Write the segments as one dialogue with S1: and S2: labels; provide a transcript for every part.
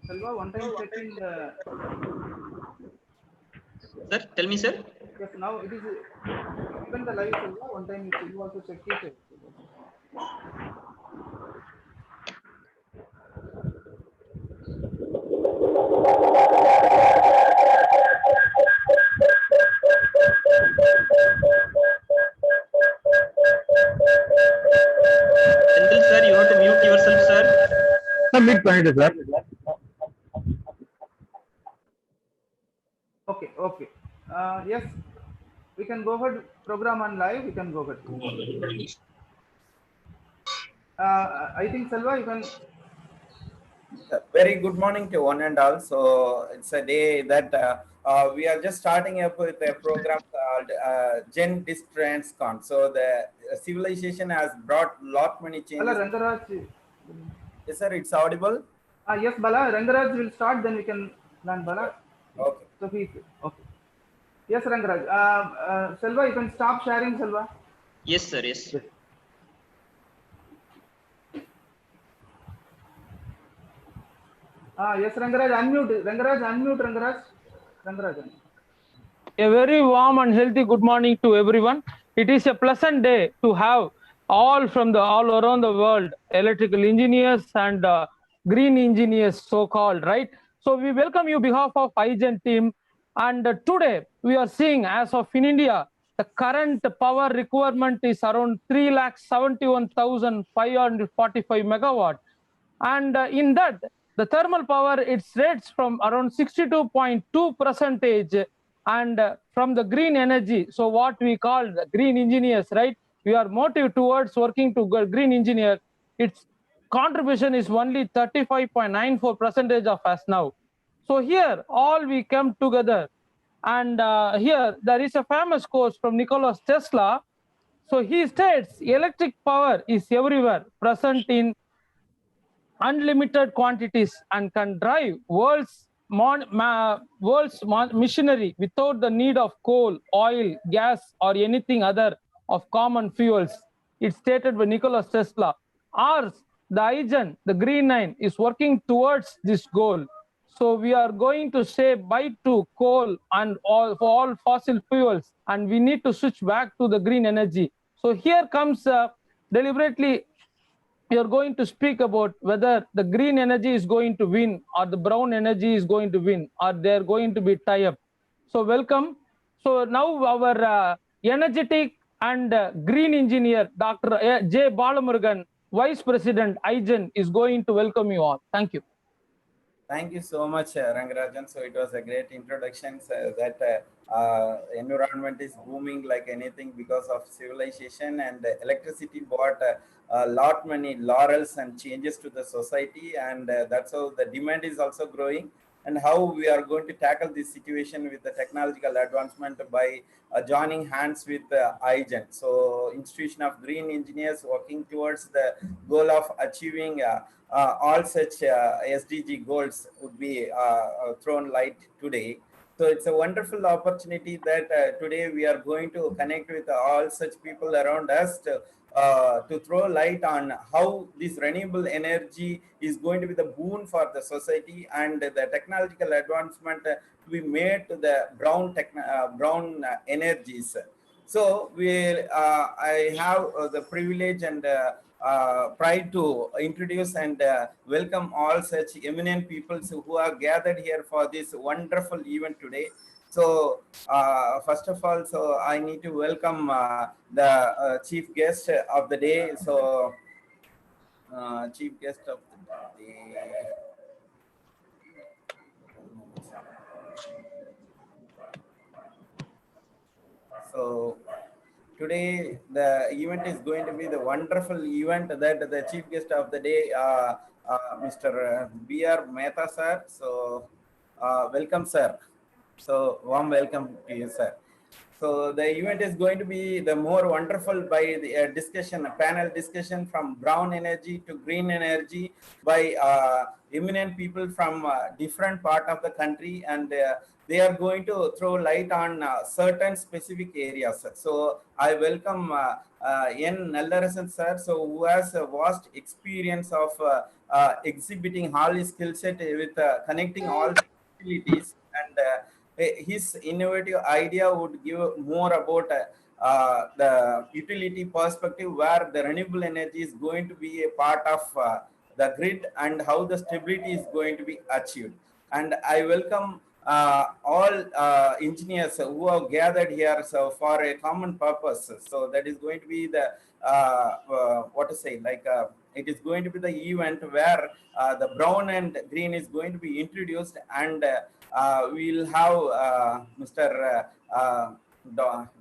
S1: Selva, one time checking the.
S2: Sir, tell me, sir.
S1: Yes, now it is even the live Selva. One time you also check it.
S2: Senthil sir, you have to mute yourself, sir.
S3: Mute பண்ணிட்டு sir.
S1: Okay, okay. Yes, we can go ahead. Program on live. We can go ahead. I think Selva, you can.
S4: Very good morning to one and all. So it's a day that we are just starting up with a program called GEN GENDISTRANCON. So the civilization has brought lot many changes.
S1: Bala, Rangaraj.
S4: Yes, sir. It's audible.
S1: Yes, Bala. Rangaraj will start. Then we can learn Bala.
S4: Okay.
S1: So please. Okay. Yes, Rangaraj. Selva, you can stop sharing, Selva.
S2: Yes, sir. Yes.
S1: Yes, Rangaraj, unmute. Rangaraj, unmute, Rangaraj. Rangaraj.
S5: A very warm and healthy good morning to everyone. It is a pleasant day to have all around the world, electrical engineers and green engineers, so-called, right? So we welcome you on behalf of IGEN team. And today we are seeing, as of in India, the current power requirement is around 3,71,545 megawatt. And in that, the thermal power, it rates from around 62.2%, and from the green energy. So what we call the green engineers, right? We are motivated towards working to green engineer. Its contribution is only 35.94% of us now. So here, all we come together. And here, there is a famous quote from Nikola Tesla. So he states, electric power is everywhere, present in unlimited quantities, and can drive world's machinery without the need of coal, oil, gas, or anything other of common fuels. It's stated by Nikola Tesla. Ours, the IGEN, the Green Line, is working towards this goal. So we are going to say bye to coal and all fossil fuels, and we need to switch back to the green energy. So here comes deliberately, we are going to speak about whether the green energy is going to win or the brown energy is going to win, or they're going to be tie up. So welcome. So now our energetic and green engineer, Dr. J. Balamurugan, Vice President, IGEN, is going to welcome you all. Thank you.
S4: Thank you so much, Rangarajan. So it was a great introduction that environment is booming like anything because of civilization, and electricity brought a lot many laurels and changes to the society, and that's how the demand is also growing. And how we are going to tackle this situation with the technological advancement by joining hands with IGEN. So Institution of Green Engineers working towards the goal of achieving all such SDG goals would be thrown light today. So it's a wonderful opportunity that today we are going to connect with all such people around us to throw light on how this renewable energy is going to be the boon for the society, and the technological advancement to be made to the brown energies. So I have the privilege and pride to introduce and welcome all such eminent people who are gathered here for this wonderful event today. So first of all, so I need to welcome the chief guest of the day. So chief guest of the day. So today the event is going to be the wonderful event that the chief guest of the day, Mr. B.R. Mehta sir. So welcome sir. So warm welcome to you sir. So So the event is going to be the more wonderful by the discussion, a panel discussion from brown energy to green energy by eminent people from different part of the country, and they are going to throw light on certain specific areas. So I welcome N. Nallarasan sir, so who has a vast experience of exhibiting all his skill set with connecting all the utilities, and his innovative idea would give more about the utility perspective, where the renewable energy is going to be a part of the grid and how the stability is going to be achieved. And I welcome all engineers who have gathered here so for a common purpose. So that is going to be the what to say, like it is going to be the event where the brown and green is going to be introduced, and we'll have Mr.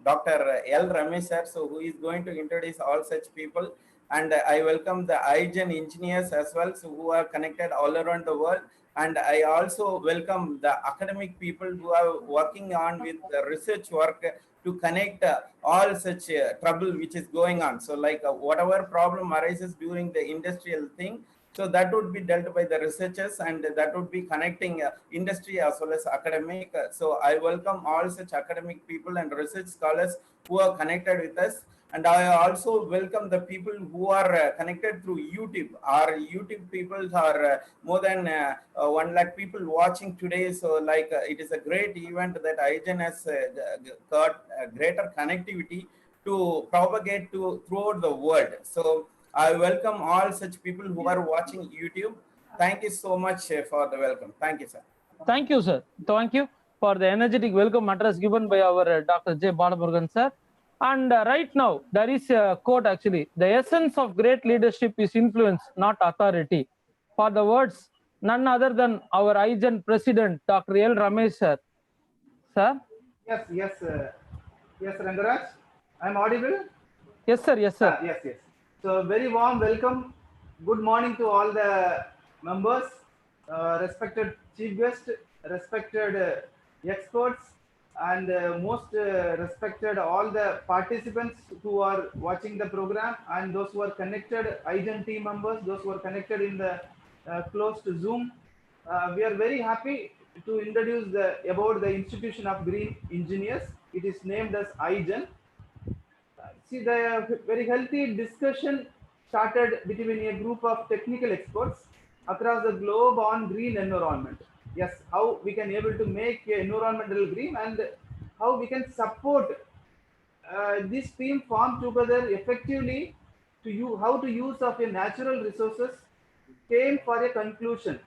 S4: Dr. L. Ramesh sir, so who is going to introduce all such people. And I welcome the IGEN engineers as well, so who are connected all around the world. And I also welcome the academic people who are working on with the research work to connect all such trouble which is going on. So like whatever problem arises during the industrial thing, so that would be dealt by the researchers, and that would be connecting industry as well as academic. So I welcome all such academic people and research scholars who are connected with us. And I also welcome the people who are connected through YouTube. Our YouTube people are more than 1 lakh people watching today. So like it is a great event that IGEN has got greater connectivity to propagate to throughout the world. So I welcome all such people who are watching YouTube. Thank you so much for the welcome. Thank you, sir.
S5: Thank you, sir. Thank you for the energetic welcome address given by our Dr. J. Balamurugan, sir. And right now, there is a quote actually: the essence of great leadership is influence, not authority. For the words, none other than our IGEN president, Dr. L. Ramesh, sir. Sir?
S1: Yes, yes, Rangaraj. I'm audible?
S5: Yes, sir. Yes, sir.
S1: Yes. So very warm welcome. Good morning to all the members, respected chief guest, respected experts, and most respected all the participants who are watching the program, and those who are connected, IGEN team members, those who are connected in the closed Zoom. We are very happy to introduce about the Institution of Green Engineers. It is named as IGEN. See, the very healthy discussion started between a group of technical experts across the globe on green environment. Yes, how we can able to make environmental green, and how we can support this team form together effectively to you how to use of your natural resources came for a conclusion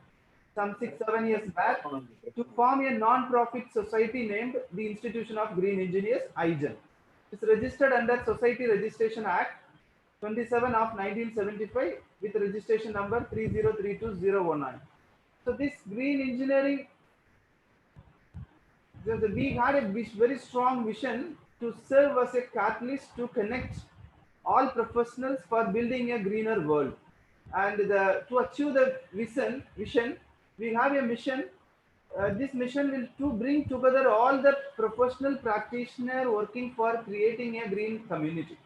S1: some 6-7 years back to form a non-profit society named the Institution of Green Engineers, IGEN. It's registered under Society Registration Act 27 of 1975 with registration number 3032019. So this green engineering, we had a very strong vision to serve as a catalyst to connect all professionals for building a greener world. And to achieve the vision, we have a mission. This mission will to bring together all the professional practitioners working for creating a green community.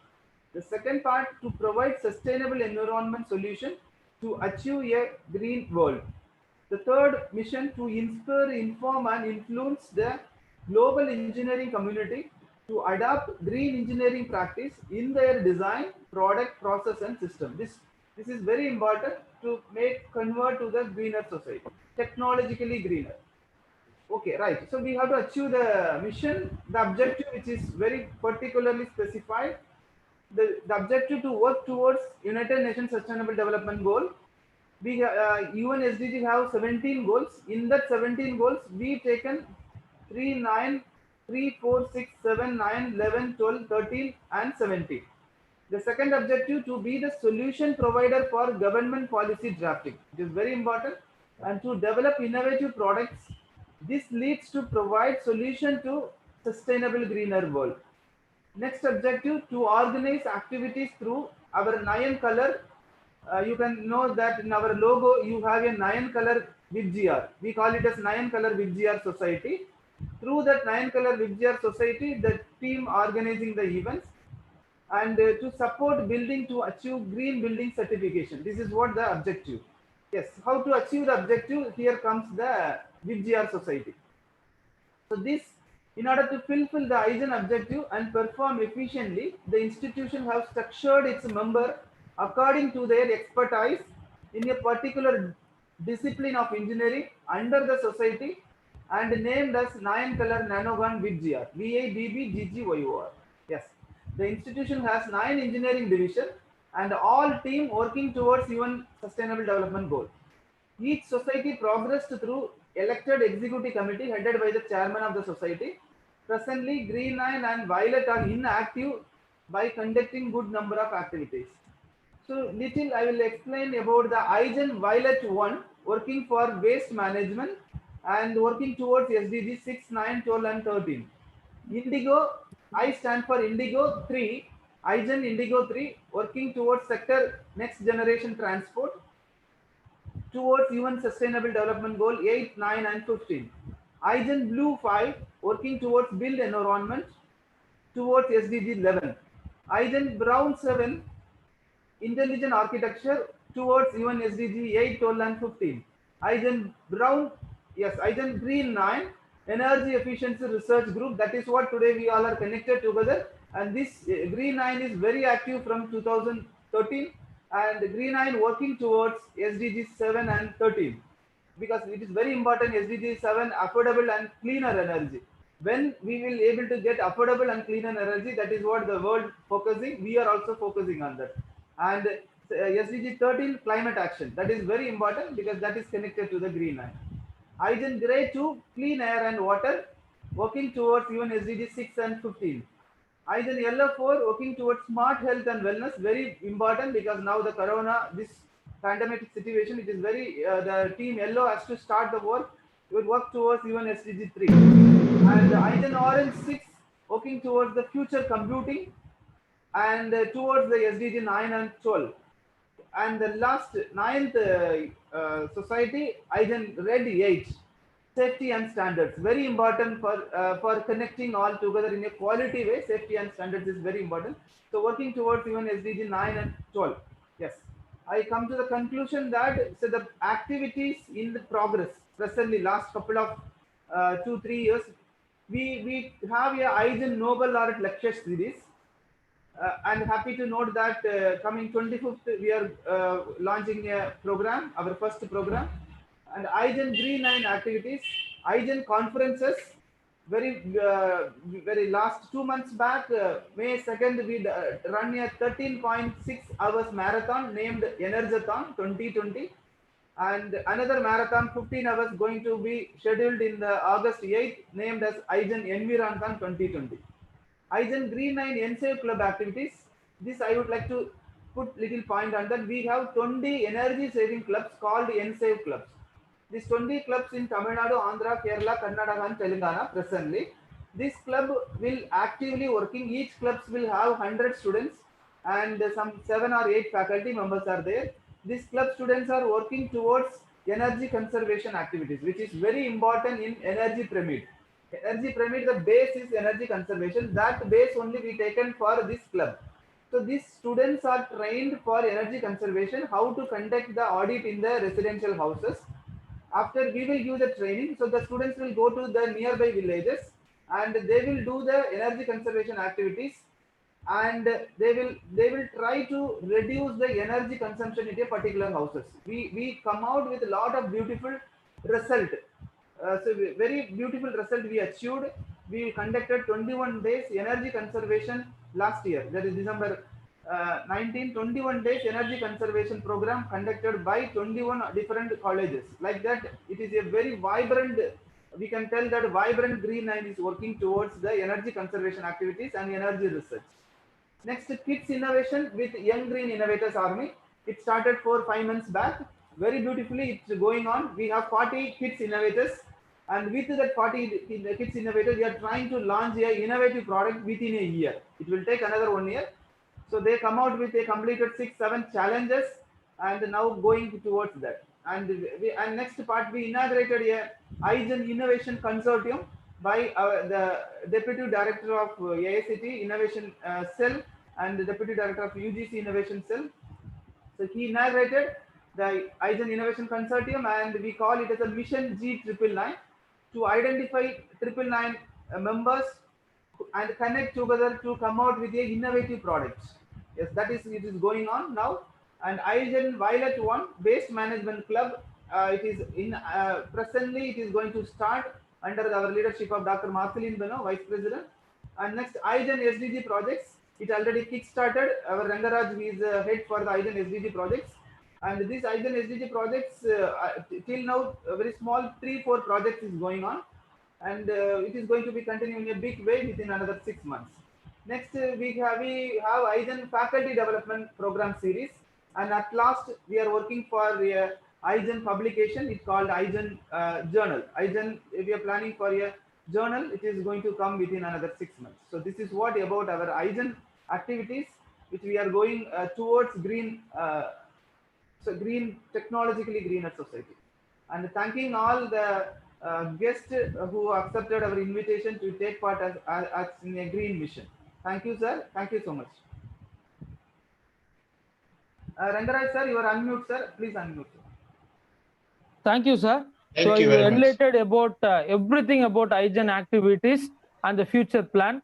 S1: The second part, to provide sustainable environment solution to achieve a green world. The third mission, to inspire, inform, and influence the global engineering community to adopt green engineering practice in their design, product, process, and system. This is very important to convert to the greener society, technologically greener. Okay, right. So we have to achieve the mission, the objective, which is very particularly specified. The objective to work towards United Nations Sustainable Development Goal. We UN SDG have 17 goals. In that 17 goals, we taken 3, 9, 3, 4, 6, 7, 9, 11, 12, 13, and 17. The second objective, to be the solution provider for government policy drafting. It is very important. And to develop innovative products. This leads to provide solution to sustainable greener world. Next objective, to organize activities through our 9 color. You can know that in our logo, you have a 9 color with GR. We call it as 9 color with GR society. Through that 9-color VIBGR society, the team organizing the events and to support building to achieve green building certification. This is what the objective. Yes, how to achieve the objective? Here comes the VIBGR society. So this, in order to fulfill the IGEN objective and perform efficiently, the institution have structured its member according to their expertise in a particular discipline of engineering under the society and named as 9-color Nanogon VIBGR, VIBBGGYOR. Yes, the institution has 9 engineering divisions and all team working towards UN Sustainable Development Goal. Each society progressed through elected executive committee headed by the chairman of the society. Presently, Green 9 and Violet are inactive by conducting good number of activities. So little I will explain about the IGEN Violet 1 working for waste management and working towards SDG 6, 9, 12 and 13. Indigo, I stand for Indigo 3, IGEN Indigo 3 working towards sector next generation transport towards UN Sustainable Development Goal 8, 9 and 15. IGEN Blue 5 working towards build environment towards SDG 11. IGEN Brown 7 intelligent architecture towards UN SDG 8, 12 and 15. IGEN Brown, yes, IGEN Green 9 energy efficiency research group. That is what today we all are connected together, and this Green 9 is very active from 2013 and Green 9 working towards SDG 7 and 13 because it is very important. SDG 7 affordable and cleaner energy. When we will able to get affordable and cleaner energy, that is what the world focusing. We are also focusing on that. And SDG 13 climate action, that is very important because that is connected to the Green 9. IGEN Grey 2 clean air and water working towards UN SDG 6 and 15. IGEN Yellow 4 working towards smart health and wellness, very important because now the corona, this pandemic situation, it is very, the team Yellow has to start the work, it will work towards UN SDG 3. And IGEN Orange 6 working towards the future computing and towards the SDG 9 and 12. And the last 9th society, IGEN Red 8, safety and standards, very important for connecting all together in a quality way. Safety and standards is very important. So working towards even SDG 9 and 12. Yes, I come to the conclusion that so the activities in the progress presently last couple of 2-3 years, we have a IGEN Nobel Laureate lecture series. I'm happy to note that coming 25th, we are launching a program, our first program, and IGEN Green 9 activities, IGEN conferences, very last 2 months back, May 2nd, we run a 13.6 hours marathon named Energathon 2020, and another marathon 15 hours going to be scheduled in the August 8th named as IGEN Environthon 2020. IGEN Green 9 Enzen Club activities. This I would like to put little point on that. We have 20 energy saving clubs called Enzen clubs. These 20 clubs in Tamil Nadu, Andhra, Kerala, Karnataka and Telangana presently. This club will actively working. Each clubs will have 100 students and some 7 or 8 faculty members are there. These club students are working towards energy conservation activities, which is very important in energy pyramid. Energy pyramid, the base is energy conservation. That base only we taken for this club. So these students are trained for energy conservation, how to conduct the audit in the residential houses. After we will give the training, so the students will go to the nearby villages and they will do the energy conservation activities, and they will try to reduce the energy consumption in a particular houses. We come out with a lot of beautiful result. So very beautiful result we achieved. We conducted 21 days energy conservation last year, that is December 21 days energy conservation program conducted by 21 different colleges. Like that, it is a very vibrant, we can tell that vibrant Green 9 is working towards the energy conservation activities and energy research. Next, Kids Innovation with Young Green Innovators Army. It started 4-5 months back. Very beautifully, it's going on. We have 40 kids innovators, and with that 40 kids innovators, we are trying to launch an innovative product within a year. It will take another 1 year. So they come out with a completed 6-7 challenges, and now going towards that. And next part, we inaugurated a IGEN Innovation Consortium by the Deputy Director of AICT Innovation Cell and the Deputy Director of UGC Innovation Cell. So he inaugurated the IGEN Innovation Consortium, and we call it as a Mission G999 to identify 999 members and connect together to come out with a innovative products. Yes, that is it is going on now. And IGEN Violet One Waste Management Club, it is in presently it is going to start under our leadership of Dr. Marceline Beno, Vice President. And next IGEN SDG projects, it already kick-started. Our Rangaraj is head for the IGEN SDG projects. And this IGEN SDG projects, till now, a very small 3-4 projects is going on. And it is going to be continuing a big way within another 6 months. Next, we have IGEN Faculty Development Program Series. And at last, we are working for IGEN publication. It's called IGEN Journal. IGEN, we are planning for a journal. It is going to come within another 6 months. So this is what about our IGEN activities, which we are going towards green, technologically greener society. And thanking all the guests who accepted our invitation to take part as in a green mission. Thank you, sir. Thank you so much. Rangaraj sir, you are unmute, sir. Please unmute.
S5: Thank you, sir.
S3: Thank you very much.
S5: Enlightened about everything about IGEN activities and the future plan.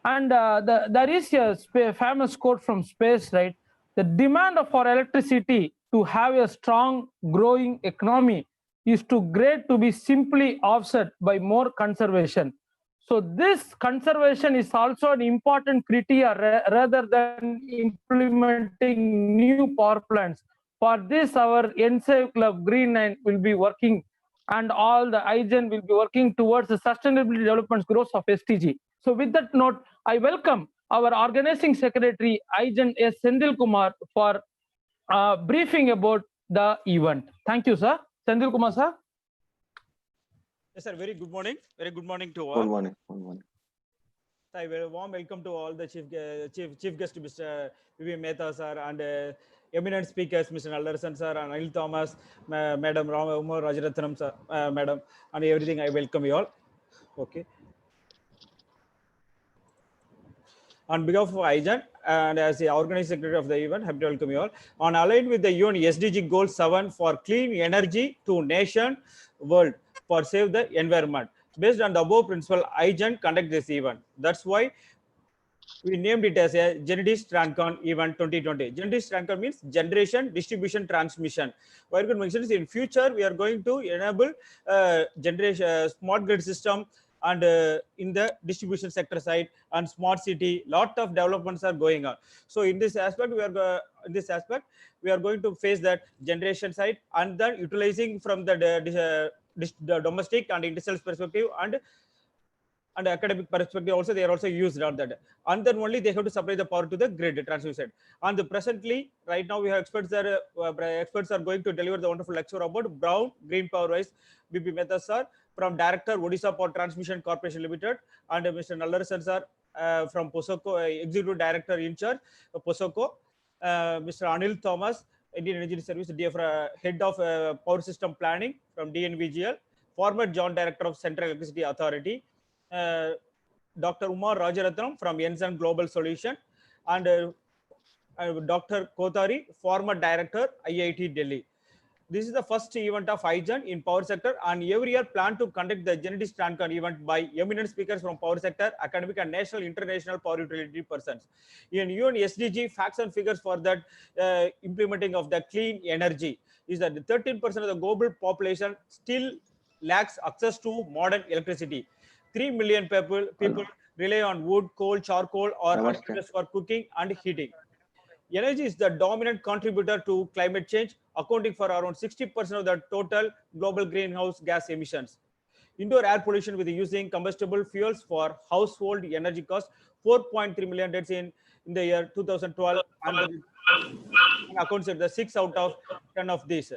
S5: And there is a famous quote from space, right? The demand for electricity to have a strong growing economy is too great to be simply offset by more conservation. So this conservation is also an important criteria rather than implementing new power plants. For this, our Enzen Club Green 9 will be working, and all the IGEN will be working towards the sustainability development goals of SDG. So with that note, I welcome our Organizing Secretary IGEN S.Senthil Kumar for briefing about the event. Thank you, sir. Senthil Kumar, sir.
S6: Yes, sir. Very good morning. Very good morning to all.
S3: Good morning. Good morning.
S6: I very warm welcome to all the chief guest, Mr. V. Mehta, sir, and eminent speakers, Mr. Nallarsan, sir, and Anil Thomas, Madam Umar Rajaratnam, sir, Madam, and everything. I welcome you all. Okay. On behalf of IGEN and as the organizing secretary of the event, happy to welcome you all. On aligned with the UN SDG Goal 7 for clean energy to nation world for save the environment. Based on the above principle, IGEN conduct this event. That's why we named it as a GENDISTRANCON event 2020. GENDISTRANCON means generation, distribution, transmission. We're going to mention is in future, we are going to enable generation, smart grid system, and in the distribution sector side and smart city, lot of developments are going on. So in this aspect, we are going to face that generation side, and then utilizing from the domestic and industrial perspective and academic perspective also, they are also used on that, and then only they have to supply the power to the grid transmission. And presently, right now, we have experts are going to deliver the wonderful lecture about brown green power wise. BP Mehta sir from Director Odisha Power Transmission Corporation Limited, and Mr. Nallarsan sir from POSOCO, Executive Director in charge of POSOCO, Mr. Anil Thomas, Indian Energy Service, Head of Power System Planning from DNV-GL, former Joint Director of Central Electricity Authority, Dr. Umar Rajaratnam from Enzen Global Solution, and Dr. Kothari, former Director, IIT Delhi. This is the first event of IGEN in power sector, and every year plan to conduct the GENDISTRANCON event by eminent speakers from power sector, academic and national, international power utility persons. In UN SDG, facts and figures for that implementing of the clean energy is that 13% of the global population still lacks access to modern electricity. 3 million people rely on wood, coal, charcoal, or other for cooking and heating. Energy is the dominant contributor to climate change, accounting for around 60% of the total global greenhouse gas emissions. Indoor air pollution with using combustible fuels for household energy costs 4.3 million deaths in the year 2012, and accounts for the 6 out of 10 of these.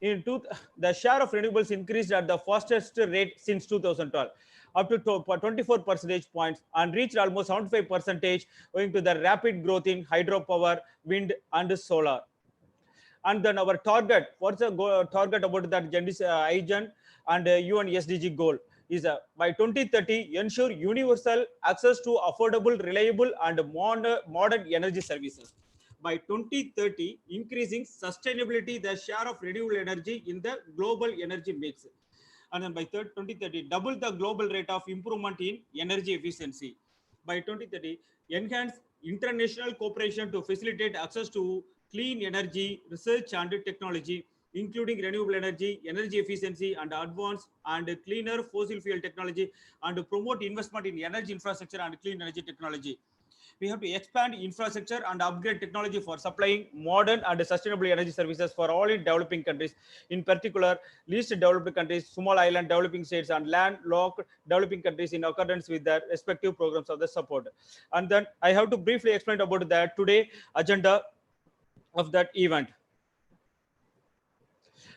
S6: The share of renewables increased at the fastest rate since 2012, up to 24 percentage points, and reached almost 75% owing to the rapid growth in hydropower, wind, and solar. And then our target, what's the target about that IGEN and UN SDG goal? is by 2030 ensure universal access to affordable, reliable, and modern energy services. By 2030, increasing sustainability, the share of renewable energy in the global energy mix. And then by 2030, double the global rate of improvement in energy efficiency. By 2030, enhance international cooperation to facilitate access to clean energy, research and technology, including renewable energy, energy efficiency, and advanced and cleaner fossil fuel technology, and to promote investment in energy infrastructure and clean energy technology. We have to expand infrastructure and upgrade technology for supplying modern and sustainable energy services for all in developing countries, in particular least developed countries, small island developing states, and landlocked developing countries, in accordance with their respective programs of the support. And then I have to briefly explain about the today agenda of that event.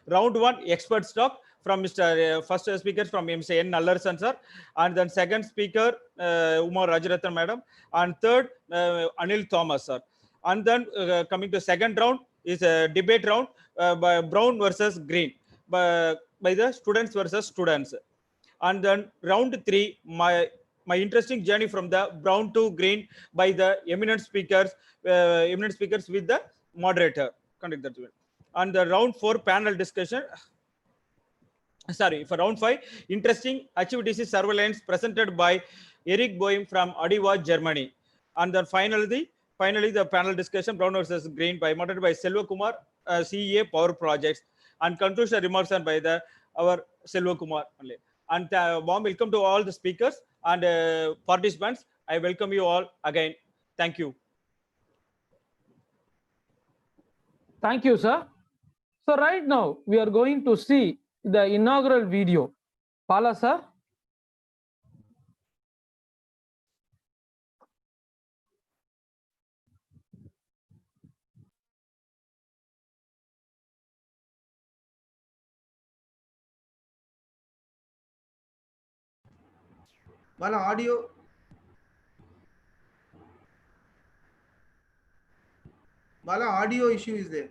S6: Round one, expert talk from Mr. First speaker from Mr. N. Nallarsan sir, and then second speaker Umar Rajarathan madam, and third Anil Thomas sir. And then coming to second round is a debate round by brown versus green, by the students versus students. And then round three, my interesting journey from the brown to green by the eminent speakers with the moderator. Conduct that. And the round four, panel discussion. Sorry, for round five, interesting activities surveillance presented by Eric Boehm from Adiwa, Germany. And then finally the panel discussion, brown versus green, moderated by Selva Kumar, CEA Power Projects, and conclusion remarks by our Selva Kumar only. And warm welcome to all the speakers and participants. I welcome you all again. Thank you.
S5: Thank you, sir. So right now we are going to see the inaugural video. Pala, sir.
S1: Bala, audio. Bala, audio issue is there.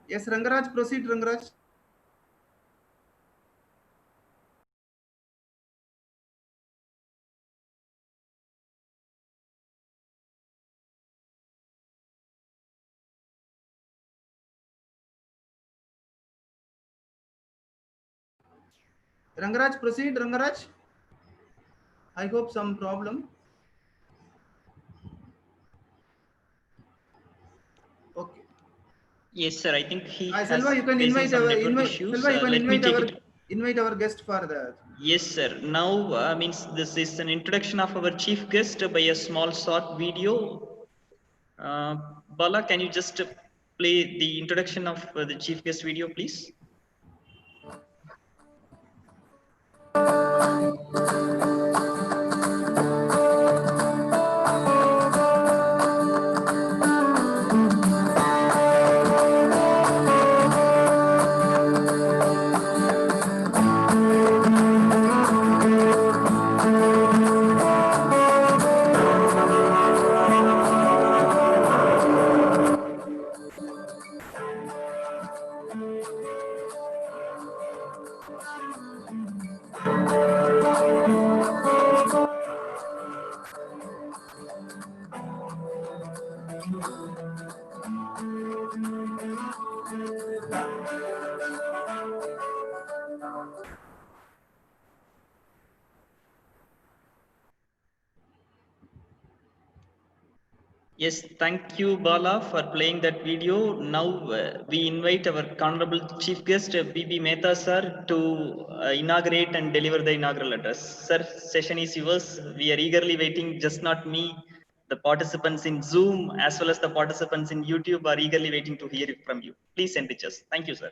S1: Yes, Rangaraj, proceed, Rangaraj. Rangaraj, proceed, Rangaraj. I hope some problem. Okay.
S2: Yes, sir. I think he has
S1: Selva, you can
S2: facing
S1: invite
S2: some
S1: our
S2: network issues.
S1: Selva, you can
S2: Let me take it.
S1: invite our guest for the.
S2: Yes, sir. Now, means this is an introduction of our chief guest by a small short video. Bala, can you just play the introduction of the chief guest video, please? Yes, thank you, Bala, for playing that video. Now we invite our honorable chief guest, B.B. Mehta, sir, to inaugurate and deliver the inaugural address. Sir, session is yours. We are eagerly waiting, just not me, The participants in Zoom as well as the participants in YouTube are eagerly waiting to hear it from you. Please enrich us. Thank you, sir.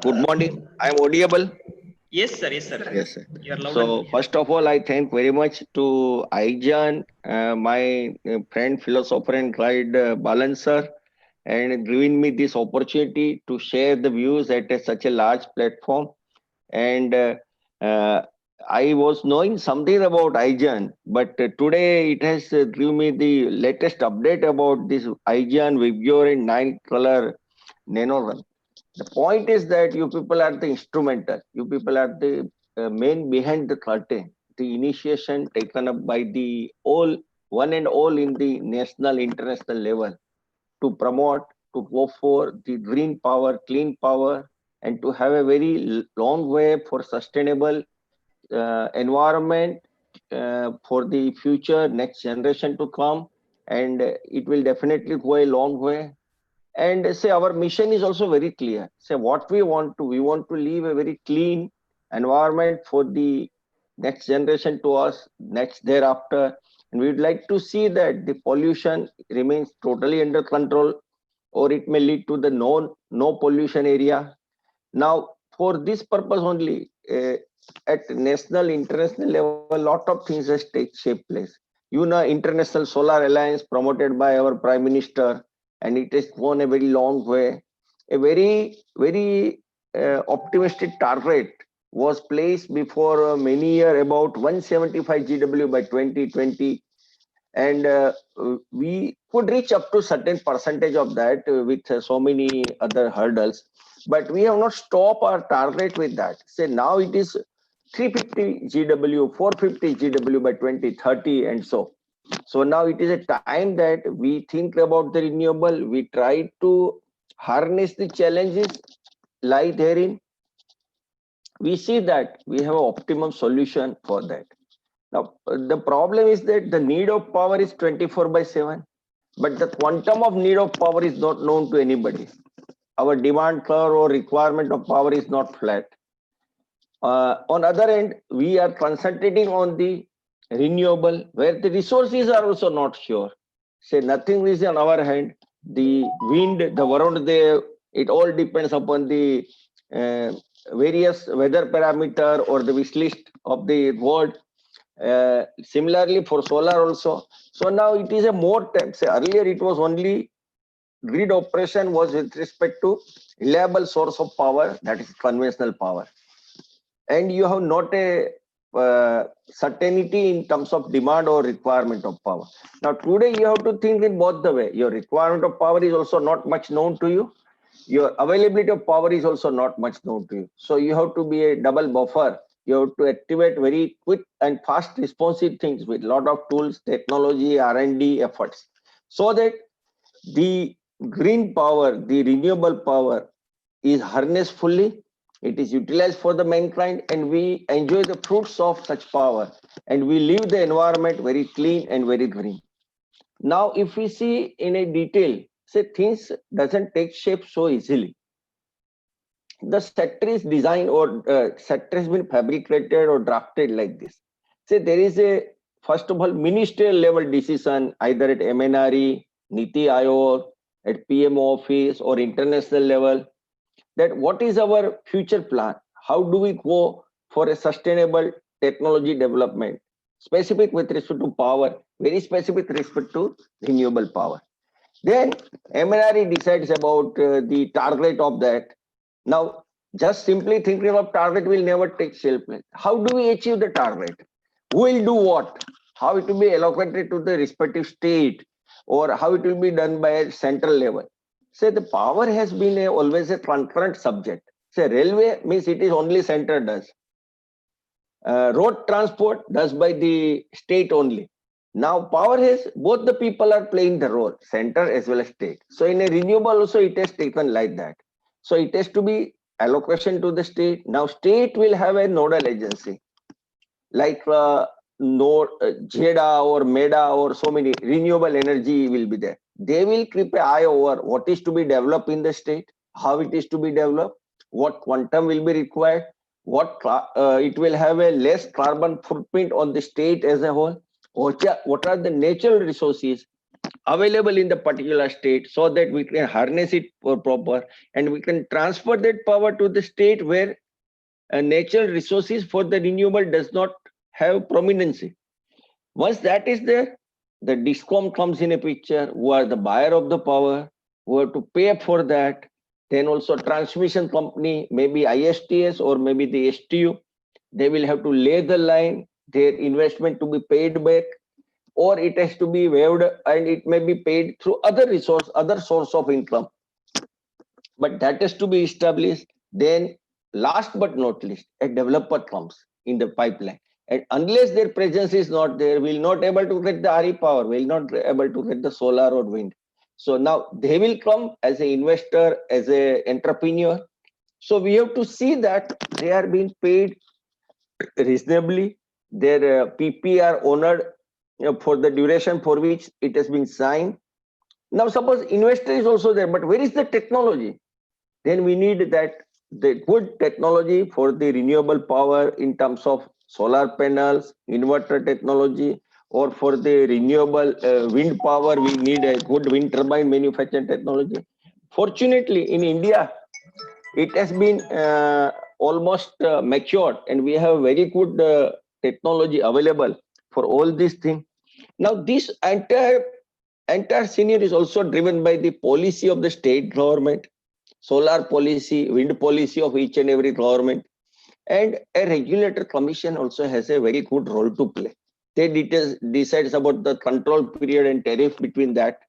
S7: Good morning. I am audible.
S2: Yes, sir. Yes, sir.
S7: Yes, sir.
S2: You are loud and
S7: So
S2: clear.
S7: first of all, I thank very much to IGEN, my friend, philosopher and guide Balan sir, and giving me this opportunity to share the views at such a large platform. And uh, I was knowing something about IGEN, but today it has given me the latest update about this IGEN Vigor in 9-color nano run. The point is that you people are the instrumental. You people are the main behind the curtain. The initiation taken up by the all, one and all in the national, international level to promote, to go for the green power, clean power, and to have a very long way for sustainable environment for the future next generation to come. And it will definitely go a long way. And say our mission is also very clear. Say what we want to leave a very clean environment for the next generation to us, next thereafter. And we'd like to see that the pollution remains totally under control, or it may lead to the no pollution area. Now, for this purpose only, at national, international level, a lot of things has take shape place. You know, International Solar Alliance promoted by our Prime Minister, and it has gone a very long way. A very optimistic target was placed before many years, about 175 GW by 2020, and we could reach up to certain percentage of that with so many other hurdles, but we have not stopped our target with that. Say now it is 350 GW, 450 GW by 2030, and so now it is a time that we think about the renewable. We try to harness the challenges lie therein. We see that we have an optimum solution for that. Now, the problem is that the need of power is 24/7, but the quantum of need of power is not known to anybody. Our demand curve or requirement of power is not flat. On other end, we are concentrating on the renewable, where the resources are also not sure. Say nothing is in our hand. The wind, the Varun, it all depends upon the various weather parameter or the wish list of the world. Similarly for solar also. So now it is a more time. Say earlier it was only grid operation was with respect to reliable source of power, that is conventional power, and you have not a certainty in terms of demand or requirement of power. Now today you have to think in both the way. Your requirement of power is also not much known to you. Your availability of power is also not much known to you. So you have to be a double buffer. You have to activate very quick and fast responsive things with a lot of tools, technology, R&D efforts, so that the green power, the renewable power is harnessed fully. It is utilized for the mankind, and we enjoy the fruits of such power, and we leave the environment very clean and very green. Now, if we see in a detail, say things doesn't take shape so easily. The sector is designed or sector has been fabricated or drafted like this. Say there is a, first of all, ministerial level decision either at MNRE, Niti Aayog, at PMO office or international level, that what is our future plan? How do we go for a sustainable technology development, specific with respect to power, very specific with respect to renewable power. Then MNRE decides about the target of that. Now, just simply thinking of target will never take shape. How do we achieve the target? Who will do what? How it will be allocated to the respective state, or how it will be done by a central level. Say the power has been always a concurrent subject. Say railway means it is only center does. Road transport does by the state only. Now power has, both the people are playing the role, center as well as state. So in a renewable also it has taken like that. So it has to be allocation to the state. Now state will have a nodal agency like JEDA or MEDA or so many renewable energy will be there. They will keep an eye over what is to be developed in the state, how it is to be developed, what quantum will be required, what it will have a less carbon footprint on the state as a whole, what are the natural resources available in the particular state, so that we can harness it for proper, and we can transfer that power to the state where natural resources for the renewable does not have prominence. Once that is there, the DISCOM comes in a picture, who are the buyer of the power, who have to pay for that. Then also transmission company, maybe ISTS or maybe the STU, they will have to lay the line, their investment to be paid back, or it has to be waived and it may be paid through other resource, other source of income. But that has to be established. Then last but not least, a developer comes in the pipeline. And unless their presence is not there, we'll not able to get the RE power, we'll not able to get the solar or wind. So now they will come as an investor, as an entrepreneur. So we have to see that they are being paid reasonably. Their PP are honored for the duration for which it has been signed. Now suppose investor is also there, but where is the technology? Then we need that the good technology for the renewable power in terms of solar panels, inverter technology, or for the renewable wind power, we need a good wind turbine manufacturing technology. Fortunately, in India, it has been almost matured, and we have very good technology available for all these things. Now, this entire scenario is also driven by the policy of the state government, solar policy, wind policy of each and every government, and a regulator commission also has a very good role to play. They decides about the control period and tariff between that.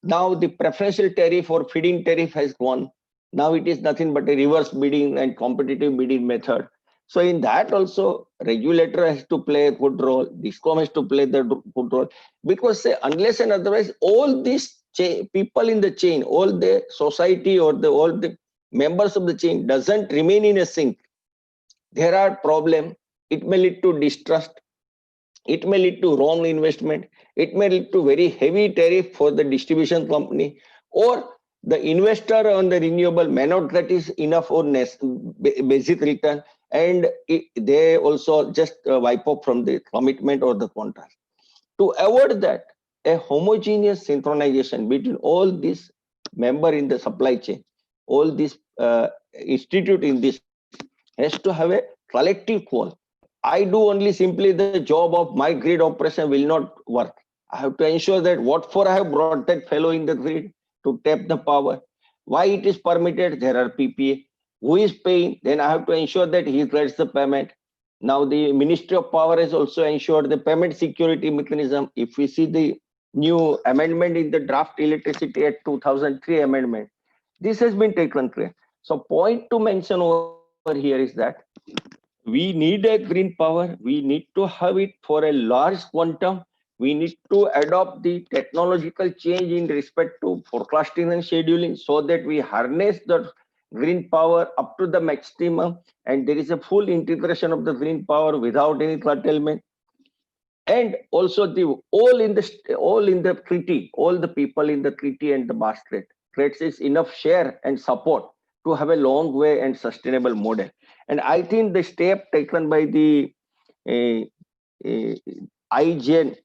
S7: Now the preferential tariff or feed-in tariff has gone. Now it is nothing but a reverse bidding and competitive bidding method. So in that also, regulator has to play a good role. DISCOM has to play the good role, because say, unless and otherwise, all these people in the chain, all the society or all the members of the chain doesn't remain in a sync. There are problems. It may lead to distrust. It may lead to wrong investment. It may lead to very heavy tariff for the distribution company, or the investor on the renewable may not get is enough or basic return, and they also just wipe off from the commitment or the contract. To avoid that, a homogeneous synchronization between all these members in the supply chain, all these institute in this, has to have a collective call. I do only simply the job of my grid operation will not work. I have to ensure that what for I have brought that fellow in the grid to tap the power. Why it is permitted? There are PPA. Who is paying? Then I have to ensure that he gets the payment. Now the Ministry of Power has also ensured the payment security mechanism. If we see the new amendment in the draft Electricity Act 2003 amendment, this has been taken care. So point to mention over here is that we need a green power. We need to have it for a large quantum. We need to adopt the technological change in respect to forecasting and scheduling, so that we harness the green power up to the maximum, and there is a full integration of the green power without any curtailment. And also all in the treaty, all the people in the treaty and the basket creates enough share and support to have a long way and sustainable model. And I think the step taken by the IGEN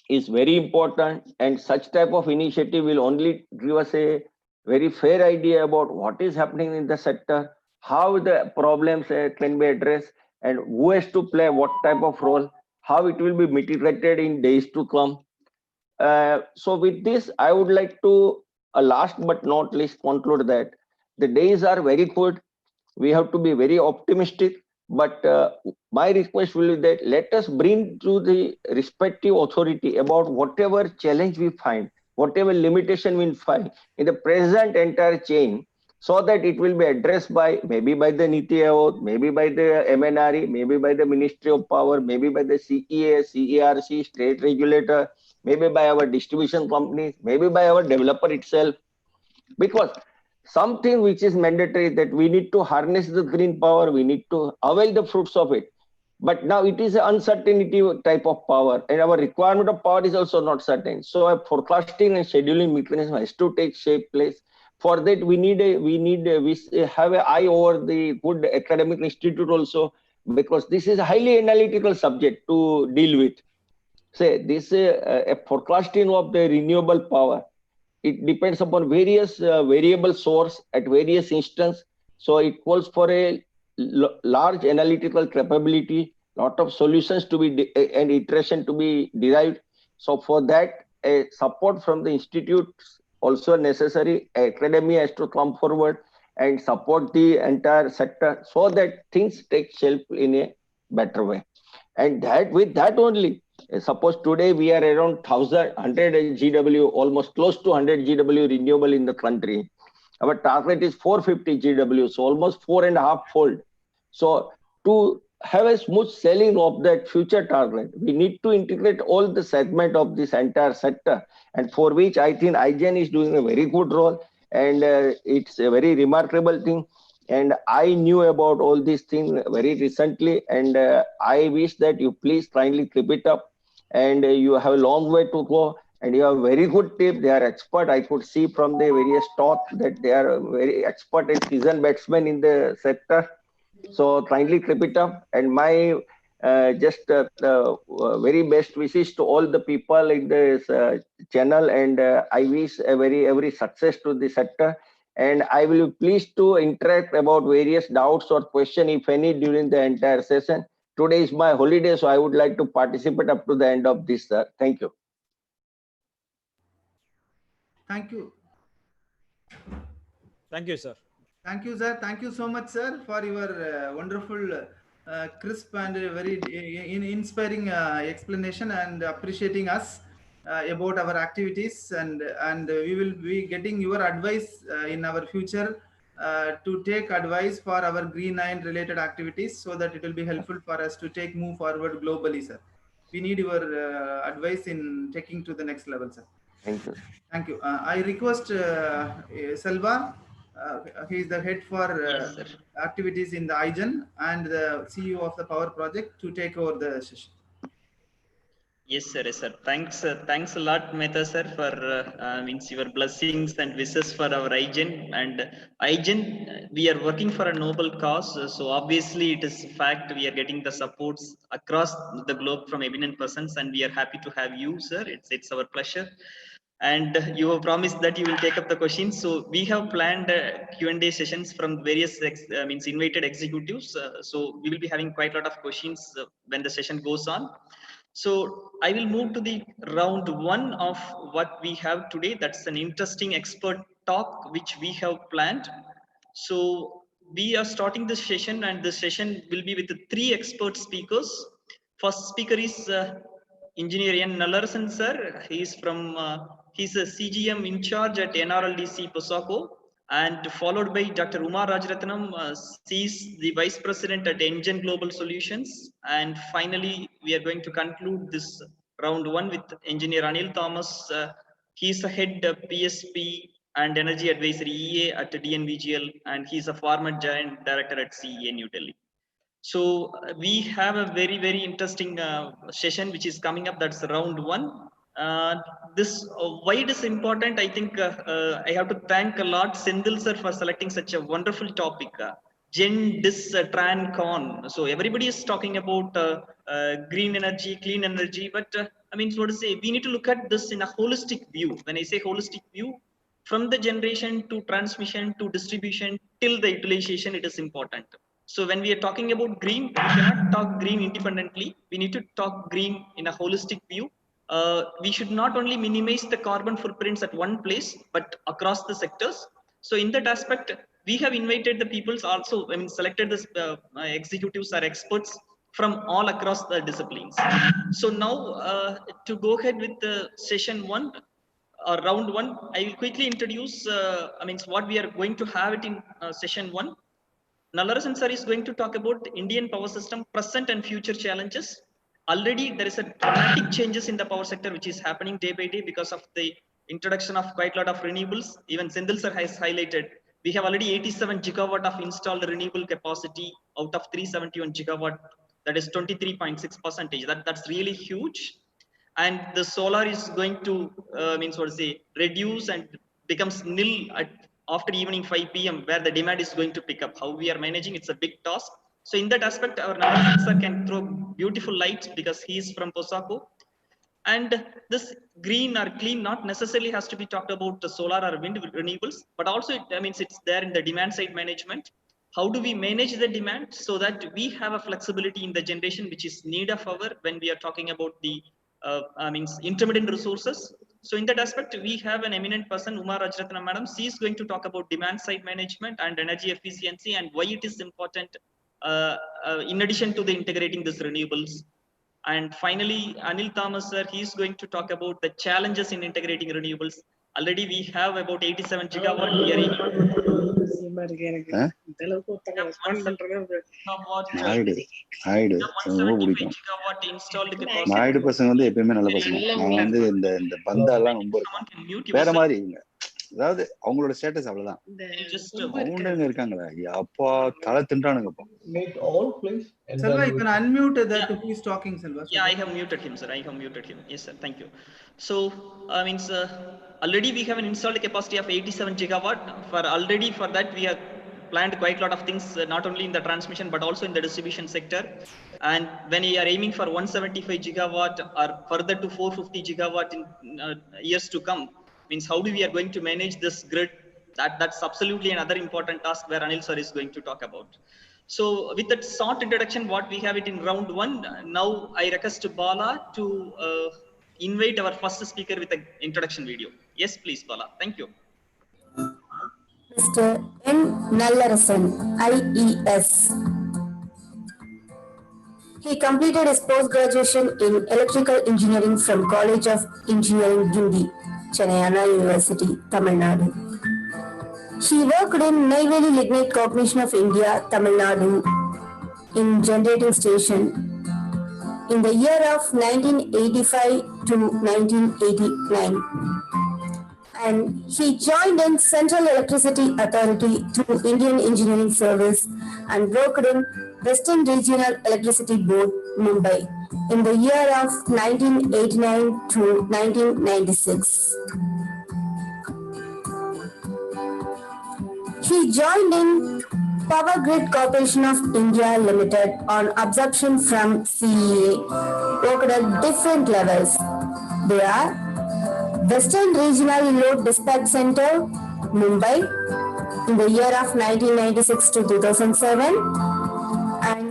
S7: is very important, and such type of initiative will only give us a very fair idea about what is happening in the sector, how the problems can be addressed, and who has to play what type of role, how it will be mitigated in days to come. So with this, I would like to, last but not least, conclude that the days are very good. We have to be very optimistic, but my request will be that let us bring to the respective authority about whatever challenge we find, whatever limitation we find in the present entire chain, so that it will be addressed by maybe by the Niti Aayog, maybe by the MNRE, maybe by the Ministry of Power, maybe by the CEA, CERC, state regulator, maybe by our distribution companies, maybe by our developer itself. Because something which is mandatory, that we need to harness the green power, we need to avail the fruits of it. But now it is an uncertainty type of power, and our requirement of power is also not certain. So a forecasting and scheduling mechanism has to take shape place. For that, we have an eye over the good academic institute also, because this is a highly analytical subject to deal with. say this a forecasting of the renewable power. It depends upon various variable source at various instance. So it calls for a large analytical capability, lot of solutions to be and iteration to be derived. So for that, a support from the institutes also necessary. Academia has to come forward and support the entire sector so that things take shape in a better way. And that with that only, suppose today we are around 1,100 GW, almost close to 100 GW renewable in the country. Our target is 450 GW, so almost 4.5-fold. So to have a smooth sailing of that future target, we need to integrate all the segment of this entire sector, and for which I think IGEN is doing a very good role, and it's a very remarkable thing. And I knew about all these things very recently, and I wish that you please kindly keep it up. And you have a long way to go, and you have a very good team. They are expert. I could see from the various talk that they are very expert and seasoned batsmen in the sector. So kindly keep it up. And my just very best wishes to all the people in this channel, and I wish every success to the sector. And I will be pleased to interact about various doubts or question, if any, during the entire session. Today is my holiday, so I would like to participate up to the end of this, sir. Thank you.
S1: Thank you.
S6: Thank you, sir.
S1: Thank you, sir. Thank you so much, sir, for your wonderful, crisp and very inspiring explanation, and appreciating us about our activities. And we will be getting your advice in our future to take advice for our Green 9 related activities, so that it will be helpful for us to move forward globally, sir. We need your advice in taking to the next level, sir.
S7: Thank you.
S1: Thank you. I request Selva. He is the head for
S2: Yes, sir.
S1: activities in the IGEN and the CEO of the Power Project, to take over the session.
S2: Yes, sir. Yes, sir. Thanks a lot, Mehta sir, for means your blessings and wishes for our IGEN. And IGEN, we are working for a noble cause. So obviously, it is fact we are getting the supports across the globe from eminent persons, and we are happy to have you, sir. It's our pleasure. And you have promised that you will take up the questions. So we have planned Q&A sessions from various means invited executives. So we will be having quite a lot of questions when the session goes on. So I will move to the round one of what we have today. That's an interesting expert talk which we have planned. So we are starting this session, and the session will be with the three expert speakers. First speaker is Engineer N. Nallarasan sir. He is from he's a CGM in charge at NRLDC Posako, and followed by Dr. Umar Rajaratnam. She is the Vice President at Enzen Global Solutions. And finally, we are going to conclude this round one with Engineer Anil Thomas. He is a head PSP and Energy Advisory EA at DNV-GL, and he is a former giant director at CEA New Delhi. So we have a very interesting session which is coming up. That's round one. This why it is important, I think I have to thank a lot S.Senthil sir for selecting such a wonderful topic, GenDisTrancon. So everybody is talking about green energy, clean energy, but I mean, what to say, we need to look at this in a holistic view. When I say holistic view, from the generation to transmission to distribution till the utilization, it is important. So when we are talking about green, we cannot talk green independently. We need to talk green in a holistic view. We should not only minimize the carbon footprints at one place, but across the sectors. So in that aspect, we have invited the peoples also, I mean, selected the executives or experts from all across the disciplines. So now to go ahead with the session one, round one, I will quickly introduce, I mean, what we are going to have it in session one. Nallarasan sir is going to talk about Indian power system present and future challenges. Already there is a dramatic changes in the power sector which is happening day by day because of the introduction of quite a lot of renewables. Even S.Senthil sir has highlighted we have already 87 gigawatt of installed renewable capacity out of 371 gigawatt. That is 23.6%. That's really huge. And the solar is going to means what to say, reduce and becomes nil at after evening 5 p.m. where the demand is going to pick up. How we are managing, it's a big task. So in that aspect, our Nallarasan sir can throw beautiful light because he is from Posako. And this green or clean not necessarily has to be talked about the solar or wind renewables, but also it's there in the demand side management. How do we manage the demand so that we have a flexibility in the generation, which is need of our when we are talking about the intermittent resources. So in that aspect, we have an eminent person, Uma Rajratna Madam. She is going to talk about demand side management and energy efficiency and why it is important in addition to the integrating these renewables. And finally, Anil Thomas sir, he is going to talk about the challenges in integrating renewables. Already we have about 87 gigawatt. We are aiming gigawatt installed capacity.
S3: Naidu பசங்க வந்து எப்பயுமே நல்ல பசங்க. நான் வந்து இந்த பந்தாலாம் ரொம்ப இருக்கும். வேற மாதிரி இவங்க. அதாவது அவங்களோட ஸ்டேட்டஸ் அவ்வளவுதான். அவங்கங்க இருக்காங்களா? அப்பா தலை தின்றானுங்கப்பா.
S1: Selva, you can unmute that who is talking, Selva.
S2: Yeah, I have muted him, sir. I have muted him. Yes, sir. Thank you. So, already we have an installed capacity of 87 gigawatt. For that, we have planned quite a lot of things, not only in the transmission, but also in the distribution sector. And when we are aiming for 175 gigawatt or further to 450 gigawatt in years to come, means how do we are going to manage this grid? That's absolutely another important task where Anil sir is going to talk about. So with that short introduction, what we have it in round one, now I request Bala to invite our first speaker with an introduction video. Yes, please, Bala. Thank you.
S8: Mr. N. Nallarasan, IES. He completed his post-graduation in electrical engineering from College of Engineering, Gindi, Chennai University, Tamil Nadu. He worked in Neyveli Lignite Corporation of India, Tamil Nadu, in generating station in the year of 1985 to 1989. And he joined in Central Electricity Authority through Indian Engineering Service and worked in Western Regional Electricity Board, Mumbai, in the year of 1989 to 1996. He joined in Power Grid Corporation of India Limited on absorption from CEA, worked at different levels. They are Western Regional Load Dispatch Center, Mumbai, in the year of 1996 to 2007, and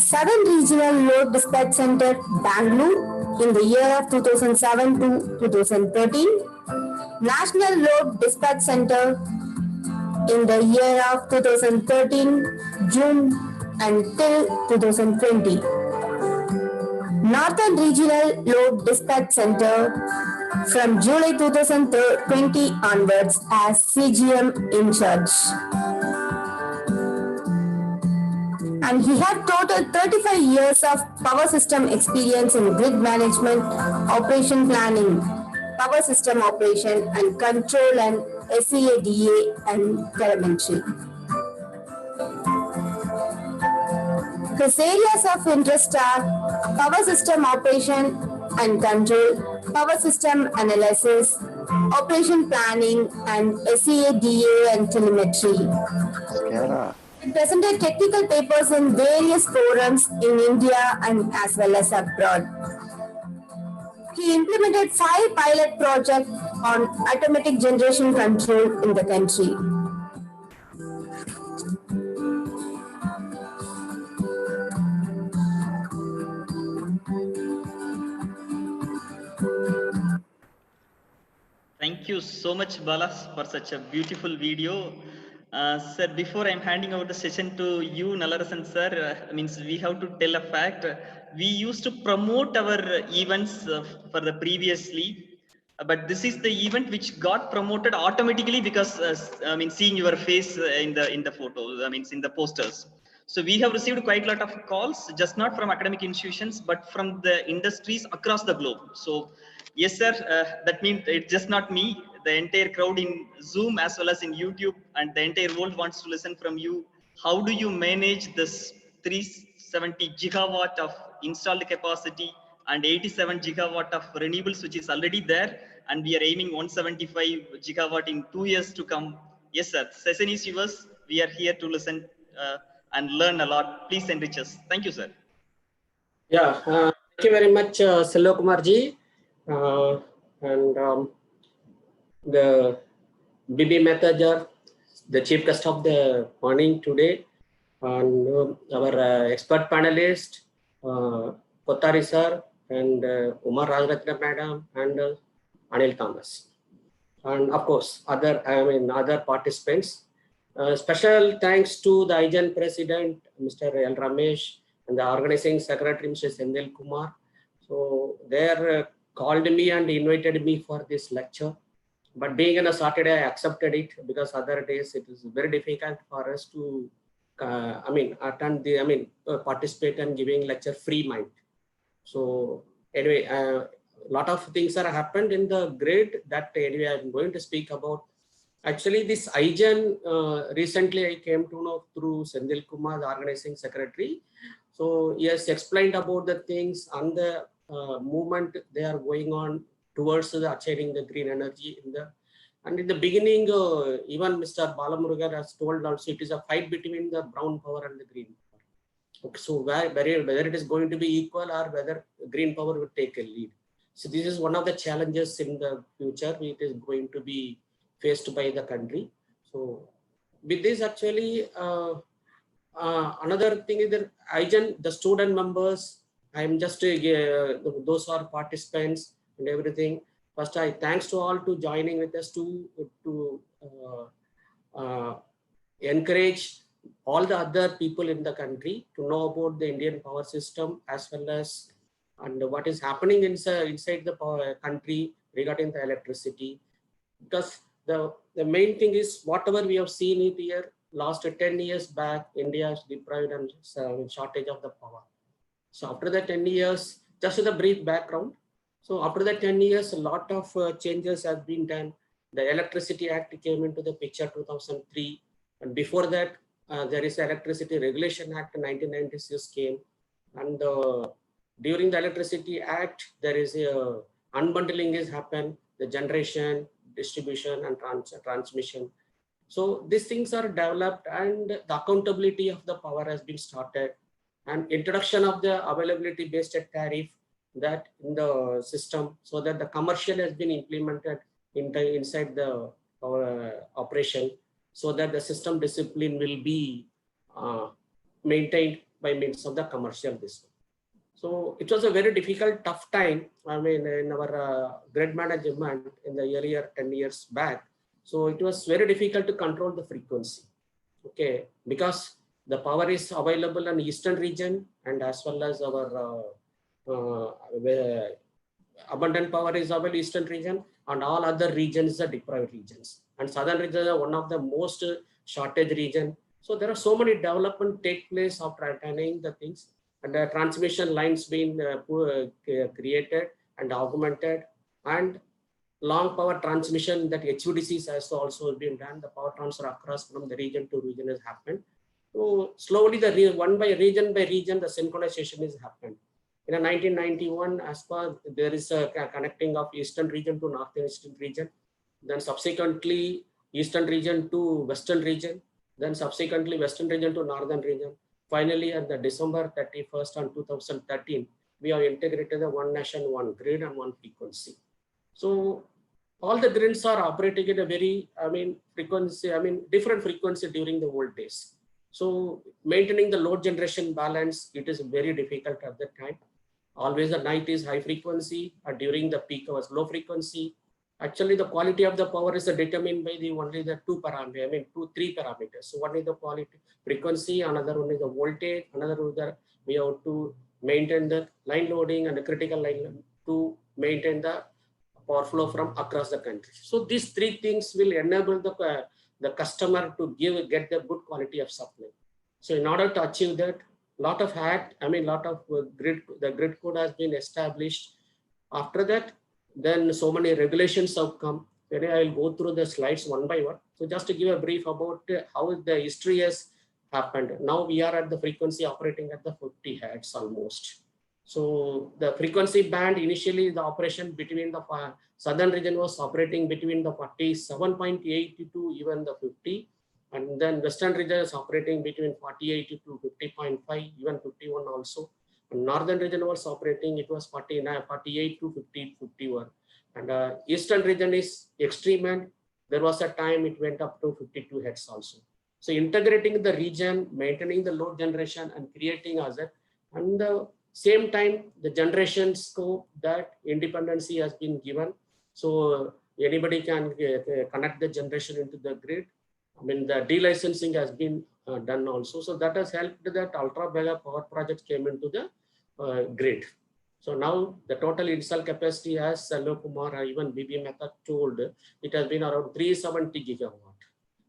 S8: Southern Regional Load Dispatch Center, Bangalore, in the year of 2007 to 2013, National Load Dispatch Center, in the year of 2013, June until 2020. Northern Regional Load Dispatch Center from July 2020 onwards as CGM in charge. And he had total 35 years of power system experience in grid management, operation planning, power system operation and control, and SCADA and telemetry. His areas of interest are power system operation and control, power system analysis, operation planning, and SCADA and telemetry. He presented technical papers in various forums in India and as well as abroad. He implemented 5 pilot projects on automatic generation control in the country.
S2: Thank you so much, Balas, for such a beautiful video. Sir, before I'm handing over the session to you, Nallarasan sir, we have to tell a fact. We used to promote our events for the previously, but this is the event which got promoted automatically because seeing your face in the photos, in the posters. So we have received quite a lot of calls, just not from academic institutions, but from the industries across the globe. So yes, sir, that means it's just not me. The entire crowd in Zoom as well as in YouTube and the entire world wants to listen from you. How do you manage this 370 gigawatt of installed capacity and 87 gigawatt of renewables, which is already there, and we are aiming 175 gigawatt in 2 years to come? Yes, sir. Session is yours. We are here to listen and learn a lot. Please enrich us. Thank you, sir.
S9: Yeah, thank you very much, S.Senthil Kumar ji. and the Bibi Metajar, the chief guest of the morning today, and our expert panelist, Kothari sir, and Umar Rajaratna madam, and Anil Thomas, and of course other other participants. Special thanks to the IGEN president, Mr. L. Ramesh, and the organizing secretary, Mr. S.Senthil Kumar. So they called me and invited me for this lecture. But being on a Saturday, I accepted it because other days it is very difficult for us to, attend the, participate and giving lecture free mind. So anyway, a lot of things are happened in the grade that anyway I'm going to speak about. Actually, this IGEN, recently I came to know through S.Senthil Kumar, the organizing secretary. So he has explained about the things and the movement they are going on towards achieving the green energy. And in the beginning, even Mr. Balamurugan has told also it is a fight between the brown power and the green power. Okay, so whether it is going to be equal or whether green power will take a lead. So this is one of the challenges in the future. It is going to be faced by the country. So with this actually, another thing is that IGEN, the student members, I'm just those who are participants and everything. First, I thanks to all to joining with us to encourage all the other people in the country to know about the Indian power system as well as and what is happening inside the power country regarding the electricity. Because the main thing is whatever we have seen it here last 10 years back, India is deprived and shortage of the power. So after the 10 years, just as a brief background. So after the 10 years, a lot of changes have been done. The Electricity Act came into the picture 2003. And before that, there is Electricity Regulation Act 1996 came. And during the Electricity Act, there is a unbundling has happened, the generation, distribution and transmission. So these things are developed and the accountability of the power has been started and introduction of the availability based tariff that in the system so that the commercial has been implemented inside the operation so that the system discipline will be maintained by means of the commercial business. So it was a very difficult, tough time. I mean, in our grid management in the earlier 10 years back. So it was very difficult to control the frequency. Okay, because the power is available in eastern region and as well as our abundant power is available in eastern region and all other regions are deprived regions. And southern region are one of the most shortage region. So there are so many development take place after attaining the things. And the transmission lines being created and augmented and long power transmission that HVDCs has also been done. The power transfer across from the region to region has happened. So slowly the by region, the synchronization is happened. In 1991, as per there is a connecting of eastern region to northeastern region. Then subsequently eastern region to western region. Then subsequently western region to northern region. Finally, at the December 31st on 2013, we have integrated the one nation, one grid and one frequency. So all the grids are operating at a very, different frequency during the old days. So maintaining the load generation balance, it is very difficult at that time. Always the night is high frequency, and during the peak hours low frequency. Actually, the quality of the power is determined by only the three parameters. So one is the quality frequency, another one is the voltage, another one we have to maintain the line loading and the critical line to maintain the power flow from across the country. So these three things will enable the customer to get the good quality of supply. So in order to achieve that, the grid code has been established. After that, then so many regulations have come. Then I will go through the slides one by one. So just to give a brief about how the history has happened. Now we are at the frequency operating at the 50 hertz almost. So the frequency band initially the operation between the southern region was operating between the 47.8 to even the 50. And then western region is operating between 48 to 50.5, even 51 also. Northern region was operating, it was 49, 48 to 50, 51. And Eastern region is extreme end. There was a time it went up to 52 heads also. So integrating the region, maintaining the load generation and creating asset, and the same time the generation scope that independency has been given. So anybody can connect the generation into the grid. I mean, the delicensing has been done also. So that has helped that ultra mega power projects came into the grid. So now the total install capacity, as S.Senthil Kumar, even BB Mehta told, it has been around 370 gigawatt.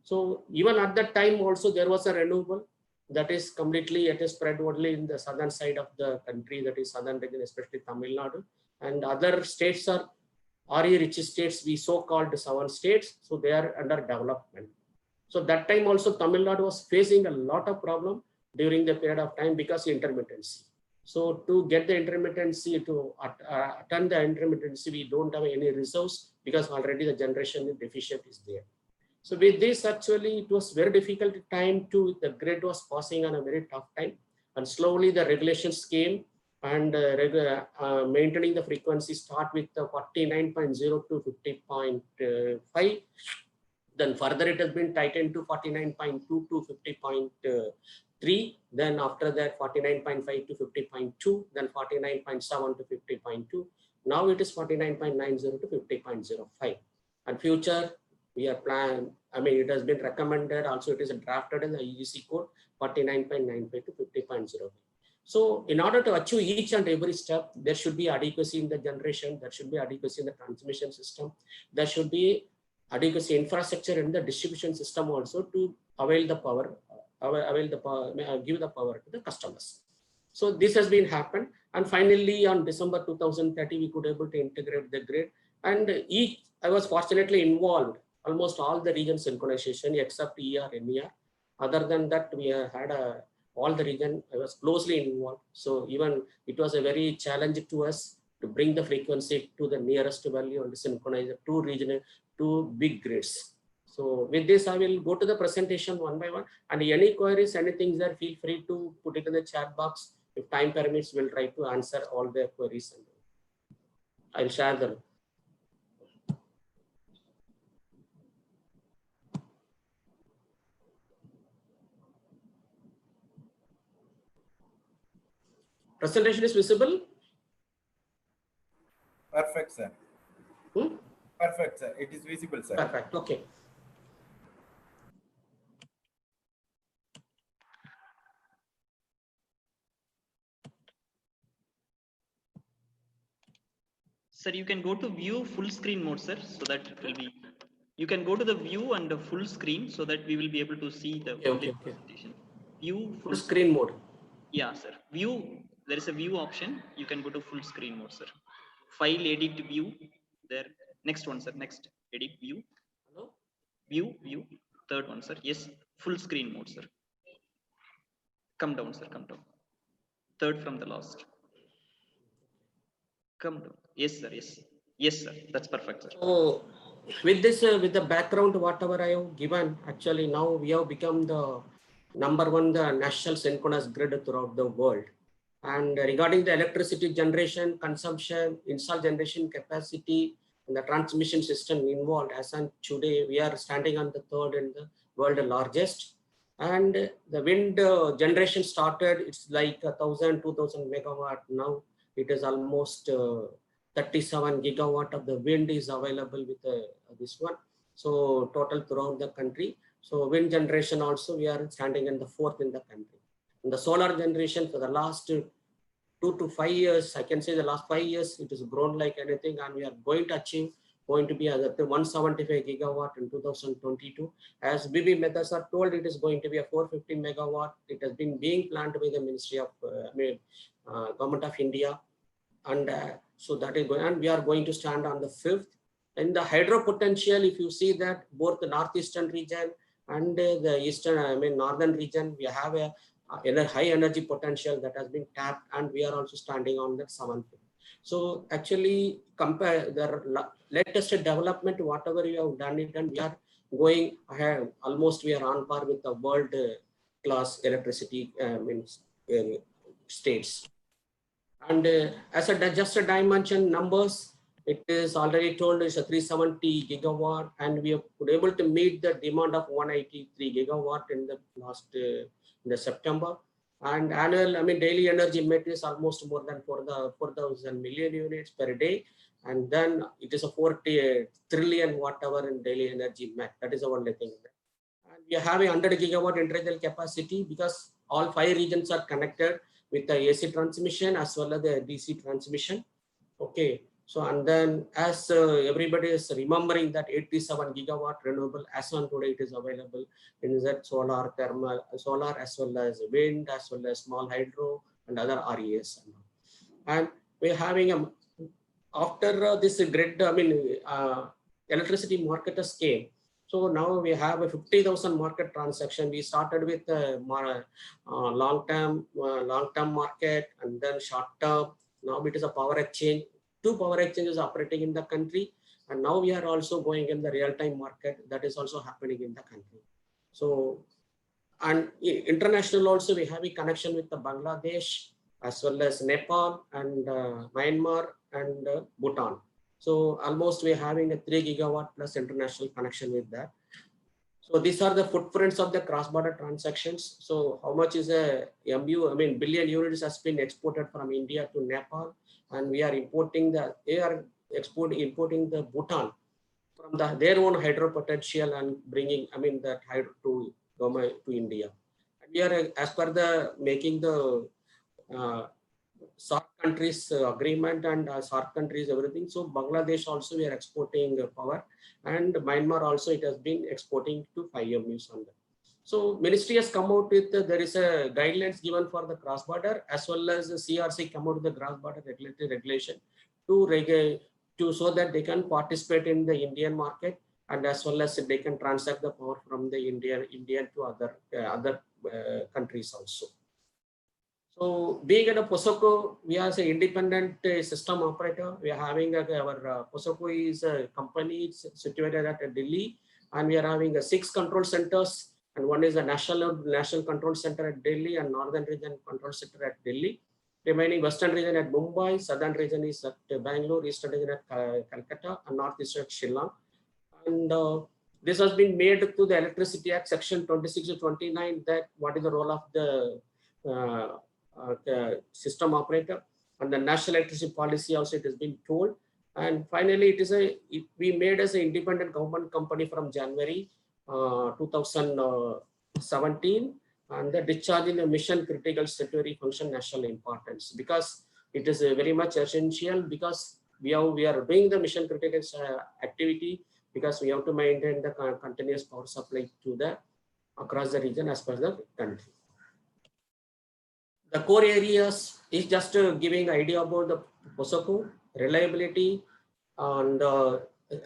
S9: So even at that time also there was a renewable that is completely, it is spread only in the southern side of the country, that is southern region, especially Tamil Nadu, and other states are RE rich states, we so-called 7 states, so they are under development. So that time also Tamil Nadu was facing a lot of problem during the period of time because of intermittency. So to get the intermittency, to attend the intermittency, we don't have any resource because already the generation deficient is there. So with this, actually, it was very difficult time to, the grid was passing on a very tough time, and slowly the regulations came, and maintaining the frequency start with the 49.0 to 50.5. Then further it has been tightened to 49.2 to 50.3. Then after that 49.5 to 50.2. Then 49.7 to 50.2. Now it is 49.90 to 50.05. And future we are planned. I mean, it has been recommended. Also, it is drafted in the EGC code 49.95 to 50.05. So in order to achieve each and every step, there should be adequacy in the generation. There should be adequacy in the transmission system. There should be adequacy infrastructure in the distribution system also to avail the power, give the power to the customers. So this has been happened, and finally on December 2030 we could able to integrate the grid, and I was fortunately involved almost all the region synchronization except ER, NER. Other than that, we had all the region, I was closely involved. So even it was a very challenge to us to bring the frequency to the nearest value and synchronize the two big grids. So with this, I will go to the presentation one by one, and any queries, anything there, feel free to put it in the chat box. If time permits, we'll try to answer all the queries. I'll share them. Presentation is visible?
S4: Perfect, sir. Perfect, sir. It is visible, sir.
S9: Perfect. Okay.
S2: Sir, you can go to view full screen mode, sir, so that it will be. You can go to the view and the full screen so that we will be able to see the presentation. View full
S9: screen mode.
S2: Yeah, sir. View. There is a view option. You can go to full screen mode, sir. File, edit, view. There. Next one, sir. Next. Edit, view.
S9: Hello.
S2: View. Third one, sir. Yes. Full screen mode, sir. Come down, sir. Come down. Third from the last. Come down. Yes, sir. Yes. Yes, sir. That's perfect, sir.
S9: So with this, with the background, whatever I have given, actually now we have become the #1, the national synchronous grid throughout the world. And regarding the electricity generation, consumption, install generation capacity, and the transmission system involved, as on today, we are standing on the third and the world largest. And the wind generation started, it's like 1,000, 2,000 megawatt. Now it is almost 37 gigawatt of the wind is available with this one. So total throughout the country. So wind generation also, we are standing in the 4th in the country. In the solar generation for the last 2 to 5 years, I can say the last 5 years, it has grown like anything, and we are going to achieve, going to be at 175 gigawatt in 2022. As BB Mehta sir told, it is going to be a 450 megawatt. It has been being planned by the Ministry of Government of India. And so that is going, and we are going to stand on the 5th. In the hydro potential, if you see that both the northeastern region and the eastern, northern region, we have a high energy potential that has been tapped, and we are also standing on the 7th. So actually, compare the latest development, whatever you have done it, and we are going ahead. Almost we are on par with the world class electricity states. And as a just a dimension numbers, it is already told is a 370 gigawatt, and we were able to meet the demand of 183 gigawatt in the last in the September. And annual, I mean, daily energy met is almost more than 4,000 million units per day. And then it is a 40 trillion whatever in daily energy met. That is the only thing. And we have a 100 gigawatt integral capacity because all 5 regions are connected with the AC transmission as well as the DC transmission. Okay. So, and then as everybody is remembering that 87 gigawatt renewable as on today, it is available in that solar, thermal, solar as well as wind, as well as small hydro and other RES. And we're having a, after this grid, I mean, electricity market came. So now we have a 50,000 market transaction. We started with long-term market and then short-term. Now it is a power exchange. 2 power exchanges operating in the country, and now we are also going in the real-time market that is also happening in the country. So, and international also we have a connection with the Bangladesh as well as Nepal and Myanmar and Bhutan. So almost we're having a 3 gigawatt plus international connection with that. So these are the footprints of the cross-border transactions. So how much is a MU? I mean, billion units has been exported from India to Nepal, and we are importing importing the Bhutan from their own hydro potential and bringing, I mean, that hydro to India. And we are as per the making the SAARC countries agreement and SAARC countries everything. So Bangladesh also we are exporting power, and Myanmar also it has been exporting to 5 MUs on that. So ministry has come out with there is a guidelines given for the cross border as well as the CRC come out with the cross border regulatory regulation to so that they can participate in the Indian market, and as well as they can transact the power from the Indian to other countries also. So being at a POSOCO, we are an independent system operator. We are having our POSOCO is a company situated at Delhi, and we are having 6 control centers, and one is a national control center at Delhi and northern region control center at Delhi. Remaining western region at Mumbai, southern region is at Bangalore, eastern region at Calcutta, and northeast at Shillong. And this has been made to the Electricity Act section 26 to 29 that what is the role of the system operator, and the national electricity policy also it has been told. And finally we made as an independent government company from January 2017, and the discharging the mission critical statutory function national importance, because it is very much essential, because we are doing the mission critical activity, because we have to maintain the continuous power supply to the across the region as per the country. The core areas is just giving idea about the POSOCO, reliability, and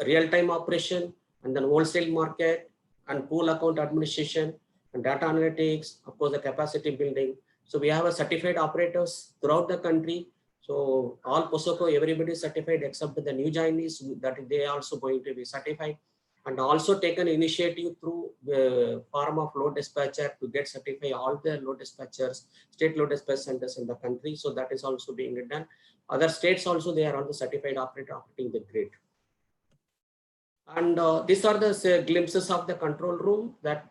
S9: real-time operation, and then wholesale market, and pool account administration, and data analytics, of course, the capacity building. So we have a certified operators throughout the country. So all POSOCO, everybody is certified except the new joinees, that they are also going to be certified. And also taken initiative through the form of load dispatcher to get certified all the load dispatchers, state load dispatch centers in the country. So that is also being done. Other states also, they are on the certified operator operating the grid. And these are the glimpses of the control room that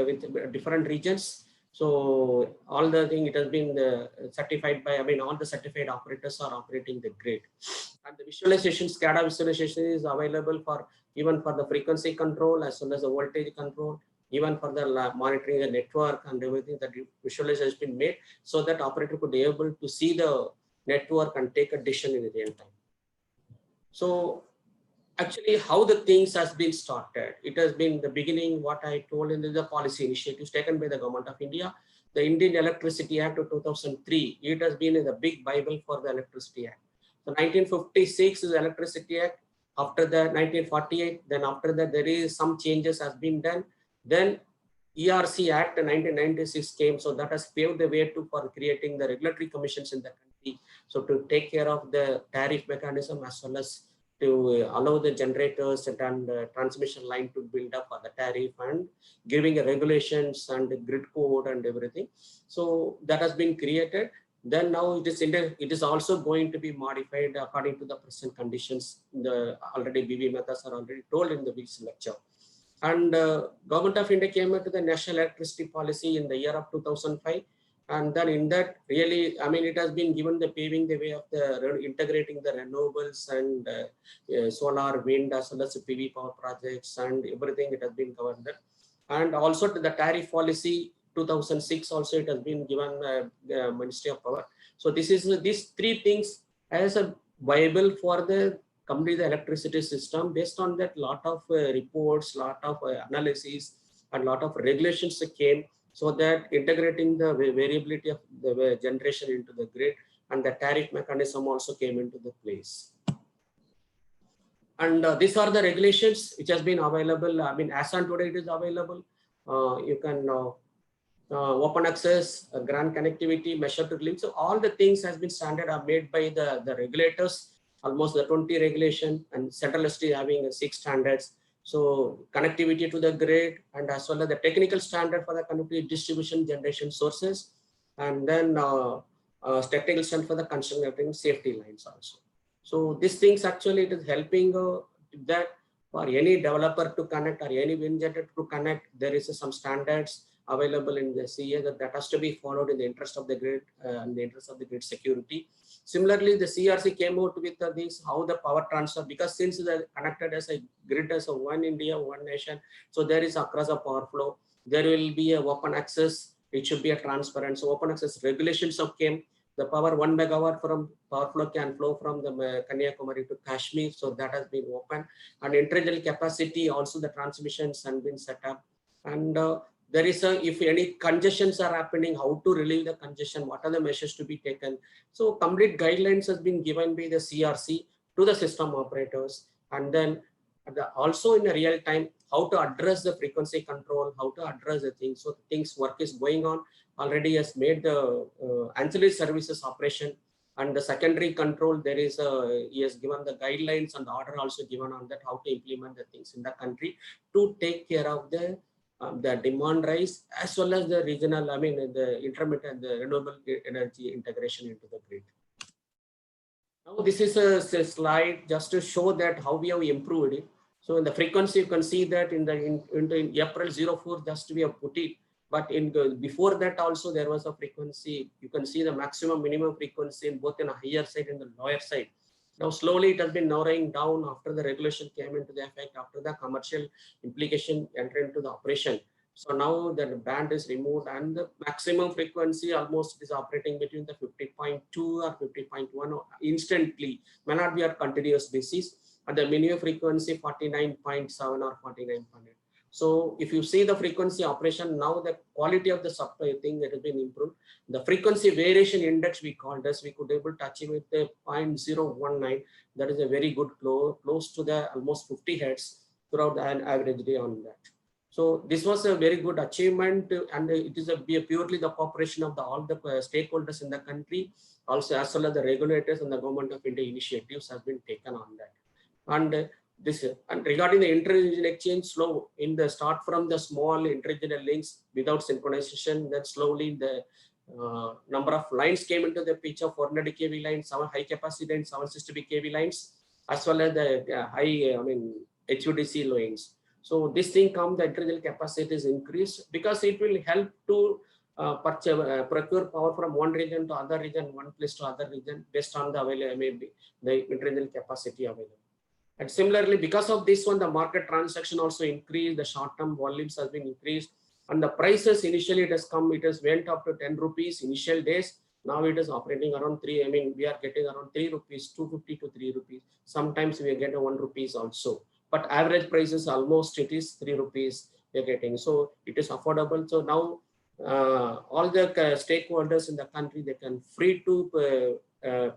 S9: with different regions. So all the thing, it has been certified by, I mean, all the certified operators are operating the grid. And the visualization, SCADA visualization is available for even for the frequency control as well as the voltage control, even for the monitoring the network and everything, that visualization has been made so that operator could be able to see the network and take a decision in real time. So actually how the things has been started, it has been the beginning, what I told in the policy initiatives taken by the government of India. The Indian Electricity Act of 2003, it has been the big Bible for the Electricity Act. So 1956 is the Electricity Act. After that 1948, then after that there is some changes has been done. Then ERC Act 1996 came, so that has paved the way for creating the regulatory commissions in the country. So to take care of the tariff mechanism as well as to allow the generators and transmission line to build up for the tariff and giving regulations and grid code and everything. So that has been created. Then now it is also going to be modified according to the present conditions. The already BB methods are already told in the week's lecture. And Government of India came into the national electricity policy in the year of 2005. And then in that, really, I mean, it has been given the paving the way of the integrating the renewables and solar, wind, as well as PV power projects and everything. It has been covered there. And also to the tariff policy 2006 also it has been given Ministry of Power. So this is these three things as a viable for the complete the electricity system. Based on that, lot of reports, lot of analysis, and lot of regulations came, so that integrating the variability of the generation into the grid and the tariff mechanism also came into the place. And these are the regulations which has been available. I mean, as on today it is available. You can open access, grant connectivity, measure to link. So all the things has been standard are made by the regulators, almost the 20 regulation, and central ST having 6 standards. So connectivity to the grid, and as well as the technical standard for the connectivity distribution generation sources, and then technical standard for the construction safety lines also. So these things actually it is helping that for any developer to connect or any wind generator to connect, there is some standards available in the CA that has to be followed in the interest of the grid and the interest of the grid security. Similarly, the CRC came out with this, how the power transfer, because since they're connected as a grid as a one India, one nation, so there is across a power flow, there will be a open access, it should be a transparent. So open access regulations of came, the power 1 megawatt from power flow can flow from the Kanyakumari to Kashmir, so that has been open. And integral capacity, also the transmissions have been set up. And there is if any congestions are happening, how to relieve the congestion, what are the measures to be taken. So complete guidelines has been given by the CRC to the system operators. And then also in a real time, how to address the frequency control, how to address the things. So things work is going on. Already has made the ancillary services operation, and the secondary control, there is he has given the guidelines and the order also given on that, how to implement the things in the country to take care of the demand rise, as well as the regional, I mean, the intermittent, the renewable energy integration into the grid. Now, this is a slide just to show that how we have improved it. So in the frequency, you can see that in April 04, just we have put it. But before that also there was a frequency. You can see the maximum minimum frequency in both in a higher side and the lower side. Now slowly it has been narrowing down after the regulation came into the effect, after the commercial implication entered into the operation. So now the band is removed and the maximum frequency almost is operating between the 50.2 or 50.1 instantly, may not be on continuous basis, and the minimum frequency 49.7 or 49.8. So if you see the frequency operation, now the quality of the supply thing that has been improved. The frequency variation index we called as, we could able to achieve with the 0.019. That is a very good close to the almost 50 hertz throughout an average day on that. So this was a very good achievement, and it is purely the cooperation of all the stakeholders in the country, also as well as the regulators and the Government of India initiatives has been taken on that. And and regarding the inter-regional exchange, slow in the start from the small inter-regional links without synchronization, then slowly the number of lines came into the picture: 400 kV lines, 7 high capacity lines, 760 kV lines, as well as the high, HVDC lines. So this thing come, the inter-regional capacity is increased because it will help to procure power from one region to other region, one place to other region, based on the available, the inter-regional capacity available. And similarly, because of this one, the market transaction also increased, the short-term volumes has been increased, and the prices initially it has went up to 10 rupees initial days. Now it is operating around 3, we are getting around 3 rupees, 250 to 3 rupees. Sometimes we get a 1 rupees also, but average prices almost it is 3 rupees we are getting. So it is affordable. So now all the stakeholders in the country, they can free to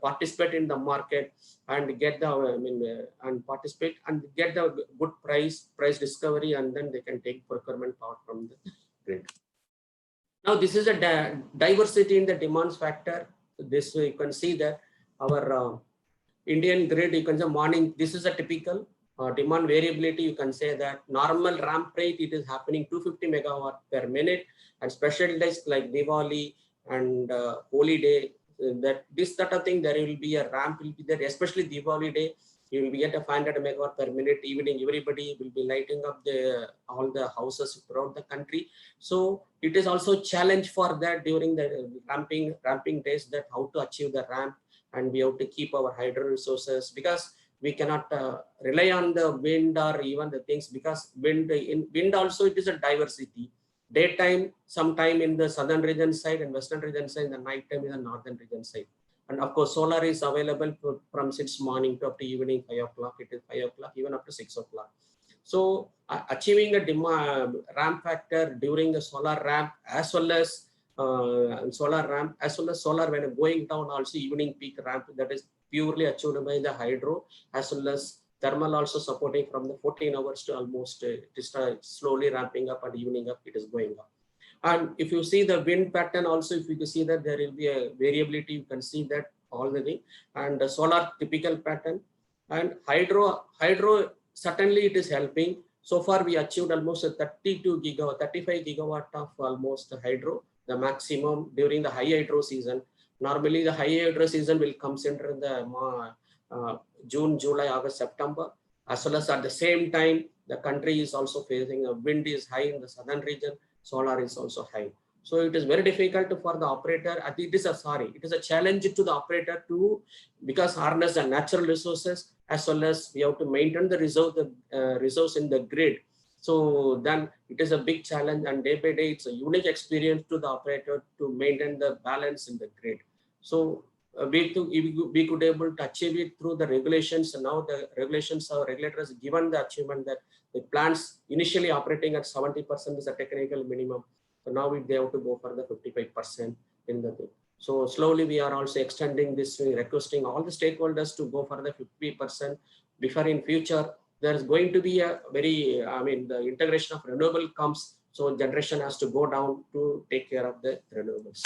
S9: participate in the market and get the and participate and get the good price discovery, and then they can take procurement power from the grid. Now this is a diversity in the demands factor. This you can see that our Indian grid, you can say morning, this is a typical demand variability. You can say that normal ramp rate, it is happening 250 megawatt per minute, and special days like Diwali and holy day, that this sort of thing, there will be a ramp will be there, especially Diwali day. You will be at a 500 megawatt per minute evening. Everybody will be lighting up all the houses throughout the country. So it is also a challenge for that during the ramping days, that how to achieve the ramp, and we have to keep our hydro resources, because we cannot rely on the wind or even the things, because wind also it is a diversity. Daytime, sometime in the southern region side and western region side, the night time in the northern region side. And of course, solar is available from 6 morning to up to evening 5 o'clock. It is 5 o'clock, even up to 6 o'clock. So achieving a ramp factor during the solar ramp, as well as solar when going down, also evening peak ramp, that is purely achieved by the hydro, as well as thermal also supporting from the 14 hours to almost slowly ramping up, and evening up it is going up. And if you see the wind pattern also, if you can see that there will be a variability, you can see that all the thing. And the solar typical pattern, and hydro certainly it is helping. So far we achieved almost a 35 gigawatt of almost hydro, the maximum during the high hydro season. Normally the high hydro season will come center in the June, July, August, September. As well as at the same time, the country is also facing a wind is high in the southern region, solar is also high. So it is very difficult for the operator. I think it is a challenge to the operator to, because harness the natural resources, as well as we have to maintain the resource in the grid. So then it is a big challenge, and day by day it's a unique experience to the operator to maintain the balance in the grid. So we could able to achieve it through the regulations. And now the regulations, our regulators given the achievement that the plants initially operating at 70% is a technical minimum. So now they have to go for the 55% in the thing. So slowly we are also extending this, requesting all the stakeholders to go for the 50%. Before in future, there's going to be a very, the integration of renewable comes. So generation has to go down to take care of the renewables.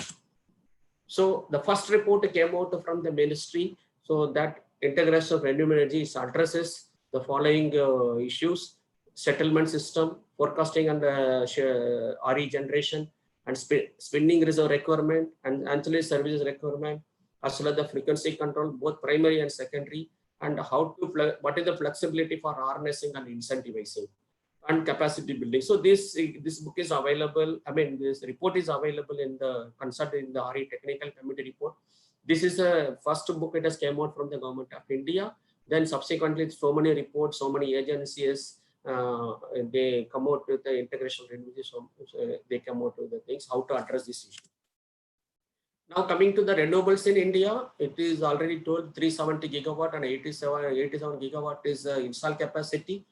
S9: So the first report came out from the ministry. So that integration of renewable energy addresses the following issues: settlement system, forecasting and RE generation, and spinning reserve requirement, and ancillary services requirement, as well as the frequency control, both primary and secondary, and what is the flexibility for harnessing and incentivizing, and capacity building. So this book is available. This report is available in the RE technical committee report. This is a first book. It has came out from the government of India. Then subsequently, so many reports, so many agencies, they come out with the integration of so they come out with the things how to address this issue. Now coming to the renewables in India, it is already told 370 gigawatt and 87 gigawatt is installed capacity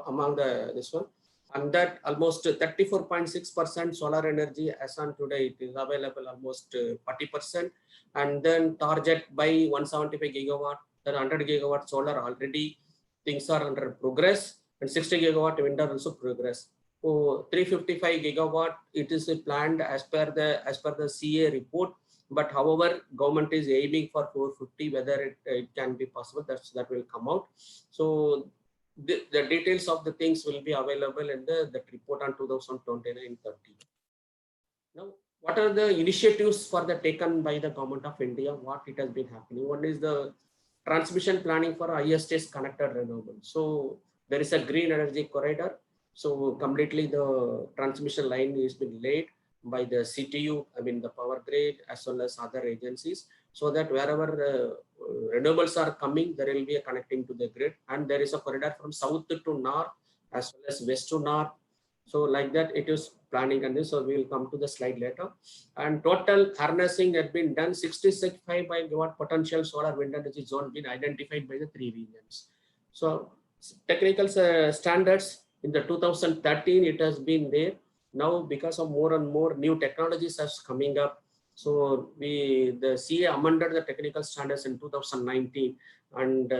S9: among this one, and that almost 34.6% solar energy as on today it is available, almost 40%, and then target by 175 gigawatt, then 100 gigawatt solar already things are under progress, and 60 gigawatt wind are also progress. So 355 gigawatt it is planned as per the CA report, but however government is aiming for 450. Whether it can be possible, that will come out. So the details of the things will be available in the report on 2029-30. Now, what are the initiatives taken by the government of India? What it has been happening? One is the transmission planning for ISTS connected renewable. So there is a green energy corridor. So completely the transmission line is been laid by the CTU, the power grid, as well as other agencies, so that wherever renewables are coming, there will be a connecting to the grid, and there is a corridor from south to north as well as west to north. So like that it is planning, and this, so we will come to the slide later. And total harnessing had been done. 66 gigawatt potential solar wind energy zone been identified by the 3 regions. So technical standards in the 2013 it has been there. Now because of more and more new technologies are coming up, so the CA amended the technical standards in 2019 and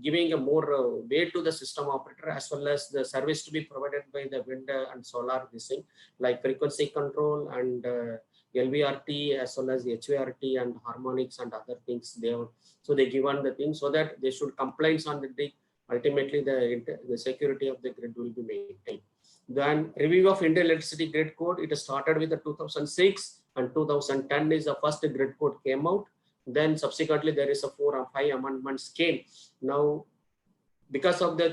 S9: giving a more way to the system operator, as well as the service to be provided by the wind and solar this thing, like frequency control and LVRT, as well as the HVRT and harmonics and other things there. So they given the thing so that they should compliance on the grid. Ultimately the security of the grid will be maintained. Then review of Indian electricity grid code, it started with the 2006 and 2010 is the first grid code came out. Then subsequently there is a 4 or 5 amendments came. Now, because of the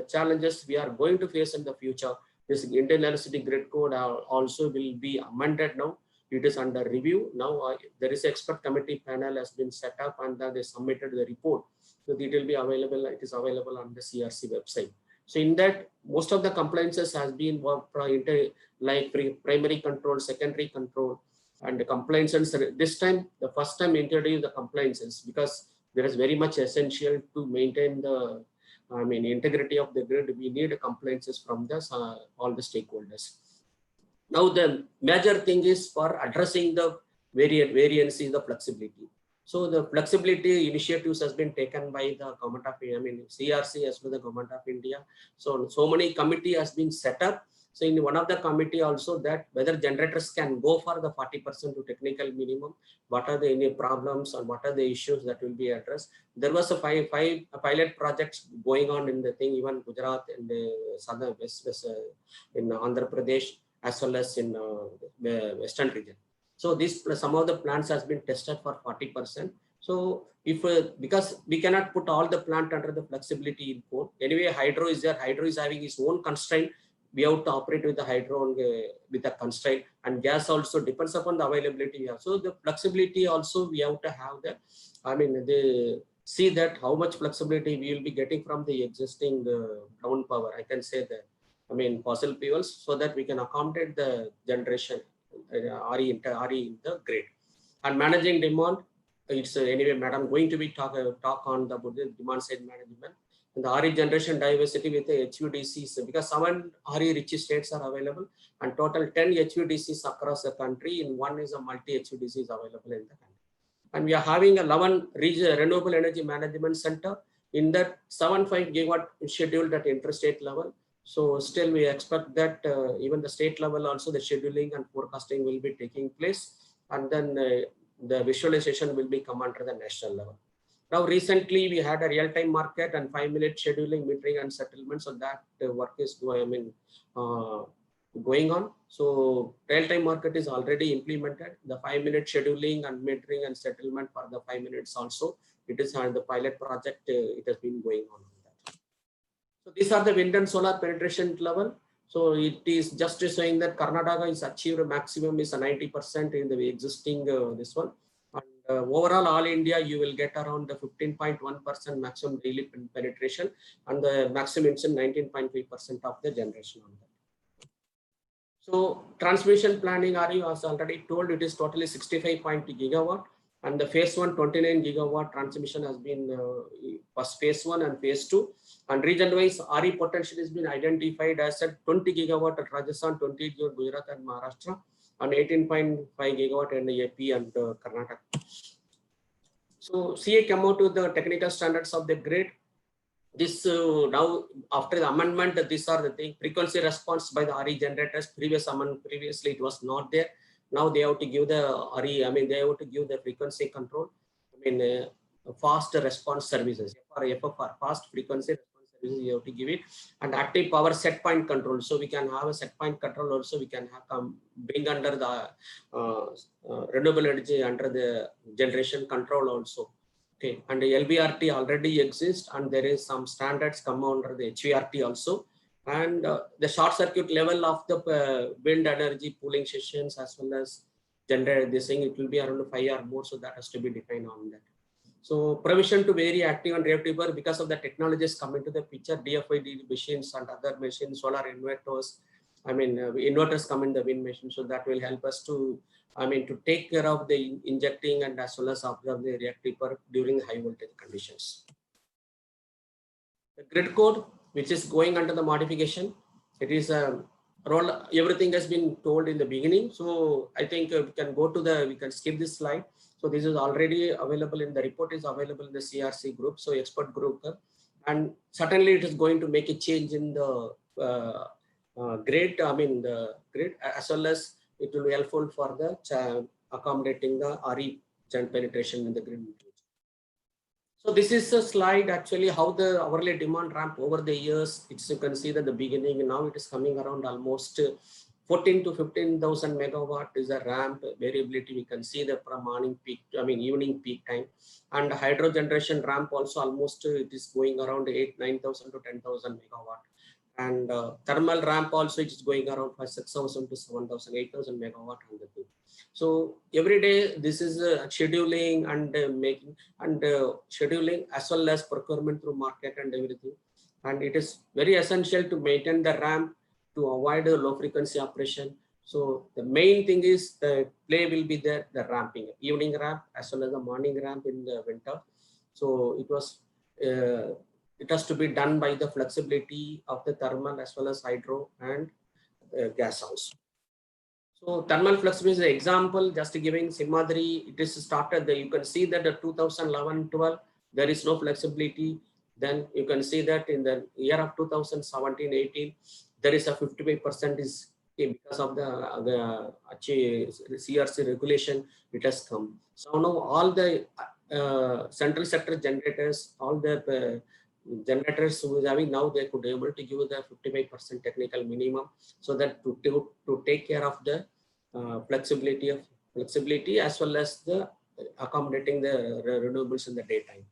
S9: challenges we are going to face in the future, this Indian electricity grid code also will be amended now. It is under review now. There is an expert committee panel has been set up, and they submitted the report. So it will be available. It is available on the CRC website. So in that, most of the compliances has been like primary control, secondary control, and the compliances. This time, the first time introduced the compliances, because there is very much essential to maintain the integrity of the grid. We need compliances from this all the stakeholders. Now the major thing is for addressing the variance is the flexibility. So the flexibility initiatives has been taken by the government of CRC as well as the government of India. So many committee has been set up. So in one of the committee also, that whether generators can go for the 40% to technical minimum, what are the any problems and what are the issues that will be addressed. There was a five pilot projects going on in the thing, even Gujarat and the southern west in Andhra Pradesh, as well as in the western region. So this some of the plants has been tested for 40%. So if because we cannot put all the plant under the flexibility in code. Anyway, hydro is there. Hydro is having its own constraint. We have to operate with the hydro with a constraint, and gas also depends upon the availability we have. So the flexibility also we have to have that. They see that how much flexibility we will be getting from the existing ground power. I can say that. Fossil fuels, so that we can accommodate the generation RE in the grid. And managing demand, it's anyway, madam, going to be talk on the demand side management. And the RE generation diversity with the HVDCs, because 7 RE rich states are available, and total 10 HVDCs across the country, and one is a multi HVDC is available in the country. And we are having 11 renewable energy management center. In that, 75 gigawatt scheduled at interstate level. So still we expect that even the state level also the scheduling and forecasting will be taking place, and then the visualization will be come under the national level. Now recently we had a real-time market and 5-minute scheduling, metering and settlement. So that work is going on. So real-time market is already implemented. The 5-minute scheduling and metering and settlement for the 5 minutes also, it is on the pilot project. It has been going on. So these are the wind and solar penetration level. So it is just showing that Karnataka is achieved a maximum is 90% in the existing this one. And overall, all India, you will get around the 15.1% maximum daily penetration, and the maximum is 19.3% of the generation on that. So transmission planning, RE was already told, it is totally 65.2 gigawatt. And the phase 1, 29 gigawatt transmission has been was phase 1 and phase 2. And region-wise, RE potential has been identified as at 20 gigawatt at Rajasthan, 28 gigawatt Gujarat and Maharashtra, and 18.5 gigawatt in AP and Karnataka. So CA came out with the technical standards of the grid. This now after the amendment, these are the thing. Frequency response by the RE generators. Previously it was not there. Now they have to give the RE. They have to give the frequency control. Fast response services, FFR, fast frequency response services, you have to give it, and active power set point control. So we can have a set point control also. We can have bring under the renewable energy under the generation control also. Okay, and the LVRT already exists, and there is some standards come under the HVRT also. And the short circuit level of the wind energy pooling sessions as well as generate this thing, it will be around 5 or more. So that has to be defined on that. So provision to vary active and reactive power, because of the technologies come into the picture, DFID machines and other machines, solar inverters, inverters come in the wind machine. So that will help us to, to take care of the injecting and as well as observe the reactive power during high voltage conditions. The grid code, which is going under the modification, it is a role, everything has been told in the beginning. So I think we can go to we can skip this slide. So this is already available in the report, is available in the CRC group, so expert group. And certainly it is going to make a change in the grid, the grid, as well as it will be helpful for the accommodating the RE penetration in the grid. So this is a slide actually how the hourly demand ramp over the years. You can see that the beginning now it is coming around almost 14 to 15,000 megawatt is a ramp variability. We can see that from morning peak, evening peak time. And hydro generation ramp also almost it is going around 9,000 to 10,000 megawatt. And thermal ramp also it is going around 6,000 to 7,000, 8,000 megawatt on the thing. So every day this is scheduling and making and scheduling as well as procurement through market and everything. And it is very essential to maintain the ramp to avoid a low frequency operation. So the main thing is the play will be there, the ramping, evening ramp as well as the morning ramp in the winter. So it has to be done by the flexibility of the thermal as well as hydro and gas house. So thermal flexibility is an example, just giving Simhadri, it is started, you can see that the 2011-12, there is no flexibility. Then you can see that in the year of 2017-18, there is a 55% is because of the CRC regulation, it has come. So now all the central sector generators, all the generators who is having now, they could be able to give the 55% technical minimum, so that to take care of the flexibility as well as the accommodating the renewables in the daytime.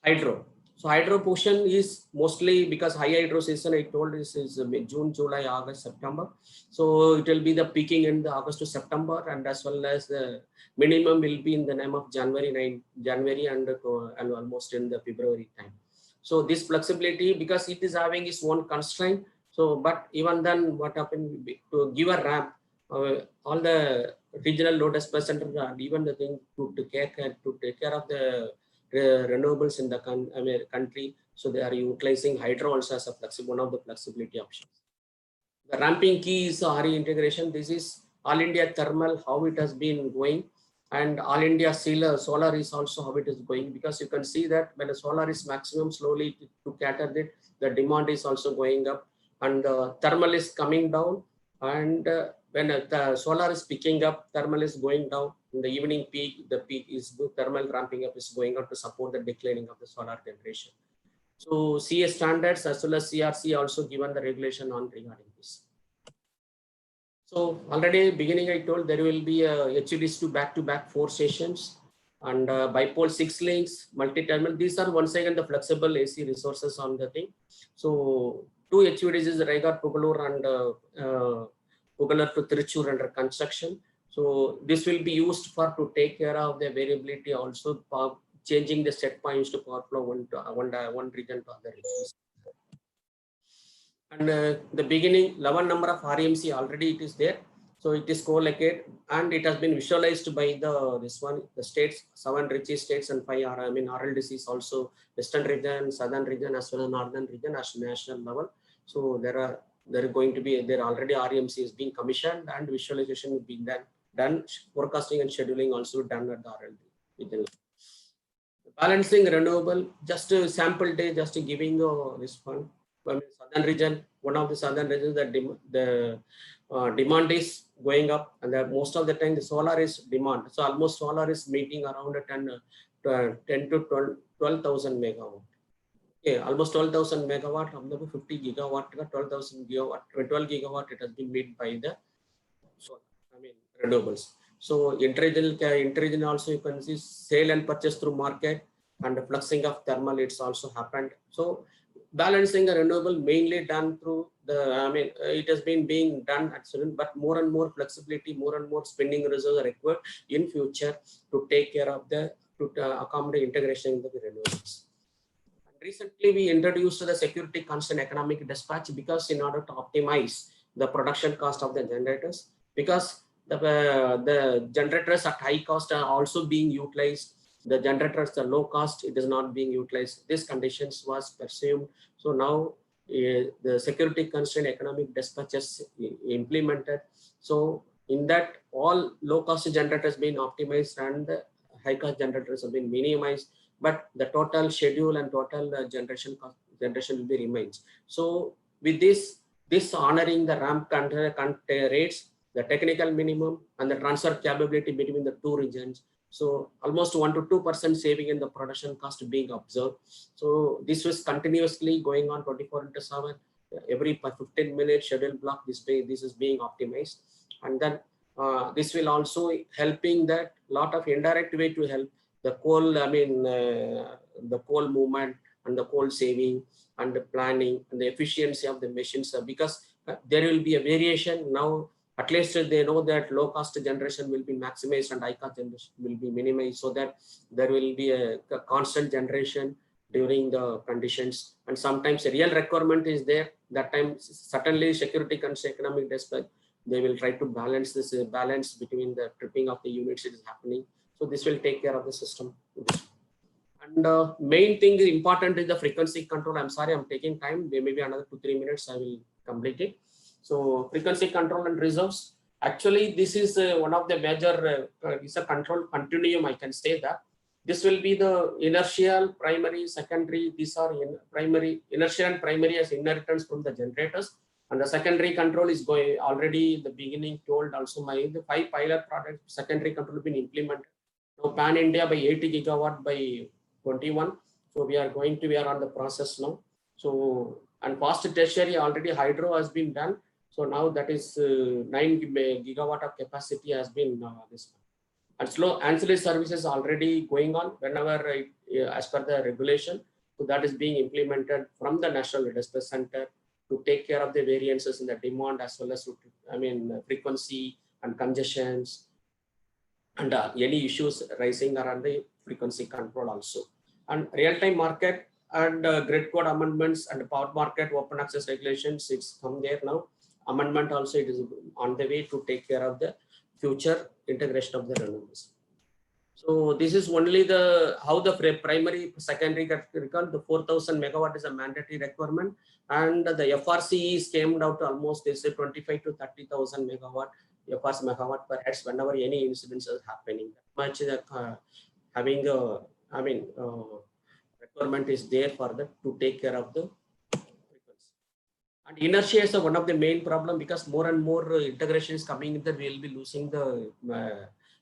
S9: Hydro. So hydro portion is mostly because high hydro season, I told this is June, July, August, September. So it will be the peaking in the August to September, and as well as the minimum will be in the name of January and almost in the February time. So this flexibility, because it is having its own constraint. So, but even then, what happened to give a ramp, all the regional load dispatch center and even the thing to take care of the renewables in the country. So they are utilizing hydro also as a one of the flexibility options. The ramping key is RE integration. This is All India Thermal, how it has been going, and All India solar is also how it is going, because you can see that when the solar is maximum, slowly to cater it, the demand is also going up, and thermal is coming down, and when the solar is picking up, thermal is going down. In the evening peak, the peak is the thermal ramping up is going up to support the declining of the solar generation. So CS standards as well as CRC also given the regulation on regarding this. So already beginning I told there will be HUDs to back-to-back 4 sessions and bipole 6 links, multi-terminal. These are once again the flexible AC resources on the thing. So 2 HUDs is Raigarh, Pugalur and Pugalur to Tiruchur under construction. So this will be used for to take care of the variability, also changing the set points to power flow one region to other regions. And the beginning 11 number of REMC already it is there. So it is co-located and it has been visualized by the states, 7 rich states and 5 RLDC is also western region, southern region as well as northern region as national level. So there already REMC is being commissioned and visualization is being done, forecasting and scheduling also done at the RLD. Balancing renewable, just a sample day, just giving this one. Southern region, one of the southern regions, the demand is going up, and most of the time the solar is demand. So almost solar is meeting around 10 to 12,000 megawatt. Okay, almost 12,000 megawatt of the 50 gigawatt, 12,000 gigawatt, 12 gigawatt it has been made by the renewables. So interregional also you can see sale and purchase through market, and the fluxing of thermal it's also happened. So balancing a renewable mainly done through the it has been being done at certain, but more and more flexibility, more and more spending reserves are required in future to take care of the accommodate integration into the renewables. And recently we introduced the security constant economic dispatch, because in order to optimize the production cost of the generators, because the generators at high cost are also being utilized. The generators are low cost, it is not being utilized. These conditions was pursued. So now the security constraint economic dispatches implemented. So in that all low cost generators being optimized and the high cost generators have been minimized, but the total schedule and total generation will be remains. So with this honoring the ramp rates, the technical minimum and the transfer capability between the 2 regions. So almost 1 to 2% saving in the production cost being observed. So this was continuously going on 24/7. every 15 minute schedule block, this is being optimized. And then this will also helping that lot of indirect way to help the coal, I mean, the coal movement and the coal saving and the planning and the efficiency of the machines, because there will be a variation. Now, at least they know that low cost generation will be maximized and high cost generation will be minimized, so that there will be a constant generation during the conditions. And sometimes a real requirement is there. That time, certainly security and economic dispatch, they will try to balance this balance between the tripping of the units it is happening. So this will take care of the system. And main thing is important is the frequency control. I'm sorry, I'm taking time. Maybe another 2-3 minutes I will complete it. So frequency control and reserves. Actually, this is one of the major, it's a control continuum, I can say that. This will be the inertial, primary, secondary. These are primary, inertial and primary as inheritance from the generators. And the secondary control is going already in the beginning told also the 5 pilot projects, secondary control has been implemented. Now pan India by 80 gigawatt by 21. So we are on the process now. So, and fast tertiary already hydro has been done. So now that is 9 gigawatt of capacity has been this one. And slow ancillary services already going on whenever as per the regulation. So that is being implemented from the National Dispatch Center to take care of the variances in the demand as well as, I mean, frequency and congestions and any issues rising around the frequency control also. And real-time market and grid code amendments and power market open access regulations, it's come there now. Amendment also, it is on the way to take care of the future integration of the renewables. So this is only the how the primary, secondary critical. The 4,000 megawatt is a mandatory requirement, and the FRCs came out to almost, they say 25 to 30,000 megawatt FRC megawatt per heads whenever any incidents is happening. That much having a, I mean, requirement is there for that to take care of the frequency. And inertia is one of the main problem, because more and more integration is coming in that we will be losing the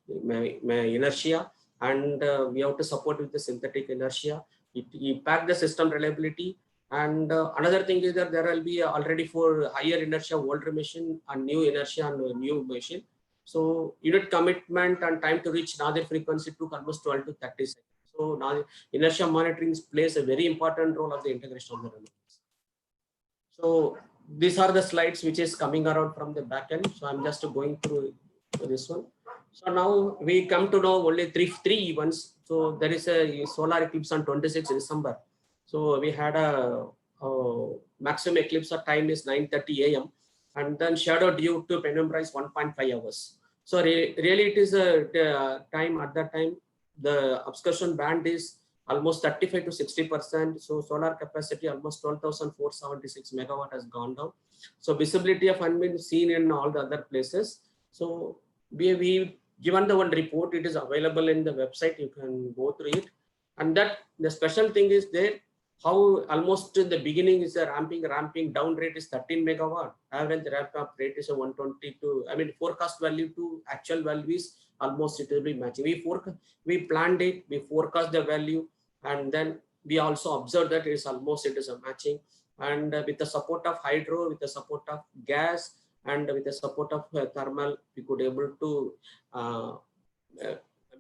S9: inertia, and we have to support with the synthetic inertia. It impact the system reliability. And another thing is that there will be already for higher inertia older machine and new inertia and new machine. So unit commitment and time to reach another frequency took almost 12 to 30 seconds. So now inertia monitoring plays a very important role of the integration of the renewables. So these are the slides which is coming around from the back end. So I'm just going through this one. So now we come to know only three events. So there is a solar eclipse on 26 December. So we had a maximum eclipse time is 9:30 a.m. and then shadow due to penumbra is 1.5 hours. So really it is a time at that time. The obscuration band is almost 35 to 60%. So solar capacity almost 12,476 megawatt has gone down. So visibility of unbeen seen in all the other places. So we given the one report, it is available in the website. You can go through it. And that the special thing is there, how almost in the beginning is a ramping down rate is 13 megawatt. Average ramp up rate is a 122. I mean, forecast value to actual value is almost it will be matching. We planned it, we forecast the value, and then we also observed that it is almost it is a matching. And with the support of hydro, with the support of gas, and with the support of thermal, we could able to, I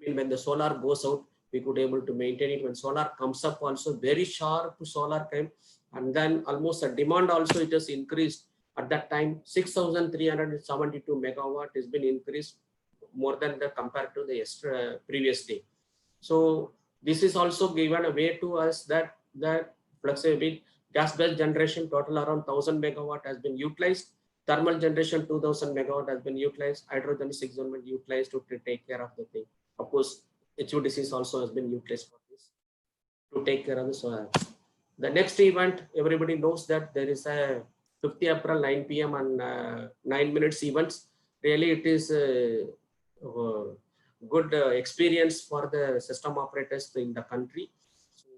S9: mean, when the solar goes out, we could able to maintain it. When solar comes up also, very sharp solar came, and then almost a demand also it has increased. At that time, 6,372 megawatt has been increased more than the compared to the previous day. So this is also given a way to us that flexible gas-based generation total around 1,000 megawatt has been utilized. Thermal generation 2,000 megawatt has been utilized. Hydrogen is been utilized to take care of the thing. Of course, HUDCs also has been utilized for this to take care of the solar. The next event, everybody knows that there is a 50 April 9 p.m. and 9 minutes events. Really, it is a good experience for the system operators in the country.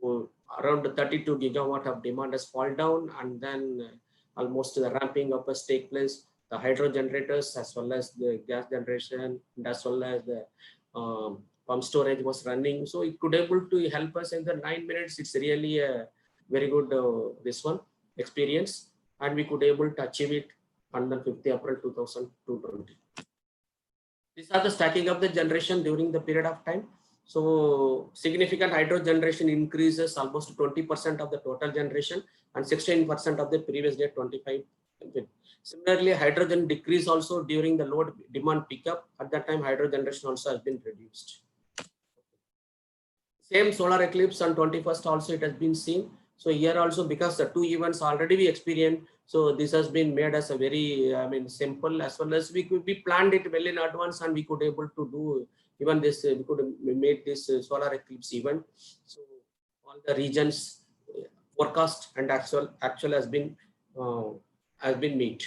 S9: So around 32 gigawatt of demand has fallen down, and then almost the ramping up has taken place. The hydro generators as well as the gas generation and as well as the pump storage was running. So it could able to help us in the 9 minutes. It's really a very good this one experience. and we could able to achieve it on the 5th April 2020. These are the stacking of the generation during the period of time. So significant hydro generation increases almost 20% of the total generation and 16% of the previous day 25. Similarly, hydrogen decrease also during the load demand pickup. At that time, hydro generation also has been reduced. Same solar eclipse on 21st also it has been seen. So here also, because the two events already we experienced, so this has been made as a very, simple, as well as we planned it well in advance, and we could able to do even this, we could make this solar eclipse event. So all the regions forecast and actual has been met.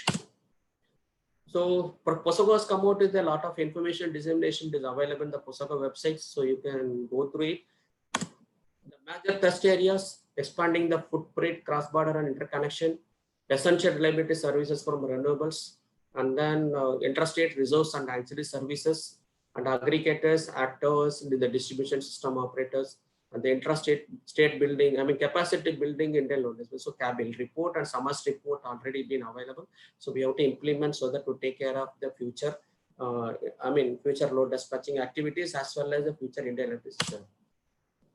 S9: So POSOCO has come out with a lot of information dissemination. It is available in the POSOCO website, so you can go through it. The major test areas: expanding the footprint, cross-border and interconnection, essential reliability services from renewables, and then intrastate resource and ancillary services, and aggregators, actors, the distribution system operators, and the state building, capacity building in the load. So CABIL report and SAMAS report already been available. So we have to implement so that to take care of the future, future load dispatching activities as well as the future Indian electricity system.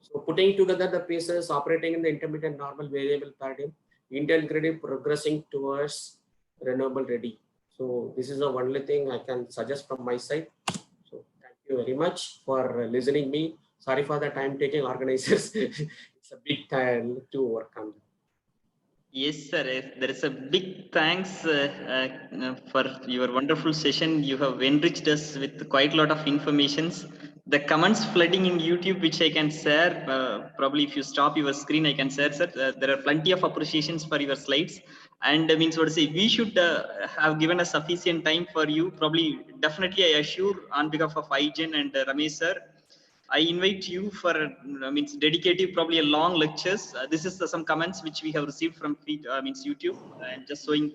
S9: So putting together the pieces, operating in the intermittent normal variable paradigm, Indian grid progressing towards renewable ready. So this is the only thing I can suggest from my side. So thank you very much for listening me. Sorry for the time taking organizers. It's a big time to overcome.
S2: Yes, sir. There is a big thanks for your wonderful session. You have enriched us with quite a lot of informations. The comments flooding in YouTube, which I can share, probably if you stop your screen, I can share, sir. There are plenty of appreciations for your slides. And means what to say, we should have given a sufficient time for you. Probably, definitely, I assure on behalf of IGEN and Ramesh, sir, I invite you for dedicative, probably a long lectures. This is some comments which we have received from YouTube, and just showing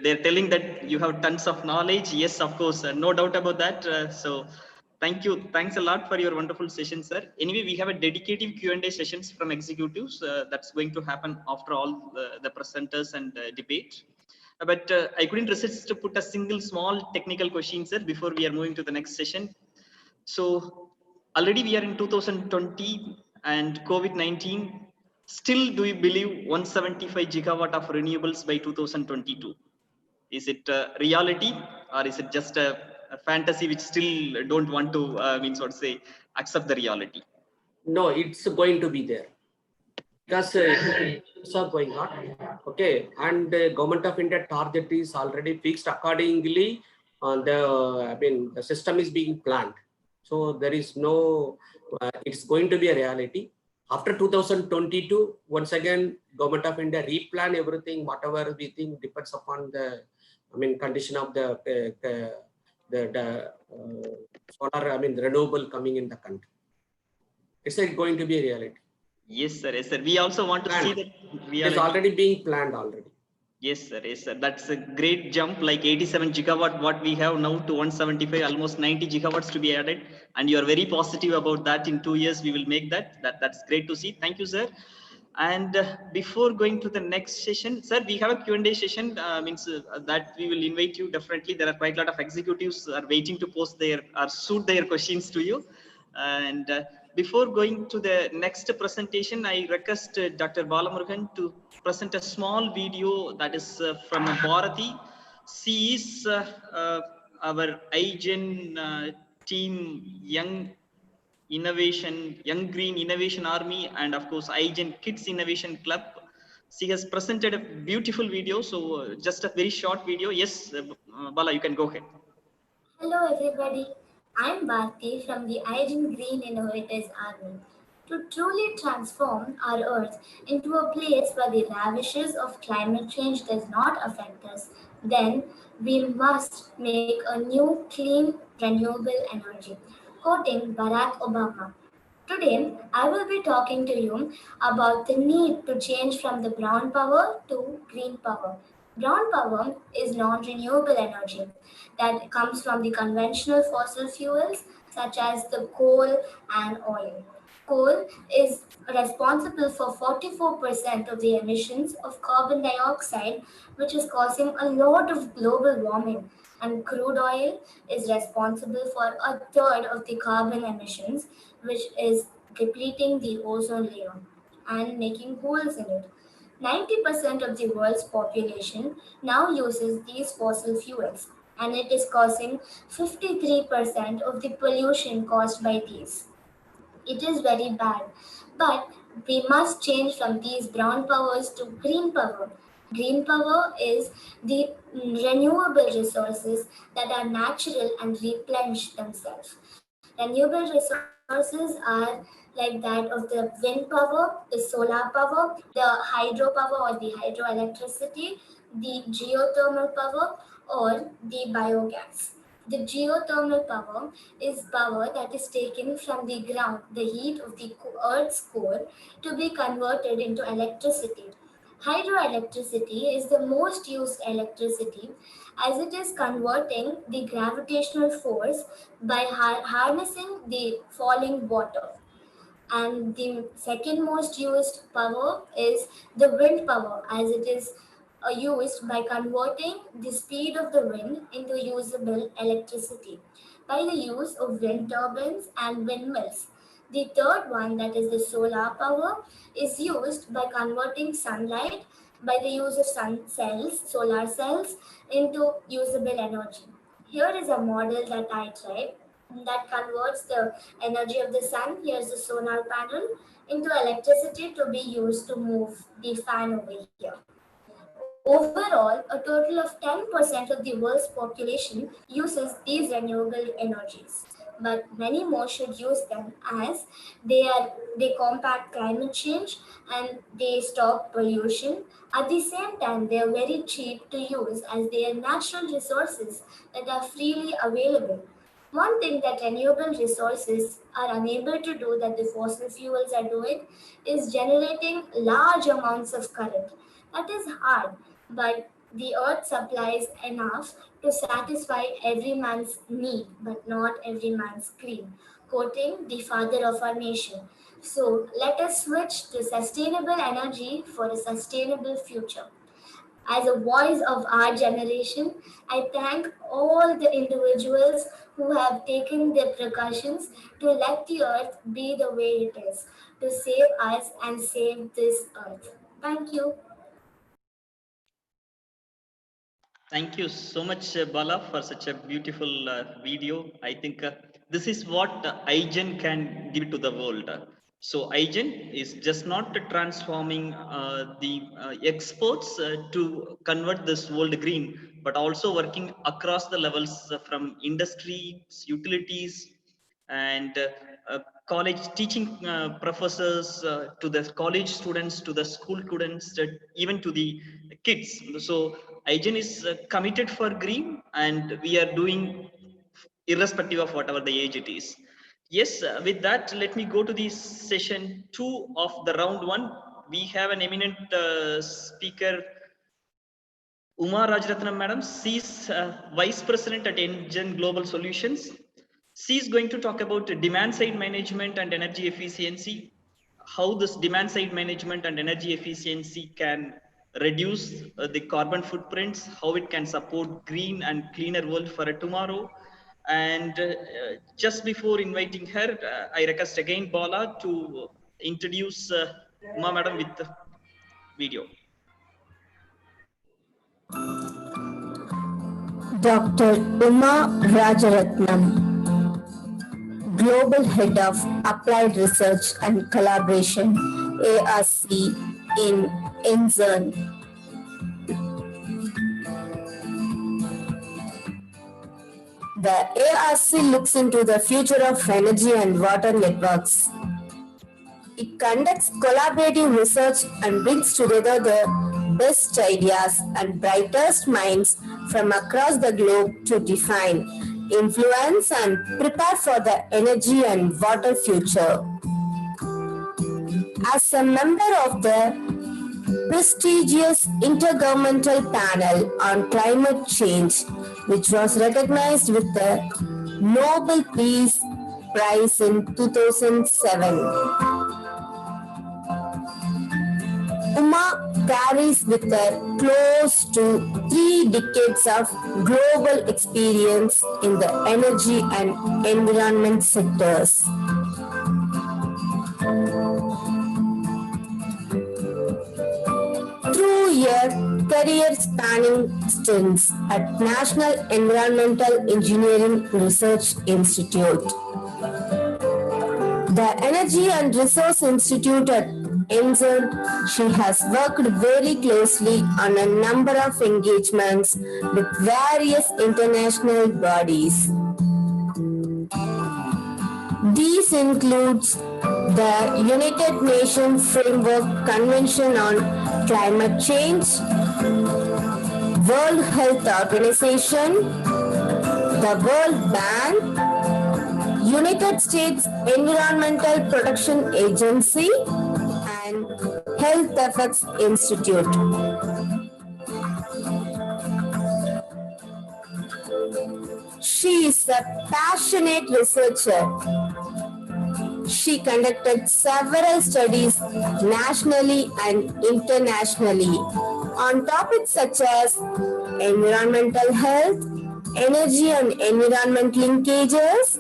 S2: they're telling that you have tons of knowledge. Yes, of course, no doubt about that. So thanks a lot for your wonderful session, sir. Anyway, we have a dedicated Q&A sessions from executives that's going to happen after all the presenters and debate. But I couldn't resist to put a single small technical question, sir, before we are moving to the next session. So already we are in 2020 and COVID-19. Still, do you believe 175 gigawatt of renewables by 2022? Is it a reality, or is it just a fantasy which still don't want to accept the reality?
S9: No, it's going to be there. Because are going on, okay, and the government of India target is already fixed accordingly. The system is being planned, so there is no. It's going to be a reality after 2022. Once again, government of India replan everything. Whatever we think depends upon the, condition of the solar, renewable coming in the country. It's going to be a reality.
S2: Yes, sir. Yes, sir. We also want to see that reality.
S9: It's already being planned already.
S2: Yes, sir. Yes, sir. That's a great jump, like 87 gigawatt, what we have now to 175, almost 90 gigawatts to be added. And you are very positive about that. In 2 years, we will make that. That's great to see. Thank you, sir. And before going to the next session, sir, we have a Q&A session, that we will invite you definitely. There are quite a lot of executives are waiting to post their or shoot their questions to you. And before going to the next presentation, I request Dr. Balamurugan to present a small video that is from Bharati. She is our IGEN team, Young Green Innovation Army, and of course IGEN Kids Innovation Club. She has presented a beautiful video. So just a very short video. Yes, Bala, you can go ahead.
S8: Hello everybody. I'm Bharti from the IGEN Green Innovators Army. To truly transform our Earth into a place where the ravages of climate change does not affect us, then we must make a new, clean, renewable energy. Quoting Barack Obama. Today, I will be talking to you about the need to change from the brown power to green power. Brown power is non-renewable energy that comes from the conventional fossil fuels such as the coal and oil. Coal is responsible for 44% of the emissions of carbon dioxide, which is causing a lot of global warming. And crude oil is responsible for a third of the carbon emissions, which is depleting the ozone layer and making holes in it. 90% of the world's population now uses these fossil fuels, and it is causing 53% of the pollution caused by these. It is very bad. But we must change from these brown powers to green power. Green power is the renewable resources that are natural and replenish themselves. Renewable resources are like that of the wind power, the solar power, the hydropower or the hydroelectricity, the geothermal power, or the biogas. The geothermal power is power that is taken from the ground, the heat of the Earth's core, to be converted into electricity. Hydroelectricity is the most used electricity as it is converting the gravitational force by harnessing the falling water. And the second most used power is the wind power, as it is used by converting the speed of the wind into usable electricity by the use of wind turbines and windmills. The third one, that is the solar power, is used by converting sunlight by the use of solar cells, into usable energy. Here is a model that I tried that converts the energy of the sun, here's the solar panel, into electricity to be used to move the fan over here. Overall, a total of 10% of the world's population uses these renewable energies. But many more should use them as they combat climate change and they stop pollution. At the same time, they are very cheap to use as they are natural resources that are freely available. One thing that renewable resources are unable to do that the fossil fuels are doing is generating large amounts of current. That is hard, but the earth supplies enough to satisfy every man's need, but not every man's greed, quoting the father of our nation. So let us switch to sustainable energy for a sustainable future. As a voice of our generation, I thank all the individuals who have taken their precautions to let the earth be the way it is, to save us and save this earth. Thank you.
S2: Thank you so much, Bala, for such a beautiful video. I think this is what IGEN can give to the world. So IGEN is just not transforming the experts to convert this world green, but also working across the levels from industries, utilities, and college teaching professors to the college students, to the school students, even to the kids. So IGEN is committed for green, and we are doing irrespective of whatever the age it is. Yes, with that, let me go to the session 2 of the round 1. We have an eminent speaker, Uma Rajaratnam madam. She's Vice President at Enzen Global Solutions. She's going to talk about demand side management and energy efficiency, how this demand side management and energy efficiency can reduce the carbon footprints, how it can support green and cleaner world for tomorrow. And just before inviting her, I request again Bala to introduce Uma madam with the video.
S8: Dr. Uma Rajaratnam, Global Head of Applied Research and Collaboration, ARC in Enzen. The ARC looks into the future of energy and water networks. It conducts collaborative research and brings together the best ideas and brightest minds from across the globe to define, influence, and prepare for the energy and water future. As a member of the prestigious Intergovernmental Panel on Climate Change, which was recognized with the Nobel Peace Prize in 2007. Uma carries with her close to 3 decades of global experience in the energy and environment sectors. Through her career-spanning stints at National Environmental Engineering Research Institute, the Energy and Resource Institute at Enzen, she has worked very closely on a number of engagements with various international bodies. These includes the United Nations Framework Convention on Climate Change, World Health Organization, the World Bank, United States Environmental Protection Agency, and Health Effects Institute. She is a passionate researcher. She conducted several studies nationally and internationally on topics such as environmental health, energy and environment linkages,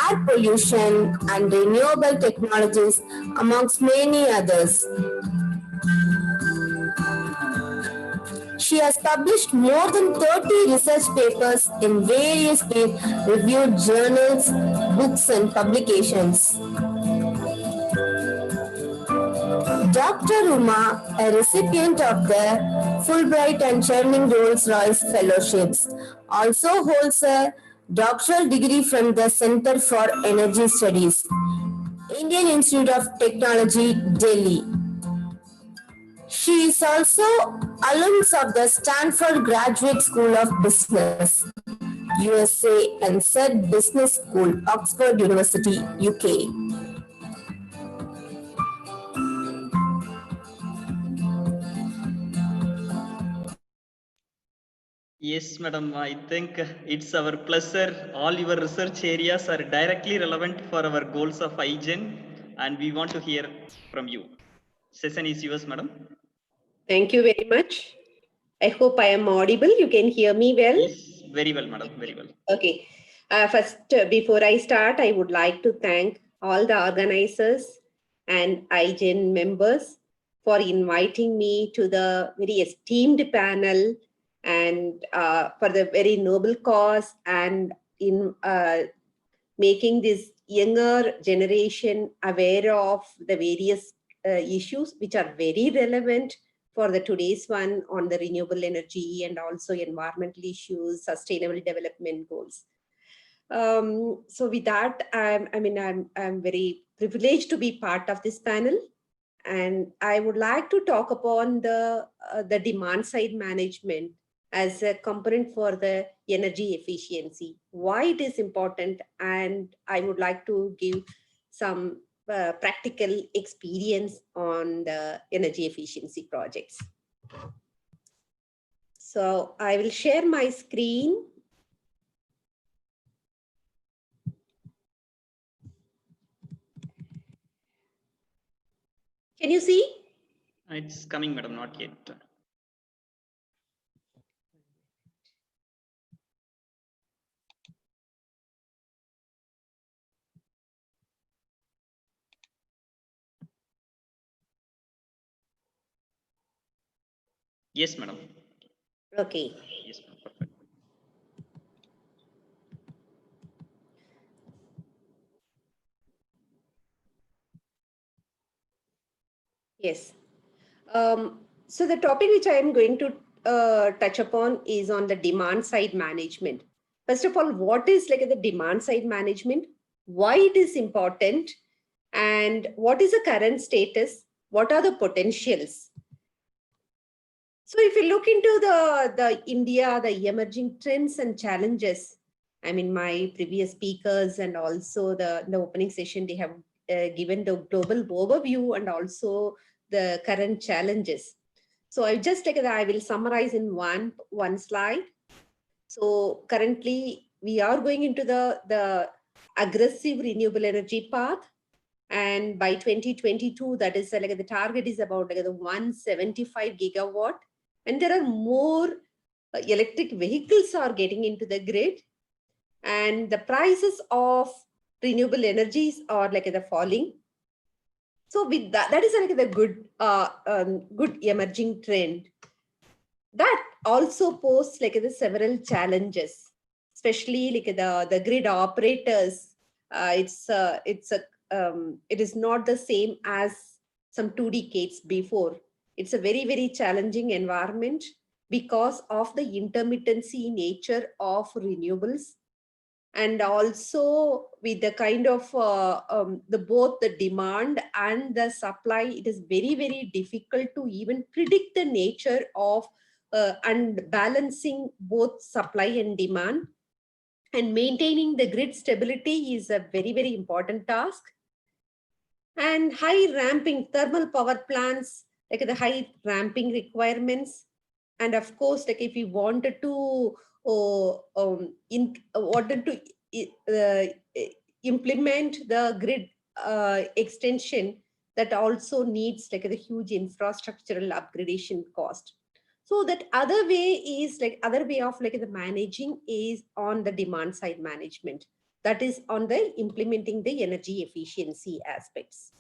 S8: air pollution, and renewable technologies, amongst many others. She has published more than 30 research papers in various peer-reviewed journals, books, and publications. Dr. Uma, a recipient of the Fulbright and Cherning Rolls-Royce Fellowships, also holds a doctoral degree from the Center for Energy Studies, Indian Institute of Technology, Delhi. She is also alumnus of the Stanford Graduate School of Business, USA, and SED Business School, Oxford University, UK.
S2: Yes, madam. I think it's our pleasure. All your research areas are directly relevant for our goals of IGEN, and we want to hear from you. Session is yours, madam.
S10: Thank you very much. I hope I am audible. You can hear me well?
S2: Yes, very well, madam. Very well.
S10: Okay. First, before I start, I would like to thank all the organizers and IGEN members for inviting me to the very esteemed panel and for the very noble cause and in making this younger generation aware of the various issues which are very relevant for the today's one on the renewable energy and also environmental issues, sustainable development goals. So with that, I'm very privileged to be part of this panel, and I would like to talk upon the demand side management as a component for the energy efficiency, why it is important, and I would like to give some practical experience on the energy efficiency projects. So I will share my screen. Can you see?
S2: It's coming, madam, not yet. Yes, madam.
S10: Okay.
S2: Yes, madam. Perfect.
S10: Yes. So the topic which I am going to touch upon is on the demand side management. First of all, what is like the demand side management? Why it is important? And what is the current status? What are the potentials? So if you look into the India, the emerging trends and challenges, I mean, my previous speakers and also the opening session, they have given the global overview and also the current challenges. So I just take that I will summarize in one slide. So currently we are going into the aggressive renewable energy path. And by 2022, that is like the target is about like the 175 gigawatt. And there are more electric vehicles are getting into the grid. And the prices of renewable energies are like the falling. So with that, that is like the good emerging trend. That also poses like the several challenges, especially like the grid operators. It is not the same as some 2 decades before. It's a very, very challenging environment because of the intermittency nature of renewables. And also with the kind of both the demand and the supply, it is very, very difficult to even predict the nature of and balancing both supply and demand. And maintaining the grid stability is a very, very important task. And high ramping thermal power plants, like the high ramping requirements. And of course, like if we wanted to implement the grid extension, that also needs like the huge infrastructural upgradation cost. So that other way of like the managing is on the demand side management. That is on the implementing the energy efficiency aspects.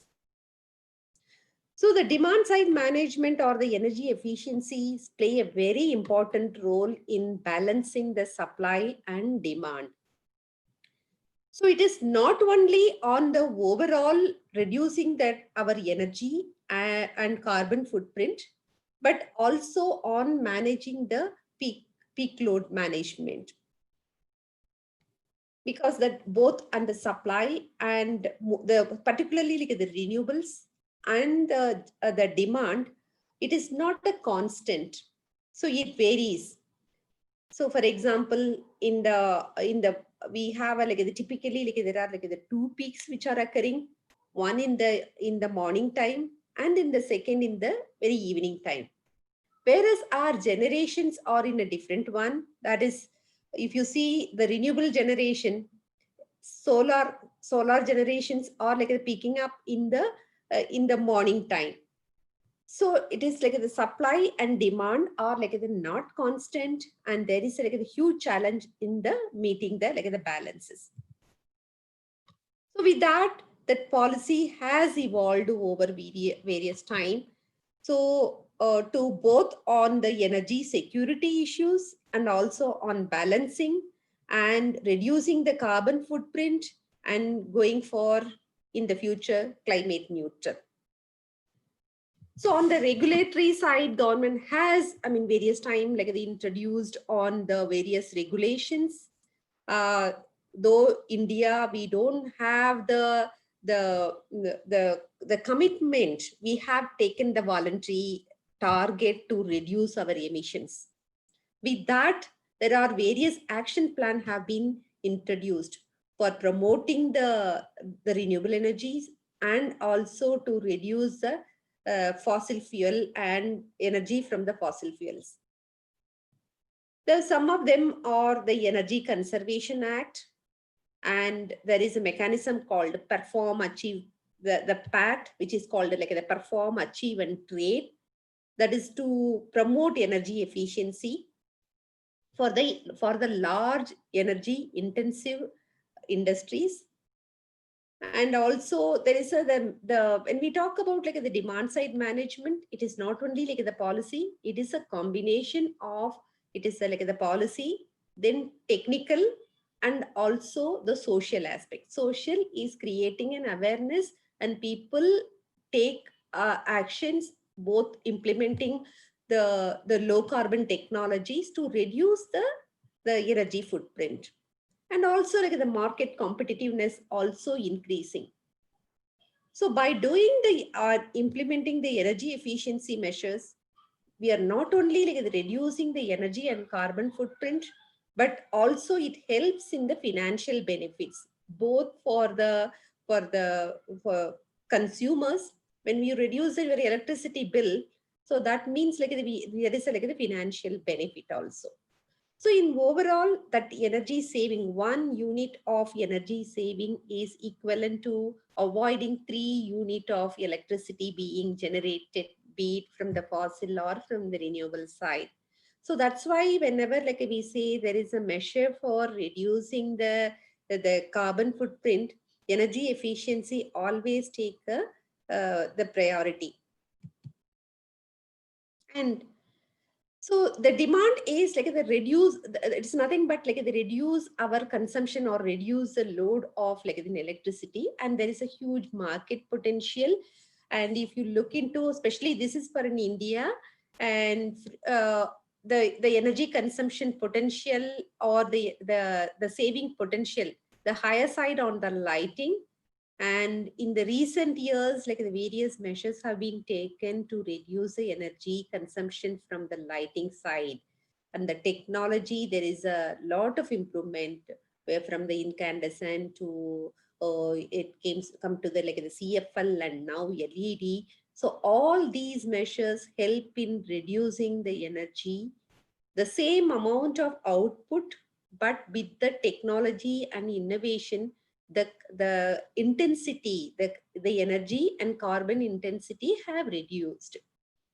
S10: So the demand side management or the energy efficiencies play a very important role in balancing the supply and demand. So it is not only on the overall reducing that our energy and carbon footprint, but also on managing the peak load management. Because that both on the supply and particularly like the renewables and the demand, it is not a constant. So it varies. So for example, we have typically like there are like the 2 peaks which are occurring, one in the morning time and in the second in the very evening time. Whereas our generations are in a different one. That is, if you see the renewable generation, solar generations are like peaking up in the morning time. So it is like the supply and demand are like not constant, and there is like a huge challenge in the meeting the balances. So with that policy has evolved over various time. So to both on the energy security issues and also on balancing and reducing the carbon footprint and going for in the future climate neutral. So on the regulatory side, government has, various time like they introduced on the various regulations. Though India, we don't have the commitment. We have taken the voluntary target to reduce our emissions. With that, there are various action plans have been introduced for promoting the renewable energies and also to reduce the fossil fuel and energy from the fossil fuels. Some of them are the Energy Conservation Act, and there is a mechanism called Perform, Achieve, the PAT, which is called like the Perform, Achieve and Trade. That is to promote energy efficiency for the large energy intensive industries. And also there is when we talk about like the demand side management, it is not only like the policy, it is a combination of, it is like the policy, then technical, and also the social aspect. Social is creating an awareness and people take actions, both implementing the low carbon technologies to reduce the energy footprint. And also like the market competitiveness also increasing. So by doing implementing the energy efficiency measures, we are not only like reducing the energy and carbon footprint, but also it helps in the financial benefits, both for consumers. When we reduce your electricity bill, so that means like there is like the financial benefit also. So in overall, that energy saving, 1 unit of energy saving is equivalent to avoiding 3 units of electricity being generated, be it from the fossil or from the renewable side. So that's why whenever like we say there is a measure for reducing the carbon footprint, energy efficiency always take the priority. And so the demand is like the reduce, it's nothing but like the reduce our consumption or reduce the load of like the electricity, and there is a huge market potential. And if you look into, especially this is for in India, and the energy consumption potential or the saving potential, the higher side on the lighting. And in the recent years, like the various measures have been taken to reduce the energy consumption from the lighting side. And the technology, there is a lot of improvement where from the incandescent to it come to the like the CFL and now LED. So all these measures help in reducing the energy, the same amount of output, but with the technology and innovation, the intensity, the energy and carbon intensity have reduced.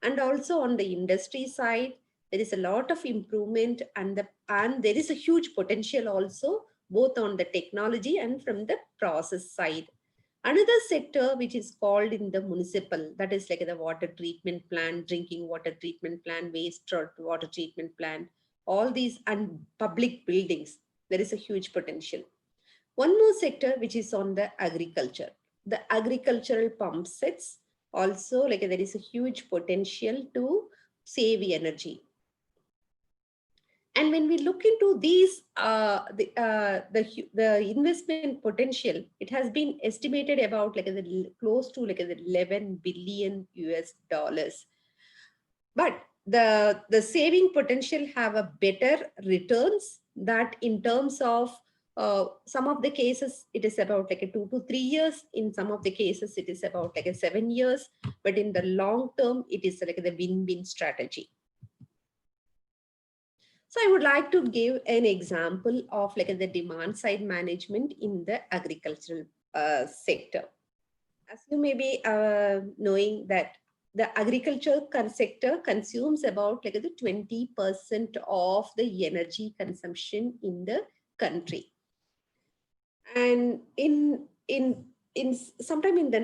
S10: And also on the industry side, there is a lot of improvement, and there is a huge potential also, both on the technology and from the process side. Another sector which is called in the municipal, that is like the water treatment plant, drinking water treatment plant, waste water treatment plant, all these, and public buildings, there is a huge potential. One more sector which is on the agriculture. The agricultural pump sets also, like there is a huge potential to save energy. And when we look into these, the investment potential, it has been estimated about like close to like $11 billion US. But the saving potential have a better returns, that in terms of some of the cases it is about like 2 to 3 years, in some of the cases it is about like 7 years, but in the long term it is like the win-win strategy. So I would like to give an example of like the demand side management in the agricultural sector. As you may be knowing that the agriculture sector consumes about like the 20% of the energy consumption in the country. And in sometime in the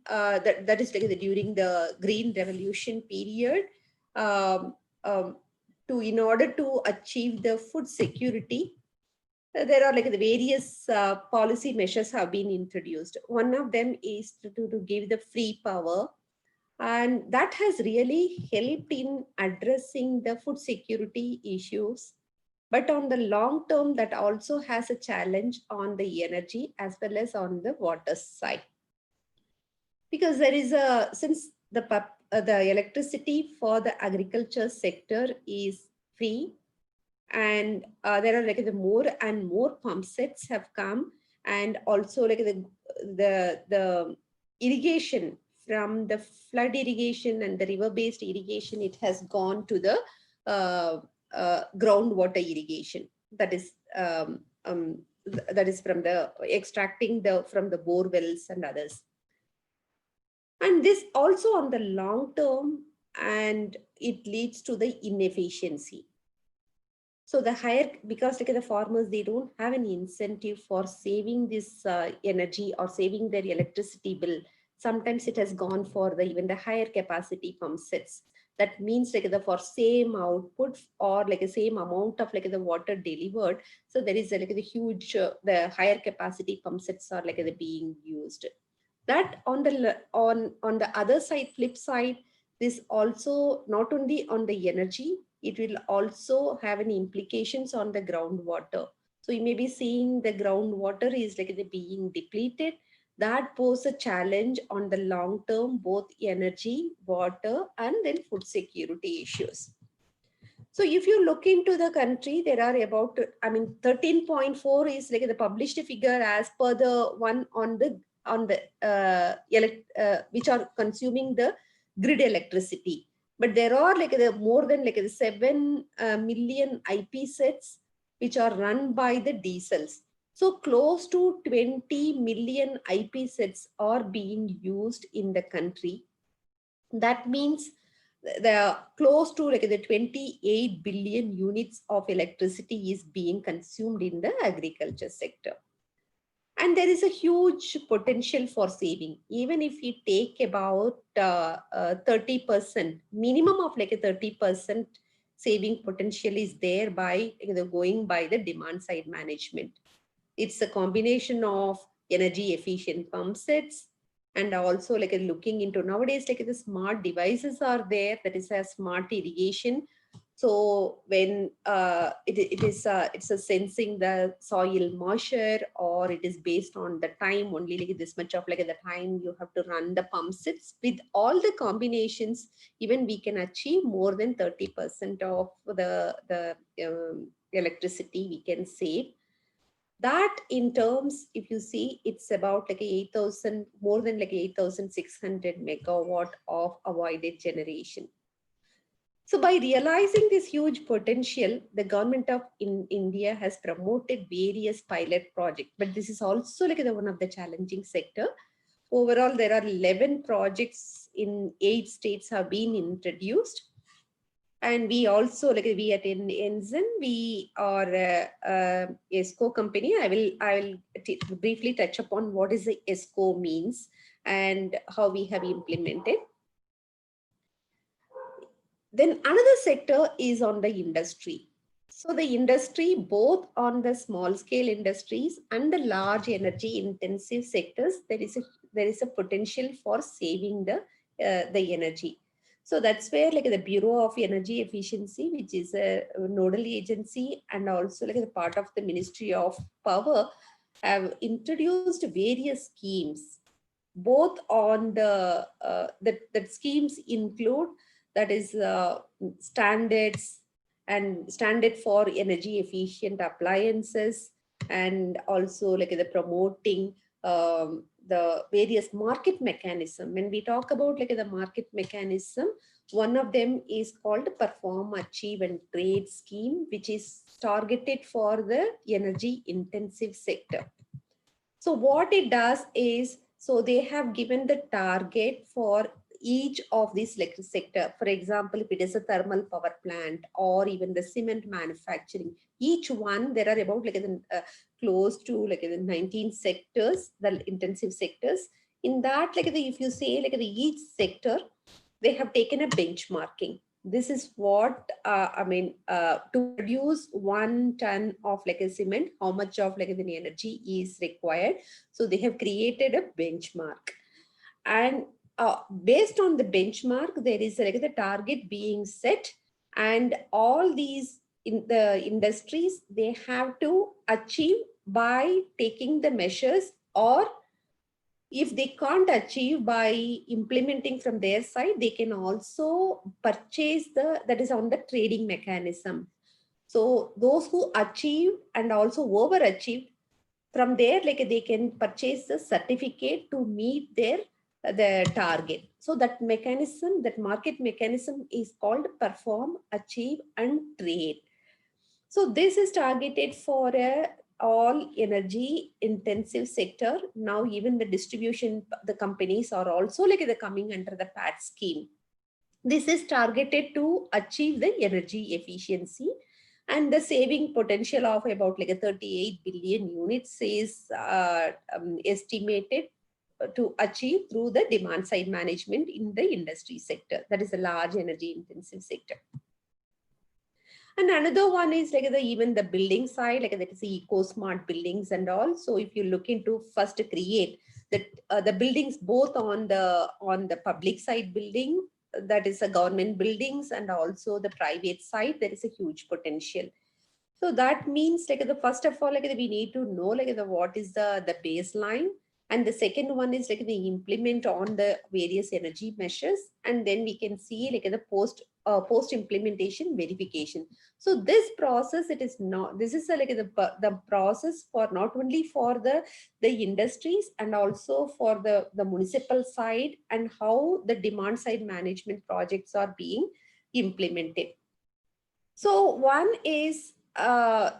S10: that is like during the Green Revolution period, in order to achieve the food security, there are like the various policy measures have been introduced. One of them is to give the free power, and that has really helped in addressing the food security issues. But on the long term, that also has a challenge on the energy as well as on the water side. Because there is since the electricity for the agriculture sector is free, and there are like the more and more pump sets have come, and also like the irrigation, from the flood irrigation and the river based irrigation, it has gone to the groundwater irrigation, that is from the extracting from the bore wells and others. And this also on the long term, and it leads to the inefficiency. So the higher, because like the farmers, they don't have an incentive for saving this energy or saving their electricity bill. Sometimes it has gone for even the higher capacity pump sets. That means like for same output or like the same amount of like the water delivered. So there is like the huge, the higher capacity pump sets are like being used. That on the other side, flip side, this also not only on the energy, it will also have any implications on the groundwater. So you may be seeing the groundwater is like being depleted. That poses a challenge on the long term, both energy, water, and then food security issues. So if you look into the country, there are about, 13.4 is like the published figure as per the one on the which are consuming the grid electricity. But there are like the more than like the 7 million IP sets which are run by the diesels. So close to 20 million IP sets are being used in the country. That means the close to like the 28 billion units of electricity is being consumed in the agriculture sector. And there is a huge potential for saving. Even if we take about 30%, minimum of like a 30% saving potential is there by going by the demand side management. It's a combination of energy efficient pump sets, and also like looking into nowadays like the smart devices are there, that is a smart irrigation. So when it's a sensing the soil moisture, or it is based on the time only, like this much of like the time you have to run the pump sets. With all the combinations, even we can achieve more than 30% of the electricity we can save. That in terms, if you see, it's about like 8,000, more than like 8,600 megawatt of avoided generation. So by realizing this huge potential, the government of India has promoted various pilot projects, but this is also like one of the challenging sector. Overall, there are 11 projects in 8 states have been introduced. And we also, like we at Enzen, we are a ESCO company. I will briefly touch upon what is the ESCO means and how we have implemented. Then another sector is on the industry. So the industry, both on the small scale industries and the large energy intensive sectors, there is a potential for saving the energy. So that's where like the Bureau of Energy Efficiency, which is a nodal agency and also like a part of the Ministry of Power, have introduced various schemes, both on the that schemes include, that is standards and standard for energy efficient appliances, and also like the promoting the various market mechanism. When we talk about like the market mechanism, one of them is called Perform, Achieve and Trade scheme, which is targeted for the energy intensive sector. So what it does is, so they have given the target for each of these sector. For example, if it is a thermal power plant or even the cement manufacturing, each one, there are about like close to like 19 sectors, the intensive sectors. In that, like if you say like each sector, they have taken a benchmarking. This is what to produce 1 ton of like a cement, how much of like the energy is required. So they have created a benchmark, and based on the benchmark, there is like the target being set, and all these in the industries, they have to achieve by taking the measures, or if they can't achieve by implementing from their side, they can also purchase that is on the trading mechanism. So those who achieve and also overachieve, from there, like they can purchase the certificate to meet the target. So that mechanism, that market mechanism is called Perform, Achieve and Trade. So this is targeted for all energy intensive sector. Now even the distribution, the companies are also like they're coming under the PAT scheme. This is targeted to achieve the energy efficiency, and the saving potential of about like 38 billion units is estimated to achieve through the demand side management in the industry sector. That is a large energy intensive sector. And another one is like even the building side, like that is the eco-smart buildings and all. So if you look into first to create that the buildings both on the public side building, that is a government buildings, and also the private side, there is a huge potential. So that means like the first of all, like we need to know like what is the baseline, and the second one is like the implement on the various energy measures, and then we can see like the post post-implementation verification. So this process, it is not, this is like the process for not only for the industries and also for the municipal side, and how the demand side management projects are being implemented. So one is the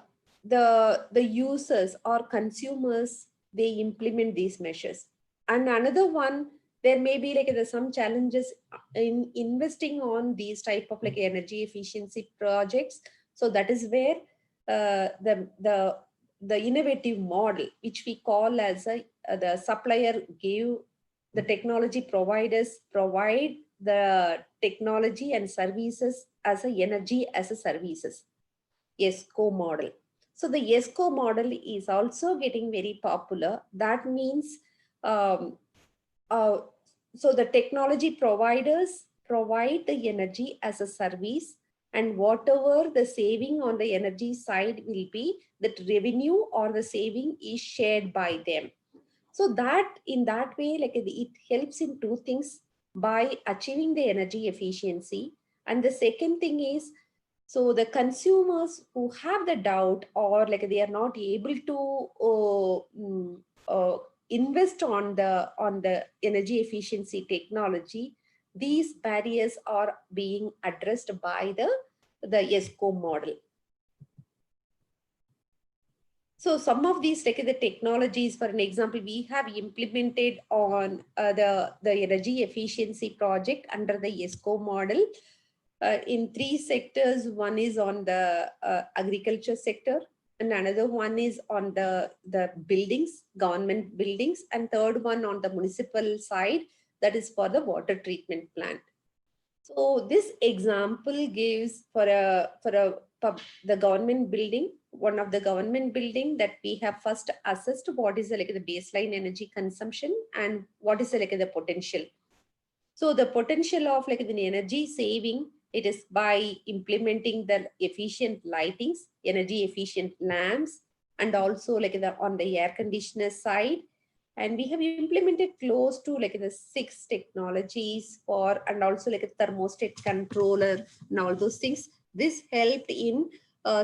S10: users or consumers, they implement these measures. And another one, there may be like some challenges in investing on these type of like energy efficiency projects. So that is where the innovative model, which we call as the supplier give, the technology providers provide the technology and services as a energy as a services, ESCO model. So the ESCO model is also getting very popular. That means so the technology providers provide the energy as a service, and whatever the saving on the energy side will be, that revenue or the saving is shared by them. So that in that way, like it helps in two things by achieving the energy efficiency. And the second thing is, so the consumers who have the doubt or like they are not able to invest on the energy efficiency technology, these barriers are being addressed by the ESCO model. So some of these like the technologies, for an example, we have implemented on the energy efficiency project under the ESCO model in 3 sectors. One is on the agriculture sector, and another one is on the buildings, government buildings, and third one on the municipal side, that is for the water treatment plant. So this example gives for the government building, one of the government building, that we have first assessed what is like the baseline energy consumption and what is like the potential. So the potential of like the energy saving, it is by implementing the efficient lightings, energy efficient lamps, and also like on the air conditioner side. And we have implemented close to like the 6 technologies for, and also like a thermostat controller and all those things. This helped in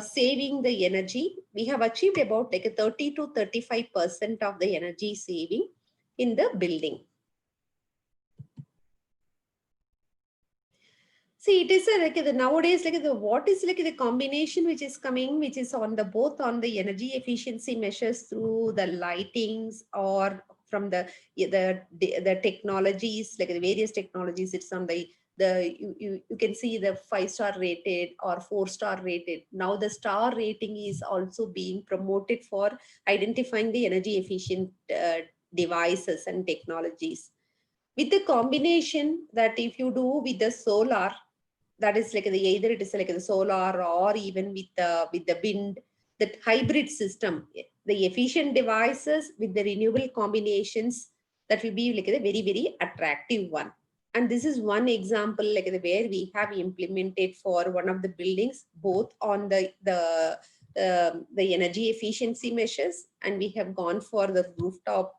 S10: saving the energy. We have achieved about like a 30 to 35% of the energy saving in the building. See, it is like the nowadays like the what is like the combination which is coming, which is on the both on the energy efficiency measures through the lightings or from the technologies, like the various technologies. It's on you can see the 5-star rated or 4-star rated. Now the star rating is also being promoted for identifying the energy efficient devices and technologies. With the combination that if you do with the solar, that is like either it is like the solar or even with the wind, that hybrid system, the efficient devices with the renewable combinations, that will be like a very, very attractive one. And this is one example like where we have implemented for one of the buildings, both on the energy efficiency measures, and we have gone for the rooftop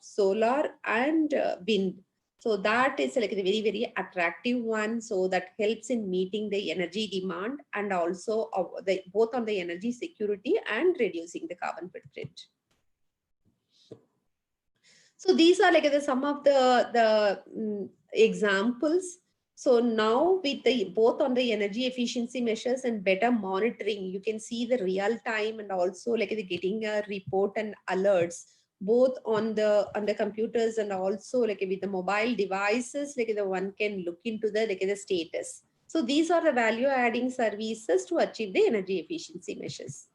S10: solar and wind. So that is like a very, very attractive one. So that helps in meeting the energy demand and also both on the energy security and reducing the carbon footprint. So these are like some of the examples. So now with both on the energy efficiency measures and better monitoring, you can see the real time and also like getting a report and alerts, both on the computers and also like with the mobile devices, like the one can look into the status. So these are the value adding services to achieve the energy efficiency measures.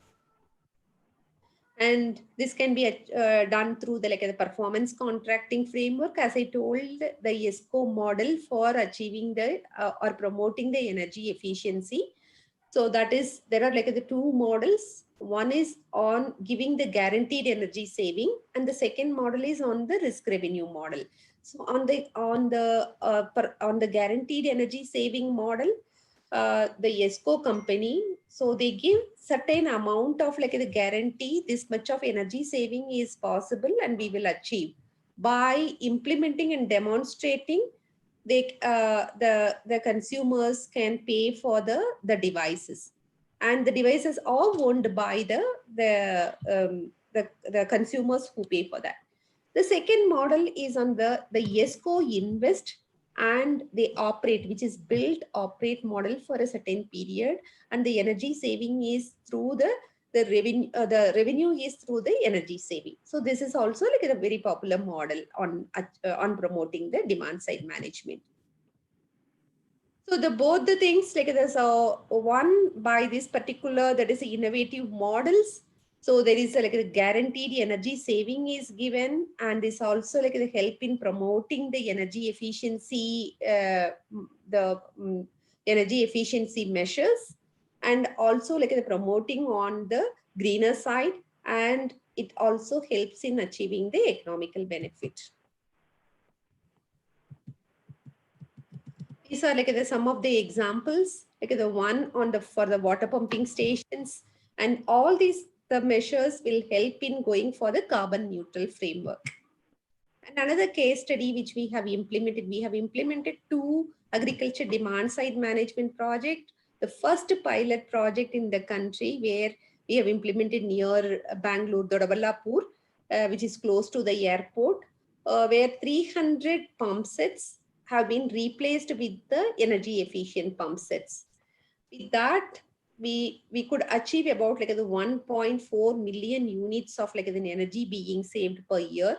S10: And this can be done through the performance contracting framework, as I told, the ESCO model for achieving the or promoting the energy efficiency. So that is, there are like the 2 models. One is on giving the guaranteed energy saving, and the second model is on the risk revenue model. So on the guaranteed energy saving model, the ESCO company, so they give certain amount of like the guarantee, this much of energy saving is possible and we will achieve by implementing and demonstrating the consumers can pay for the devices, and the devices are owned by the consumers who pay for that. The second model is on the ESCO invest and they operate, which is build operate model for a certain period, and the energy saving is through the revenue is through the energy saving. So this is also like a very popular model on promoting the demand side management. So both the things, like there's one by this particular, that is innovative models. So there is like a guaranteed energy saving is given, and this also like the help in promoting the energy efficiency, energy efficiency measures, and also like the promoting on the greener side, and it also helps in achieving the economical benefit. These are like some of the examples, like the one on for the water pumping stations, and all the measures will help in going for the carbon neutral framework. And another case study which we have implemented 2 agriculture demand side management project. The first pilot project in the country where we have implemented near Bangalore, Dodaballapur, which is close to the airport, where 300 pump sets have been replaced with the energy efficient pump sets. With that, we could achieve about like the 1.4 million units of like the energy being saved per year.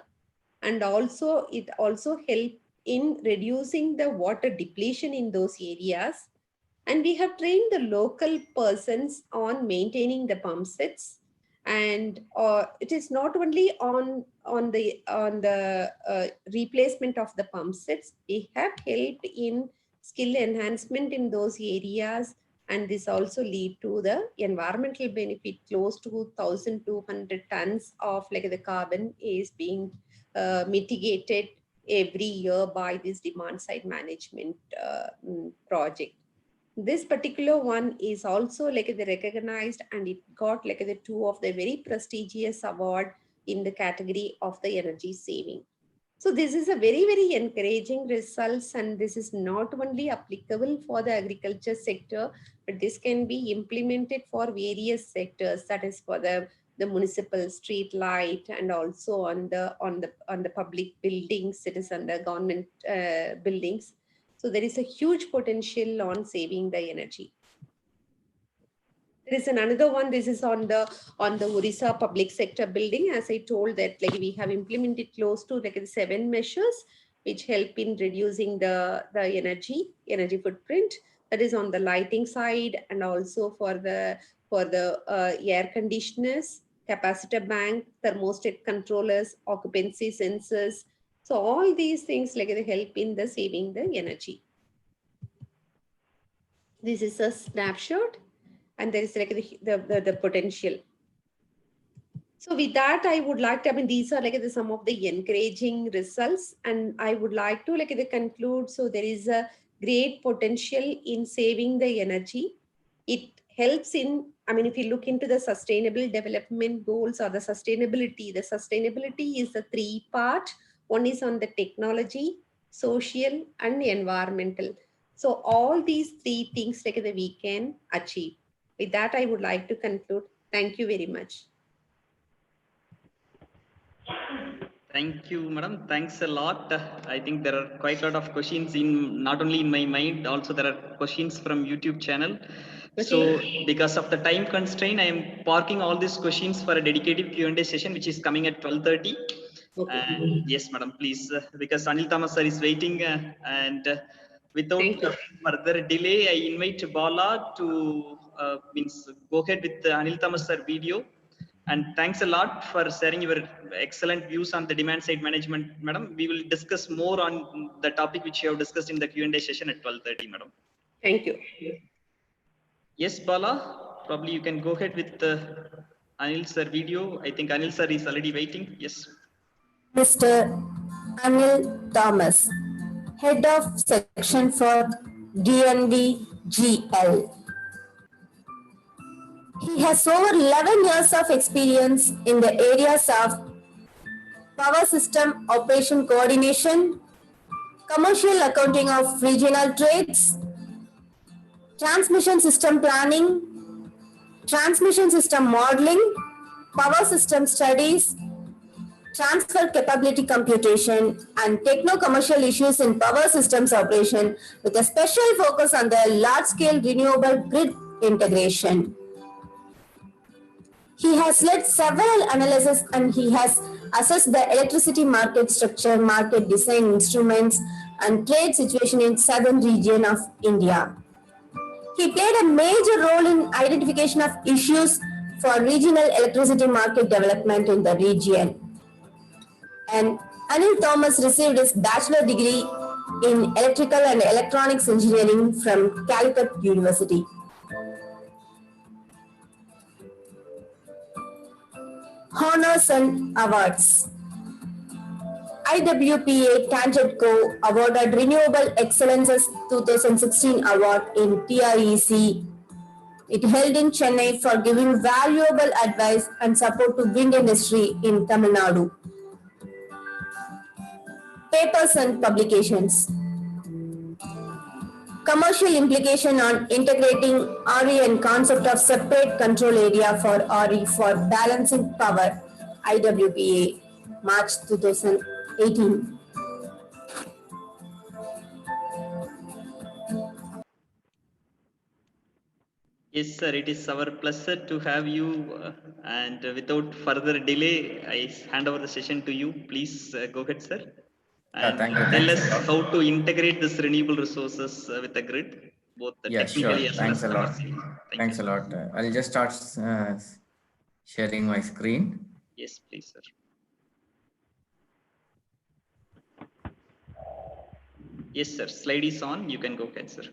S10: And also it also helped in reducing the water depletion in those areas. And we have trained the local persons on maintaining the pump sets. And it is not only on the replacement of the pump sets, we have helped in skill enhancement in those areas, and this also lead to the environmental benefit. Close to 1,200 tons of like the carbon is being mitigated every year by this demand side management project. This particular one is also like the recognized, and it got like the 2 of the very prestigious award in the category of the energy saving. So this is a very, very encouraging results, and this is not only applicable for the agriculture sector, but this can be implemented for various sectors, that is for the municipal street light, and also on the public buildings, it is under government buildings. So there is a huge potential on saving the energy. There is another one. This is on the Orissa public sector building. As I told that, like we have implemented close to like 7 measures which help in reducing the energy footprint. That is on the lighting side, and also for the air conditioners, capacitor bank, thermostat controllers, occupancy sensors. So all these things like they help in the saving the energy. This is a snapshot, and there is like the potential. So with that, I would like to, these are like some of the encouraging results, and I would like to like conclude. So there is a great potential in saving the energy. It helps in, if you look into the sustainable development goals or the sustainability is the 3-part. One is on the technology, social, and environmental. So all these 3 things like we can achieve. With that, I would like to conclude. Thank you very much.
S2: Thank you, madam. Thanks a lot. I think there are quite a lot of questions not only in my mind, also there are questions from YouTube channel. So because of the time constraint, I am parking all these questions for a dedicated Q&A session, which is coming at 12:30. Okay. And yes, madam, please, because Anil Thomas sir is waiting, and without further delay, I invite Bala to go ahead with the Anil Thomas sir video. And thanks a lot for sharing your excellent views on the demand side management, madam. We will discuss more on the topic which you have discussed in the Q&A session at 12:30, madam.
S10: Thank you.
S2: Yes, Bala, probably you can go ahead with the Anil sir video. I think Anil sir is already waiting. Yes.
S8: Mr. Anil Thomas, Head of Section for DNV-GL. He has over 11 years of experience in the areas of power system operation coordination, commercial accounting of regional trades, transmission system planning, transmission system modeling, power system studies, transfer capability computation, and techno-commercial issues in power systems operation with a special focus on the large-scale renewable grid integration. He has led several analyses and he has assessed the electricity market structure, market design instruments, and trade situation in southern region of India. He played a major role in identification of issues for regional electricity market development in the region. And Anil Thomas received his bachelor degree in electrical and electronics engineering from Calicut University. Honors and awards. IWPA Tangent Co. awarded Renewable Excellences 2016 Award in TREC. It held in Chennai for giving valuable advice and support to wind industry in Tamil Nadu. Papers and publications. Commercial implication on integrating RE and concept of separate control area for RE for balancing power, IWPA, March 2018.
S2: Yes, sir, it is our pleasure to have you. And without further delay, I hand over the session to you. Please go ahead, sir. And tell us how to integrate this renewable resources with the grid, both technically as well as commercially.
S11: Thanks a lot. I'll just start sharing my screen.
S2: Yes, please, sir. Yes, sir. Slide is on. You can go ahead, sir.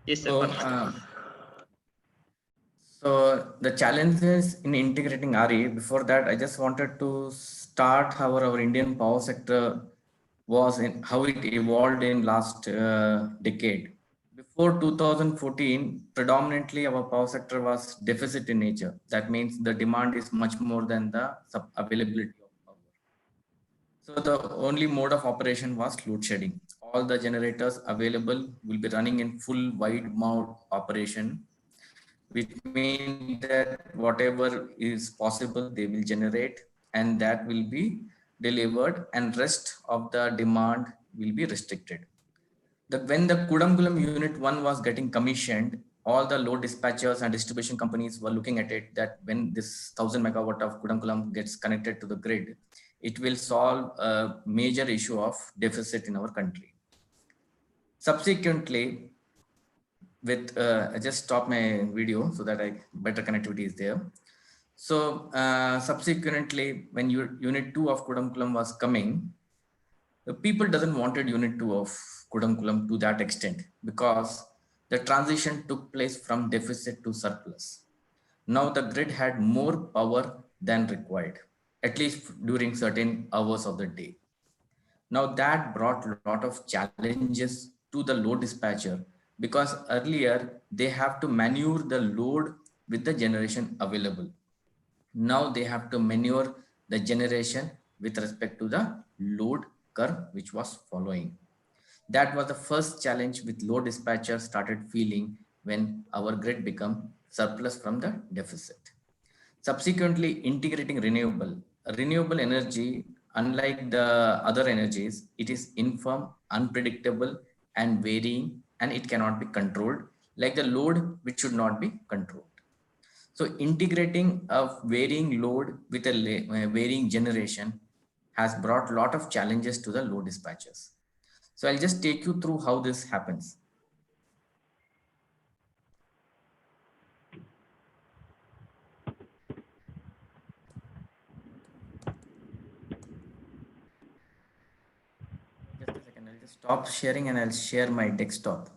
S2: Yes, sir.
S11: So the challenges in integrating RE, before that, I just wanted to start how our Indian power sector was and how it evolved in last decade. Before 2014, predominantly our power sector was deficit in nature. That means the demand is much more than the availability of power. So the only mode of operation was load shedding. All the generators available will be running in full wide mode operation, which means that whatever is possible, they will generate and that will be delivered and rest of the demand will be restricted. When the Kudamkulam Unit 1 was getting commissioned, all the load dispatchers and distribution companies were looking at it that when this 1000 megawatt of Kudamkulam gets connected to the grid, it will solve a major issue of deficit in our country. Subsequently, I just stop my video so that better connectivity is there. So subsequently, when Unit 2 of Kudamkulam was coming, the people doesn't wanted Unit 2 of Kudamkulam to that extent because the transition took place from deficit to surplus. Now the grid had more power than required, at least during certain hours of the day. Now that brought a lot of challenges to the load dispatcher because earlier they have to maneuver the load with the generation available. Now they have to maneuver the generation with respect to the load curve which was following. That was the first challenge with load dispatcher started feeling when our grid became surplus from the deficit. Subsequently, integrating renewable energy, unlike the other energies, it is infirm, unpredictable, and varying, and it cannot be controlled, like the load which should not be controlled. So integrating a varying load with a varying generation has brought a lot of challenges to the load dispatchers. So I'll just take you through how this happens. Just a second, I'll just stop sharing and I'll share my desktop.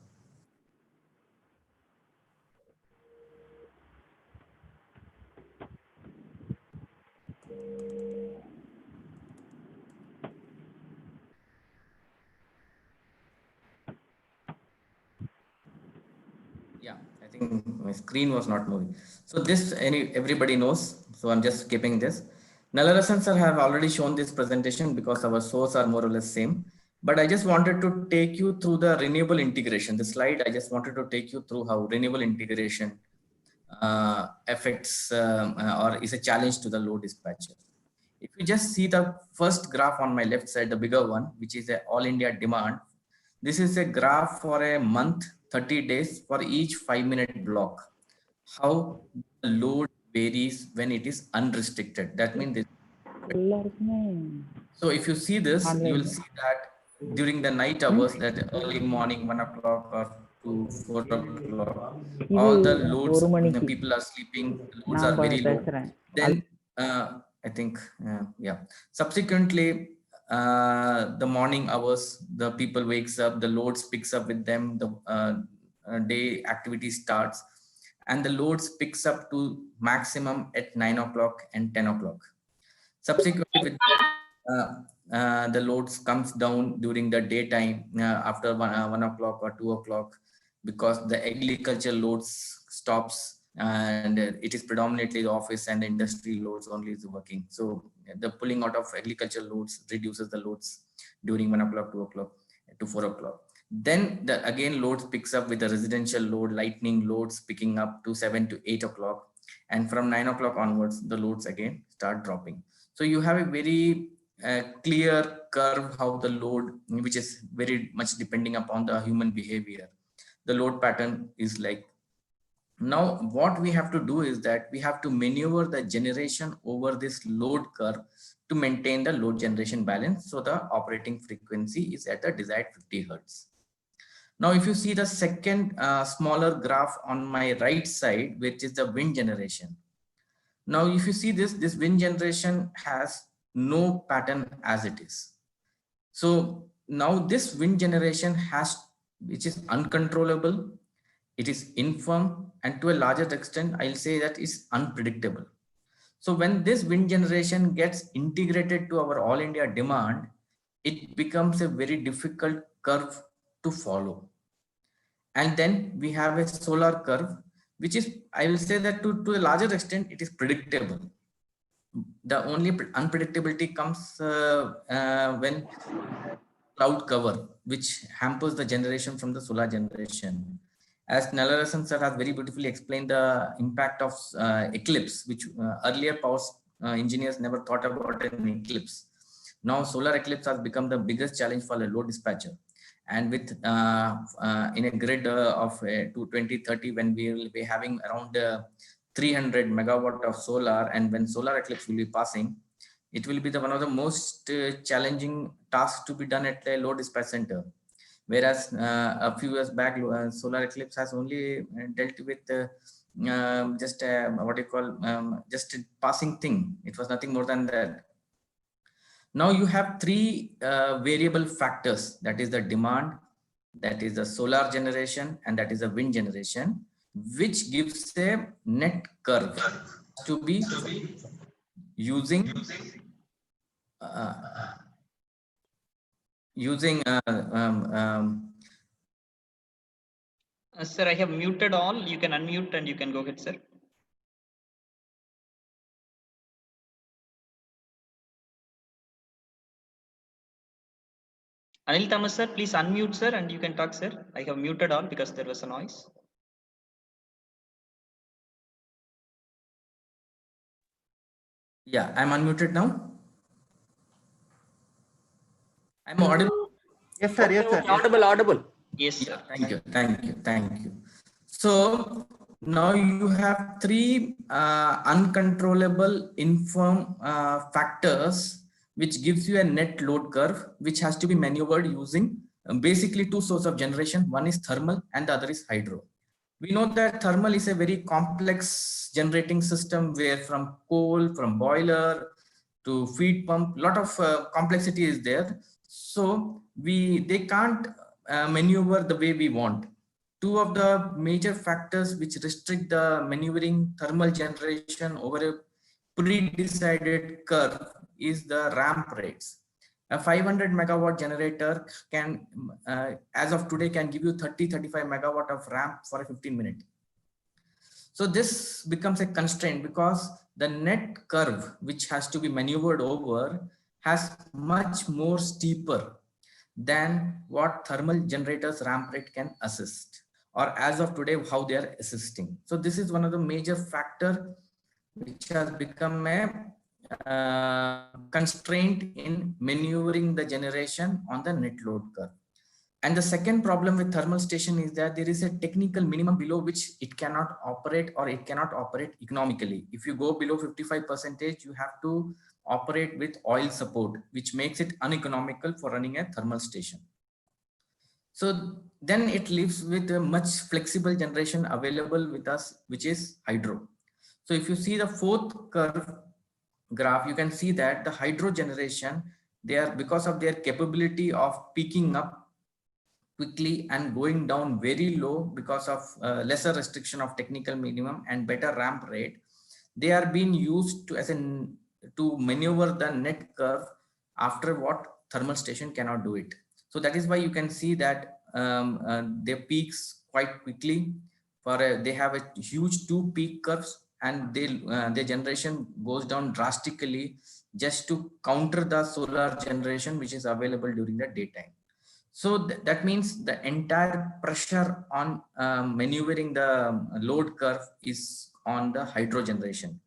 S11: Yeah, I think my screen was not moving. So this everybody knows. So I'm just skipping this. Nalarasan sir have already shown this presentation because our source are more or less same. But I just wanted to take you through the renewable integration. The slide, I just wanted to take you through how renewable integration affects or is a challenge to the load dispatcher. If you just see the first graph on my left side, the bigger one, which is a all India demand, this is a graph for a month, 30 days for each 5-minute block. How the load varies when it is unrestricted. That means this. So if you see this, you will see that during the night hours, that early morning, 1 o'clock or to 4 o'clock, all the loads, people are sleeping, loads are very low. Then I think, yeah. Subsequently, the morning hours, the people wakes up, the loads picks up with them, the day activity starts, and the loads picks up to maximum at 9 o'clock and 10 o'clock. Subsequently, with the loads comes down during the daytime after 1 o'clock or 2 o'clock, because the agriculture loads stops and it is predominantly the office and the industry loads only is working. So the pulling out of agriculture loads reduces the loads during 1 o'clock, 2 o'clock to 4 o'clock. Then the again loads picks up with the residential load, lightning loads picking up to 7 to 8 o'clock. And from 9 o'clock onwards, the loads again start dropping. So you have a very clear curve how the load, which is very much depending upon the human behavior. The load pattern is like. Now what we have to do is that we have to maneuver the generation over this load curve to maintain the load generation balance. So the operating frequency is at the desired 50 Hertz. Now, if you see the second smaller graph on my right side, which is the wind generation. Now, if you see this wind generation has no pattern as it is. So now this wind generation which is uncontrollable, it is infirm, and to a larger extent, I'll say that is unpredictable. So when this wind generation gets integrated to our all India demand, it becomes a very difficult curve to follow. And then we have a solar curve, which is, I will say that to a larger extent, it is predictable. The only unpredictability comes when cloud cover, which hampers the generation from the solar generation. As Nalarasan sir has very beautifully explained the impact of eclipse, which earlier power engineers never thought about an eclipse. Now solar eclipse has become the biggest challenge for a load dispatcher. And with in a grid of to 2030, when we will be having around 300 megawatt of solar, and when solar eclipse will be passing, it will be one of the most challenging tasks to be done at a load dispatch center. Whereas a few years back, solar eclipse has only dealt with just what you call just a passing thing. It was nothing more than that. Now you have three variable factors, that is the demand, that is the solar generation, and that is the wind generation, which gives a net curve to be using
S2: sir, I have muted all. You can unmute and you can go ahead, sir. Anil Thomas sir, please unmute sir and you can talk, sir. I have muted all because there was a noise.
S11: Yeah, I'm unmuted now. I'm audible.
S1: Yes, sir. Yes, sir.
S9: Audible.
S2: Yes, sir.
S11: Yeah, thank you. So now you have three uncontrollable infirm factors, which gives you a net load curve, which has to be maneuvered using basically two sources of generation. One is thermal and the other is hydro. We know that thermal is a very complex generating system, where from coal, from boiler to feed pump, lot of complexity is there. So they can't maneuver the way we want. Two of the major factors which restrict the maneuvering thermal generation over a pre-decided curve is the ramp rates. A 500 megawatt generator can, as of today, can give you 30-35 megawatt of ramp for a 15-minute. So this becomes a constraint because the net curve, which has to be maneuvered over, has much more steeper than what thermal generators ramp rate can assist, or as of today, how they are assisting. So this is one of the major factor which has become a constraint in maneuvering the generation on the net load curve. And the second problem with thermal station is that there is a technical minimum below which it cannot operate, or it cannot operate economically. If you go below 55%, you have to operate with oil support, which makes it uneconomical for running a thermal station. So then it leaves with a much flexible generation available with us, which is hydro. So if you see the fourth curve graph, you can see that the hydro generation, they are, because of their capability of peaking up quickly and going down very low because of lesser restriction of technical minimum and better ramp rate, they are being used to to maneuver the net curve after what thermal station cannot do it. So that is why you can see that they peaks quite quickly. They have a huge 2 peak curves, and their generation goes down drastically just to counter the solar generation which is available during the daytime. So that means the entire pressure on maneuvering the load curve is on the hydro generation.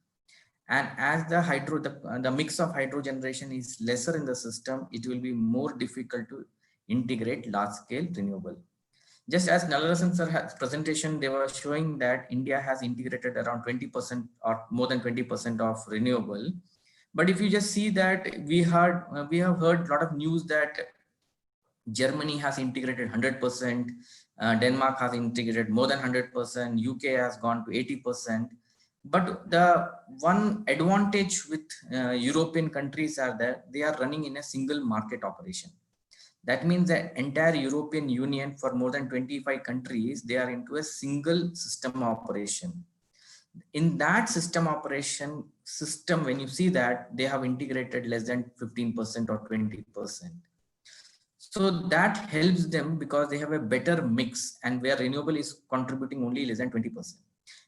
S11: And as the mix of hydro generation is lesser in the system, it will be more difficult to integrate large scale renewable. Just as Nalarasan sir has presentation, they were showing that India has integrated around 20% or more than 20% of renewable. But if you just see that we have heard a lot of news that Germany has integrated 100%, Denmark has integrated more than 100%, UK has gone to 80%. But the one advantage with European countries are that they are running in a single market operation. That means the entire European Union, for more than 25 countries, they are into a single system operation. In that system operation system, when you see that, they have integrated less than 15% or 20%. So that helps them because they have a better mix, and where renewable is contributing only less than 20%.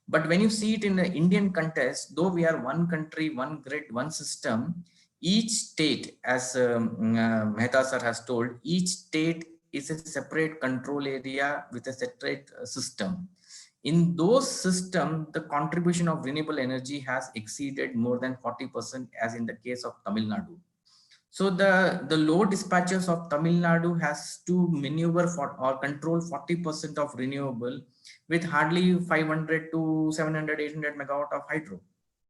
S11: But when you see it in the Indian context, though we are one country, one grid, one system, each state, as Mehta sir has told, each state is a separate control area with a separate system. In those systems, the contribution of renewable energy has exceeded more than 40%, as in the case of Tamil Nadu. So the load dispatchers of Tamil Nadu has to maneuver for or control 40% of renewable with hardly 500 to 700, 800 megawatt of hydro.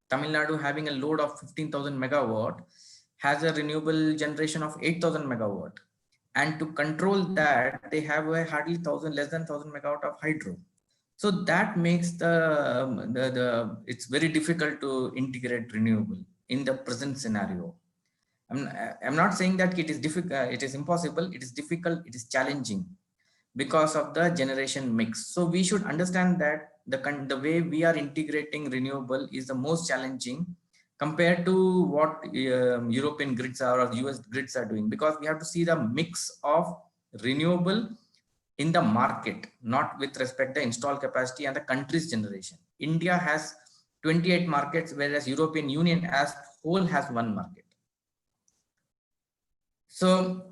S11: Tamil Nadu, having a load of 15,000 megawatt, has a renewable generation of 8,000 megawatt. And to control that, they have a hardly less than 1,000 megawatt of hydro. So that makes it's very difficult to integrate renewable in the present scenario. I'm not saying that it is difficult, it is impossible, it is difficult, it is challenging because of the generation mix. So we should understand that the way we are integrating renewable is the most challenging compared to what European grids are or US grids are doing, because we have to see the mix of renewable in the market, not with respect to installed capacity and the country's generation. India has 28 markets, whereas European Union as whole has 1 market. So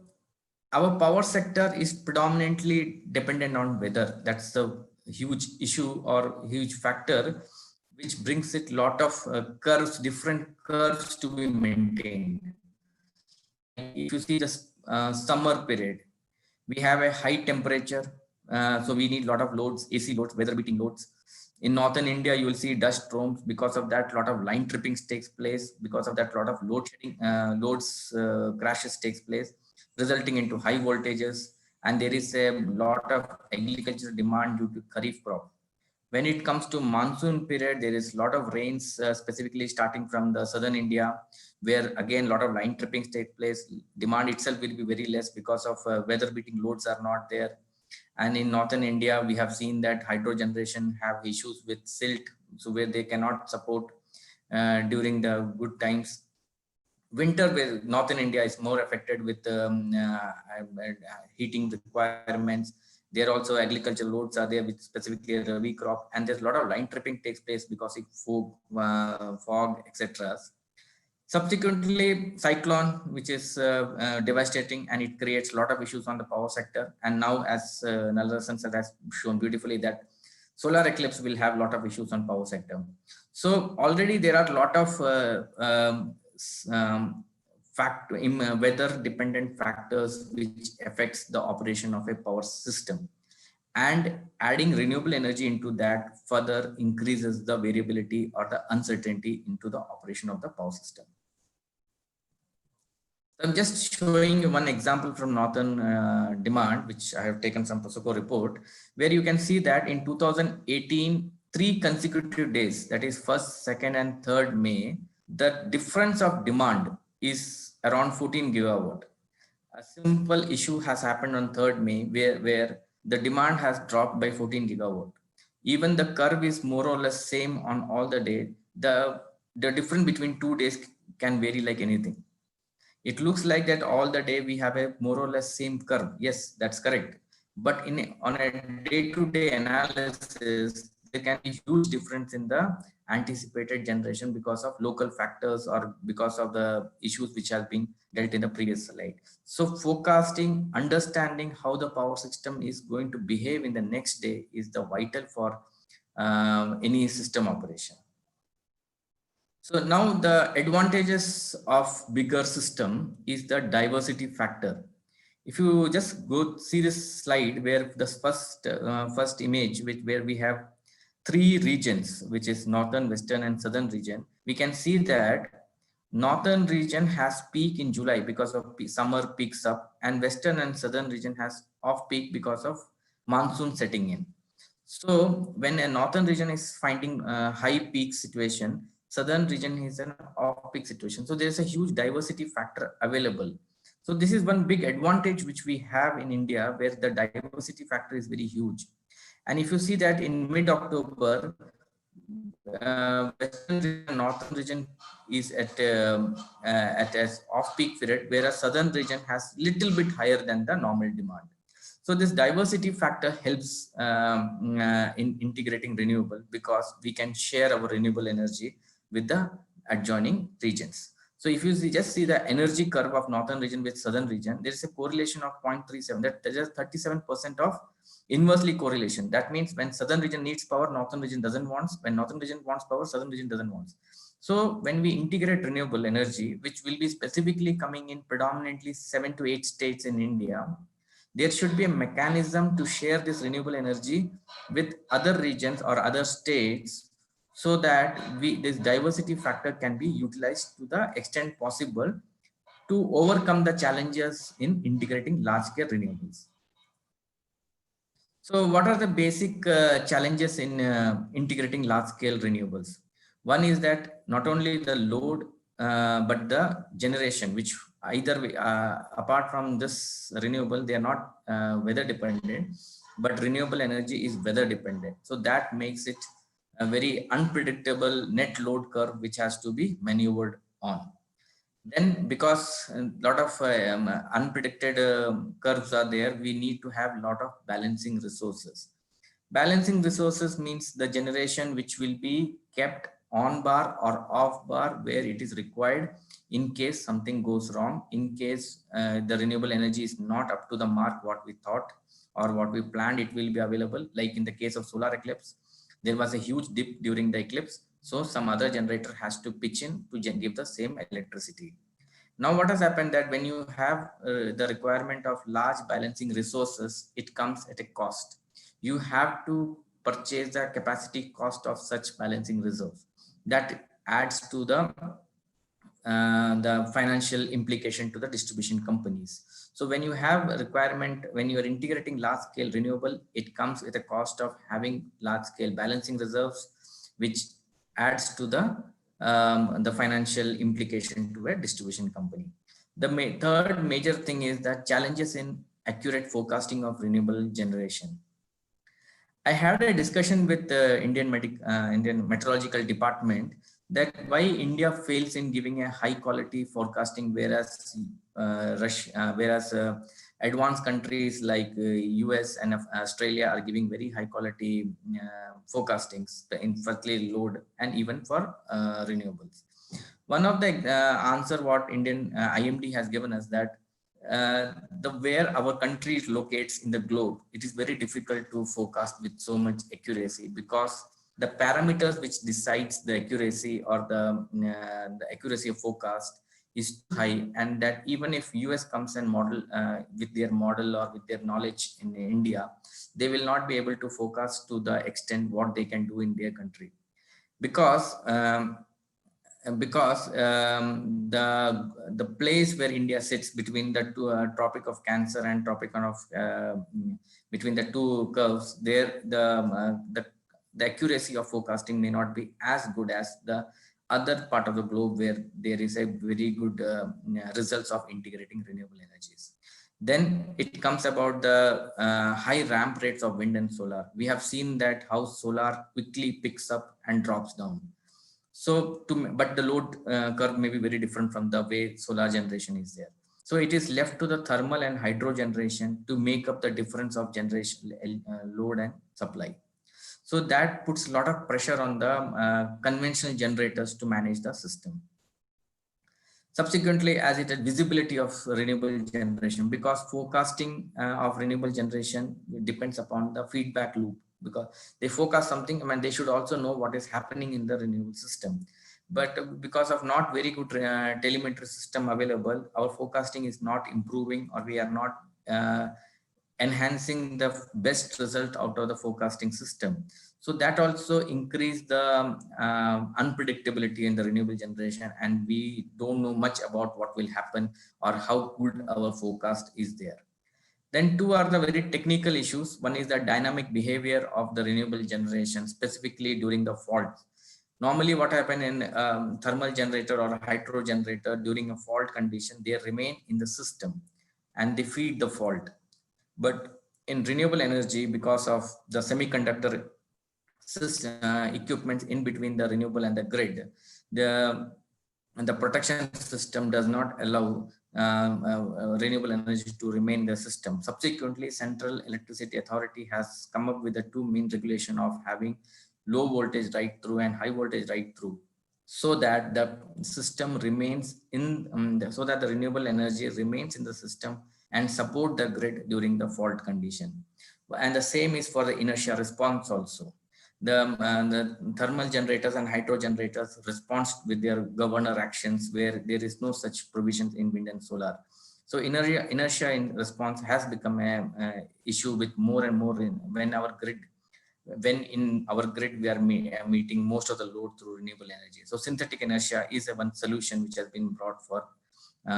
S11: our power sector is predominantly dependent on weather. That's the huge issue or huge factor, which brings it a lot of curves, different curves to be maintained. If you see the summer period, we have a high temperature. So we need a lot of loads, AC loads, weather beating loads. In northern India, you will see dust storms. Because of that, a lot of line trippings takes place. Because of that, a lot of load shedding, crashes takes place, resulting into high voltages. And there is a lot of agricultural demand due to Kharif crop. When it comes to monsoon period, there is a lot of rains, specifically starting from the southern India, where again, a lot of line trippings take place. Demand itself will be very less because of weather beating loads are not there. And in northern India, we have seen that hydro generation have issues with silt, so where they cannot support during the good times. winter, where northern India is more affected with heating requirements. There also agricultural loads are there with specifically a Rabi crop, and there's a lot of line tripping takes place because of fog, etc. Subsequently, cyclone, which is devastating, and it creates a lot of issues on the power sector. And now, as Nalarasan sir has shown beautifully, that solar eclipse will have a lot of issues on power sector. So already there are a lot of weather dependent factors which affects the operation of a power system, and adding renewable energy into that further increases the variability or the uncertainty into the operation of the power system. So I'm just showing you one example from northern demand, which I have taken some POSOCO report, where you can see that in 2018, 3 consecutive days, that is 1st, 2nd and 3rd May, the difference of demand is around 14 gigawatt. A simple issue has happened on 3rd May where the demand has dropped by 14 gigawatt. Even the curve is more or less same on all the day. The difference between 2 days can vary like anything. It looks like that all the day we have a more or less same curve. Yes, that's correct. But on a day-to-day analysis, there can be huge difference in the anticipated generation because of local factors or because of the issues which have been dealt in the previous slide. So forecasting, understanding how the power system is going to behave in the next day is the vital for any system operation. So now the advantages of bigger system is the diversity factor. If you just go see this slide where the first image where we have 3 regions, which is northern, western and southern region, we can see that northern region has peak in July because of summer picks up, and western and southern region has off peak because of monsoon setting in. So when a northern region is finding a high peak situation, southern region is an off peak situation. So there's a huge diversity factor available. So this is one big advantage which we have in India, where the diversity factor is very huge. And if you see that in mid-October, western region, northern region is at an off-peak period, whereas southern region has little bit higher than the normal demand. So this diversity factor helps in integrating renewable, because we can share our renewable energy with the adjoining regions. So if you just see the energy curve of northern region with southern region, there is a correlation of 0.37. That is 37% of inversely correlation. That means when southern region needs power, northern region doesn't want. When northern region wants power, southern region doesn't want. So when we integrate renewable energy, which will be specifically coming in predominantly 7 to 8 states in India, there should be a mechanism to share this renewable energy with other regions or other states, so that this diversity factor can be utilized to the extent possible to overcome the challenges in integrating large-scale renewables. So what are the basic challenges in integrating large-scale renewables? One is that not only the load, but the generation, which either apart from this renewable, they are not weather dependent, but renewable energy is weather dependent. So that makes it a very unpredictable net load curve, which has to be maneuvered on. Then, because a lot of unpredicted curves are there, we need to have a lot of balancing resources. Balancing resources means the generation which will be kept on bar or off bar where it is required in case something goes wrong, in case the renewable energy is not up to the mark what we thought or what we planned it will be available. Like in the case of solar eclipse, there was a huge dip during the eclipse, so some other generator has to pitch in to give the same electricity. Now what has happened that when you have the requirement of large balancing resources, it comes at a cost. You have to purchase the capacity cost of such balancing reserves. That adds to the financial implication to the distribution companies. So when you have a requirement, when you are integrating large scale renewable, it comes with a cost of having large scale balancing reserves, which adds to the financial implication to a distribution company. The third major thing is that challenges in accurate forecasting of renewable generation. I had a discussion with the Indian Meteorological Department. that why India fails in giving a high quality forecasting, whereas advanced countries like US and Australia are giving very high quality forecastings in firstly load and even for renewables. One of the answer what Indian IMD has given us that where our country locates in the globe, it is very difficult to forecast with so much accuracy, because the parameters which decides the accuracy or the accuracy of forecast is too high, and that even if US comes and model with their model or with their knowledge in India, they will not be able to forecast to the extent what they can do in their country, because the place where India sits between the two, Tropic of Cancer and Tropic of between the two curves, there the accuracy of forecasting may not be as good as the other part of the globe where there is a very good results of integrating renewable energies. Then it comes about the high ramp rates of wind and solar. We have seen that how solar quickly picks up and drops down. So, but the load curve may be very different from the way solar generation is there. So it is left to the thermal and hydro generation to make up the difference of generation load and supply. So that puts a lot of pressure on the conventional generators to manage the system. Subsequently, as it is visibility of renewable generation, because forecasting of renewable generation depends upon the feedback loop, because they forecast something, I mean, they should also know what is happening in the renewable system. But because of not very good telemetry system available, our forecasting is not improving, or we are not enhancing the best result out of the forecasting system. So that also increase the unpredictability in the renewable generation, and we don't know much about what will happen or how good our forecast is there. Then two are the very technical issues. One is the dynamic behavior of the renewable generation, specifically during the fault. Normally what happens in thermal generator or hydro generator during a fault condition, they remain in the system and they feed the fault. But in renewable energy, because of the semiconductor equipment in between the renewable and the grid, the protection system does not allow renewable energy to remain in the system. Subsequently, Central Electricity Authority has come up with the two main regulation of having low voltage right through and high voltage right through, so that the system remains in so that the renewable energy remains in the system and support the grid during the fault condition. And the same is for the inertia response also. The thermal generators and hydro generators respond with their governor actions where there is no such provisions in wind and solar. So inertia in response has become a issue with more and more when in our grid we are meeting most of the load through renewable energy. So synthetic inertia is one solution which has been brought for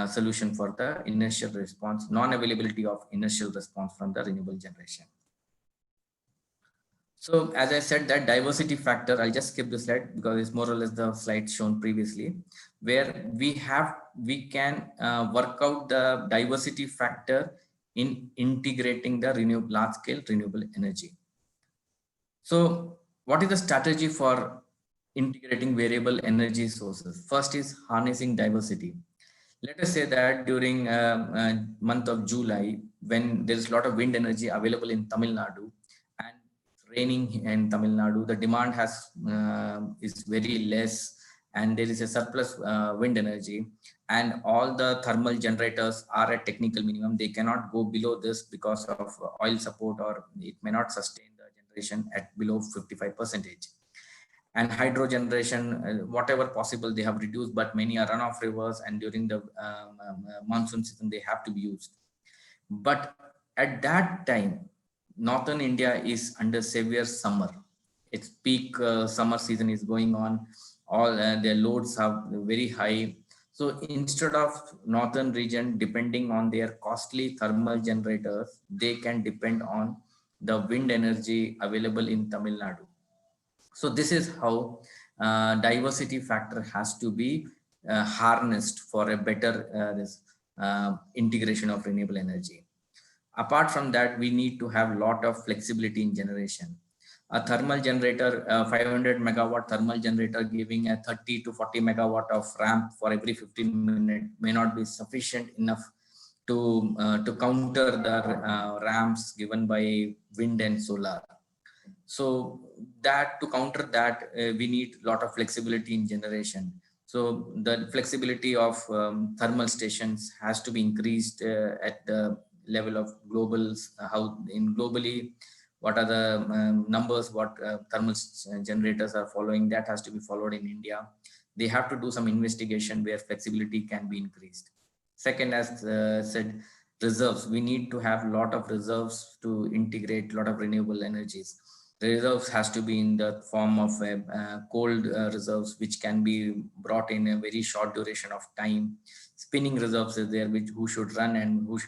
S11: solution for the inertial response, non-availability of inertial response from the renewable generation. So as I said, that diversity factor, I'll just skip this slide because it's more or less the slide shown previously, where we can work out the diversity factor in integrating the large-scale renewable energy. So what is the strategy for integrating variable energy sources? First is harnessing diversity. Let us say that during month of July, when there's a lot of wind energy available in Tamil Nadu and raining in Tamil Nadu, the demand is very less and there is a surplus wind energy, and all the thermal generators are at technical minimum. They cannot go below this because of oil support, or it may not sustain the generation at below 55%. And hydro generation, whatever possible, they have reduced, but many are runoff rivers, and during the monsoon season, they have to be used. But at that time, Northern India is under severe summer. Its peak summer season is going on. All their loads are very high. So instead of Northern region depending on their costly thermal generators, they can depend on the wind energy available in Tamil Nadu. So this is how diversity factor has to be harnessed for a better integration of renewable energy. Apart from that, we need to have a lot of flexibility in generation. A thermal generator, 500 megawatt thermal generator giving a 30 to 40 megawatt of ramp for every 15 minutes may not be sufficient enough to counter the ramps given by wind and solar. So that to counter that, we need a lot of flexibility in generation. So the flexibility of thermal stations has to be increased at the level of globals. How in globally, what are the numbers, what thermal generators are following, that has to be followed in India. They have to do some investigation where flexibility can be increased. Second, as said, reserves. We need to have a lot of reserves to integrate a lot of renewable energies. The reserves has to be in the form of cold reserves, which can be brought in a very short duration of time. Spinning reserves is there, which who should run and who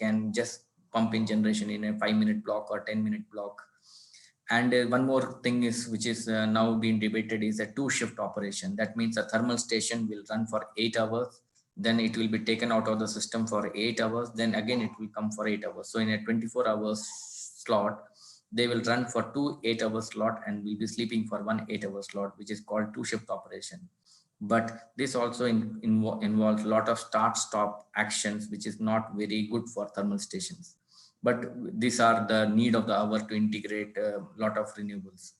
S11: can just pump in generation in a 5-minute block or 10-minute block. And one more thing is, which is now being debated, is a 2-shift operation. That means a thermal station will run for 8 hours, then it will be taken out of the system for 8 hours, then again it will come for 8 hours. So in a 24-hour slot, they will run for 2 8-hour slot and will be sleeping for 1 8-hour slot, which is called 2-shift operation. But this also involves a lot of start-stop actions, which is not very good for thermal stations. But these are the need of the hour to integrate a lot of renewables.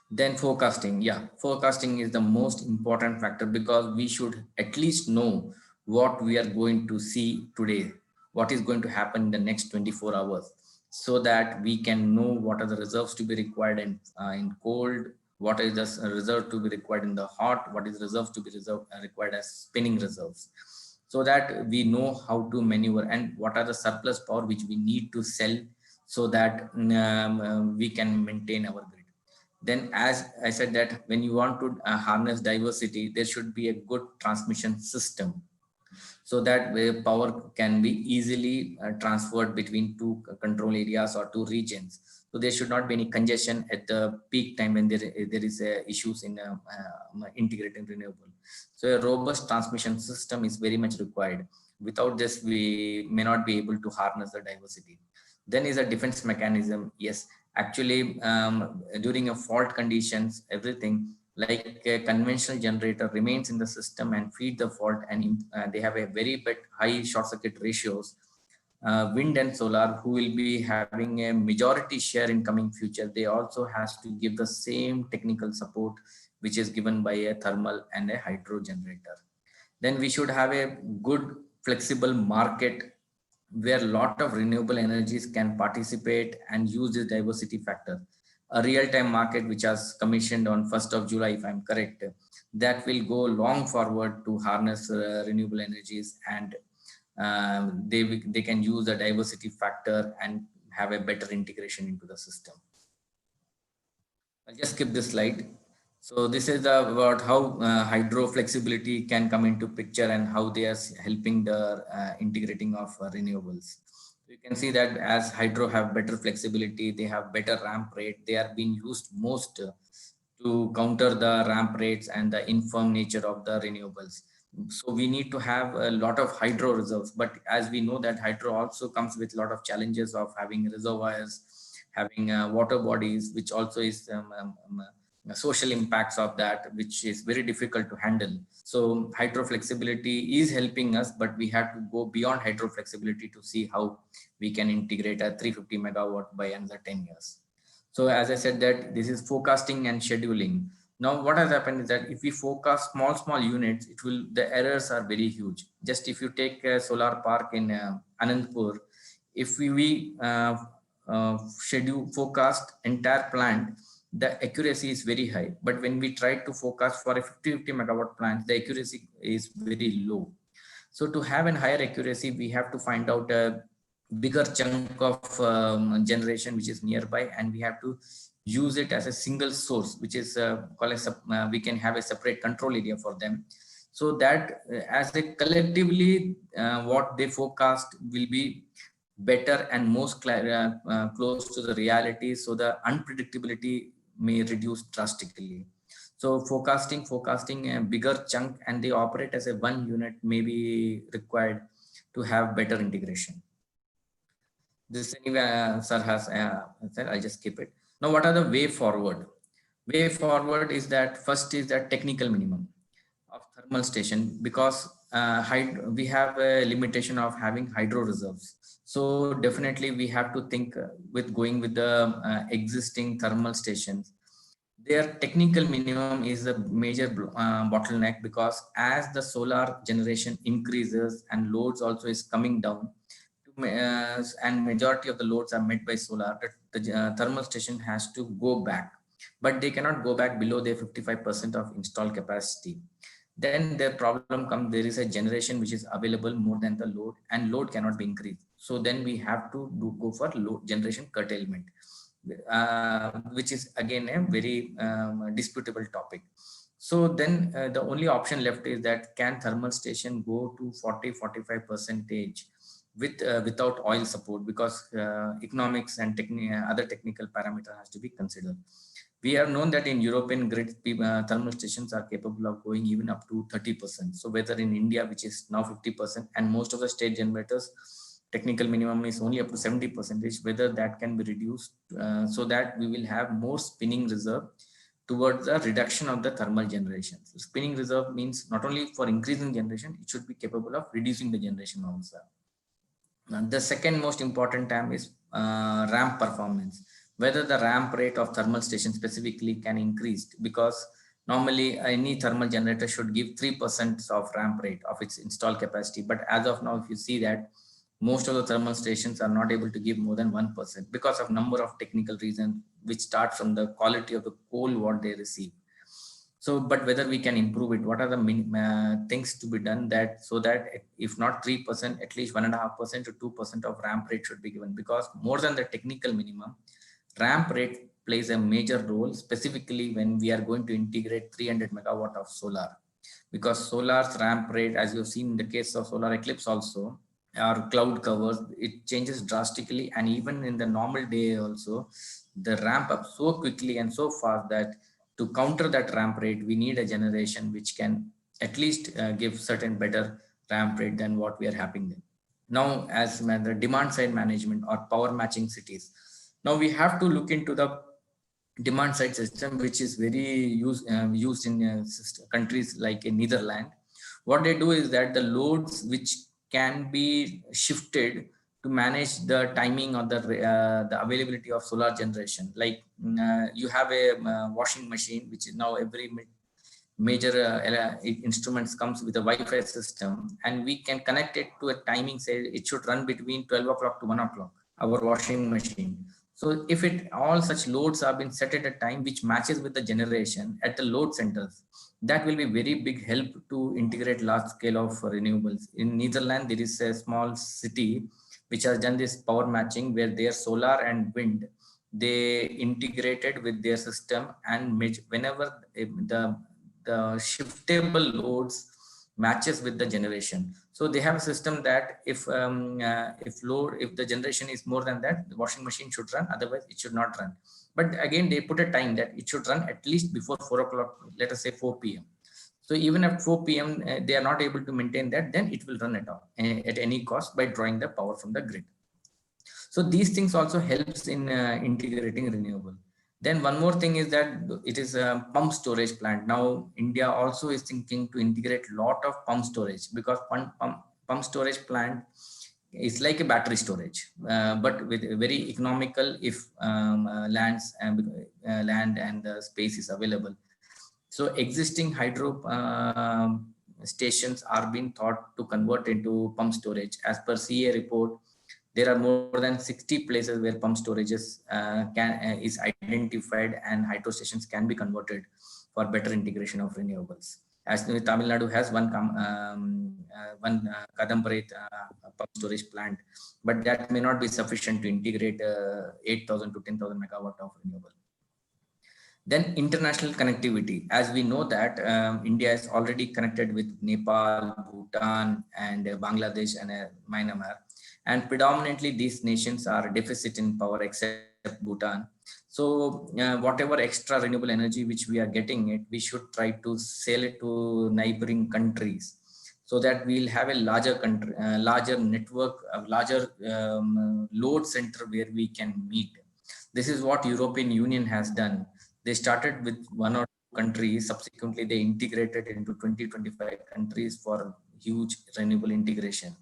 S11: Then forecasting. Yeah, forecasting is the most important factor, because we should at least know what we are going to see today, what is going to happen in the next 24 hours, so that we can know what are the reserves to be required in cold, what is the reserve to be required in the hot, what is reserves to be required as spinning reserves, so that we know how to maneuver and what are the surplus power which we need to sell, so that we can maintain our grid. Then, as I said, that when you want to harness diversity, there should be a good transmission system, so that power can be easily transferred between 2 control areas or 2 regions. So there should not be any congestion at the peak time when there is issues in integrating renewable. So a robust transmission system is very much required. Without this, we may not be able to harness the diversity. Then is a defense mechanism. Yes, actually, during a fault conditions, everything, like a conventional generator remains in the system and feed the fault, and they have a very high short circuit ratios. Wind and solar, who will be having a majority share in coming future, they also has to give the same technical support which is given by a thermal and a hydro generator. Then we should have a good flexible market where a lot of renewable energies can participate and use this diversity factor. A real-time market which has commissioned on 1st of July, if I'm correct, that will go long forward to harness renewable energies, and they can use the diversity factor and have a better integration into the system. I'll just skip this slide. So this is about how hydro flexibility can come into picture and how they are helping the integrating of renewables. You can see that as hydro have better flexibility, they have better ramp rate. They are being used most to counter the ramp rates and the infirm nature of the renewables. So we need to have a lot of hydro reserves. But as we know that hydro also comes with a lot of challenges of having reservoirs, having water bodies, which also is social impacts of that, which is very difficult to handle. So hydro flexibility is helping us, but we have to go beyond hydro flexibility to see how we can integrate a 350 megawatt by another 10 years. So as I said, that this is forecasting and scheduling. Now what has happened is that if we forecast small units, the errors are very huge. Just if you take a solar park in Anandpur, if we forecast entire plant, the accuracy is very high. But when we try to forecast for a 50 megawatt plant, the accuracy is very low. So to have a higher accuracy, we have to find out a bigger chunk of generation which is nearby, and we have to use it as a single source, which is we can have a separate control area for them, so that as a collectively what they forecast will be better and most close to the reality, so the unpredictability may reduce drastically. So forecasting a bigger chunk, and they operate as a one unit, may be required to have better integration. This anyway, sir has said, I'll just skip it. Now, what are the way forward? Way forward is that first is that technical minimum of thermal station, because we have a limitation of having hydro reserves. So definitely we have to think with going with the existing thermal stations. Their technical minimum is a major bottleneck, because as the solar generation increases and loads also is coming down, and majority of the loads are met by solar, the thermal station has to go back, but they cannot go back below their 55% of installed capacity. Then the problem comes, there is a generation which is available more than the load, and load cannot be increased. So then we have to go for load generation curtailment, which is again a very disputable topic. So then the only option left is that can thermal station go to 40-45% without oil support, because economics and other technical parameter has to be considered. We have known that in European grid, thermal stations are capable of going even up to 30%. So whether in India, which is now 50%, and most of the state generators, technical minimum is only up to 70%, whether that can be reduced so that we will have more spinning reserve towards the reduction of the thermal generation. So spinning reserve means not only for increasing generation, it should be capable of reducing the generation also. The second most important term is ramp performance, whether the ramp rate of thermal station specifically can increase, because normally any thermal generator should give 3% of ramp rate of its installed capacity. But as of now, if you see that most of the thermal stations are not able to give more than 1% because of number of technical reasons, which start from the quality of the coal what they receive. So, but whether we can improve it, what are the things to be done that, so that if not 3%, at least 1.5% to 2% of ramp rate should be given, because more than the technical minimum, ramp rate plays a major role, specifically when we are going to integrate 300 megawatt of solar, because solar's ramp rate, as you've seen in the case of solar eclipse also, or cloud covers, it changes drastically. And even in the normal day also, the ramp up so quickly and so fast that to counter that ramp rate, we need a generation which can at least give certain better ramp rate than what we are having then. Now, as the demand side management or power matching cities, now we have to look into the demand side system, which is very used in countries like in Netherlands. What they do is that the loads which can be shifted to manage the timing or the availability of solar generation. Like you have a washing machine, which is now every major instruments comes with a Wi-Fi system, and we can connect it to a timing, say it should run between 12 o'clock to 1 o'clock, our washing machine. So if all such loads have been set at a time which matches with the generation at the load centers, that will be very big help to integrate large scale of renewables. In Netherlands, there is a small city which has done this power matching, where their solar and wind, they integrated with their system, and whenever the shiftable loads matches with the generation. So they have a system that if the generation is more than that, the washing machine should run, otherwise it should not run. But again, they put a time that it should run at least before 4 o'clock, let us say 4 p.m. So even at 4 p.m, they are not able to maintain that, then it will run at any cost by drawing the power from the grid. So these things also helps in integrating renewable. Then one more thing is that it is a pump storage plant. Now India also is thinking to integrate a lot of pump storage, because pump storage plant is like a battery storage, but with very economical if land and the space is available. So existing hydro stations are being thought to convert into pump storage. As per CA report, there are more than 60 places where pump storages is identified, and hydro stations can be converted for better integration of renewables. As Tamil Nadu has one Kadambari pump storage plant, but that may not be sufficient to integrate 8,000 to 10,000 megawatt of renewable. Then international connectivity. As we know that India is already connected with Nepal, Bhutan, and Bangladesh and Myanmar. And predominantly these nations are deficit in power except Bhutan. So whatever extra renewable energy which we are getting it, we should try to sell it to neighboring countries, so that we'll have a larger country, larger network, a larger load center where we can meet. This is what European Union has done. They started with 1 or 2 countries. Subsequently, they integrated into 20-25 countries for huge renewable integration.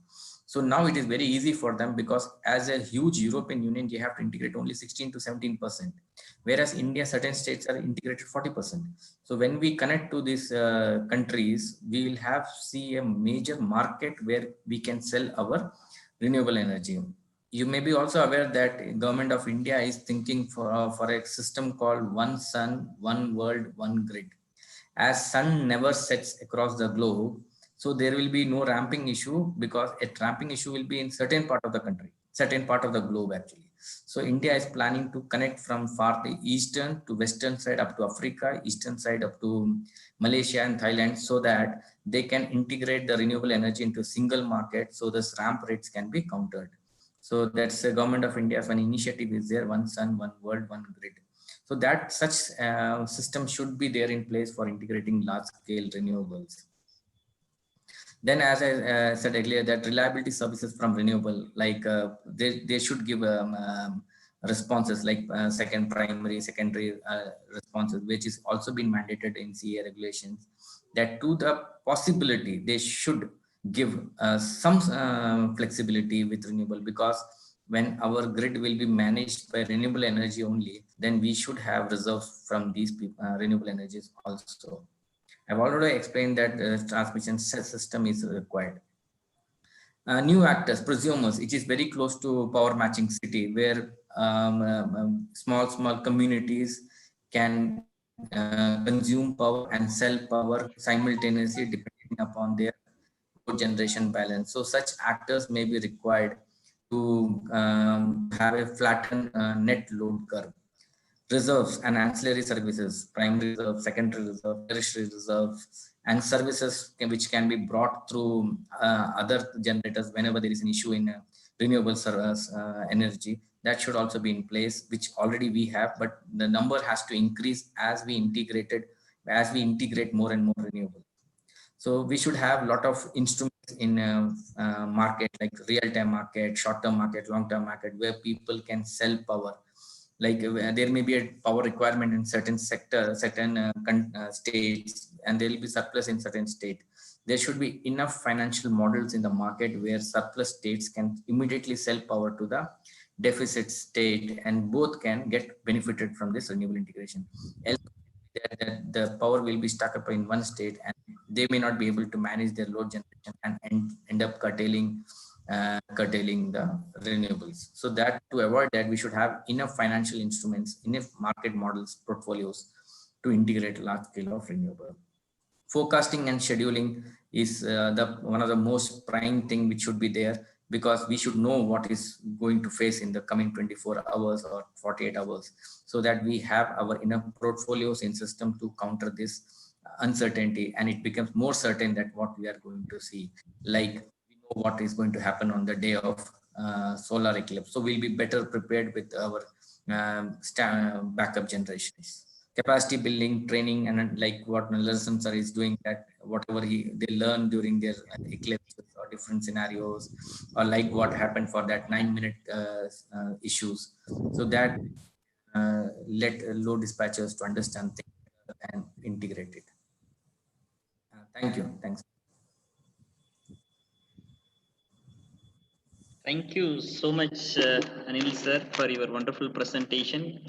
S11: So now it is very easy for them, because as a huge European Union, you have to integrate only 16 to 17%, whereas India, certain states are integrated 40%. So when we connect to these countries, we will see a major market where we can sell our renewable energy. You may be also aware that government of India is thinking for a system called One Sun, One World, One Grid. As sun never sets across the globe, so there will be no ramping issue, because a ramping issue will be in certain part of the country, certain part of the globe actually. So India is planning to connect from far the eastern to western side up to Africa, eastern side up to Malaysia and Thailand, so that they can integrate the renewable energy into a single market, so the ramp rates can be countered. So that's the government of India's one initiative is there, One Sun, One World, One Grid. So that such system should be there in place for integrating large scale renewables. Then, as I said earlier, that reliability services from renewable, like they should give responses like second primary, secondary responses, which is also been mandated in CA regulations, that to the possibility they should give some flexibility with renewable, because when our grid will be managed by renewable energy only, then we should have reserves from these renewable energies also. I've already explained that the transmission system is required. New actors, prosumers, which is very close to power matching city, where small communities can consume power and sell power simultaneously depending upon their load generation balance. So such actors may be required to have a flattened net load curve. Reserves and ancillary services, primary reserve, secondary reserve, tertiary reserve, and services which can be brought through other generators whenever there is an issue in renewable service energy, that should also be in place, which already we have, but the number has to increase as we integrate more and more renewable. So we should have a lot of instruments in market, like real-time market, short-term market, long-term market, where people can sell power. Like there may be a power requirement in certain sector, certain states, and there will be surplus in certain state. There should be enough financial models in the market where surplus states can immediately sell power to the deficit state, and both can get benefited from this renewable integration. Else, the power will be stuck up in one state, and they may not be able to manage their load generation and end up curtailing the renewables. So that, to avoid that, we should have enough financial instruments, enough market models, portfolios to integrate large scale of renewable. Forecasting and scheduling is one of the most prime thing which should be there, because we should know what is going to face in the coming 24 hours or 48 hours, so that we have our enough portfolios in system to counter this uncertainty, and it becomes more certain that what we are going to see, like we know what is going to happen on the day of solar eclipse. So we'll be better prepared with our backup generations. Capacity building, training, and like what Nalasan sir is doing, that whatever they learn during their eclipses or different scenarios, or like what happened for that 9-minute issues, so that let load dispatchers to understand things and integrate it. Thank you. Thanks.
S2: Thank you so much, Anil sir, for your wonderful presentation.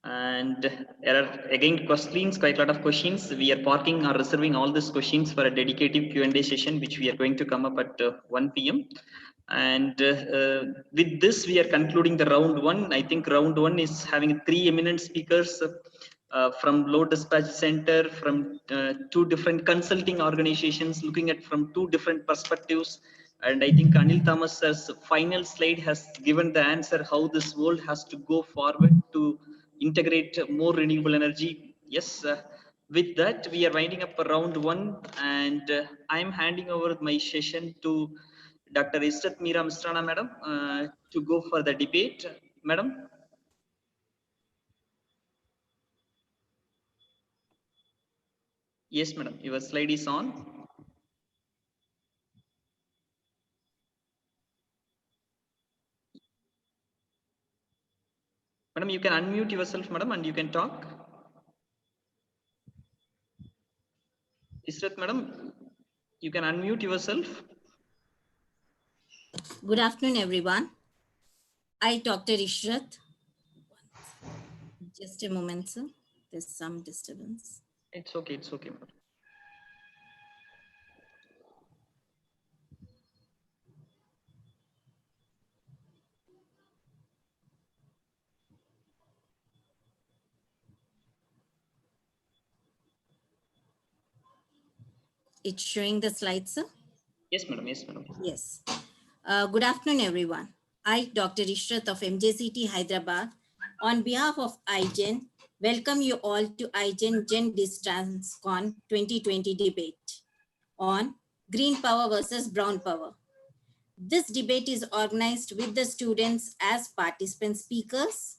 S2: And there are again questions, quite a lot of questions. We are parking or reserving all these questions for a dedicated Q&A session, which we are going to come up at 1 p.m. And with this, we are concluding the round one. I think round one is having 3 eminent speakers from Load Dispatch Center, from 2 different consulting organizations, looking at from 2 different perspectives. And I think Anil Thomas sir's final slide has given the answer how this world has to go forward to integrate more renewable energy. Yes, with that, we are winding up round one, and I'm handing over my session to Dr. Israt Meera Misrana, madam, to go for the debate. Madam. Yes, madam, your slide is on. Madam, Madam, you can unmute yourself, madam, and you can talk. Ishrat, madam, you can unmute yourself.
S12: Good afternoon, everyone. I, Dr. Ishrat. Just a moment, sir. There's some disturbance.
S2: It's okay, madam.
S12: It's showing the slides, sir?
S2: Yes, madam. Yes, madam.
S12: Yes. Good afternoon, everyone. I, Dr. Ishrat of MJCT Hyderabad, on behalf of IGEN, welcome you all to IGEN GenDistrAncon 2020 debate on green power versus brown power. This debate is organized with the students as participant speakers,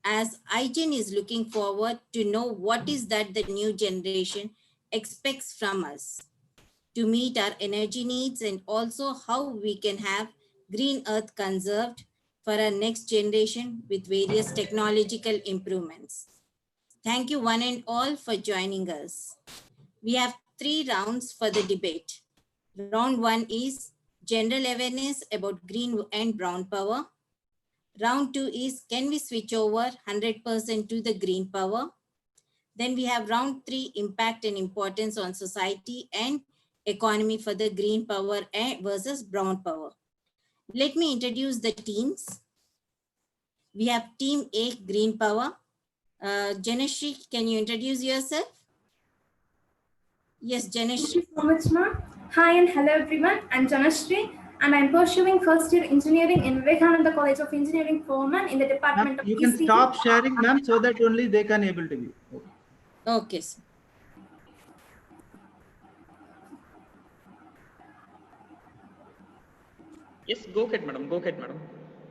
S12: as IGEN is looking forward to know what is that the new generation expects from us to meet our energy needs, and also how we can have green earth conserved for our next generation with various technological improvements. Thank you one and all for joining us. We have 3 rounds for the debate. Round 1 is general awareness about green and brown power. Round 2 is, can we switch over 100% to the green power? Then we have round 3, impact and importance on society and economy for the green power versus brown power. Let me introduce the teams. We have team A, green power. Janashri, can you introduce yourself? Yes, Janashri.
S13: Thank you so much, ma'am. Hi and hello everyone. I'm Janashri and I'm pursuing first year engineering in Vivekananda College of Engineering, Foreman in the department of
S1: You can
S13: ECE.
S1: stop sharing, ma'am, so that only they can able to view.
S12: Okay, sir.
S2: Yes, go ahead, madam. Go ahead, madam.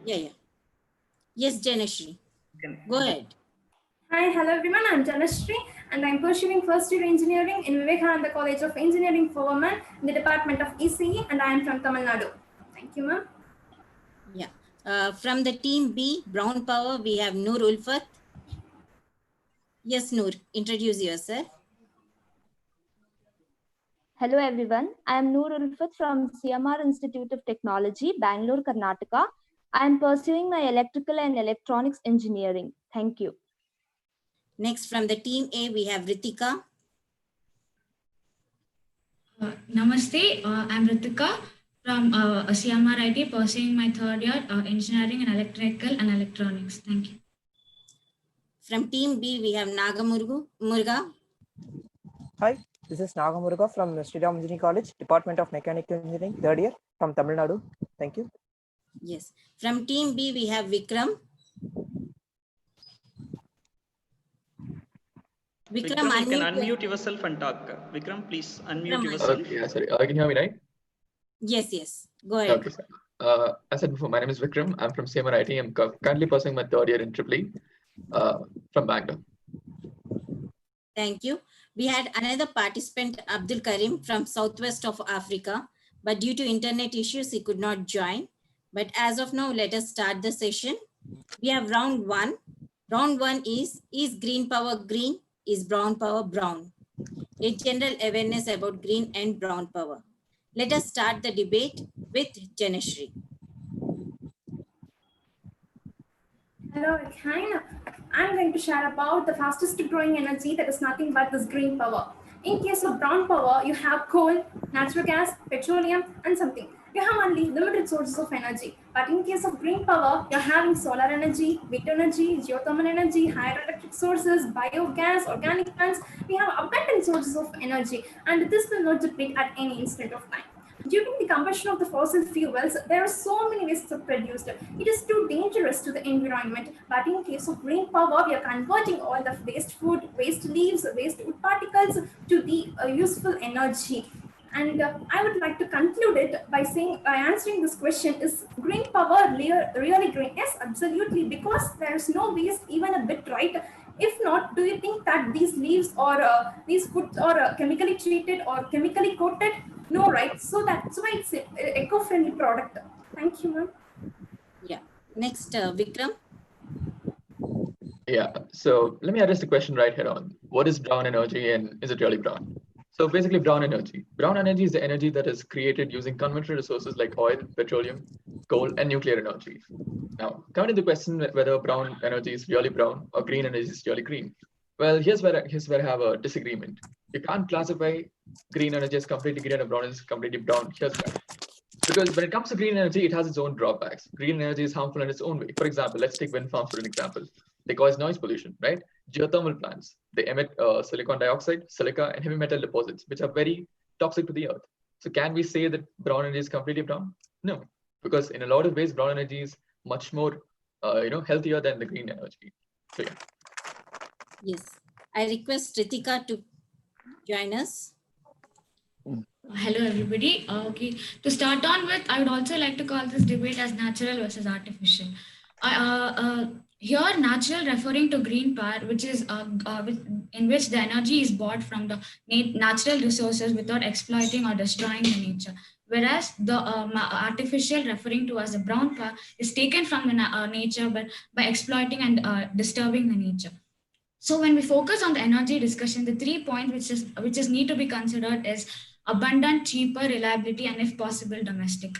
S12: Yeah. Yes, Janashri. Go ahead.
S13: Hi, hello everyone. I'm Janashri and I'm pursuing first year engineering in Vivekananda College of Engineering, Foreman in the department of ECE, and I am from Tamil Nadu. Thank you, ma'am.
S12: Yeah. From the team B, brown power, we have Noor Ulfat. Yes, Noor, introduce yourself.
S14: Hello everyone, I am Noor Ulfat from CMR Institute of Technology, Bangalore, Karnataka. I am pursuing my electrical and electronics engineering. Thank you.
S12: Next, from the team A, we have Ritika.
S15: Namaste, I'm Ritika from CMRIT, pursuing my 3rd year engineering in electrical and electronics. Thank you.
S12: From team B, we have Nagamurga.
S16: Hi, this is Nagamurga from Sriram Engineering College, Department of Mechanical Engineering, 3rd year from Tamil Nadu. Thank you.
S12: Yes. From team B, we have Vikram.
S2: Vikram, you can unmute yourself and talk. Vikram, please unmute yourself.
S17: Okay, yeah, sorry. Can you hear me, right?
S12: Yes. Go ahead.
S17: Okay, sir. As I said before, my name is Vikram. I'm from CMRIT. I'm currently pursuing my 3rd year in EEE from Bangalore.
S12: Thank you. We had another participant, Abdul Karim, from southwest of Africa, but due to internet issues, he could not join. But as of now, let us start the session. We have round 1. Round 1 is green power green? Is brown power brown? A general awareness about green and brown power. Let us start the debate with Janashri.
S13: Hello again. I'm going to share about the fastest growing energy that is nothing but this green power. In case of brown power, you have coal, natural gas, petroleum, and something. You have only limited sources of energy. But in case of green power, you're having solar energy, wind energy, geothermal energy, hydroelectric sources, biogas, organic plants. We have abundant sources of energy, and this will not deplete at any instant of time. During the combustion of the fossil fuels, there are so many wastes produced. It is too dangerous to the environment. But in case of green power, we are converting all the waste food, waste leaves, waste wood particles to the useful energy. And I would like to conclude it by answering this question: is green power really green? Yes, absolutely, because there is no waste even a bit, right? If not, do you think that these leaves or these foods are chemically treated or chemically coated? No, right? So that's why it's an eco-friendly product. Thank you, ma'am.
S12: Yeah. Next, Vikram.
S17: Yeah, so let me address the question right head on. What is brown energy and is it really brown? So basically brown energy. Brown energy is the energy that is created using conventional resources like oil, petroleum, coal, and nuclear energy. Now, coming to the question whether brown energy is really brown or green energy is really green. Well, here's where I have a disagreement. You can't classify green energy as completely green and brown as completely brown. Here's why. Because when it comes to green energy, it has its own drawbacks. Green energy is harmful in its own way. For example, let's take wind farms for an example. They cause noise pollution, right? Geothermal plants, they emit silicon dioxide, silica, and heavy metal deposits, which are very toxic to the earth. So can we say that brown energy is completely brown? No, because in a lot of ways, brown energy is much more, healthier than the green energy. So yeah.
S12: Yes, I request Ritika to join us.
S15: Hello, everybody. Okay, to start on with, I would also like to call this debate as natural versus artificial. Here, natural referring to green power, which is in which the energy is bought from the natural resources without exploiting or destroying the nature. Whereas the artificial referring to as a brown power is taken from the nature by exploiting and disturbing the nature. So when we focus on the energy discussion, the 3 points which is need to be considered is abundant, cheaper, reliability, and if possible, domestic.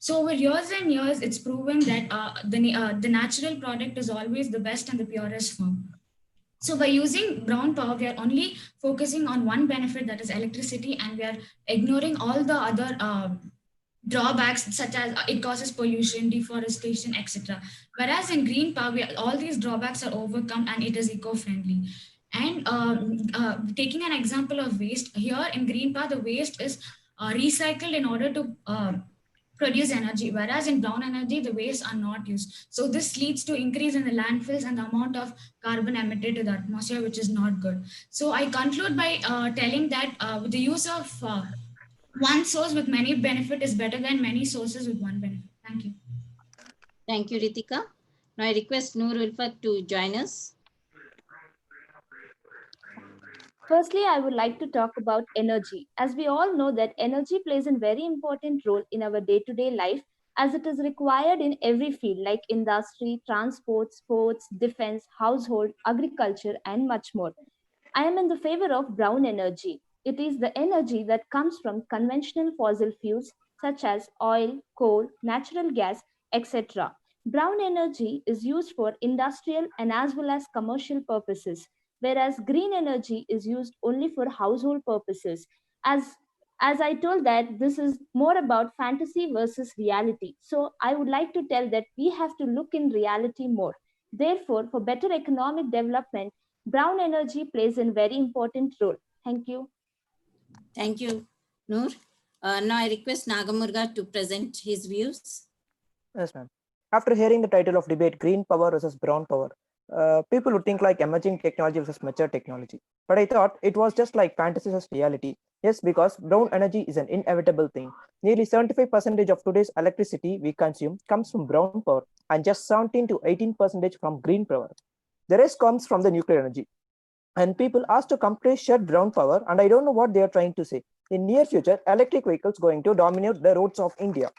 S15: So over years and years, it's proven that the natural product is always the best and the purest form. So by using brown power, we are only focusing on one benefit, that is electricity, and we are ignoring all the other drawbacks such as it causes pollution, deforestation, etc. Whereas in green power, all these drawbacks are overcome and it is eco-friendly. And taking an example of waste, here in green power, the waste is recycled in order to produce energy, whereas in brown energy, the waste are not used. So this leads to increase in the landfills and the amount of carbon emitted to the atmosphere, which is not good. So I conclude by telling that with the use of one source with many benefit is better than many sources with one benefit. Thank you.
S12: Thank you, Ritika. Now I request Noor Ulfat to join us.
S14: Firstly, I would like to talk about energy. As we all know that energy plays a very important role in our day-to-day life, as it is required in every field like industry, transport, sports, defense, household, agriculture, and much more. I am in the favor of brown energy. It is the energy that comes from conventional fossil fuels such as oil, coal, natural gas, etc. Brown energy is used for industrial and as well as commercial purposes, whereas green energy is used only for household purposes. As I told that this is more about fantasy versus reality. So I would like to tell that we have to look in reality more. Therefore, for better economic development, brown energy plays a very important role. Thank you.
S12: Thank you, Noor. Now I request Nagamurga to present his views.
S16: Yes, ma'am. After hearing the title of debate, green power versus brown power, people would think like emerging technology versus mature technology. But I thought it was just like fantasy versus reality. Yes, because brown energy is an inevitable thing. Nearly 75% of today's electricity we consume comes from brown power and just 17 to 18% from green power. The rest comes from the nuclear energy. And people asked to completely shut brown power, and I don't know what they are trying to say. In near future, electric vehicles going to dominate the roads of India.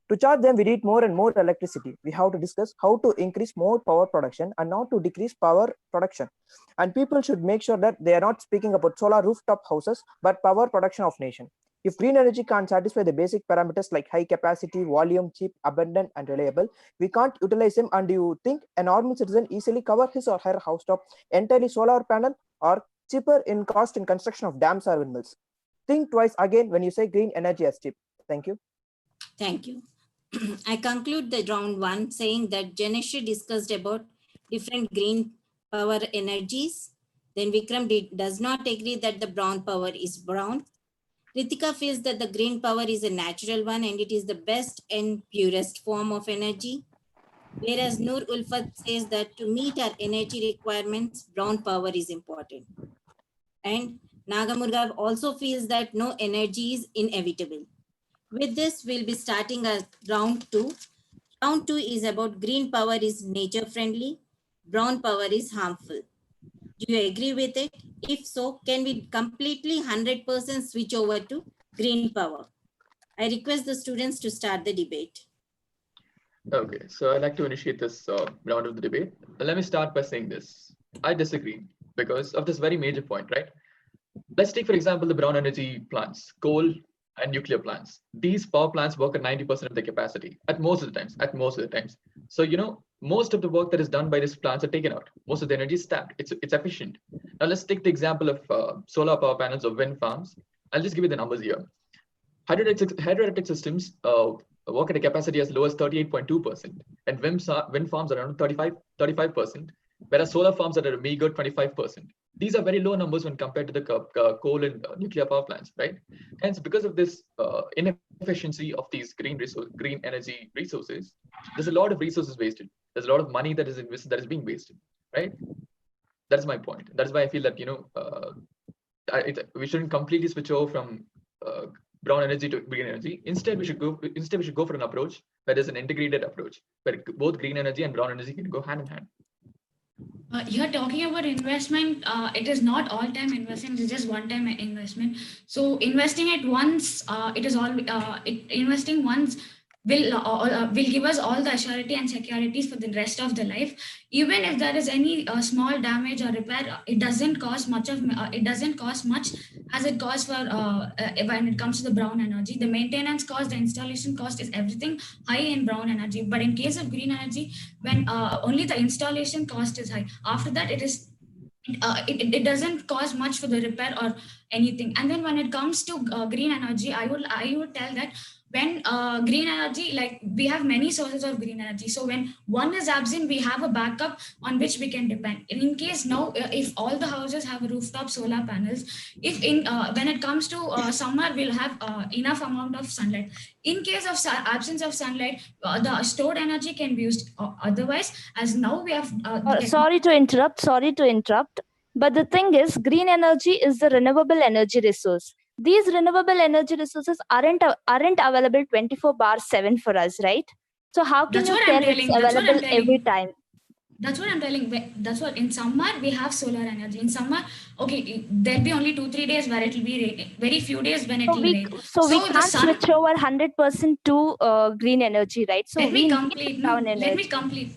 S16: To charge them, we need more and more electricity. We have to discuss how to increase more power production and not to decrease power production. And people should make sure that they are not speaking about solar rooftop houses, but power production of nation. If green energy can't satisfy the basic parameters like high capacity, volume, cheap, abundant, and reliable, we can't utilize them. And do you think a normal citizen easily cover his or her housetop entirely solar panel or cheaper in cost in construction of dams or windmills? Think twice again when you say green energy as cheap. Thank you.
S12: Thank you. I conclude the round one saying that Janesh discussed about different green power energies. Then Vikram does not agree that the brown power is brown. Ritika feels that the green power is a natural one and it is the best and purest form of energy. Whereas Noor Ulfat says that to meet our energy requirements, brown power is important. And Nagamurga also feels that no energy is inevitable. With this, we'll be starting our round two. Round two is about green power is nature friendly, brown power is harmful. Do you agree with it? If so, can we completely 100% switch over to green power? I request the students to start the debate.
S17: Okay, so I'd like to initiate this round of the debate. Let me start by saying this. I disagree because of this very major point, right? Let's take, for example, the brown energy plants, coal and nuclear plants. These power plants work at 90% of their capacity at most of the times. So, you know, most of the work that is done by these plants are taken out. Most of the energy is tapped. It's efficient. Now, let's take the example of solar power panels or wind farms. I'll just give you the numbers here. Hydroelectric systems work at a capacity as low as 38.2%, and wind farms are around 35%, whereas solar farms are at a meager 25%. These are very low numbers when compared to the coal and nuclear power plants, right? Hence, because of this inefficiency of these green energy resources, there's a lot of resources wasted. There's a lot of money that is invested that is being wasted, right? That's my point. That's why I feel that, you know, we shouldn't completely switch over from brown energy to green energy. Instead, we should go for an approach where there's an integrated approach where both green energy and brown energy can go hand in hand.
S15: You're talking about investment. It is not all-time investment. It's just one-time investment. So investing it once, investing once will give us all the assurity and securities for the rest of the life. Even if there is any small damage or repair, it doesn't cost much as it costs for when it comes to the brown energy. The maintenance cost, the installation cost is everything high in brown energy. But in case of green energy, when only the installation cost is high, after that it doesn't cost much for the repair or anything. And then when it comes to green energy, I would tell that when green energy, like we have many sources of green energy. So when one is absent, we have a backup on which we can depend. In case now, if all the houses have rooftop solar panels, if when it comes to summer, we'll have enough amount of sunlight. In case of absence of sunlight, the stored energy can be used. Otherwise, as now we have.
S14: Sorry to interrupt. But the thing is, green energy is the renewable energy resource. These renewable energy resources aren't available 24/7 for us, right? So how can you tell it's available every time?
S15: That's what I'm telling. That's what in summer we have solar energy. In summer, okay, there'll be only 2-3 days where it will be rain. Very few days when it will rain.
S14: So we can't switch over 100% to green energy, right? So
S15: let me complete.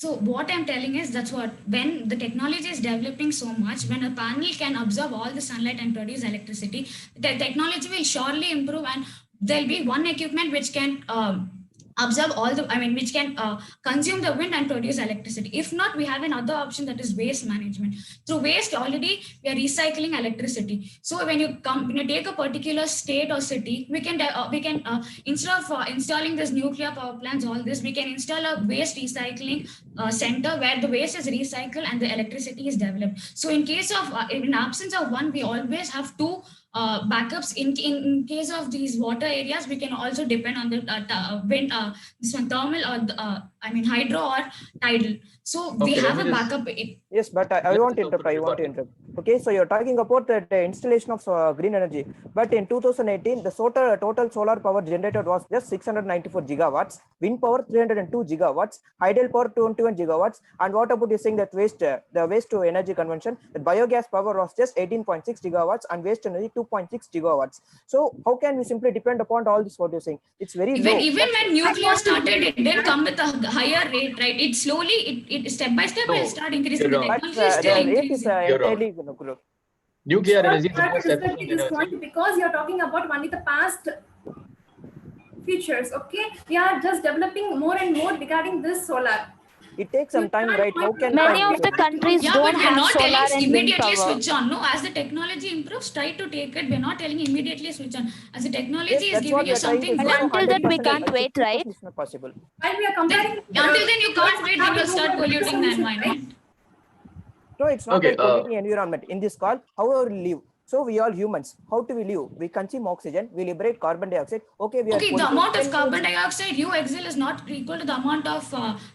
S15: So what I'm telling is that's what, when the technology is developing so much, when a panel can absorb all the sunlight and produce electricity, the technology will surely improve, and there'll be one equipment which can absorb all the, which can consume the wind and produce electricity. If not, we have another option, that is waste management. Through waste, already we are recycling electricity. So when you take a particular state or city, we can instead of installing this nuclear power plants, all this, we can install a waste recycling center where the waste is recycled and the electricity is developed. So in case of in absence of one, we always have two backups. In case of these water areas, we can also depend on the wind, this one thermal or hydro or tidal. So we have a backup.
S16: Yes, but I want to interrupt. Okay, so you're talking about the installation of green energy, but in 2018, the total solar power generated was just 694 gigawatts, wind power 302 gigawatts, hydel power 21 gigawatts, and what about you saying that the waste to energy conversion, the biogas power was just 18.6 gigawatts and waste energy 2.6 gigawatts. So how can we simply depend upon all this? What you're saying, it's very low.
S15: Even when nuclear started, it didn't come with a higher rate, right? It slowly, it step by step will start increasing. The technology is still increasing.
S17: Nuclear energy is the
S13: most efficient energy. Because you're talking about only the past features, okay? We are just developing more and more regarding this solar.
S16: It takes some time, right? How can
S14: many of the countries don't have solar and wind power?
S15: Switch on. No, as the technology improves, try to take it. We're not telling immediately switch on. As the technology is giving you something,
S14: but until then we can't wait, right?
S16: It's not possible.
S13: And we are comparing.
S15: Until then you can't wait. Then you'll start polluting the environment.
S16: No, it's not like polluting the environment. In this call, how we live. So we all humans. How do we live? We consume oxygen. We liberate carbon dioxide. Okay, we are.
S15: Okay, the amount of carbon dioxide you exhale is not equal to the amount of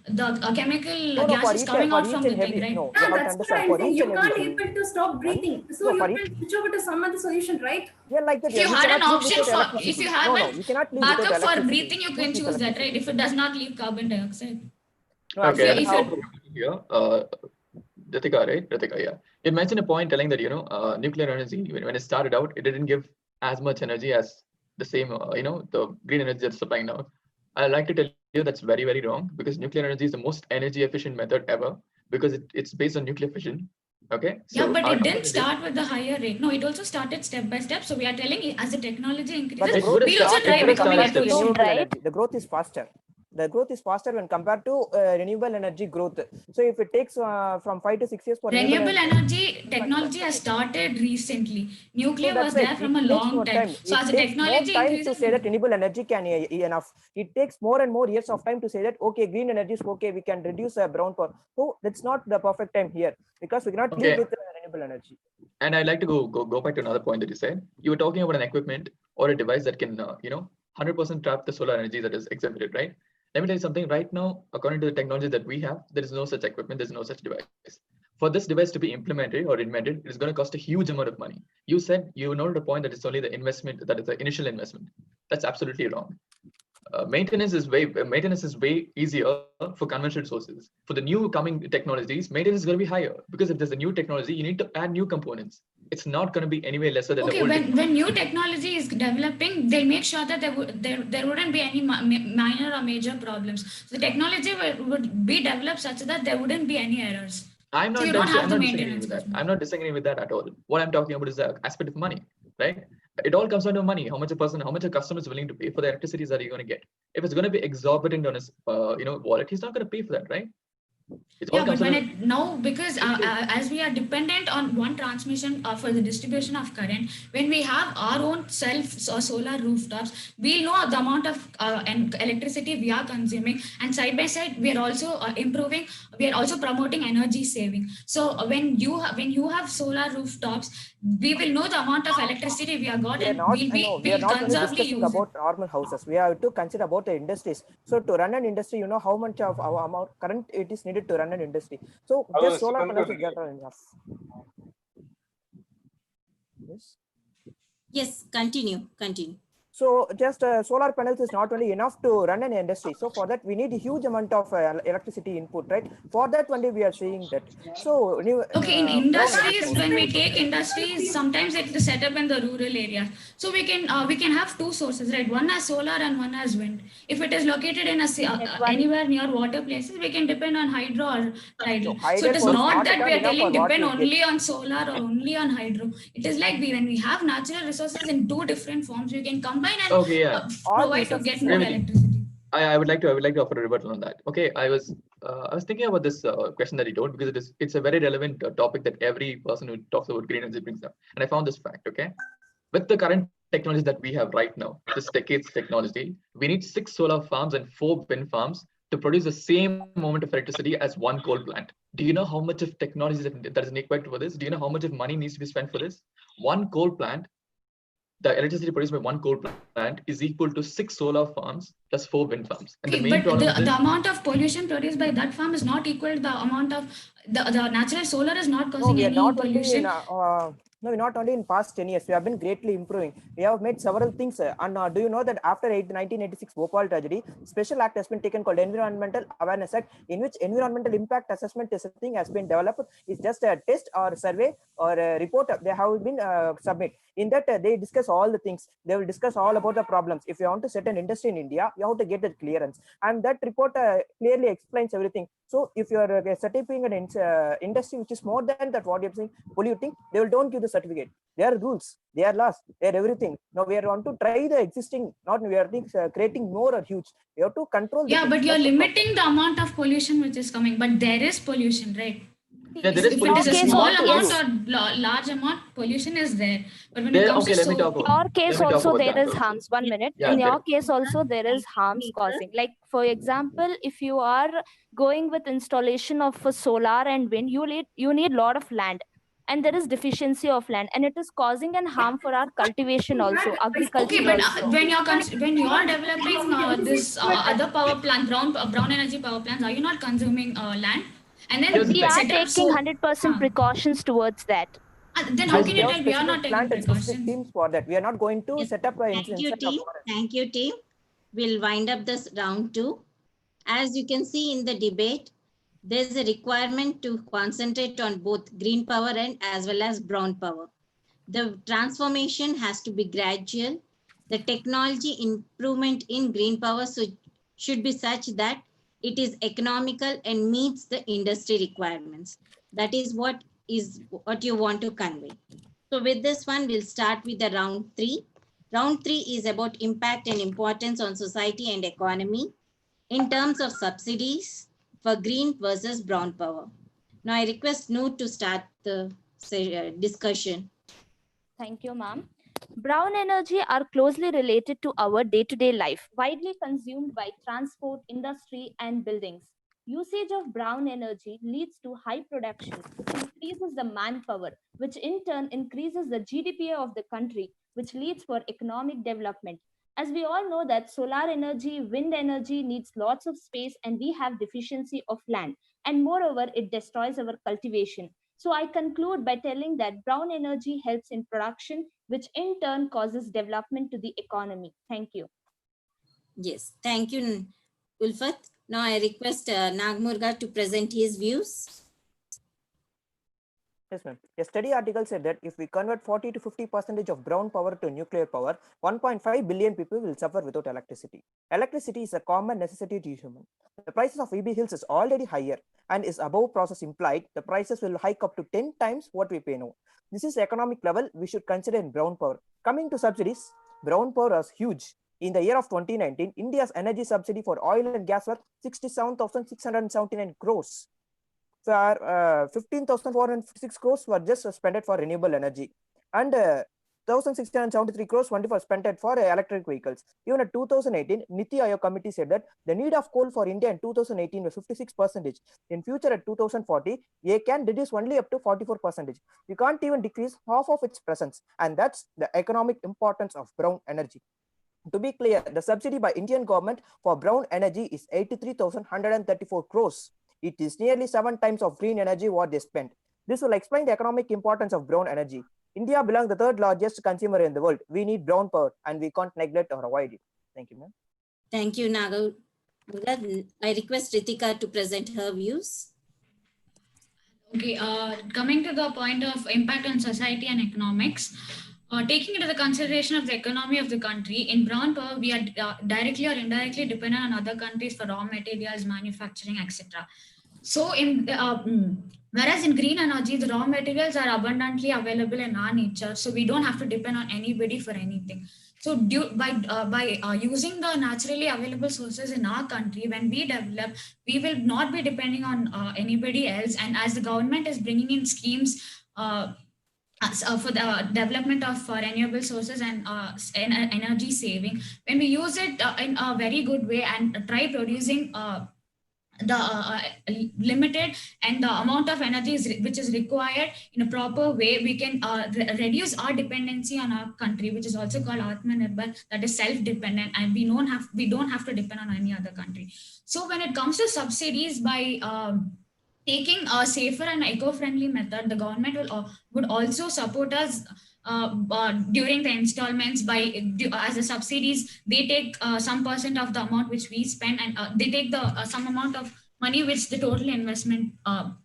S15: the chemical gases coming out from the thing, right?
S16: No, you have to understand.
S13: You can't able to stop breathing. So you can switch over to some other solution, right?
S16: Yeah, like that.
S15: If you had an option if you have a backup for breathing, you can choose that, right? If it does not leave carbon dioxide.
S17: Okay. Ritika, right? Ritika, yeah. You mentioned a point telling that, nuclear energy, when it started out, it didn't give as much energy as the same, the green energy that's supplying now. I'd like to tell that's very, very wrong, because nuclear energy is the most energy efficient method ever, because it's based on nuclear fission. Okay.
S15: So yeah, but it didn't start with the higher rate. No, it also started step by step. So we are telling as the technology increases, we also try becoming efficient.
S16: Right? The growth is faster. The growth is faster when compared to renewable energy growth. So if it takes from 5 to 6 years for
S15: renewable energy technology has started recently. Nuclear was there from a long time. So as the technology increases,
S16: to say that renewable energy can enough. It takes more and more years of time to say that okay, green energy is okay, we can reduce brown power. So that's not the perfect time here, because we cannot live with renewable energy.
S17: And I'd like to go back to another point that you said. You were talking about an equipment or a device that can 100% trap the solar energy that is exhibited, right? Let me tell you something. Right now, according to the technology that we have, there is no such equipment, there's no such device. For this device to be implemented or invented, it is going to cost a huge amount of money. You said, you noted a point that it's only the investment, that is the initial investment. That's absolutely wrong. Maintenance is way easier for conventional sources. For the new coming technologies, maintenance is going to be higher, because if there's a new technology, you need to add new components. It's not going to be anyway lesser than the old.
S15: When new technology is developing, they make sure that there wouldn't be any minor or major problems. So the technology would be developed such that there wouldn't be any errors.
S17: I'm not disagreeing with that. I'm not disagreeing with that at all. What I'm talking about is the aspect of money, right? It all comes down to money. How much a customer is willing to pay for the electricity that you're going to get. If it's going to be exorbitant on his wallet, he's not going to pay for that, right?
S15: Yeah, but when because as we are dependent on one transmission for the distribution of current, when we have our own solar rooftops, we'll know the amount of electricity we are consuming, and side by side we are also we are also promoting energy saving. So when you have solar rooftops, we will know the amount of electricity we have got, and
S16: we are not only discussing about normal houses. We have to consider about the industries. So to run an industry, you know how much of our amount current it is needed to run an industry. So just solar panels is not enough. Yes.
S12: Yes, continue.
S16: So just solar panels is not only enough to run an industry. So for that we need a huge amount of electricity input, right? For that only we are seeing that. So
S15: in industries, when we take industries, sometimes it is set up in the rural area. So we can have two sources, right? One as solar and one as wind. If it is located in anywhere near water places, we can depend on hydro or tidal. So it is not that we are telling depend only on solar or only on hydro. It is like when we have natural resources in two different forms, we can combine and provide to get more electricity.
S17: I would like to offer a rebuttal on that. Okay, I was thinking about this question that you told, because it's a very relevant topic that every person who talks about green energy brings up, and I found this fact. Okay, with the current technology that we have right now, this decade's technology, we need 6 solar farms and 4 wind farms to produce the same amount of electricity as 1 coal plant. Do you know how much of technology that is required for this? Do you know how much of money needs to be spent for this? 1 coal plant, the electricity produced by 1 coal plant is equal to 6 solar farms plus 4 wind farms. And the main problem is
S15: the amount of pollution produced by that farm is not equal to the amount of the natural solar is not causing any pollution.
S16: No, not only in past 10 years, we have been greatly improving. We have made several things. And do you know that after 1986 Bhopal tragedy, special act has been taken called Environmental Awareness Act, in which environmental impact assessment testing has been developed. It's just a test or survey or a report they have been submit. In that, they discuss all the things. They will discuss all about the problems. If you want to set an industry in India, you have to get that clearance. And that report clearly explains everything. So if you are setting an industry which is more than that, what you're saying, polluting, they don't give the certificate. There are rules, there are laws, there are everything. Now we are want to try the existing, not we are creating more or huge. You have to control.
S15: Yeah, but you're limiting the amount of pollution which is coming. But there is pollution, right?
S17: Yeah, there is
S15: pollution. If it is a small amount or large amount, pollution is there. But when it comes to
S14: in your case also there is harms. 1 minute. In your case also there is harms causing. Like for example, if you are going with installation of solar and wind, you need lot of land. And there is deficiency of land, and it is causing an harm for our cultivation also, agriculture.
S15: Okay, but when you are developing this other power plant, brown energy power plants, are you not consuming land? And then
S14: we are taking 100% precautions towards that.
S15: Then how can you tell we are not taking precautions?
S16: Teams for that. We are not going to set up a
S12: Thank you, team. We'll wind up this round 2. As you can see in the debate, there's a requirement to concentrate on both green power and as well as brown power. The transformation has to be gradual. The technology improvement in green power should be such that it is economical and meets the industry requirements. That is what you want to convey. So with this one, we'll start with the round 3. Round 3 is about impact and importance on society and economy in terms of subsidies for green versus brown power. Now I request Noor to start the discussion.
S14: Thank you, ma'am. Brown energy are closely related to our day-to-day life, widely consumed by transport, industry, and buildings. Usage of brown energy leads to high production, which increases the manpower, which in turn increases the GDP of the country, which leads for economic development. As we all know that solar energy, wind energy needs lots of space and we have deficiency of land. And moreover, it destroys our cultivation. So I conclude by telling that brown energy helps in production, which in turn causes development to the economy. Thank you.
S12: Yes, thank you, Ulfat. Now I request Nagmurga to present his views.
S16: Yes, ma'am. A study article said that if we convert 40 to 50% of brown power to nuclear power, 1.5 billion people will suffer without electricity. Electricity is a common necessity to human. The prices of EB hills is already higher and is above process implied. The prices will hike up to 10 times what we pay now. This is economic level we should consider in brown power. Coming to subsidies, brown power was huge. In the year of 2019, India's energy subsidy for oil and gas were 67,679 crores. 15,406 crores were just spent for renewable energy, and 1,673 crores only for spent for electric vehicles. Even in 2018, Niti Aayog committee said that the need of coal for India in 2018 was 56%. In future, at 2040, they can reduce only up to 44%. You can't even decrease half of its presence, and that's the economic importance of brown energy. To be clear, the subsidy by Indian government for brown energy is 83,134 crores. It is nearly 7 times of green energy what they spent. This will explain the economic importance of brown energy. India belongs the 3rd largest consumer in the world. We need brown power and we can't neglect or avoid it. Thank you, ma'am.
S12: Thank you, Naga. I request Ritika to present her views.
S15: Okay, coming to the point of impact on society and economics, taking into the consideration of the economy of the country, in brown power, we are directly or indirectly dependent on other countries for raw materials, manufacturing, etc. So, whereas in green energy, the raw materials are abundantly available in our nature, so we don't have to depend on anybody for anything. So, by using the naturally available sources in our country, when we develop, we will not be depending on anybody else. And as the government is bringing in schemes for the development of renewable sources and energy saving, when we use it in a very good way and try producing the limited and the amount of energy which is required in a proper way, we can reduce our dependency on our country, which is also called Atmanirbhar, that is self-dependent, and we don't have to depend on any other country. So when it comes to subsidies, by taking a safer and eco-friendly method, the government would also support us during the installments as the subsidies. They take some percent of the amount which we spend, and they take the some amount of money which the total investment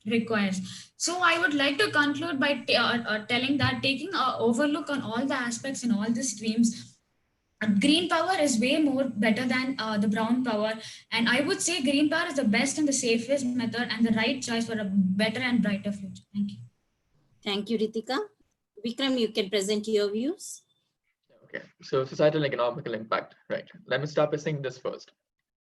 S15: requires. So I would like to conclude by telling that taking an overlook on all the aspects in all the streams, green power is way more better than the brown power, and I would say green power is the best and the safest method and the right choice for a better and brighter future. Thank you.
S12: Thank you, Ritika. Vikram, you can present your views.
S17: Okay, so societal and economical impact, right? Let me start by saying this first.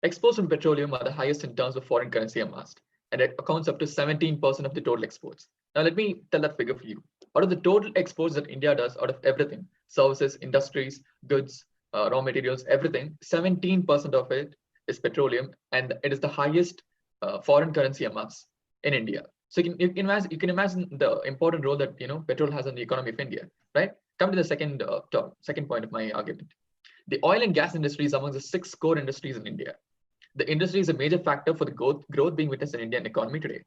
S17: Exports from petroleum are the highest in terms of foreign currency amassed, and it accounts up to 17% of the total exports. Now, let me tell that figure for you. Out of the total exports that India does, out of everything, services, industries, goods, raw materials, everything, 17% of it is petroleum, and it is the highest foreign currency amass in India. So you can imagine the important role that petrol has on the economy of India, right? Come to the second point of my argument. The oil and gas industry is among the 6 core industries in India. The industry is a major factor for the growth being witnessed in Indian economy today.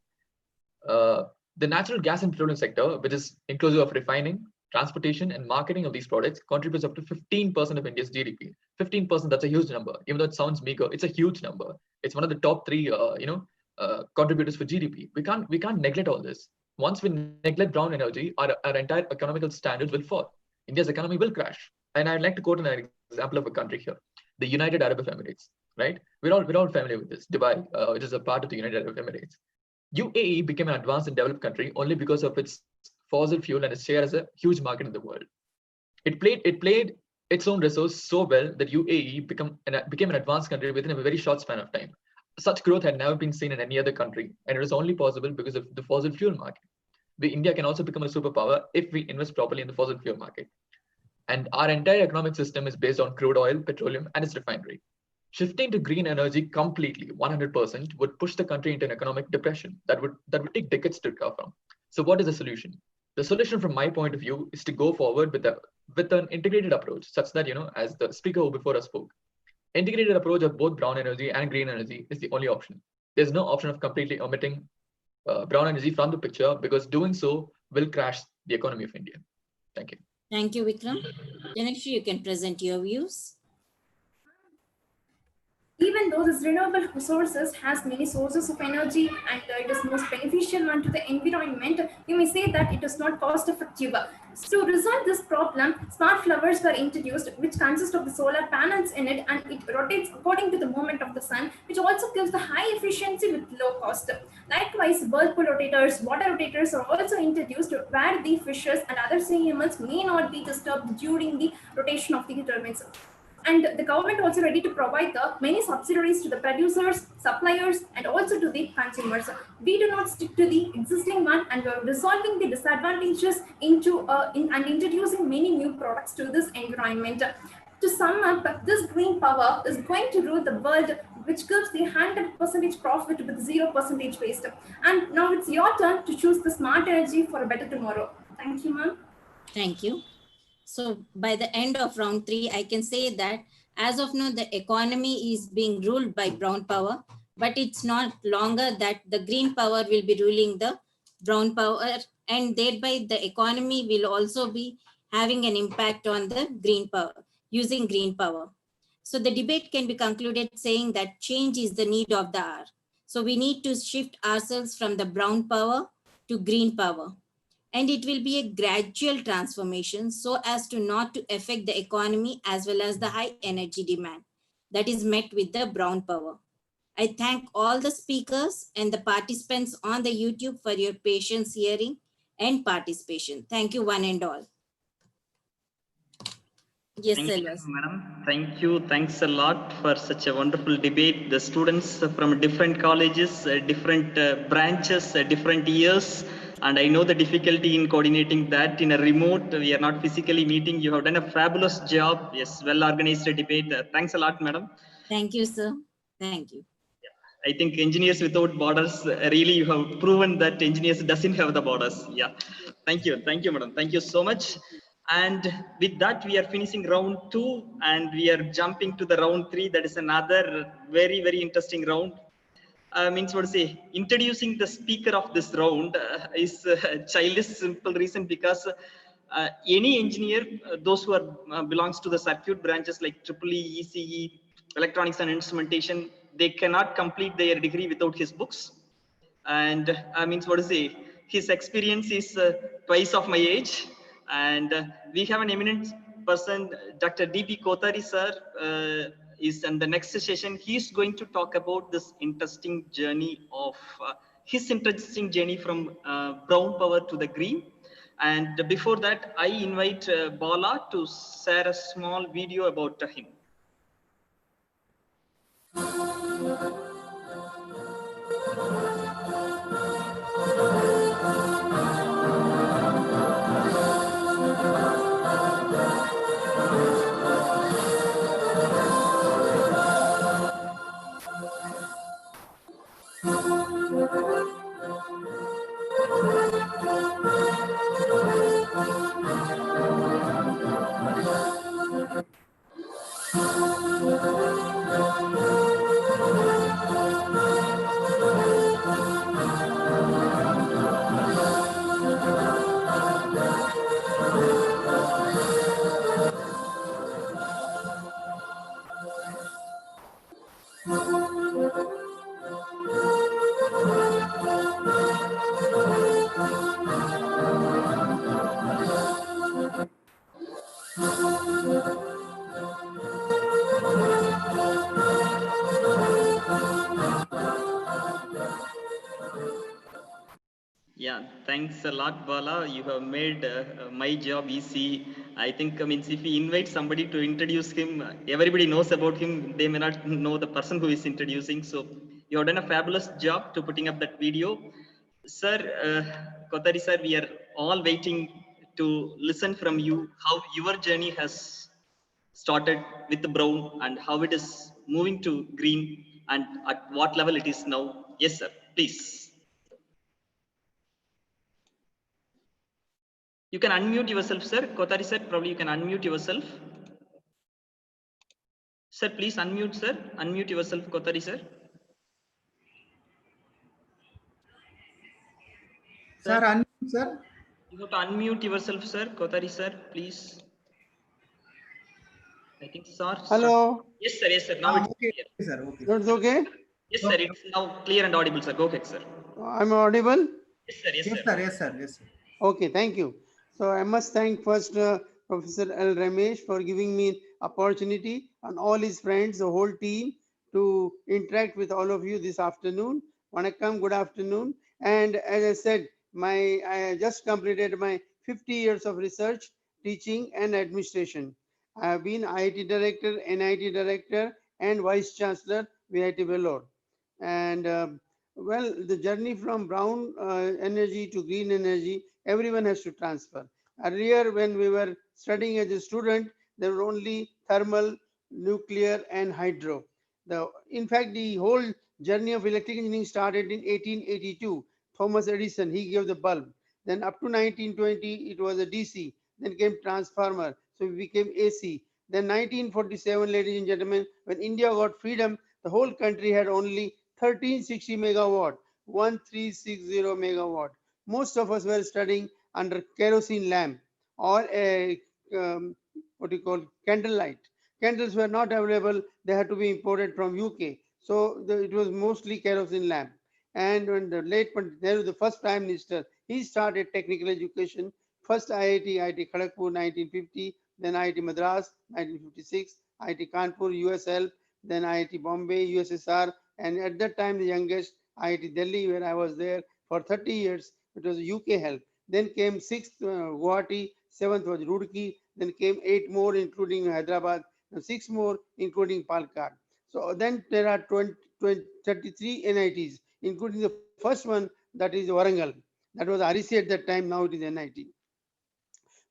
S17: The natural gas and petroleum sector, which is inclusive of refining, transportation, and marketing of these products, contributes up to 15% of India's GDP. 15%, that's a huge number. Even though it sounds meager, it's a huge number. It's one of the top 3, contributors for GDP. We can't neglect all this. Once we neglect brown energy, our entire economical standards will fall. India's economy will crash. And I'd like to quote an example of a country here, the United Arab Emirates. right? We're all familiar with this. Dubai, which is a part of the United Arab Emirates. UAE became an advanced and developed country only because of its fossil fuel and its share as a huge market in the world. It played its own resource so well that UAE became an advanced country within a very short span of time. Such growth had never been seen in any other country, and it was only possible because of the fossil fuel market. India can also become a superpower if we invest properly in the fossil fuel market. And our entire economic system is based on crude oil, petroleum, and its refinery. Shifting to green energy completely, 100%, would push the country into an economic depression that would take decades to recover from. So what is the solution? The solution from my point of view is to go forward with an integrated approach, such that, as the speaker who before us spoke, integrated approach of both brown energy and green energy is the only option. There's no option of completely omitting brown energy from the picture, because doing so will crash the economy of India. Thank you.
S12: Thank you, Vikram. Janakshi, you can present your views.
S13: Even though this renewable resources has many sources of energy and it is most beneficial one to the environment, you may say that it is not cost effective. So to resolve this problem, smart flowers were introduced, which consist of the solar panels in it, and it rotates according to the movement of the sun, which also gives the high efficiency with low cost. Likewise, whirlpool rotators, water rotators are also introduced, where the fishes and other sea animals may not be disturbed during the rotation of the turbines. And the government also ready to provide the many subsidies to the producers, suppliers, and also to the consumers. We do not stick to the existing one, and we are resolving the disadvantages and introducing many new products to this environment. To sum up, this green power is going to rule the world, which gives the 100% profit with 0% waste. And now it's your turn to choose the smart energy for a better tomorrow. Thank you, ma'am.
S12: Thank you. So by the end of round 3, I can say that as of now, the economy is being ruled by brown power, but it's not longer that the green power will be ruling the brown power, and thereby the economy will also be having an impact on the green power, using green power. So the debate can be concluded saying that change is the need of the hour. So we need to shift ourselves from the brown power to green power. And it will be a gradual transformation so as to not to affect the economy as well as the high energy demand that is met with the brown power. I thank all the speakers and the participants on the YouTube for your patience, hearing, and participation. Thank you, one and all. Yes,
S2: thank you, madam. Thank you. Thanks a lot for such a wonderful debate. The students from different colleges, different branches, different years. And I know the difficulty in coordinating that in a remote. We are not physically meeting. You have done a fabulous job. Yes, well-organized debate. Thanks a lot, madam.
S12: Thank you, sir. Thank you.
S2: I think engineers without borders, really you have proven that engineers doesn't have the borders. Yeah. Thank you, madam. Thank you so much. And with that, we are finishing round 2 and we are jumping to the round 3. That is another very, very interesting round. Means what to say, introducing the speaker of this round is childish simple reason, because any engineer, those who are belongs to the circuit branches like EEE, ECE, electronics and instrumentation, they cannot complete their degree without his books. And means what to say, his experience is twice of my age. And we have an eminent person, Dr. D.P. Kothari sir, is in the next session. He's going to talk about this interesting journey of his interesting journey from brown power to the green. And before that, I invite Bala to share a small video about him. Thanks a lot, Bala. You have made my job easy. I think, if we invite somebody to introduce him, everybody knows about him. They may not know the person who is introducing. So you have done a fabulous job to putting up that video. Sir, Kotari sir, we are all waiting to listen from you how your journey has started with the brown and how it is moving to green and at what level it is now. Yes, sir, please. You can unmute yourself, sir. Kotari sir, probably you can unmute yourself. Sir, please unmute, sir. Unmute yourself, Kotari sir.
S18: Sir, unmute, sir.
S2: You have to unmute yourself, sir. Kotari sir, please. I think, sir.
S18: Hello.
S2: Yes, sir. Yes, sir. Now it's
S18: okay,
S2: clear.
S18: sir. Okay. That's okay.
S2: Yes, sir. It's now clear and audible, sir. Go ahead, sir.
S18: I'm audible.
S2: Yes, sir. Yes,
S18: Yes,
S2: sir.
S18: sir. Yes, sir. Yes, sir. Okay, thank you. So I must thank first Professor L. Ramesh for giving me opportunity and all his friends, the whole team, to interact with all of you this afternoon. Vanakkam, good afternoon. And as I said, I just completed my 50 years of research, teaching and administration. I have been IIT Director, NIT Director and Vice Chancellor, VIT Vellore. And well, the journey from brown energy to green energy, everyone has to transfer. Earlier, when we were studying as a student, there were only thermal, nuclear, and hydro. In fact, the whole journey of electric engineering started in 1882. Thomas Edison, he gave the bulb. Then up to 1920, it was a DC. Then came transformer, so it became AC. Then 1947, ladies and gentlemen, when India got freedom, the whole country had only 1360 megawatt, 1360 megawatt. Most of us were studying under kerosene lamp or a what you call candlelight. Candles were not available; they had to be imported from UK. So it was mostly kerosene lamp. And when the late Pandit Nehru, the first Prime Minister, he started technical education. First IIT Kharagpur 1950, then IIT Madras 1956, IIT Kanpur, USL, then IIT Bombay, USSR, and at that time the youngest IIT Delhi, where I was there for 30 years. It was UK help. Then came 6th Guwahati, 7th was Roorkee, then came 8 more including Hyderabad, and 6 more including Palakkad. So then there are 33 NITs, including the first one, that is Warangal. That was REC at that time, now it is NIT.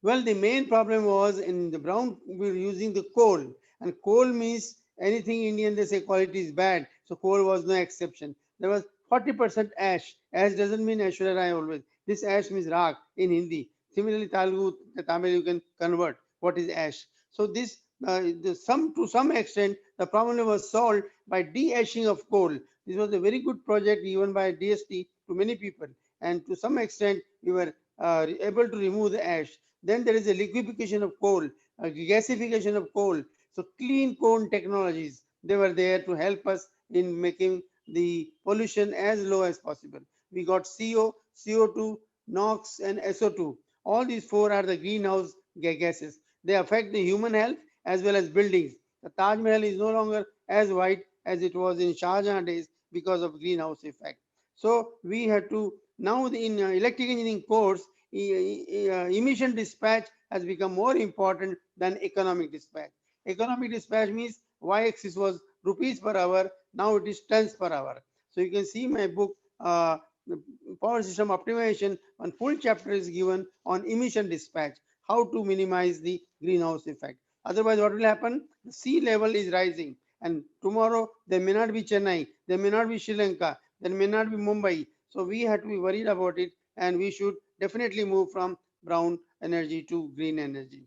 S18: Well, the main problem was in the brown, we were using the coal, and coal means anything Indian, they say quality is bad, so coal was no exception. There was 40% ash. Ash doesn't mean Aishwarya always. This ash means Raak in Hindi. Similarly, Telugu, Tamil, you can convert what is ash. So this, to some extent, the problem was solved by de-ashing of coal. This was a very good project given by DST to many people, and to some extent, we were able to remove the ash. Then there is a liquefaction of coal, a gasification of coal. So clean coal technologies, they were there to help us in making the pollution as low as possible. We got CO, CO2, NOx, and SO2. All these four are the greenhouse gases. They affect the human health as well as buildings. The Taj Mahal is no longer as white as it was in Shah Jahan days because of greenhouse effect. So we had to, now in electric engineering course, emission dispatch has become more important than economic dispatch. Economic dispatch means y-axis was rupees per hour, now it is tons per hour. So you can see my book, Power System Optimization, one full chapter is given on emission dispatch, how to minimize the greenhouse effect. Otherwise, what will happen? The sea level is rising, and tomorrow there may not be Chennai, there may not be Sri Lanka, there may not be Mumbai. So we have to be worried about it, and we should definitely move from brown energy to green energy.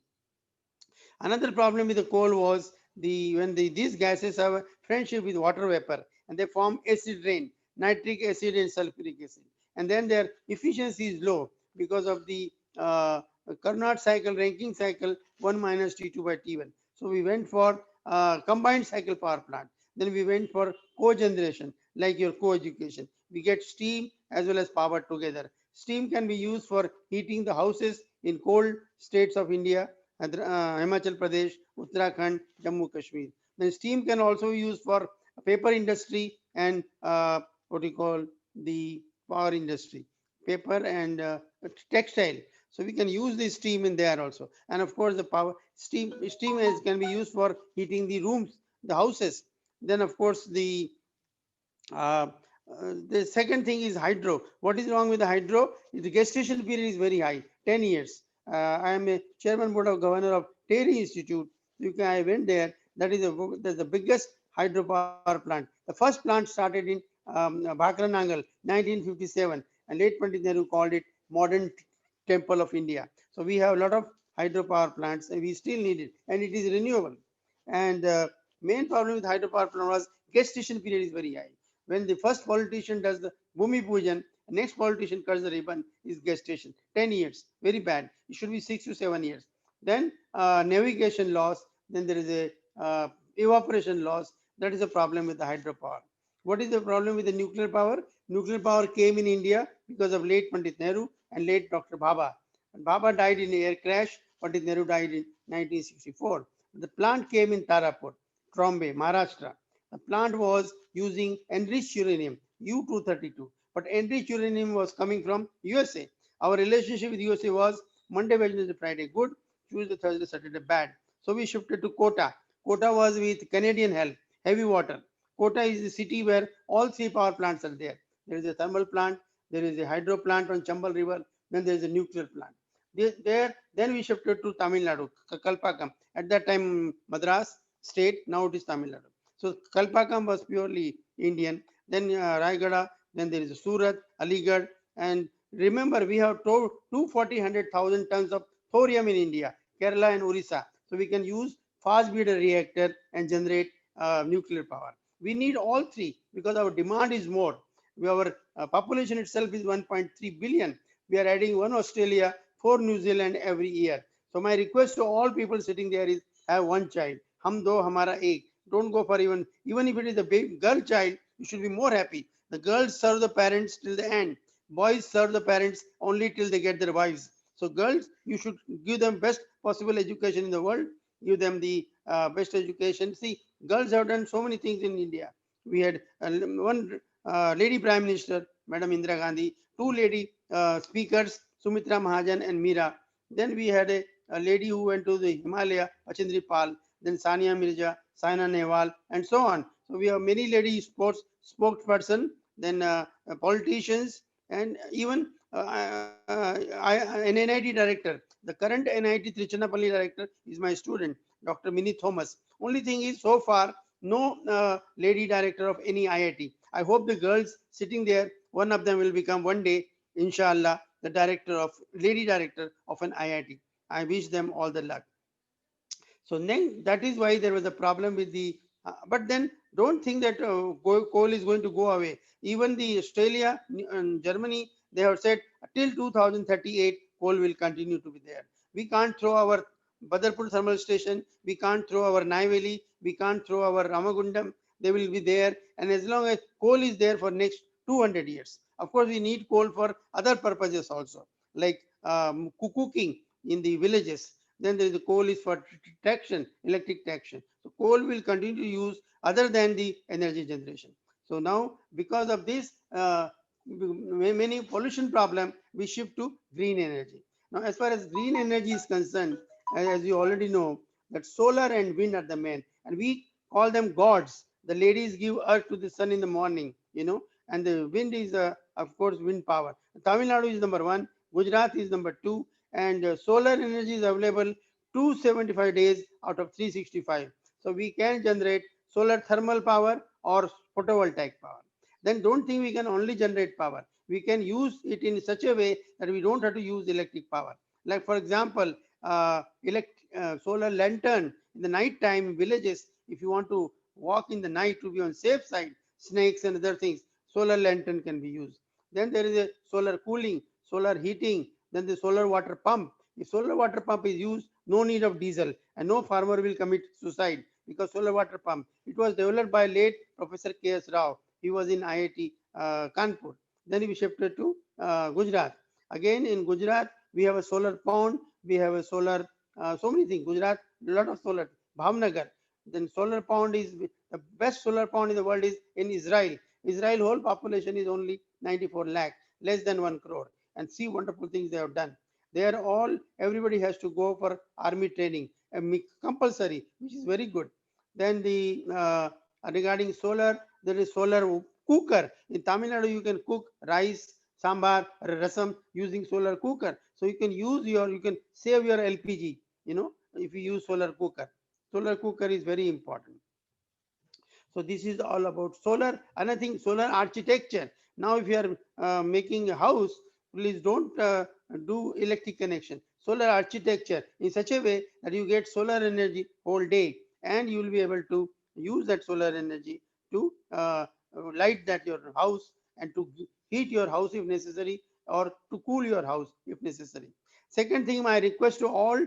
S18: Another problem with the coal was when these gases have a friendship with water vapor, and they form acid rain, nitric acid and sulfuric acid, and then their efficiency is low because of the Carnot cycle, Rankine cycle, 1 minus T2 by T1. So we went for combined cycle power plant. Then we went for co-generation, like your co-education. We get steam as well as power together. Steam can be used for heating the houses in cold states of India, Himachal Pradesh, Uttarakhand, Jammu Kashmir. Then steam can also be used for paper industry and what we call the power industry. paper and textile. So we can use the steam in there also. And of course, the power steam can be used for heating the rooms, the houses. Then of course the second thing is hydro. What is wrong with the hydro? The gestation period is very high, 10 years. I am a chairman board of governor of Terry Institute. I went there. That's the biggest hydropower plant. The first plant started in Bhakranangal, 1957, and late Pandit Nehru called it modern temple of India. So we have a lot of hydropower plants, and we still need it, and it is renewable. And main problem with hydropower plant was gestation period is very high. When the first politician does the Bhumi Pujan, next politician cuts the ribbon is gestation. 10 years, very bad. It should be 6 to 7 years. Then navigation loss, then there is a evaporation loss. That is a problem with the hydropower. What is the problem with the nuclear power? Nuclear power came in India because of late Pandit Nehru and late Dr. Bhabha. And Bhabha died in an air crash. Pandit Nehru died in 1964. The plant came in Tarapur, Trombay, Maharashtra. The plant was using enriched uranium, U-232. But enriched uranium was coming from USA. Our relationship with USA was Monday, Wednesday, Friday good, Tuesday, Thursday, Saturday bad. So we shifted to Kota. Kota was with Canadian help, heavy water. Kota is the city where all three power plants are there. There is a thermal plant, there is a hydro plant on Chambal River, then there is a nuclear plant. Then we shifted to Tamil Nadu, Kalpakam. At that time, Madras state, now it is Tamil Nadu. So Kalpakam was purely Indian. Then Raigada, then there is Surat, Aligarh, and remember we have 240,000 tons of thorium in India, Kerala and Orissa. So we can use fast breeder reactor and generate nuclear power. We need all three because our demand is more. Our population itself is 1.3 billion. We are adding 1 Australia, 4 New Zealand every year. So my request to all people sitting there is have one child. Hum do hamara ek. Don't go for even if it is a big girl child, you should be more happy. The girls serve the parents till the end. Boys serve the parents only till they get their wives. So girls, you should give them best possible education in the world. Give them the best education. See, girls have done so many things in India. We had one lady Prime Minister, Madam Indira Gandhi, two lady speakers, Sumitra Mahajan and Meera. Then we had a lady who went to the Himalaya, Achindri Pal, then Sania Mirza, Saina Nehwal, and so on. So we have many lady sports spokesperson, then politicians, and even an NIT director. The current NIT Trichanapalli director is my student, Dr. Minnie Thomas. Only thing is, so far, no lady director of any IIT. I hope the girls sitting there, one of them will become one day, inshallah, the lady director of an IIT. I wish them all the luck. So then that is why there was a problem with the, but then don't think that coal is going to go away. Even the Australia and Germany, they have said till 2038, coal will continue to be there. We can't throw our Badarpur thermal station, we can't throw our Naiveli, we can't throw our Ramagundam, they will be there. And as long as coal is there for next 200 years. Of course, we need coal for other purposes also, like cooking in the villages. Then there is the coal is for traction, electric traction. So coal will continue to use other than the energy generation. So now because of this many pollution problem, we shift to green energy. Now as far as green energy is concerned, as you already know, that solar and wind are the main, and we call them gods. The ladies give earth to the sun in the morning, and the wind is of course wind power. Tamil Nadu is number 1, Gujarat is number 2, and solar energy is available 275 days out of 365. So we can generate solar thermal power or photovoltaic power. Then don't think we can only generate power. We can use it in such a way that we don't have to use electric power. Like for example, solar lantern in the night time in villages. If you want to walk in the night to be on safe side, snakes and other things, solar lantern can be used. Then there is a solar cooling, solar heating, then the solar water pump. If solar water pump is used, no need of diesel, and no farmer will commit suicide because solar water pump. It was developed by late Professor K.S. Rao. He was in IIT Kanpur. Then we shifted to Gujarat. Again in Gujarat, we have a solar pond, we have a solar, so many things. Gujarat, a lot of solar. Bhavnagar. Then solar pond is, the best solar pond in the world is in Israel. Israel whole population is only 94 lakh. less than 1 crore, and see wonderful things they have done. They are all, everybody has to go for army training, compulsory, which is very good. Then the regarding solar, there is solar cooker. In Tamil Nadu, you can cook rice, sambar, rasam using solar cooker. So you can use you can save your LPG, if you use solar cooker. Solar cooker is very important. So this is all about solar. Another thing, solar architecture. Now, if you are making a house, please don't do electric connection. Solar architecture in such a way that you get solar energy whole day, and you will be able to use that solar energy to light that your house and to heat your house if necessary, or to cool your house if necessary. Second thing, my request to all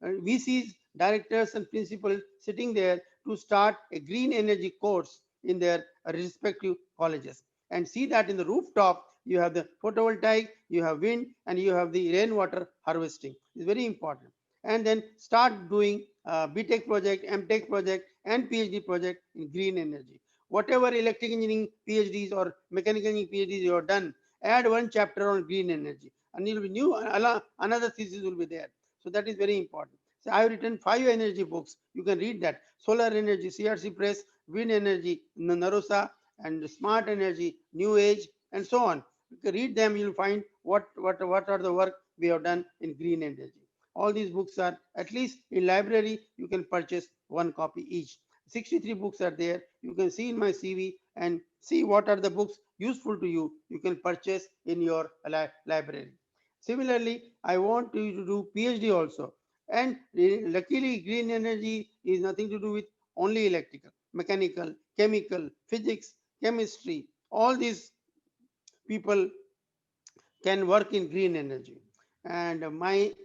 S18: VCs, directors and principals sitting there to start a green energy course in their respective colleges, and see that in the rooftop you have the photovoltaic, you have wind, and you have the rainwater harvesting. It's very important. And then start doing BTech project, MTech project, and PhD project in green energy. Whatever electric engineering PhDs or mechanical engineering PhDs you have done, add one chapter on green energy, and you'll be new. Another thesis will be there. So that is very important. So I have written 5 energy books. You can read that. Solar energy, CRC Press; wind energy, Narosa; and smart energy, New Age, and so on. You can read them. You'll find what are the work we have done in green energy. All these books are, at least in library, you can purchase 1 copy each. 63 books are there. You can see in my CV and see what are the books useful to you. You can purchase in your library. Similarly, I want you to do PhD also. And luckily, green energy is nothing to do with only electrical, mechanical, chemical, physics, chemistry. All these people can work in green energy. And my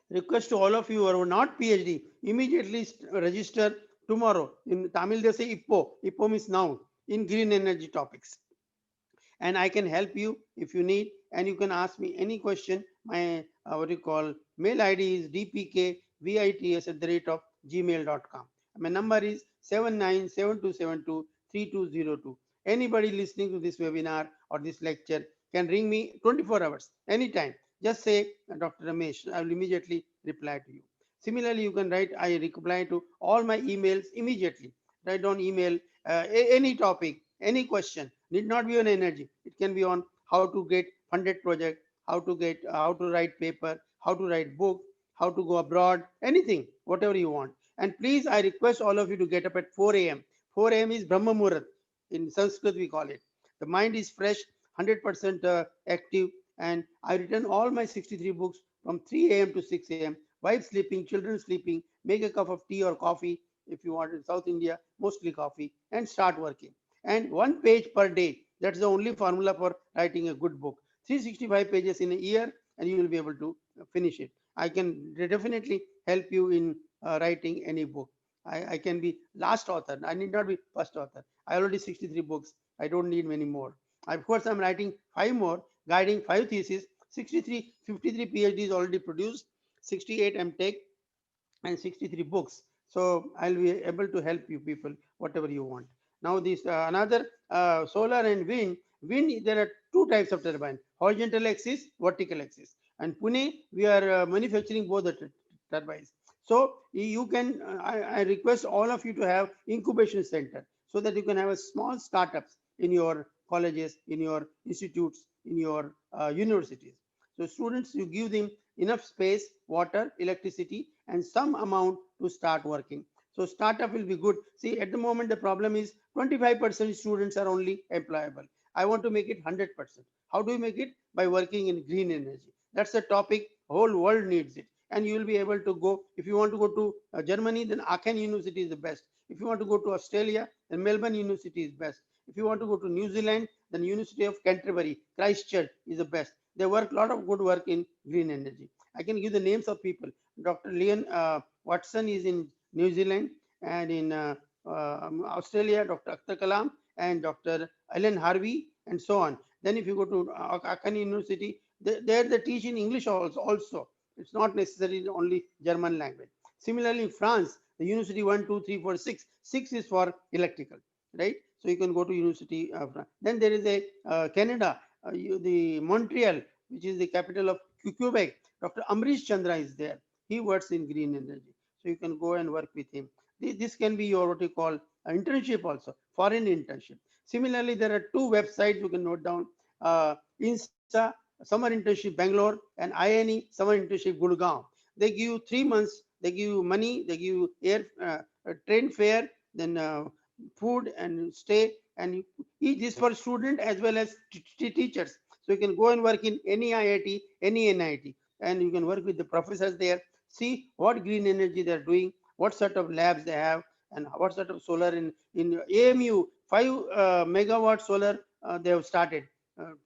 S18: request to all of you who are not PhD, immediately register tomorrow. In Tamil, they say IPPO. IPPO means now, in green energy topics. And I can help you if you need, and you can ask me any question. My mail ID is dpkvits@gmail.com. My number is 7972723202. Anybody listening to this webinar or this lecture can ring me 24 hours, anytime. Just say, Dr. Ramesh, I will immediately reply to you. Similarly, you can write, I reply to all my emails immediately. Write down email, any topic, any question. Need not be on energy. It can be on how to get funded project, how to write paper, how to write book, how to go abroad, anything, whatever you want. And please, I request all of you to get up at 4 a.m. 4 a.m. is Brahma Muhurat. In Sanskrit, we call it. The mind is fresh, 100% active. And I've written all my 63 books from 3 a.m. to 6 a.m. Wife sleeping, children sleeping, make a cup of tea or coffee if you want. In South India, mostly coffee, and start working. And 1 page per day. That's the only formula for writing a good book. 365 pages in a year, and you will be able to finish it. I can definitely help you in writing any book. I can be last author. I need not be first author. I already 63 books. I don't need many more. Of course, I'm writing 5 more, guiding 5 theses, 53 PhDs already produced, 68 MTech, and 63 books. So I'll be able to help you people, whatever you want. Now this another solar and wind. Wind, there are 2 types of turbine: horizontal axis, vertical axis. And Pune, we are manufacturing both the turbines. So you can, I request all of you to have incubation center, so that you can have a small startups in your colleges, in your institutes, in your universities. So students, you give them enough space, water, electricity, and some amount to start working. So startup will be good. See, at the moment, the problem is 25% students are only employable. I want to make it 100%. How do you make it? By working in green energy. That's the topic. Whole world needs it. And you will be able to go. If you want to go to Germany, then Aachen University is the best. If you want to go to Australia, then Melbourne University is best. If you want to go to New Zealand, then University of Canterbury, Christchurch is the best. They work a lot of good work in green energy. I can give the names of people. Dr. Leon Watson is in New Zealand, and in Australia, Dr. Akhtar Kalam and Dr. Alan Harvey, and so on. Then if you go to Aachen University, there they teach in English also. It's not necessarily only German language. Similarly, in France, the University 1, 2, 3, 4, 6. 6 is for electrical, right? So you can go to University of then there is a Canada, the Montreal, which is the capital of Quebec. Dr. Amrish Chandra is there. He works in green energy. So you can go and work with him. This can be your what you call internship also, foreign internship. Similarly, there are two websites you can note down. INSA, summer internship Bangalore, and INE, summer internship Gurgaon. They give you 3 months, they give you money, they give you train fare, then food and stay, and each is for student as well as teachers. So you can go and work in any IIT, any NIT, and you can work with the professors there, see what green energy they're doing, what sort of labs they have, and what sort of solar in AMU, 5 megawatt solar they have started.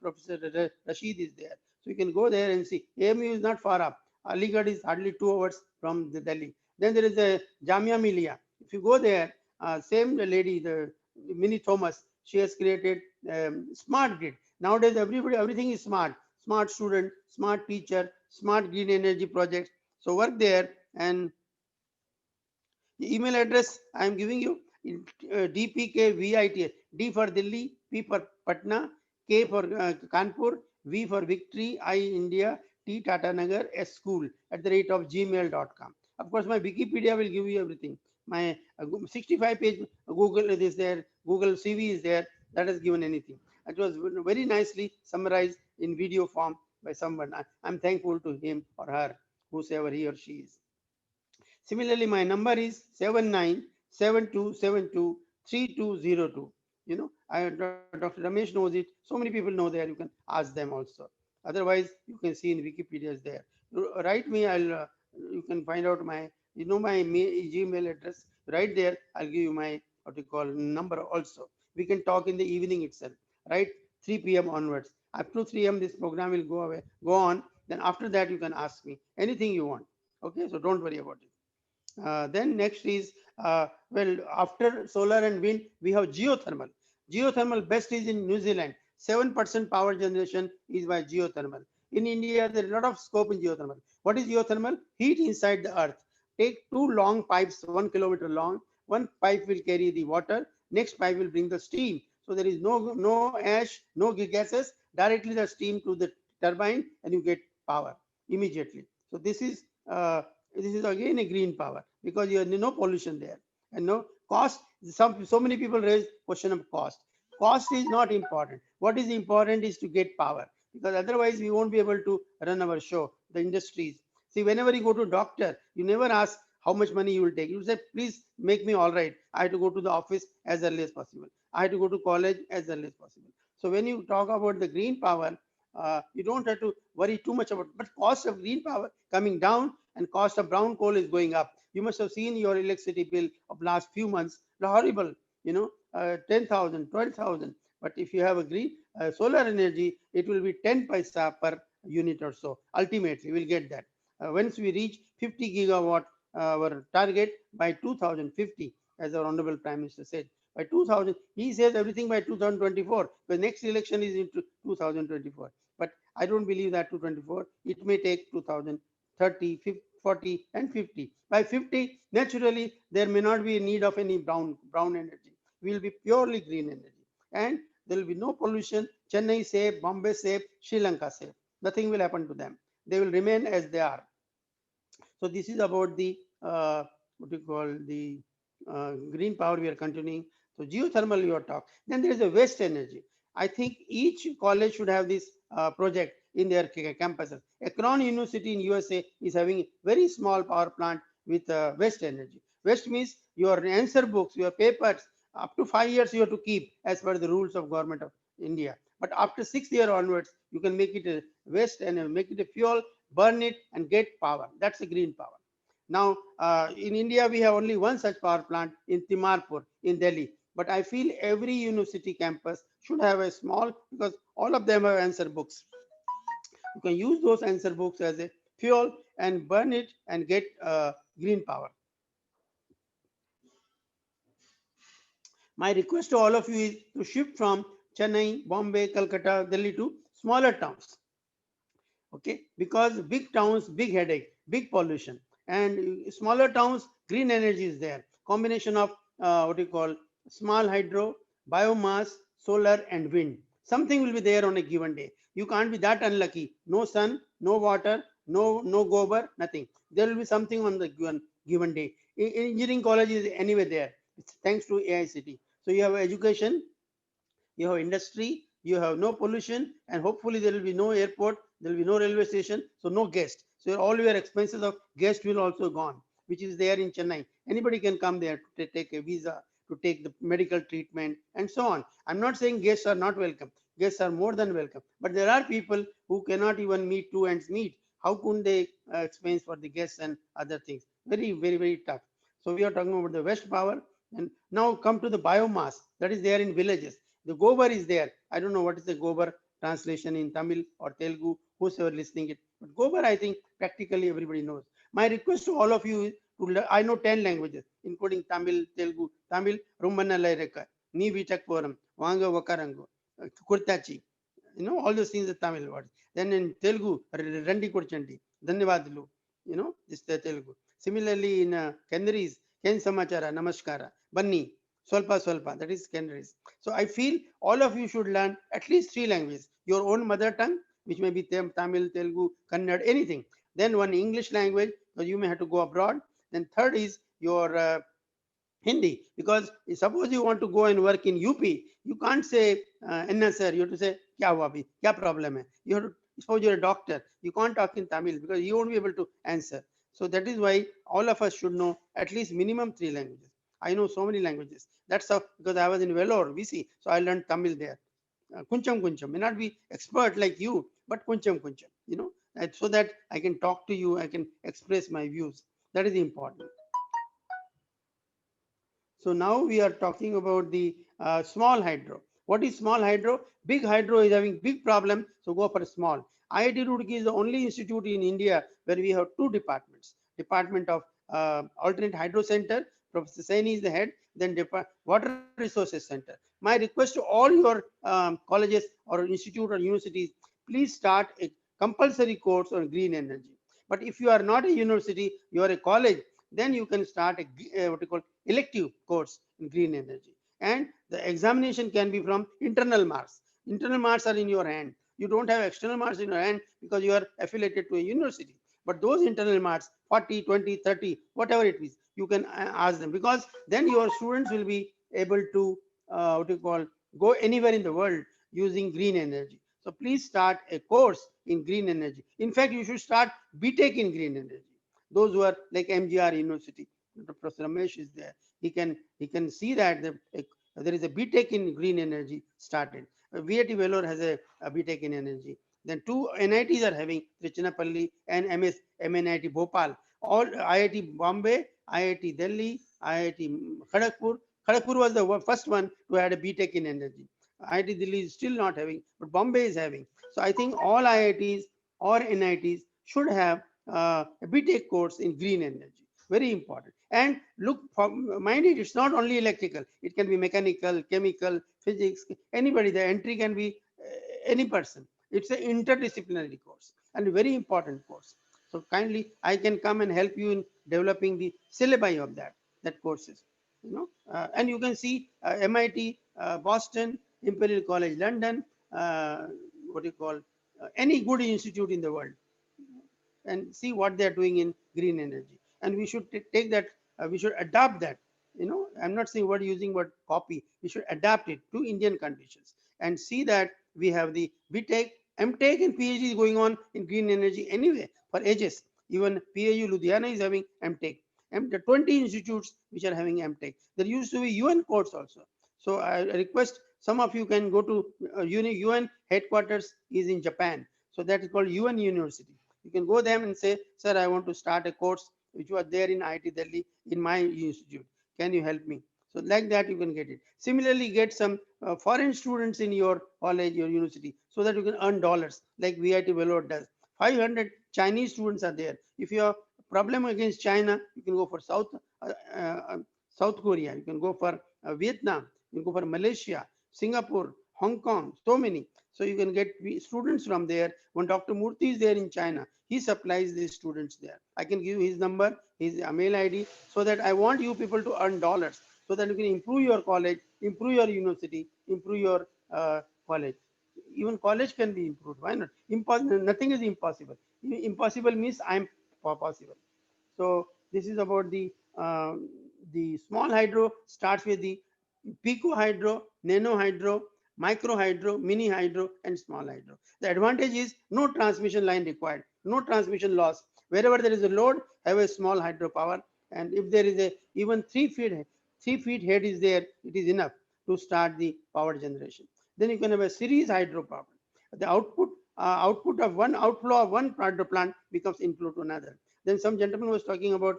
S18: Professor Rashid is there. So you can go there and see. AMU is not far up. Aligarh is hardly 2 hours from the Delhi. Then there is a Jamia Millia. If you go there, same lady, the Minnie Thomas, she has created smart grid. Nowadays, everything is smart. Smart student, smart teacher, smart green energy projects. So work there, and the email address I am giving you, DPKVIT, D for Delhi, P for Patna, K for Kanpur, V for Victory, I India, T Tata Nagar, S School @gmail.com. Of course, my Wikipedia will give you everything. My 65-page Google is there, Google CV is there, that has given anything. It was very nicely summarized in video form by someone. I'm thankful to him or her, whosoever he or she is. Similarly, my number is 7972723202. You know, Dr. Ramesh knows it. So many people know there. You can ask them also. Otherwise, you can see in Wikipedia is there. Write me. You can find out my my Gmail address. Right there, I'll give you my what you call number also. We can talk in the evening itself. Right, 3 p.m. onwards. Up to 3 p.m. this program will go on. Then after that, you can ask me anything you want. Okay, so don't worry about it. Then next is well, after solar and wind we have geothermal. Geothermal best is in New Zealand. 7% power generation is by geothermal. In India there is a lot of scope in geothermal. What is geothermal? Heat inside the earth. Take 2 long pipes, 1 kilometer long. One pipe will carry the water, next pipe will bring the steam. So there is no ash, no gases, directly the steam to the turbine, and you get power immediately. So this is again a green power, because you have no pollution there and no cost. So many people raise question of cost. Cost is not important. What is important is to get power, because otherwise we won't be able to run our show. The industries, see, whenever you go to doctor, you never ask how much money you will take. You say, please make me all right. I have to go to the office as early as possible. I have to go to college as early as possible. So when you talk about the green power, you don't have to worry too much about, but cost of green power coming down and cost of brown coal is going up. You must have seen your electricity bill of last few months, horrible, 10,000, 12,000. But if you have a green solar energy, it will be 10 paisa per unit or so. Ultimately, we'll get that. Once we reach 50 gigawatt, our target by 2050, as our Honorable Prime Minister said, by 2000, he says everything by 2024. The next election is in 2024. But I don't believe that 2024. It may take 2030, 50, 40, and 50. By 50, naturally, there may not be a need of any brown energy. We will be purely green energy. And there will be no pollution. Chennai safe, Bombay safe, Sri Lanka safe. Nothing will happen to them. They will remain as they are. So this is about the what you call the green power we are continuing. So geothermal you are talking. Then there is a waste energy. I think each college should have this project in their campuses. Akron University in USA is having a very small power plant with waste energy. Waste means your answer books, your papers, up to 5 years you have to keep as per the rules of government of India. But after 6 years onwards, you can make it a waste and make it a fuel, burn it and get power. That's a green power. Now, in India, we have only one such power plant in Timarpur in Delhi. But I feel every university campus should have a small, because all of them have answer books. You can use those answer books as a fuel and burn it and get green power. My request to all of you is to shift from Chennai, Bombay, Calcutta, Delhi to smaller towns. Okay, because big towns, big headache, big pollution, and smaller towns, green energy is there. Combination of what you call small hydro, biomass, solar and wind. Something will be there on a given day. You can't be that unlucky. No sun, no water, no gobar, nothing. There will be something on the given day. Engineering college is anyway there. It's thanks to AICT. So you have education, you have industry, you have no pollution, and hopefully there will be no airport, there will be no railway station, so no guest. So all your expenses of guest will also gone, which is there in Chennai. Anybody can come there to take a visa, to take the medical treatment and so on. I'm not saying guests are not welcome. Guests are more than welcome. But there are people who cannot even meet two ends meet. How could they expense for the guests and other things? Very, very, very tough. So we are talking about the West power. And now come to the biomass that is there in villages. The gobar is there. I don't know what is the gobar translation in Tamil or Telugu, whosoever listening it. But gobar, I think practically everybody knows. My request to all of you is to I know 10 languages, including Tamil, Telugu, Tamil, Rumbanala Reka, Ni Vichakpuram, Wanga Wakarango, Kurtachi. You know, all those things are Tamil words. Then in Telugu, Randi Kurchanti, Dhanyavadalu, you know, this is the Telugu. Similarly in Kandaris, Ken Samachara, Namaskara, Banni, Swalpa Swalpa, that is Kandaris. So I feel all of you should learn at least 3 languages. Your own mother tongue, which may be Tamil, Telugu, Kannada, anything. Then one English language, so you may have to go abroad. Then third is your Hindi, because suppose you want to go and work in UP, you can't say Enna sir, you have to say kya hua bhi, kya problem hai. You have to, suppose you're a doctor, you can't talk in Tamil because you won't be able to answer. So that is why all of us should know at least minimum 3 languages. I know so many languages. That's how, because I was in Vellore, VC, so I learned Tamil there. Kuncham Kuncham, may not be expert like you, but Kuncham Kuncham, you know, so that I can talk to you, I can express my views. That is important. So now we are talking about the small hydro. What is small hydro? Big hydro is having big problem, so go for small. IIT Roorkee is the only institute in India where we have 2 departments. Department of Alternate Hydro Center, Professor Saini is the head, then Water Resources Center. My request to all your colleges or institute or universities, please start a compulsory course on green energy. But if you are not a university, you are a college, then you can start a what you call elective course in green energy. And the examination can be from internal marks. Internal marks are in your hand. You don't have external marks in your hand because you are affiliated to a university. But those internal marks, 40, 20, 30, whatever it is, you can ask them, because then your students will be able to what you call go anywhere in the world using green energy. So please start a course in green energy. In fact, you should start BTech in green energy. Those who are like MGR University, Professor Ramesh is there. He can see that there is a BTech in green energy started. VIT Vellore has a BTech in energy. Then 2 NITs are having, Trichinapalli and MNIT Bhopal. All IIT Bombay, IIT Delhi, IIT Kharagpur. Kharagpur was the first one to add a BTech in energy. IIT Delhi is still not having, but Bombay is having. So I think all IITs or NITs should have a BTech course in green energy. Very important. And look, mind it, it's not only electrical. It can be mechanical, chemical, physics, anybody. The entry can be any person. It's an interdisciplinary course and a very important course. So kindly, I can come and help you in developing the syllabi of that courses. You know, and you can see MIT, Boston, Imperial College London, what do you call, any good institute in the world, and see what they are doing in green energy. And we should take that, we should adopt that. You know, I'm not saying what using what copy, we should adapt it to Indian conditions and see that we have the BTech, MTech and PhD is going on in green energy anyway for ages. Even PAU Ludhiana is having MTech. The 20 institutes which are having MTech. There used to be UN course also. So I request some of you can go to UN headquarters is in Japan. So that is called UN University. You can go there and say, sir, I want to start a course which was there in IIT Delhi in my institute. Can you help me? So like that you can get it. Similarly, get some foreign students in your college, your university, so that you can earn dollars like VIT Vellore does. 500 Chinese students are there. If you have a problem against China, you can go for South Korea. You can go for Vietnam. You can go for Malaysia, Singapore, Hong Kong, so many. So you can get students from there. When Dr. Murthy is there in China, he supplies these students there. I can give you his number, his mail ID, so that I want you people to earn dollars, so that you can improve your college improve your university, improve your college. Even college can be improved. Why not? Nothing is impossible. Impossible means I'm possible. So this is about the small hydro starts with the pico hydro, nano hydro, micro hydro, mini hydro, and small hydro. The advantage is no transmission line required, no transmission loss. Wherever there is a load, have a small hydropower, and if there is a even 3 feet head is there, it is enough to start the power generation. Then you can have a series hydropower. The output of one outflow of one hydro plant becomes inflow to another. Then some gentleman was talking about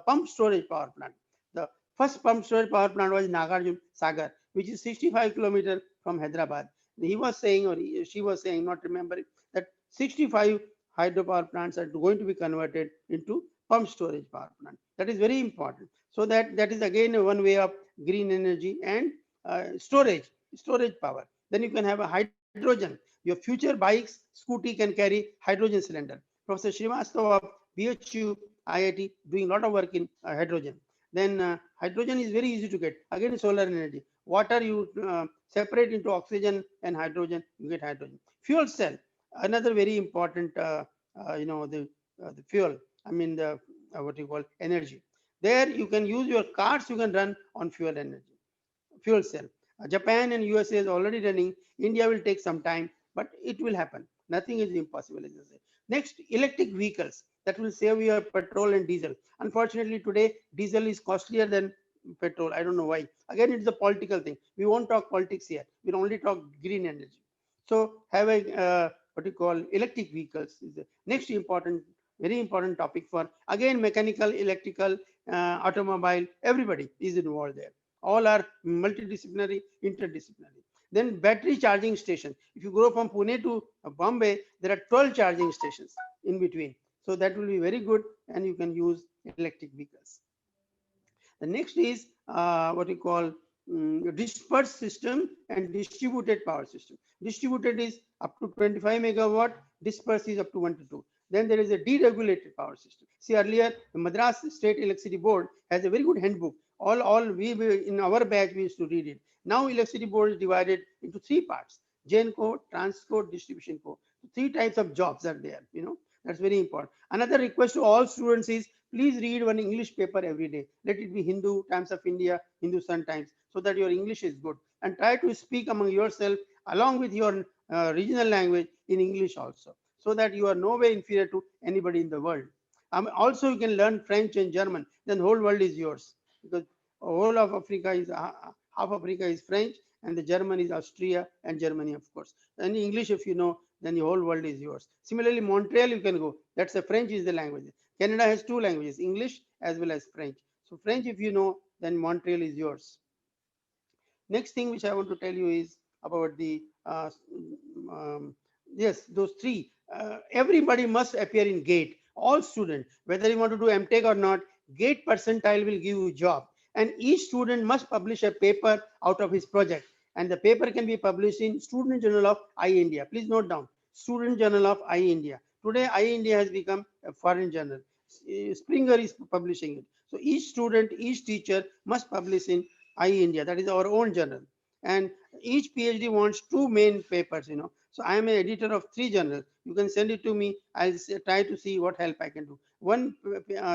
S18: pump storage power plant. The first pump storage power plant was Nagarjuna Sagar, which is 65 kilometers from Hyderabad. He was saying, or she was saying, not remembering, that 65 hydropower plants are going to be converted into pump storage power plant. That is very important. So that is again one way of green energy and storage power. Then you can have a hydrogen. Your future bikes, scooty can carry hydrogen cylinder. Professor Srivastava of BHU IIT doing a lot of work in hydrogen. Then hydrogen is very easy to get. Again, solar energy. Water you separate into oxygen and hydrogen, you get hydrogen. Fuel cell, another very important, the fuel. I mean the what you call energy. There you can use your cars. You can run on fuel energy, fuel cell. Japan and USA is already running. India will take some time, but it will happen. Nothing is impossible, as I say. Next, electric vehicles that will save your petrol and diesel. Unfortunately, today diesel is costlier than petrol. I don't know why. Again, it's a political thing. We won't talk politics here. We'll only talk green energy. So have a what you call electric vehicles is the next important, very important topic for again mechanical, electrical, automobile. Everybody is involved there. All are multidisciplinary, interdisciplinary. Then battery charging station. If you go from Pune to Bombay, there are 12 charging stations in between. So that will be very good, and you can use electric vehicles. The next is what you call dispersed system and distributed power system. Distributed is up to 25 megawatt, dispersed is up to 1 to 2. Then there is a deregulated power system. See, earlier the Madras State Electricity Board has a very good handbook. We in our batch we used to read it. Now Electricity Board is divided into 3 parts: Genco, Transco, Distribution Co. 3 types of jobs are there. That's very important. Another request to all students is please read one English paper every day. Let it be Hindu, Times of India, Hindustan Times, so that your English is good. And try to speak among yourself along with your regional language in English also, so that you are no way inferior to anybody in the world. Also, you can learn French and German. Then the whole world is yours, because whole of Africa is half Africa is French, and the German is Austria and Germany, of course. And English, if you know, then the whole world is yours. Similarly, Montreal you can go. That's the French is the language. Canada has 2 languages, English as well as French. So French, if you know, then Montreal is yours. Next thing which I want to tell you is about the yes, those 3. Everybody must appear in GATE. All students, whether you want to do MTech or not, GATE percentile will give you a job. And each student must publish a paper out of his project. And the paper can be published in Student Journal of iIndia. Please note down, Student Journal of iIndia. Today, iIndia has become a foreign journal. Springer is publishing it. So each student, each teacher must publish in iIndia. That is our own journal. And each PhD wants 2 main papers, So I am an editor of 3 journals. You can send it to me. I'll try to see what help I can do. One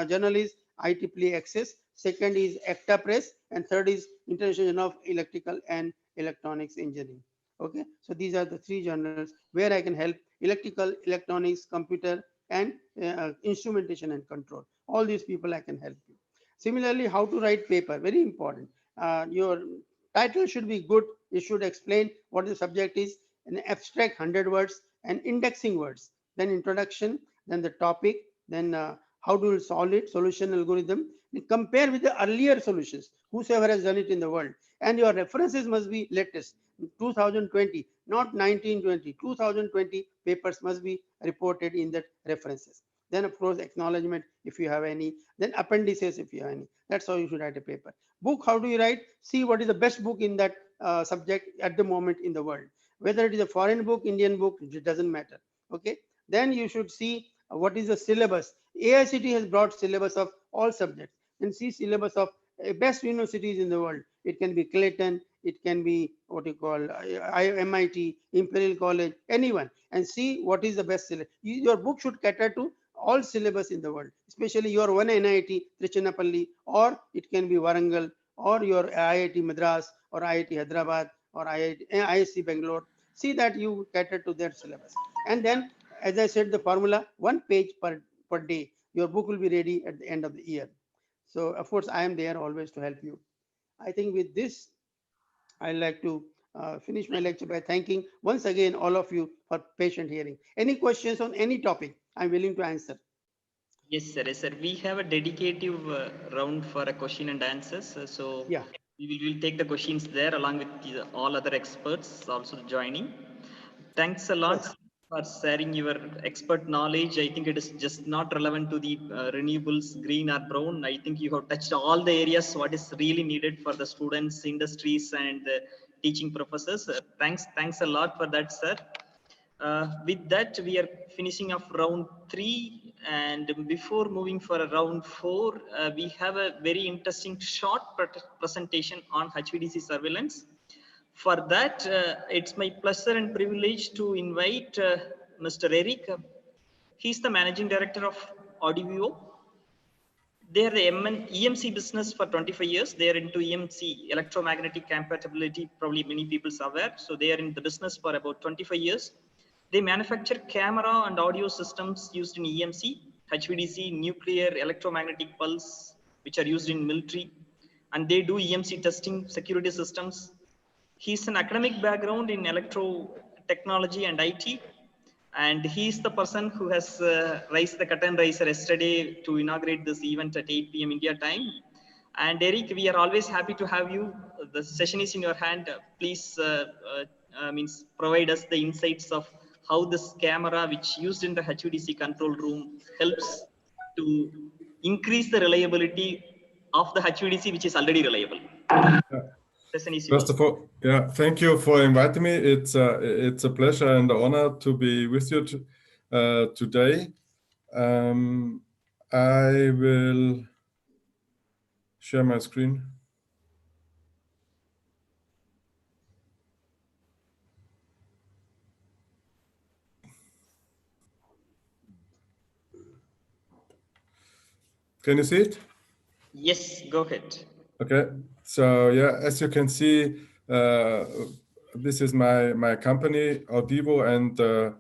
S18: journal is IEEE Access. Second is ECTA Press. And third is International Journal of Electrical and Electronics Engineering. Okay. So these are the 3 journals where I can help electrical, electronics, computer, and instrumentation and control. All these people I can help you. Similarly, how to write paper, very important. Your title should be good. It should explain what the subject is, an abstract 100 words, and indexing words, then introduction, then the topic, then how to solve it, solution algorithm, and compare with the earlier solutions, whosoever has done it in the world. And your references must be latest, 2020, not 1920, 2020 papers must be reported in that references. Then of course acknowledgement if you have any, then appendices if you have any. That's how you should write a paper. Book, how do you write? See what is the best book in that subject at the moment in the world. Whether it is a foreign book, Indian book, it doesn't matter. Okay. Then you should see what is the syllabus. AICT has brought syllabus of all subjects. And see syllabus of best universities in the world. It can be Clayton, it can be what you call MIT, Imperial College, anyone, and see what is the best syllabus. Your book should cater to all syllabus in the world, especially your one NIT, Trichinapalli, or it can be Warangal, or your IIT Madras, or IIT Hyderabad, or IISc Bangalore. See that you cater to their syllabus. And then, as I said, the formula, 1 page per day. Your book will be ready at the end of the year. So, of course, I am there always to help you. I think with this, I'd like to finish my lecture by thanking once again all of you for patient hearing. Any questions on any topic, I'm willing to answer.
S2: Yes, sir. Yes, sir. We have a dedicated round for a question and answers. So
S18: yeah,
S2: we will take the questions there along with all other experts also joining. Thanks a lot for sharing your expert knowledge. I think it is just not relevant to the renewables, green or brown. I think you have touched all the areas what is really needed for the students, industries, and teaching professors. Thanks a lot for that, sir. With that, we are finishing off round 3, and before moving for a round 4, we have a very interesting short presentation on HVDC surveillance. For that, it's my pleasure and privilege to invite Mr. Eric. He's the Managing Director of Audio. They are the EMC business for 25 years. They are into EMC, electromagnetic compatibility, probably many people are aware. So they are in the business for about 25 years. They manufacture camera and audio systems used in EMC, HVDC, nuclear, electromagnetic pulse, which are used in military. And they do EMC testing, security systems. He's an academic background in electro technology and IT. And he's the person who has raised the curtain raiser yesterday to inaugurate this event at 8 p.m. India time. And Eric, we are always happy to have you. The session is in your hand. Please provide us the insights of how this camera, which used in the HVDC control room, helps to increase the reliability of the HVDC, which is already reliable.
S19: First of all, yeah, thank you for inviting me. It's a pleasure and an honor to be with you today. I will share my screen. Can you see it?
S2: Yes, go ahead.
S19: Okay, so yeah, as you can see, this is my company, Audivo, and the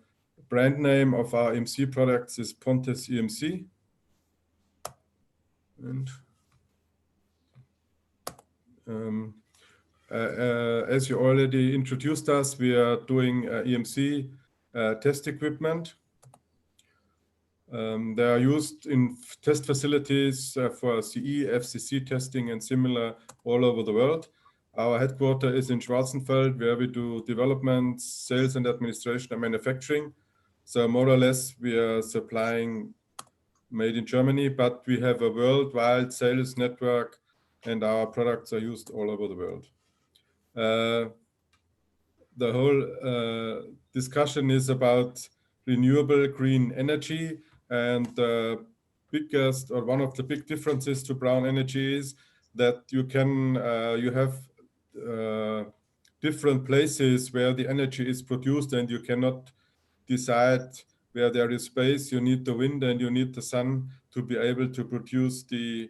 S19: brand name of our EMC products is Pontes EMC. And as you already introduced us, we are doing EMC test equipment. They are used in test facilities for CE, FCC testing and similar all over the world. Our headquarters is in Schwarzenfeld, where we do development, sales and administration and manufacturing. So more or less we are supplying made in Germany, but we have a worldwide sales network and our products are used all over the world. The whole discussion is about renewable green energy, and the biggest or one of the big differences to brown energy is that you can you have different places where the energy is produced, and you cannot decide where there is space. You need the wind and you need the sun to be able to produce the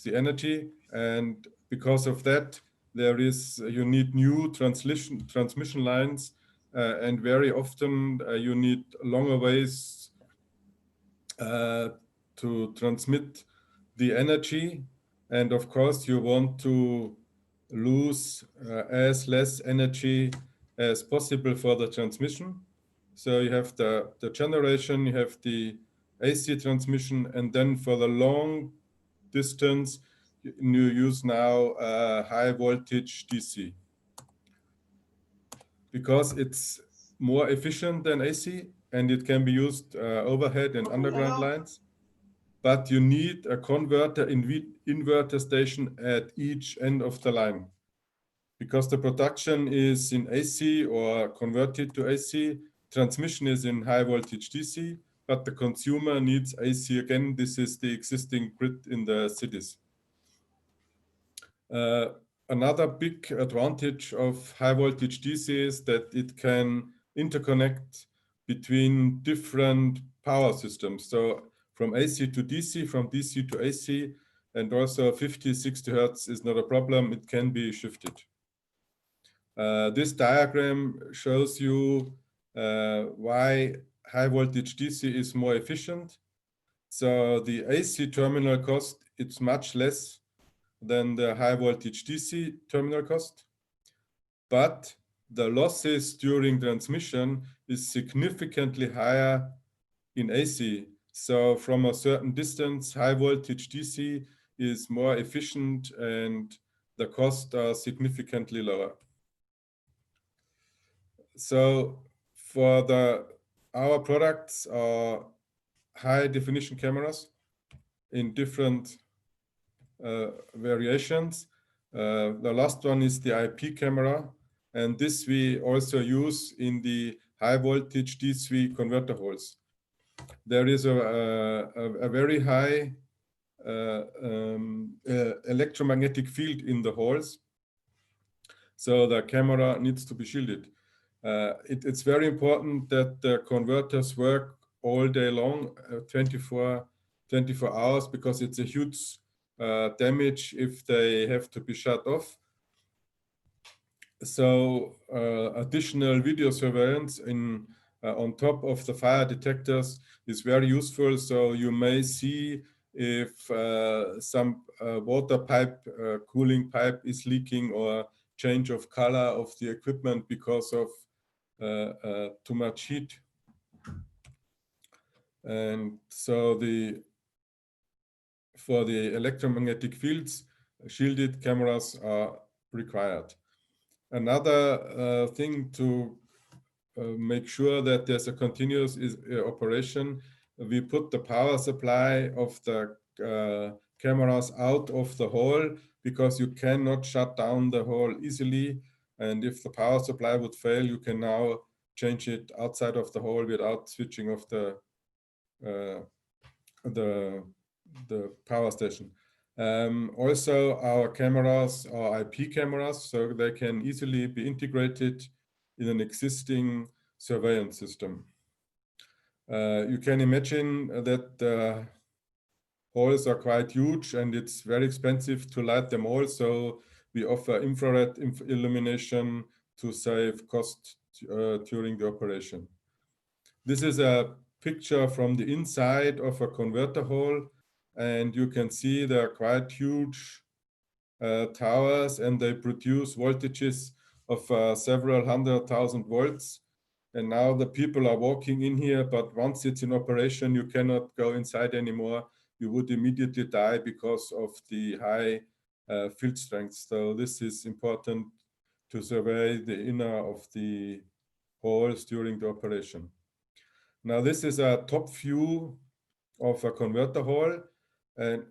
S19: energy, and because of that you need new transmission lines, and very often you need longer ways to transmit the energy, and of course you want to lose as less energy as possible for the transmission. So you have the generation, you have the AC transmission, and then for the long distance you use now high voltage DC, because it's more efficient than AC and it can be used overhead and underground lines. But you need a converter inverter station at each end of the line, because the production is in AC or converted to AC, transmission is in high voltage DC, but the consumer needs AC again. This is the existing grid in the cities. Another big advantage of high voltage DC is that it can interconnect between different power systems. So from AC to DC, from DC to AC, and also 50, 60 Hertz is not a problem. It can be shifted. This diagram shows you why high voltage DC is more efficient. So the AC terminal cost, it's much less than the high voltage DC terminal cost, but the losses during transmission is significantly higher in AC. So from a certain distance, high voltage DC is more efficient and the costs are significantly lower. So for our products are high definition cameras in different variations. The last one is the IP camera, and this we also use in the high voltage DC converter holes. There is a very high electromagnetic field in the holes, so the camera needs to be shielded. It's very important that the converters work all day long, 24 hours, because it's a huge damage if they have to be shut off. So additional video surveillance on top of the fire detectors is very useful. So you may see if some water pipe, cooling pipe is leaking, or change of color of the equipment because of too much heat. And so for the electromagnetic fields, shielded cameras are required. Another thing to make sure that there's a continuous operation, we put the power supply of the cameras out of the hole, because you cannot shut down the hole easily. And if the power supply would fail, you can now change it outside of the hole without switching off the power station. Also, our cameras are IP cameras, so they can easily be integrated in an existing surveillance system. You can imagine that the holes are quite huge and it's very expensive to light them all, so we offer infrared illumination to save cost during the operation. This is a picture from the inside of a converter hole, and you can see they're quite huge towers, and they produce voltages of several 100,000 volts. And now the people are walking in here, but once it's in operation, you cannot go inside anymore. You would immediately die because of the high field strength. So this is important to survey the inner of the holes during the operation. Now this is a top view of a converter hole, and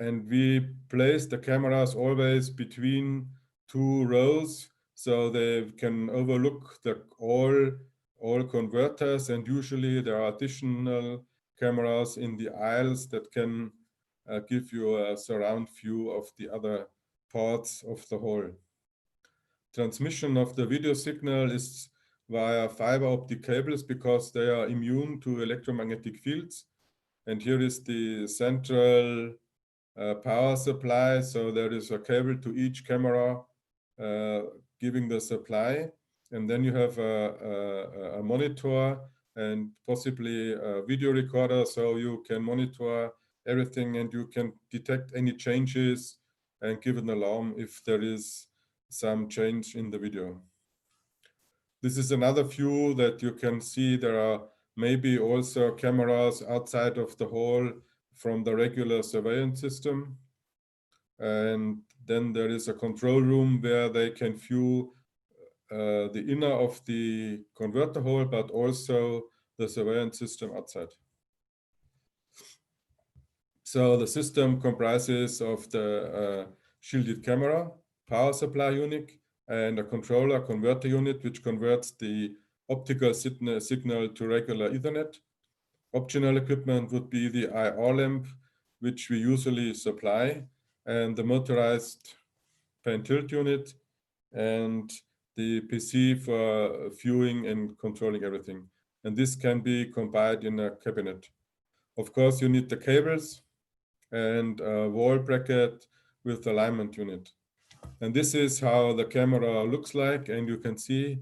S19: and we place the cameras always between two rows, so they can overlook all converters, and usually there are additional cameras in the aisles that can give you a surround view of the other parts of the hole. Transmission of the video signal is via fiber optic cables, because they are immune to electromagnetic fields. And here is the central power supply. So there is a cable to each camera giving the supply. And then you have a monitor and possibly a video recorder, so you can monitor everything and you can detect any changes and give an alarm if there is some change in the video. This is another view that you can see. There are maybe also cameras outside of the hole from the regular surveillance system. And then there is a control room where they can view the inner of the converter hole, but also the surveillance system outside. So the system comprises of the shielded camera, power supply unit, and a controller converter unit, which converts the optical signal to regular Ethernet. Optional equipment would be the IR lamp, which we usually supply, and the motorized pan tilt unit, and the PC for viewing and controlling everything. And this can be combined in a cabinet. Of course, you need the cables and a wall bracket with the alignment unit. And this is how the camera looks like, and you can see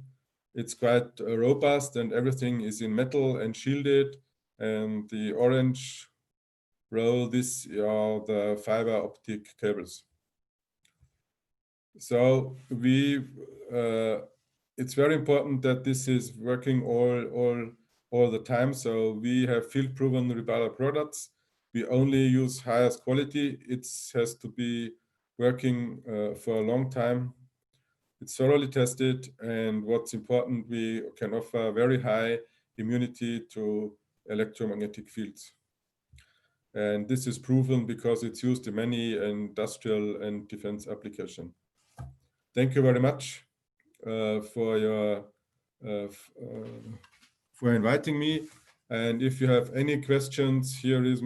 S19: it's quite robust, and everything is in metal and shielded. And the orange row, these are the fiber optic cables. So it's very important that this is working all the time. So we have field proven Ribala products. We only use highest quality. It has to be working for a long time. It's thoroughly tested, and what's important, we can offer very high immunity to electromagnetic fields. And this is proven because it's used in many industrial and defense applications. Thank you very much for inviting me. And if you have any questions, here is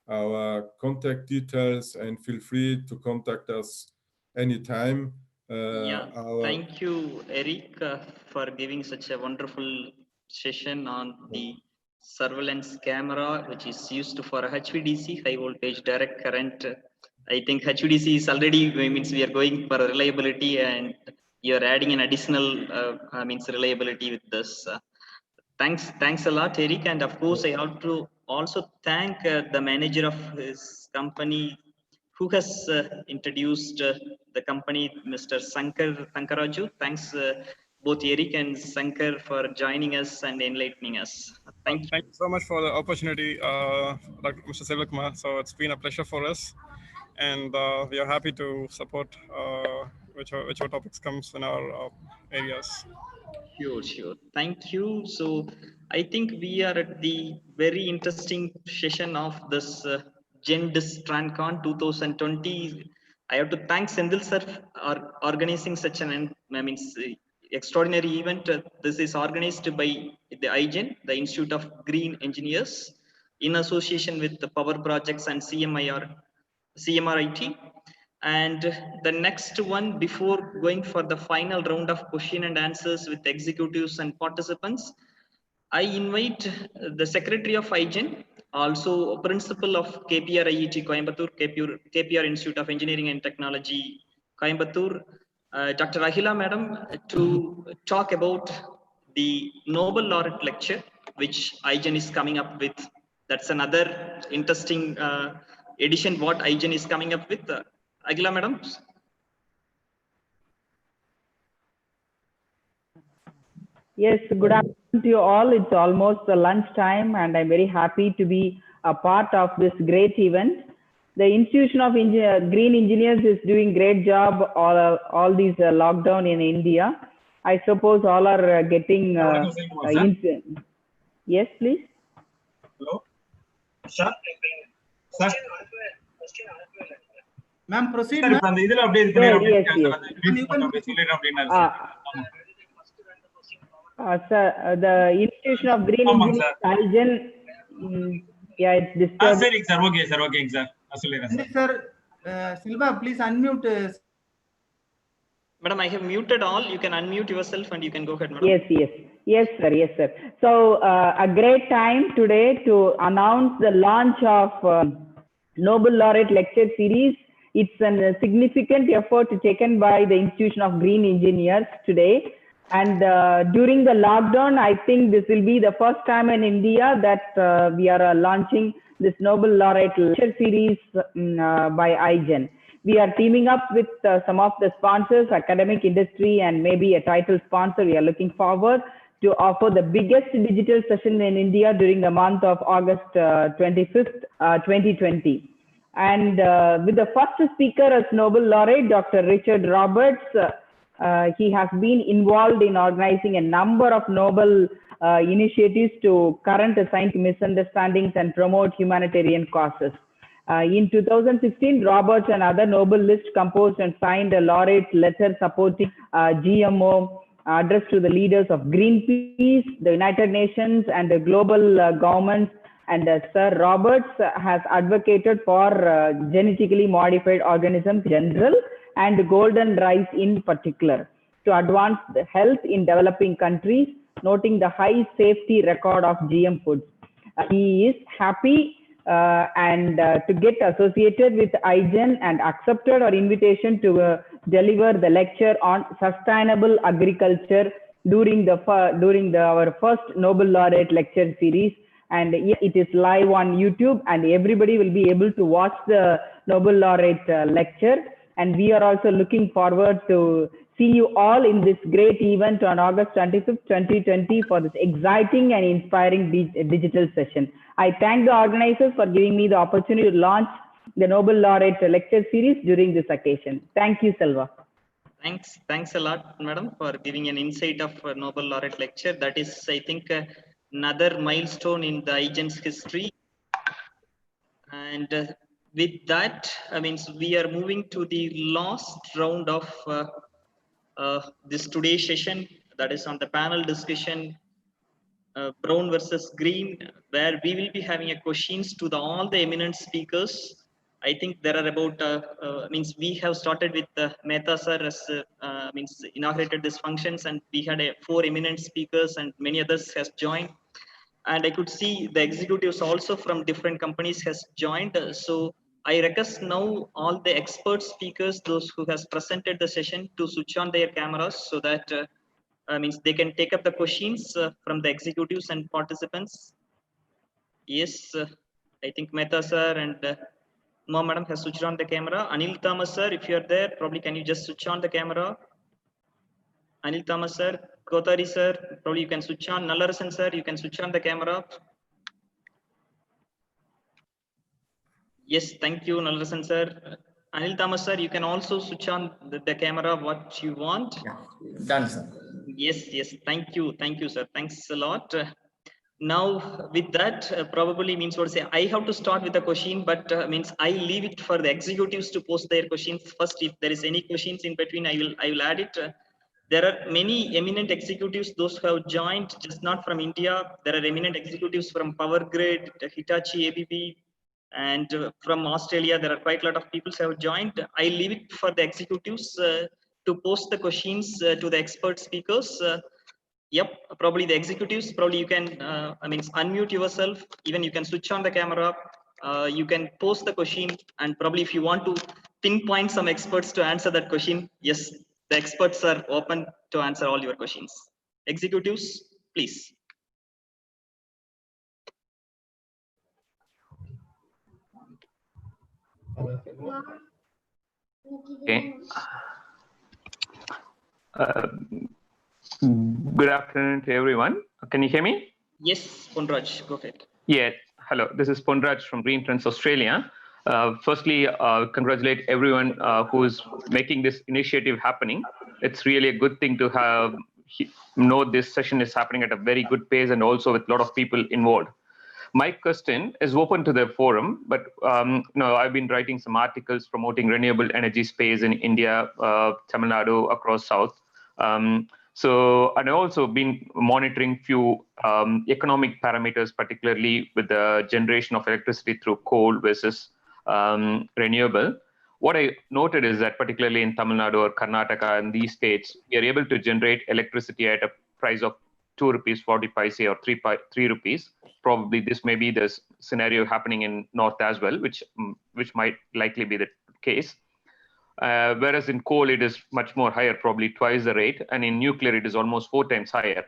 S19: our contact details, and feel free to contact us anytime.
S2: Thank you, Eric, for giving such a wonderful session on the surveillance camera, which is used for HVDC, high voltage direct current. I think HVDC is already, means we are going for reliability, and you're adding an additional reliability with this. Thanks a lot, Eric. And of course, I have to also thank the manager of his company, who has introduced the company, Mr. Sankaraju. Thanks both Eric and Sankar for joining us and enlightening us. Thank you.
S20: Thank you so much for the opportunity, Dr. Mr. S.Senthil Kumar. So it's been a pleasure for us, and we are happy to support whichever topics comes in our areas.
S2: Sure. Thank you. So I think we are at the very interesting session of this GenDistRancon 2020. I have to thank S.Senthil sir for organizing such an extraordinary event. This is organized by the IGEN, the Institute of Green Engineers, in association with the Power Projects and CMRIT. And the next one, before going for the final round of question and answers with executives and participants, I invite the Secretary of IGEN, also Principal of KPR IIT Coimbatore, KPR Institute of Engineering and Technology, Coimbatore, Dr. Ahila Madam, to talk about the Nobel Laureate lecture, which IGEN is coming up with. That's another interesting edition what IGEN is coming up with. Ahila Madam.
S21: Yes, good afternoon to you all. It's almost lunchtime, and I'm very happy to be a part of this great event. The Institution of Green Engineers is doing great job all these lockdown in India. I suppose all are getting yes, please.
S22: Hello, sir. Ma'am, proceed. Yes.
S21: Sir, the Institution of Green Engineers, IGEN, it's disturbed.
S22: Sir, okay, sir. Sir, Silva, please unmute.
S2: Madam, I have muted all. You can unmute yourself and you can go ahead, madam.
S21: Yes, sir. So, a great time today to announce the launch of Nobel Laureate Lecture Series. It's a significant effort taken by the Institution of Green Engineers today. And during the lockdown, I think this will be the first time in India that we are launching this Nobel Laureate Lecture Series by IGEN. We are teaming up with some of the sponsors, academic, industry, and maybe a title sponsor. We are looking forward to offer the biggest digital session in India during the month of August 25th, 2020. And with the first speaker as Nobel Laureate, Dr. Richard Roberts. He has been involved in organizing a number of Nobel initiatives to current scientific misunderstandings and promote humanitarian causes. In 2016, Roberts and other Nobelists composed and signed a laureate letter supporting GMO addressed to the leaders of Greenpeace, the United Nations, and the global governments And Sir Roberts has advocated for genetically modified organisms in general and golden rice in particular to advance the health in developing countries, noting the high safety record of GM foods. He is happy and to get associated with IGEN and accepted our invitation to deliver the lecture on sustainable agriculture during our first Nobel Laureate lecture series. And it is live on YouTube, and everybody will be able to watch the Nobel Laureate lecture. And we are also looking forward to see you all in this great event on August 25th, 2020 for this exciting and inspiring digital session. I thank the organizers for giving me the opportunity to launch the Nobel Laureate lecture series during this occasion. Thank you, Selva.
S2: Thanks a lot, madam, for giving an insight of Nobel Laureate lecture. That is, I think, another milestone in the IGEN's history. And with that, we are moving to the last round of this today's session, that is on the panel discussion, brown versus green, where we will be having a questions to all the eminent speakers. I think there are about we have started with Mehta sir as inaugurated these functions, and we had 4 eminent speakers and many others has joined. And I could see the executives also from different companies has joined. So I request now all the expert speakers, those who has presented the session, to switch on their cameras so that they can take up the questions from the executives and participants. Yes, I think Mehta sir and Ma madam has switched on the camera. Anil Thomas sir, if you are there, probably can you just switch on the camera? Anil Thomas sir, Kotari sir, probably you can switch on. Nallarasan sir, you can switch on the camera. Yes, thank you, Nallarasan sir. Anil Thomas sir, you can also switch on the camera what you want.
S11: Yeah, done, sir.
S2: Yes, thank you, sir. Thanks a lot. Now, with that, probably means what to say. I have to start with a question, but I leave it for the executives to post their questions first. If there is any questions in between, I will add it. There are many eminent executives, those who have joined, just not from India. There are eminent executives from Power Grid, Hitachi ABB, and from Australia. There are quite a lot of people who have joined. I leave it for the executives to post the questions to the expert speakers. Yep, probably the executives, probably you can unmute yourself, even you can switch on the camera, you can post the question, and probably if you want to pinpoint some experts to answer that question, yes, the experts are open to answer all your questions. Executives, please.
S5: Okay. Good afternoon to everyone. Can you hear me?
S2: Yes, Ponraj, go ahead.
S5: Yeah, hello. This is Ponraj from Green Trends Australia. Firstly, congratulate everyone who is making this initiative happening. It's really a good thing to know this session is happening at a very good pace and also with a lot of people involved. My question is open to the forum, but I've been writing some articles promoting renewable energy space in India, Tamil Nadu, across South. And I've also been monitoring few economic parameters, particularly with the generation of electricity through coal versus renewable. What I noted is that particularly in Tamil Nadu or Karnataka and these states, we are able to generate electricity at a price of 2 rupees 40 paise or 3 rupees. Probably this may be the scenario happening in North as well, which might likely be the case. Whereas in coal, it is much more higher, probably twice the rate. And in nuclear, it is almost 4 times higher.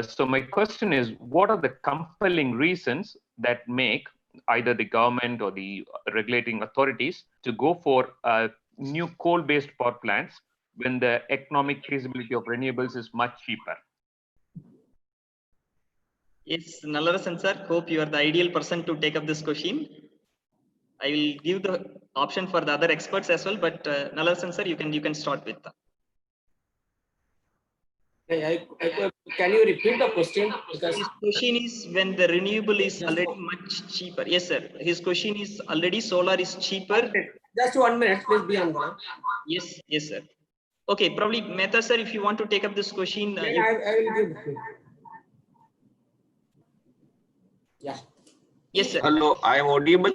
S5: So my question is, what are the compelling reasons that make either the government or the regulating authorities to go for new coal-based power plants when the economic feasibility of renewables is much cheaper?
S2: Yes, Nallarasan sir, hope you are the ideal person to take up this question. I will give the option for the other experts as well, but Nallarasan sir, you can start with that.
S9: Can you repeat the question? Because
S2: his question is when the renewable is already much cheaper. Yes, sir. His question is already solar is cheaper.
S9: Just 1 minute, please be on the.
S2: Yes, sir. Okay, probably Mehta sir, if you want to take up this question.
S9: I will give. Yeah.
S2: Yes, sir.
S6: Hello, I am audible.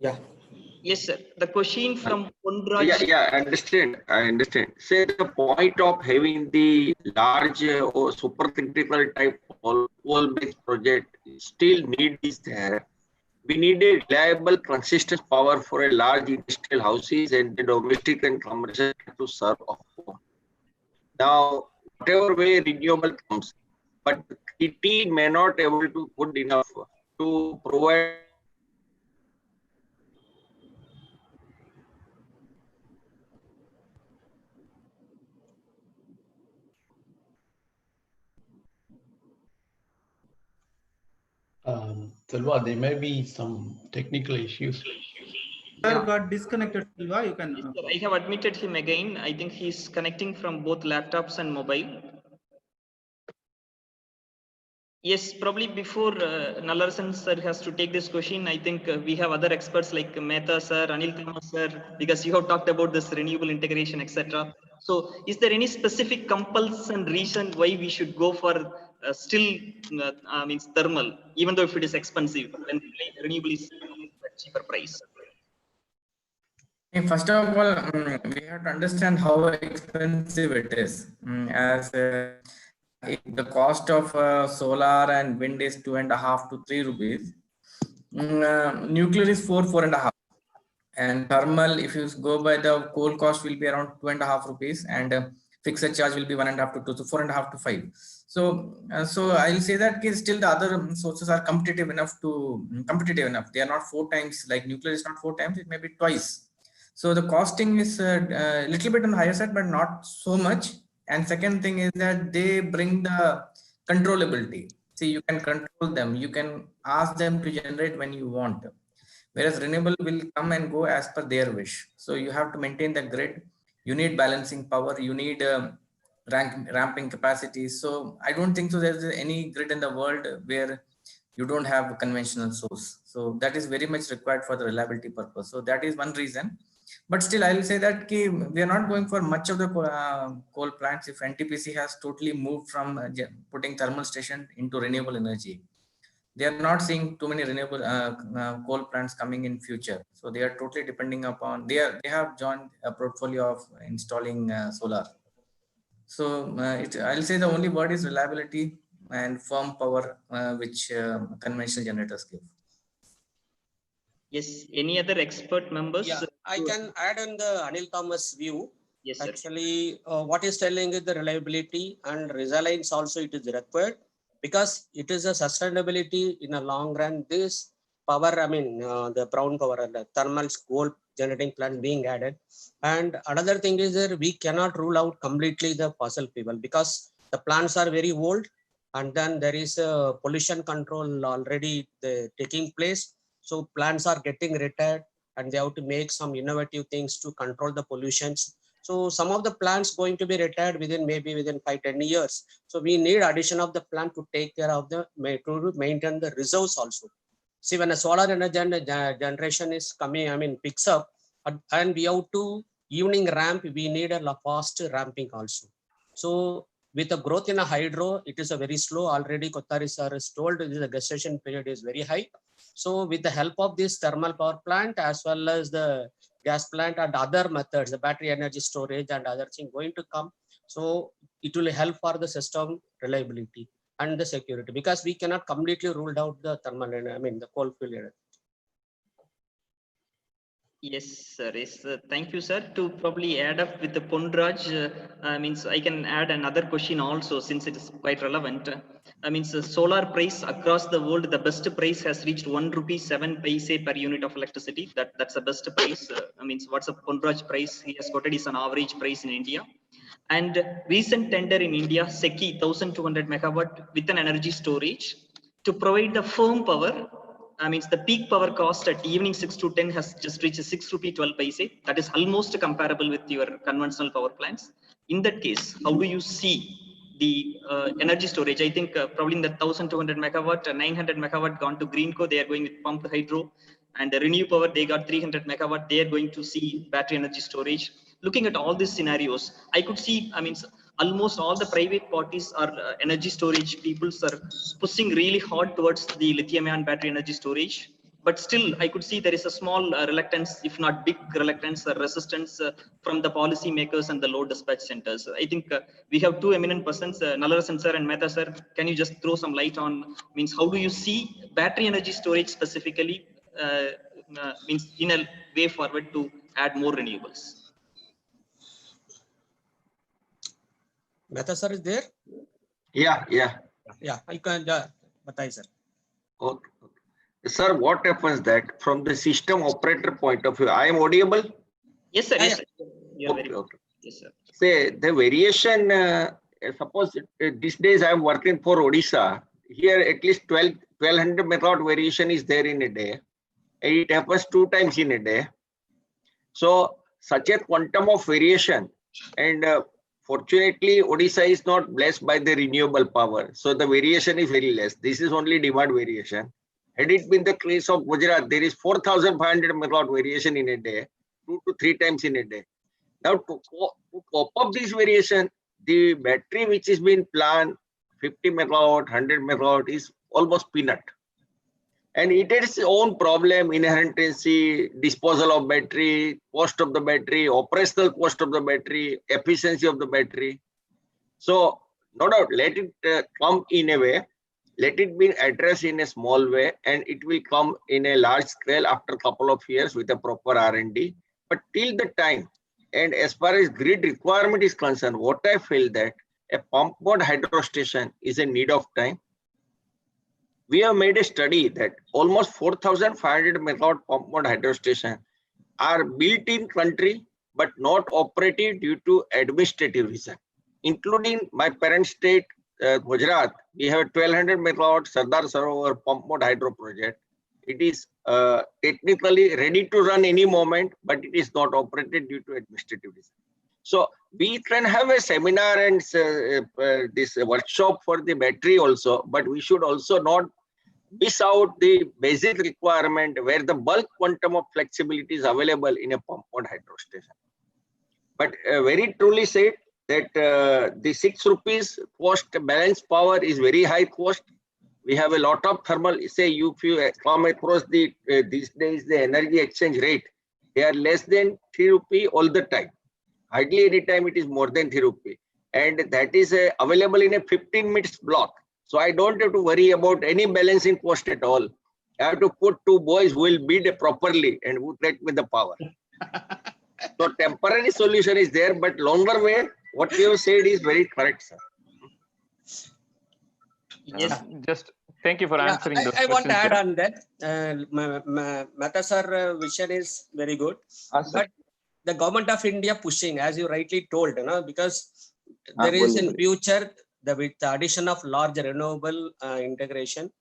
S9: Yeah.
S2: Yes, sir. The question from Pondraj.
S6: Yeah, I understand. Say the point of having the large or supercritical type wall-based project still need is there. We need a reliable, consistent power for a large industrial houses and the domestic and commercial to serve of home. Now, whatever way renewable comes, but it may not able to good enough to provide.
S7: Silva, there may be some technical issues.
S22: Sir got disconnected. Silva, you can.
S2: Yes, sir. I have admitted him again. I think he's connecting from both laptops and mobile. Yes, probably before Nallarasan sir has to take this question, I think we have other experts like Mehta sir, Anil Kumar sir, because you have talked about this renewable integration, etc. So, is there any specific compulsion reason why we should go for still means thermal, even though if it is expensive, when renewable is at cheaper price?
S11: First of all, we have to understand how expensive it is. As if the cost of solar and wind is 2.5 to 3 rupees, nuclear is 4.5, and thermal, if you go by the coal cost, will be around 2.5 rupees, and fixed charge will be 1.5 to 2, so 4.5 to 5. So, I'll say that still the other sources are competitive enough. They are not 4 times, like nuclear is not 4 times, it may be twice. So the costing is a little bit on the higher side, but not so much. And second thing is that they bring the controllability. See, you can control them. You can ask them to generate when you want. Whereas renewable will come and go as per their wish. So you have to maintain the grid. You need balancing power. You need ramping capacity. So I don't think so there's any grid in the world where you don't have a conventional source. So that is very much required for the reliability purpose. So that is one reason. But still, I will say that we are not going for much of the coal plants. If NTPC has totally moved from putting thermal station into renewable energy, they are not seeing too many renewable coal plants coming in future. So they are totally depending upon, they have joined a portfolio of installing solar. So I'll say the only word is reliability and firm power, which conventional generators give.
S2: Yes, any other expert members?
S9: Yeah, I can add on the Anil Thomas view.
S2: Yes, sir.
S9: Actually, what is telling is the reliability and resilience also it is required, because it is a sustainability in a long run. This power, the brown power and the thermal coal generating plants being added. And another thing is that we cannot rule out completely the fossil fuel, because the plants are very old, and then there is a pollution control already taking place. So plants are getting retired, and they have to make some innovative things to control the pollutions. So some of the plants going to be retired within 5-10 years. So we need addition of the plant to take care of to maintain the reserves also. See, when a solar energy generation is coming, picks up, and we have to evening ramp, we need a fast ramping also. So with the growth in a hydro, it is a very slow. Already Kothari sir is told the gestation period is very high. So with the help of this thermal power plant, as well as the gas plant and other methods, the battery energy storage and other things going to come. So it will help for the system reliability and the security, because we cannot completely rule out the thermal, the coal fuel energy.
S2: Yes, sir. Yes, thank you, sir. To probably add up with the Pondraj, means I can add another question also, since it is quite relevant. Means solar price across the world, the best price has reached 1 rupee 7 paise per unit of electricity. That's the best price. Means what's the Pondraj price he has quoted is an average price in India. And recent tender in India, SECI 1200 megawatt with an energy storage to provide the firm power. Means the peak power cost at evening 6 to 10 has just reached 6 rupee 12 paise. That is almost comparable with your conventional power plants. In that case, how do you see the energy storage? I think probably in the 1200 megawatt, 900 megawatt gone to Greenco, they are going with pumped hydro, and the Renew Power, they got 300 megawatt, they are going to see battery energy storage. Looking at all these scenarios, I could see, almost all the private parties are energy storage peoples are pushing really hard towards the lithium-ion battery energy storage. But still, I could see there is a small reluctance, if not big reluctance or resistance from the policy makers and the load dispatch centers. I think we have two eminent persons, Nalarasan sir and Mehta sir. Can you just throw some light on, means how do you see battery energy storage specifically, means in a way forward to add more renewables?
S9: Mehta sir is there?
S6: Yeah.
S9: Yeah, I can, Batai sir.
S6: Okay. Sir, what happens that from the system operator point of view, I am audible?
S2: Yes, sir. Yes, sir.
S6: Okay.
S2: Yes, sir.
S6: Say the variation, suppose these days I am working for Odisha. Here at least 1200 megawatt variation is there in a day. It happens 2 times in a day. So such a quantum of variation, and fortunately Odisha is not blessed by the renewable power. So the variation is very less. This is only demand variation. Had it been the case of Gujarat, there is 4,500 megawatt variation in a day, 2 to 3 times in a day. Now to cope up this variation, the battery which is being planned, 50 megawatt, 100 megawatt is almost peanut. And it has its own problem, inherency, disposal of battery, cost of the battery, operational cost of the battery, efficiency of the battery. So no doubt, let it come in a way. Let it be addressed in a small way, and it will come in a large scale after a couple of years with a proper R&D. But till the time, and as far as grid requirement is concerned, what I feel that a pump mode hydro station is a need of time. We have made a study that almost 4,500 megawatt pump mode hydro station are built in country but not operated due to administrative reason, including my parent state, Gujarat. We have a 1200 megawatt Sardar Sarovar pump mode hydro project. It is technically ready to run any moment, but it is not operated due to administrative reason. So we can have a seminar and this workshop for the battery also, but we should also not miss out the basic requirement where the bulk quantum of flexibility is available in a pump mode hydro station. But very truly said that the 6 rupees cost balance power is very high cost. We have a lot of thermal. Say if you come across the these days the energy exchange rate, they are less than 3 rupee all the time. Hardly any time it is more than 3 rupee, and that is available in a 15 minutes block. So I don't have to worry about any balancing cost at all. I have to put 2 boys who will bid properly and who get with the power. So temporary solution is there, but longer way, what you have said is very correct, sir.
S5: Yes. Just thank you for answering those
S9: I want to add
S5: sir.
S9: on that. Mehta sir vision is very good, but the government of India pushing, as you rightly told, because there is in future with the addition of large renewable integration,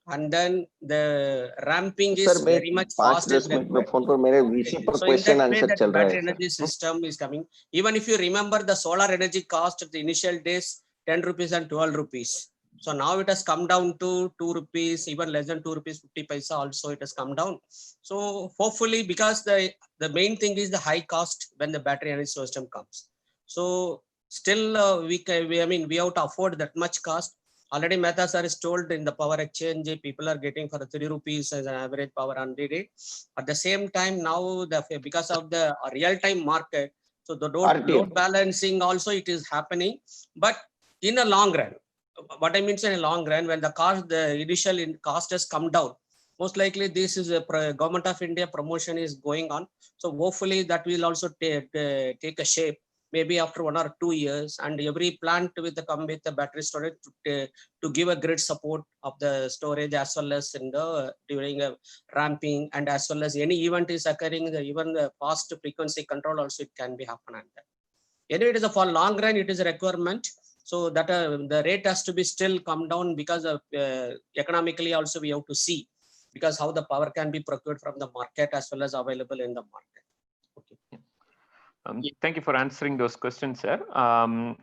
S9: and then the ramping is very much fast. So in that way, that battery energy system is coming. Even if you remember, the solar energy cost at the initial days 10 rupees and 12 rupees. So now it has come down to 2 rupees, even less than 2 rupees 50 paisa. Also, it has come down. So hopefully, because the main thing is the high cost when the battery energy system comes. So still we have to afford that much cost. Already Mehta sir is told in the power exchange, people are getting for 3 rupees as an average power on the day. At the same time, now because of the real-time market, so the load balancing also it is happening. But in a long run, what I mean is in a long run, when the initial cost has come down, most likely this is a government of India promotion is going on. So hopefully that will also take a shape. Maybe after 1 or 2 years, and every plant come with the battery storage to give a great support of the storage as well as in the during a ramping, and as well as any event is occurring, even the fast frequency control also it can be happen on that. Anyway, it is for long run, it is a requirement. So that the rate has to be still come down because of economically also we have to see because how the power can be procured from the market as well as available in the market. Okay.
S5: Thank you for answering those questions, sir. Of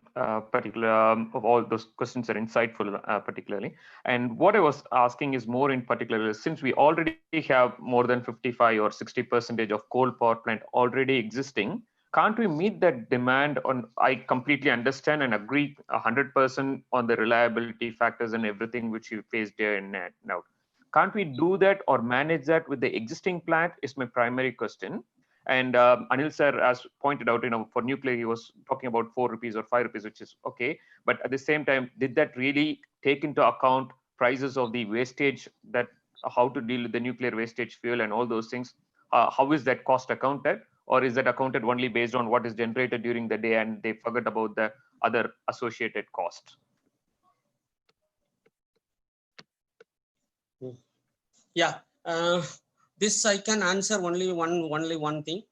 S5: all those questions are insightful, particularly. And what I was asking is more in particular, since we already have more than 55 or 60% of coal power plant already existing, Can't we meet that demand on, I completely understand and agree 100% on the reliability factors and everything which you face day in and out. Can't we do that or manage that with the existing plant is my primary question. And Anil sir, as pointed out, for nuclear, he was talking about 4 rupees or 5 rupees, which is okay. But at the same time, did that really take into account prices of the wastage, that how to deal with the nuclear wastage fuel and all those things? How is that cost accounted? Or is that accounted only based on what is generated during the day and they forget about the other associated costs?
S9: Yeah, this I can answer only one thing,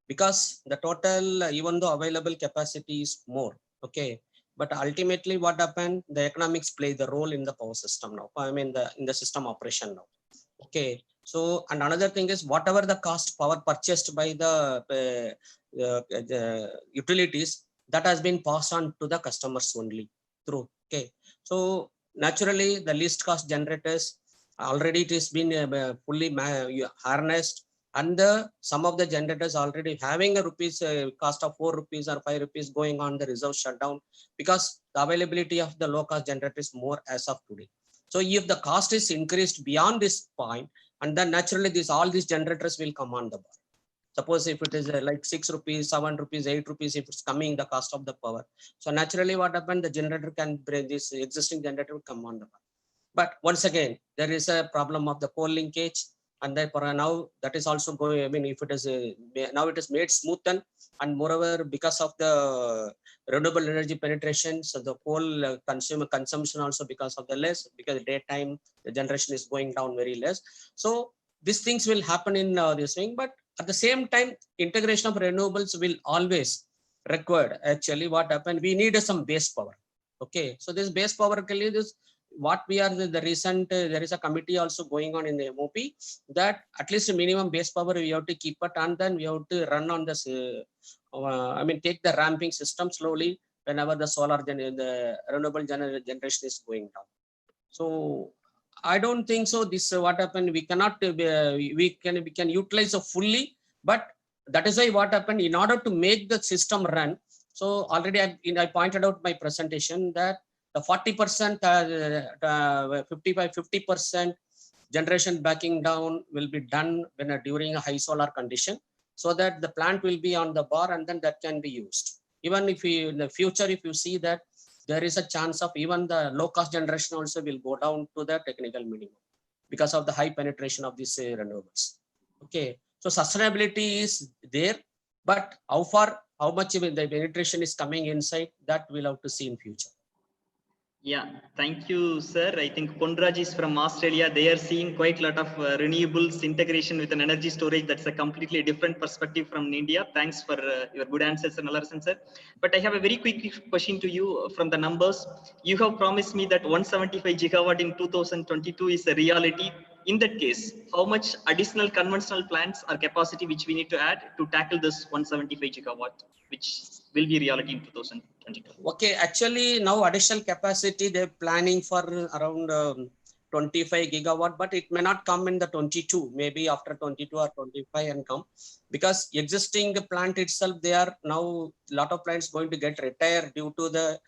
S9: because the total, even though available capacity is more, okay, but ultimately what happened, the economics play the role in the power system now. I mean, in the system operation now. Okay, so and another thing is whatever the cost power purchased by the utilities, that has been passed on to the customers only through. Okay, so naturally the least cost generators already it has been fully harnessed, and some of the generators already having a cost of 4 rupees or 5 rupees going on the reserve shutdown, because the availability of the low cost generator is more as of today. So if the cost is increased beyond this point, and then naturally all these generators will come on the bar. Suppose if it is like 6 rupees, 7 rupees, 8 rupees, if it's coming the cost of the power. So naturally what happened, the generator can bring this existing generator will come on the bar. But once again, there is a problem of the coal linkage, and therefore now that is also going. I mean, if it is now it is made smoothen, and moreover because of the renewable energy penetration, so the coal consumption also because of the less, because daytime the generation is going down very less. So these things will happen in this thing, but at the same time, integration of renewables will always required. Actually, what happened? We need some base power. Okay, so this base power actually this. What we are the recent there is a committee also going on in the MOP that at least a minimum base power we have to keep it, and then we have to run on this I mean take the ramping system slowly whenever the the renewable generation is going down. So I don't think so this what happened, we cannot we can utilize fully, but that is why what happened, in order to make the system run. So already I pointed out my presentation that the 40%, 50% generation backing down will be done when during a high solar condition, so that the plant will be on the bar and then that can be used. Even if we, in the future, if you see that there is a chance of even the low cost generation also will go down to the technical minimum because of the high penetration of these renewables. Okay, so sustainability is there, but how far, how much even the penetration is coming inside, that we'll have to see in future.
S2: Yeah, thank you, sir. I think Ponraj is from Australia. They are seeing quite a lot of renewables integration with an energy storage. That's a completely different perspective from India. Thanks for your good answers, Nalasan sir. But I have a very quick question to you from the numbers. You have promised me that 175 gigawatt in 2022 is a reality. In that case, how much additional conventional plants or capacity which we need to add to tackle this 175 gigawatt, which will be reality in 2022?
S9: Okay, actually now additional capacity they're planning for around 25 gigawatt, but it may not come in the 22, maybe after 22 or 25 and come, because existing plant itself, they are now a lot of plants going to get retired due to the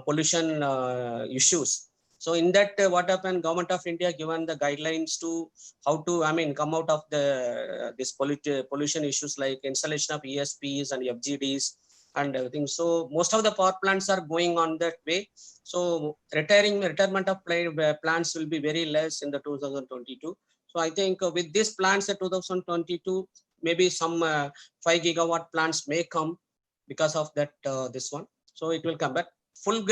S9: pollution issues. So in that, what happened, Government of India given the guidelines to how to, I mean, come out of the this pollution issues like installation of ESPs and FGDs and everything. So most of the power plants are going on that way. So retirement of plants will be very less in the 2022. So I think with these plants at 2022, maybe some 5 gigawatt plants may come because of that this one. So it will come back. Full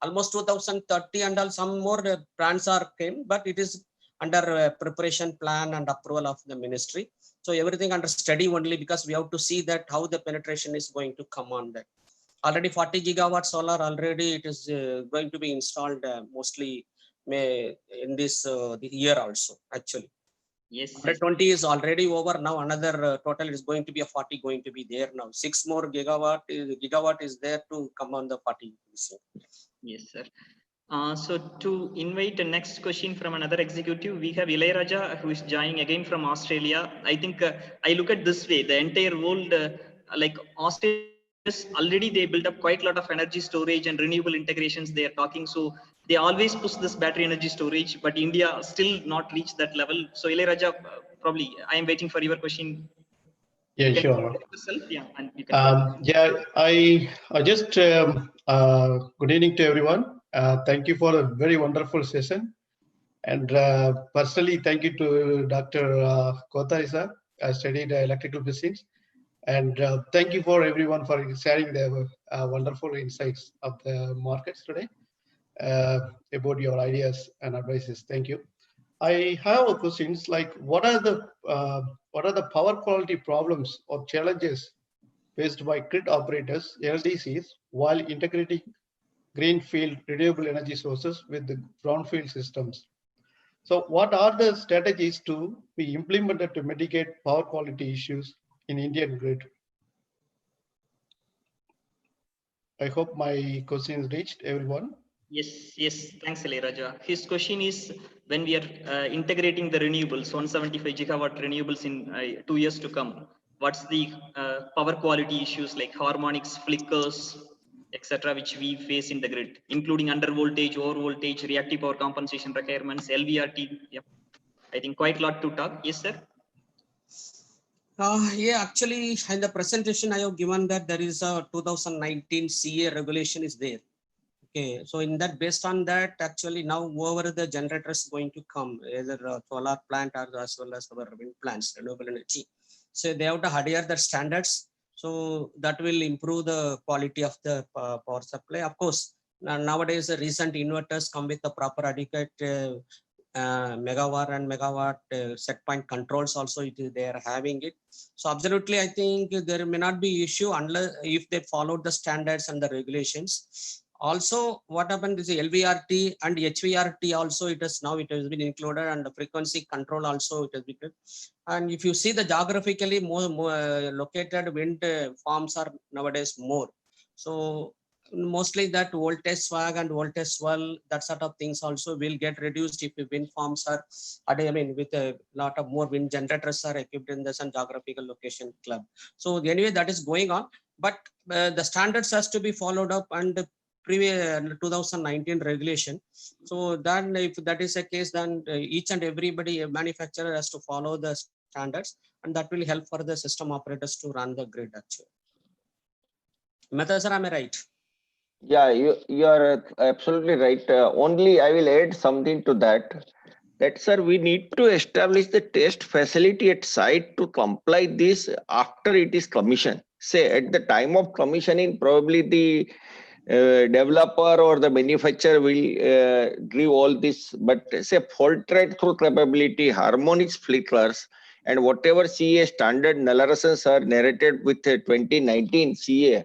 S9: almost 2030 and all some more plans are came, but it is under preparation plan and approval of the ministry. So everything under study only, because we have to see that how the penetration is going to come on that. Already 40 gigawatt solar already it is going to be installed mostly in this year also actually.
S2: Yes.
S9: 120 is already over. Now another total is going to be a 40 going to be there now. 6 more gigawatt is there to come on the 40.
S2: Yes, sir. So to invite the next question from another executive, we have Ilayaraja who is joining again from Australia. I think I look at this way, the entire world like Australia, already they built up quite a lot of energy storage and renewable integrations they are talking. So they always push this battery energy storage, but India still not reached that level. So Ilaiyaraaja, probably I am waiting for your question.
S7: Yeah,
S2: You can
S7: sure.
S2: yourself, yeah, and you can.
S7: Yeah, I just good evening to everyone. Thank you for a very wonderful session. And personally, thank you to Dr. Kothari sir. I studied electrical physics. And thank you for everyone for sharing their wonderful insights of the markets today about your ideas and advices. Thank you. I have a questions like what are the power quality problems or challenges faced by grid operators, LDCs, while integrating greenfield renewable energy sources with the brownfield systems? So what are the strategies to be implemented to mitigate power quality issues in Indian grid? I hope my question is reached everyone.
S2: Yes, yes. Thanks, Ilaiyaraaja. His question is, when we are integrating the renewables, 175 gigawatt renewables in 2 years to come, what's the power quality issues like harmonics, flickers, etc., which we face in the grid, including under voltage, over voltage, reactive power compensation requirements, LVRT. Yep. I think quite a lot to talk. Yes, sir.
S9: Yeah, actually, in the presentation I have given that there is a 2019 CA regulation is there. Okay, so in that, based on that, actually now whoever the generator is going to come, either a solar plant or as well as our wind plants, renewable energy. So they have to adhere the standards. So that will improve the quality of the power supply. Of course, nowadays the recent inverters come with the proper adequate megawatt and megawatt set point controls also they are having it. So absolutely, I think there may not be issue unless if they follow the standards and the regulations. Also, what happened is the LVRT and HVRT also it has been included, and the frequency control also it has been. And if you see the geographically more located wind farms are nowadays more. So mostly that voltage swag and voltage swell, that sort of things also will get reduced if the wind farms are, I mean, with a lot of more wind generators are equipped in this and geographical location club. So anyway, that is going on, but the standards has to be followed up and the previous 2019 regulation. So then if that is the case, then each and everybody, a manufacturer has to follow the standards, and that will help for the system operators to run the grid actually. Mehta sir, am I right?
S6: Yeah, you are absolutely right. Only I will add something to that. That sir, we need to establish the test facility at site to comply this after it is commissioned. Say at the time of commissioning, probably the developer or the manufacturer will give all this, but say fault rate through capability, harmonics, flickers, and whatever CA standard nullations are narrated with 2019 CA.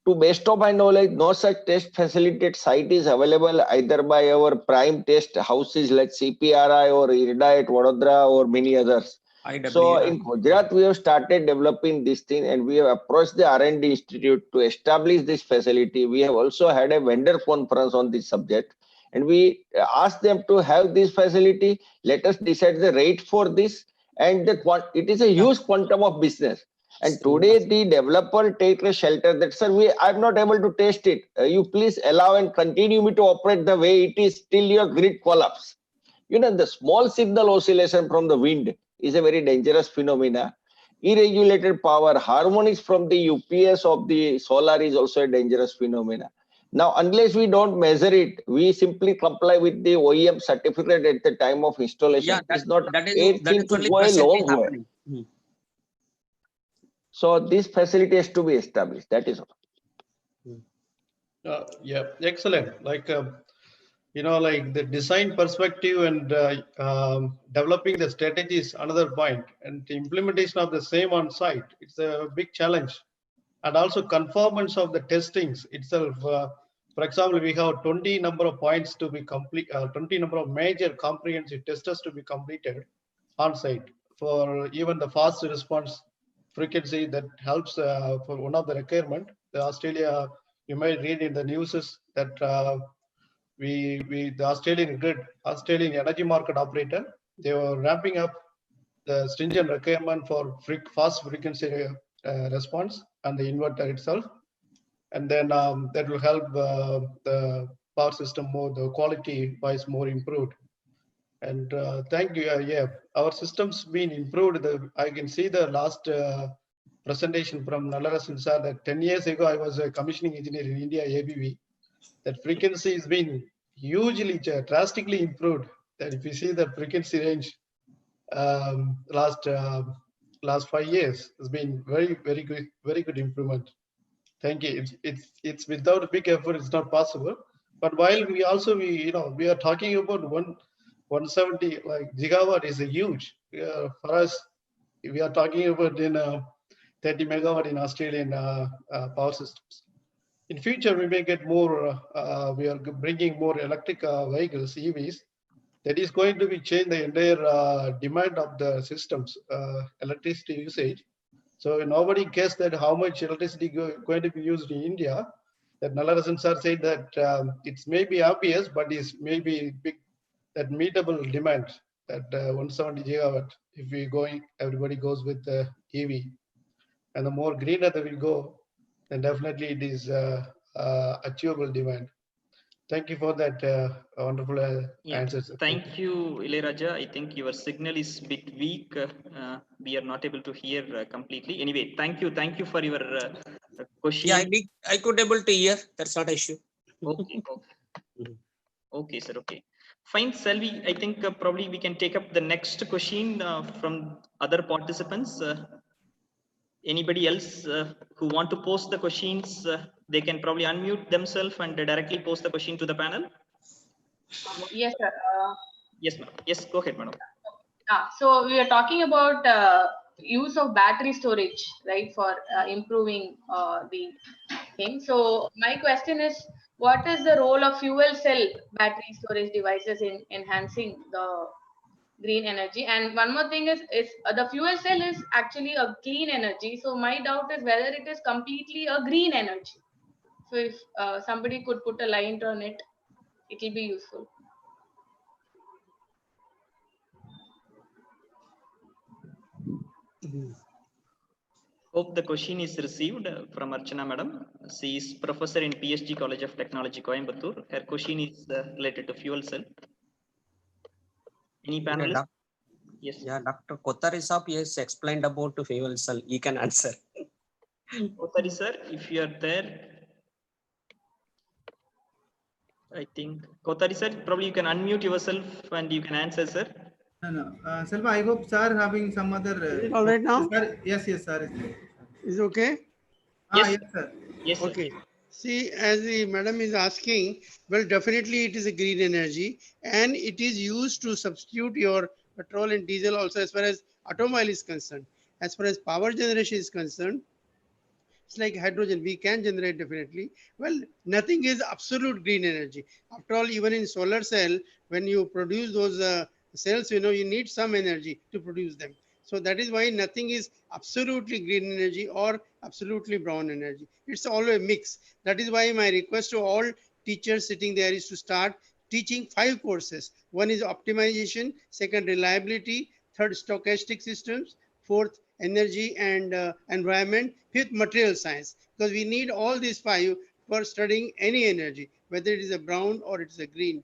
S6: To best of my knowledge, no such test facilitated site is available either by our prime test houses like CPRI or IRDA at Vadodara or many others. So in Gujarat, we have started developing this thing, and we have approached the R&D Institute to establish this facility. We have also had a vendor conference on this subject, and we asked them to have this facility. Let us decide the rate for this, and it is a huge quantum of business. And today the developer take a shelter that, sir, I'm not able to test it. You please allow and continue me to operate the way it is till your grid collapse. You know, the small signal oscillation from the wind is a very dangerous phenomena. Irregulated power, harmonics from the UPS of the solar is also a dangerous phenomena. Now, unless we don't measure it, we simply comply with the OEM certificate at the time of installation.
S9: Yeah,
S6: it's not
S9: that is
S6: anything to go a long way. So this facility has to be established. That is all.
S7: Yeah, excellent. Like, you know, like the design perspective and developing the strategy is another point, and the implementation of the same on site, it's a big challenge. And also conformance of the testings itself. For example, we have 20 number of points to be complete, 20 number of major comprehensive testers to be completed on site for even the fast response frequency that helps for one of the requirement. The Australia, you might read in the news is that the Australian grid, Australian energy market operator, they were ramping up the stringent requirement for fast frequency response on the inverter itself. And then that will help the power system more, the quality wise more improved. And thank you. Yeah, our system's been improved. I can see the last presentation from Nallarasan sir that 10 years ago I was a commissioning engineer in India, ABV. That frequency has been hugely, drastically improved. That if you see the frequency range last 5 years, has been very good improvement. Thank you. It's without a big effort, it's not possible. But while we are talking about 170 like gigawatt is a huge for us. We are talking about 30 megawatt in Australian power systems. In future, we may get more. We are bringing more electric vehicles, EVs. That is going to be change the entire demand of the systems, electricity usage. So nobody guessed that how much electricity going to be used in India. That Nallarasan sir said that it's maybe obvious, but it's maybe big, that meetable demand, that 170 gigawatt. If we everybody goes with the EV, and the more greener they will go, then definitely it is achievable demand. Thank you for that wonderful answers.
S2: Thank you, Ilayaraja. I think your signal is a bit weak. We are not able to hear completely. Anyway, thank you for your question.
S9: Yeah, I could able to hear. That's not an issue.
S2: Okay, sir. Okay. Fine, Selvi. I think probably we can take up the next question from other participants. Anybody else who want to post the questions, they can probably unmute themselves and directly post the question to the panel.
S3: Yes, sir.
S2: Yes, ma'am. Yes, go ahead, madam.
S3: So we are talking about use of battery storage, right, for improving the thing. So my question is, what is the role of fuel cell battery storage devices in enhancing the green energy? And one more thing is the fuel cell is actually a clean energy. So my doubt is whether it is completely a green energy. So if somebody could put a line on it, it will be useful.
S2: Hope the question is received from Archana madam. She is professor in PSG College of Technology, Coimbatore. Her question is related to fuel cell. Any panelists? Yes.
S9: Yeah, Dr. Kothari Saab has explained about the fuel cell. You can answer.
S2: Kothari sir, if you are there, I think Kothari sir, probably you can unmute yourself and you can answer, sir.
S22: No. Selva, I hope sir having some other.
S18: Is it all right now?
S22: Sir, yes, sir.
S18: Is it okay?
S22: Yes, sir.
S2: Yes, sir.
S18: Okay. See, as the madam is asking, well, definitely it is a green energy and it is used to substitute your petrol and diesel also as far as automobile is concerned. As far as power generation is concerned, it's like hydrogen, we can generate definitely. Well, nothing is absolute green energy. After all, even in solar cell, when you produce those cells, you need some energy to produce them. So that is why nothing is absolutely green energy or absolutely brown energy. It's all a mix. That is why my request to all teachers sitting there is to start teaching 5 courses. One is optimization, second reliability, third stochastic systems, fourth energy and environment, fifth material science, because we need all these 5 for studying any energy, whether it is a brown or it is a green.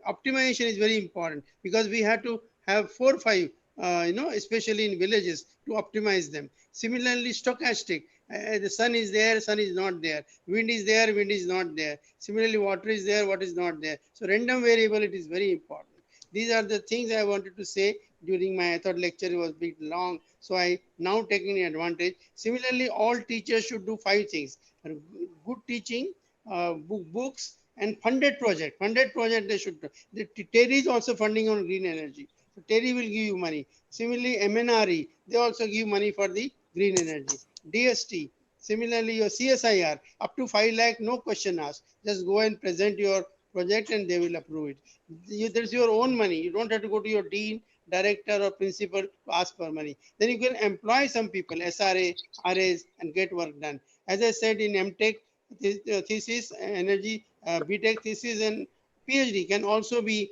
S18: Optimization is very important because we have to have 4 or 5 especially in villages, to optimize them. Similarly, stochastic, the sun is there, sun is not there, wind is there, wind is not there. Similarly, water is there, water is not there. So random variable, it is very important. These are the things I wanted to say during my, I thought lecture was a bit long, so I now taking advantage. Similarly, all teachers should do 5 things: good teaching, books, and funded project. Funded project they should do. The TERI is also funding on green energy. So TERI will give you money. Similarly, MNRE, they also give money for the green energy. DST, similarly your CSIR, up to 5 lakh, no question asked. Just go and present your project and they will approve it. There's your own money. You don't have to go to your dean, director or principal to ask for money. Then you can employ some people, SRA, RAs, and get work done. As I said in MTech thesis, energy, BTech thesis and PhD can also be,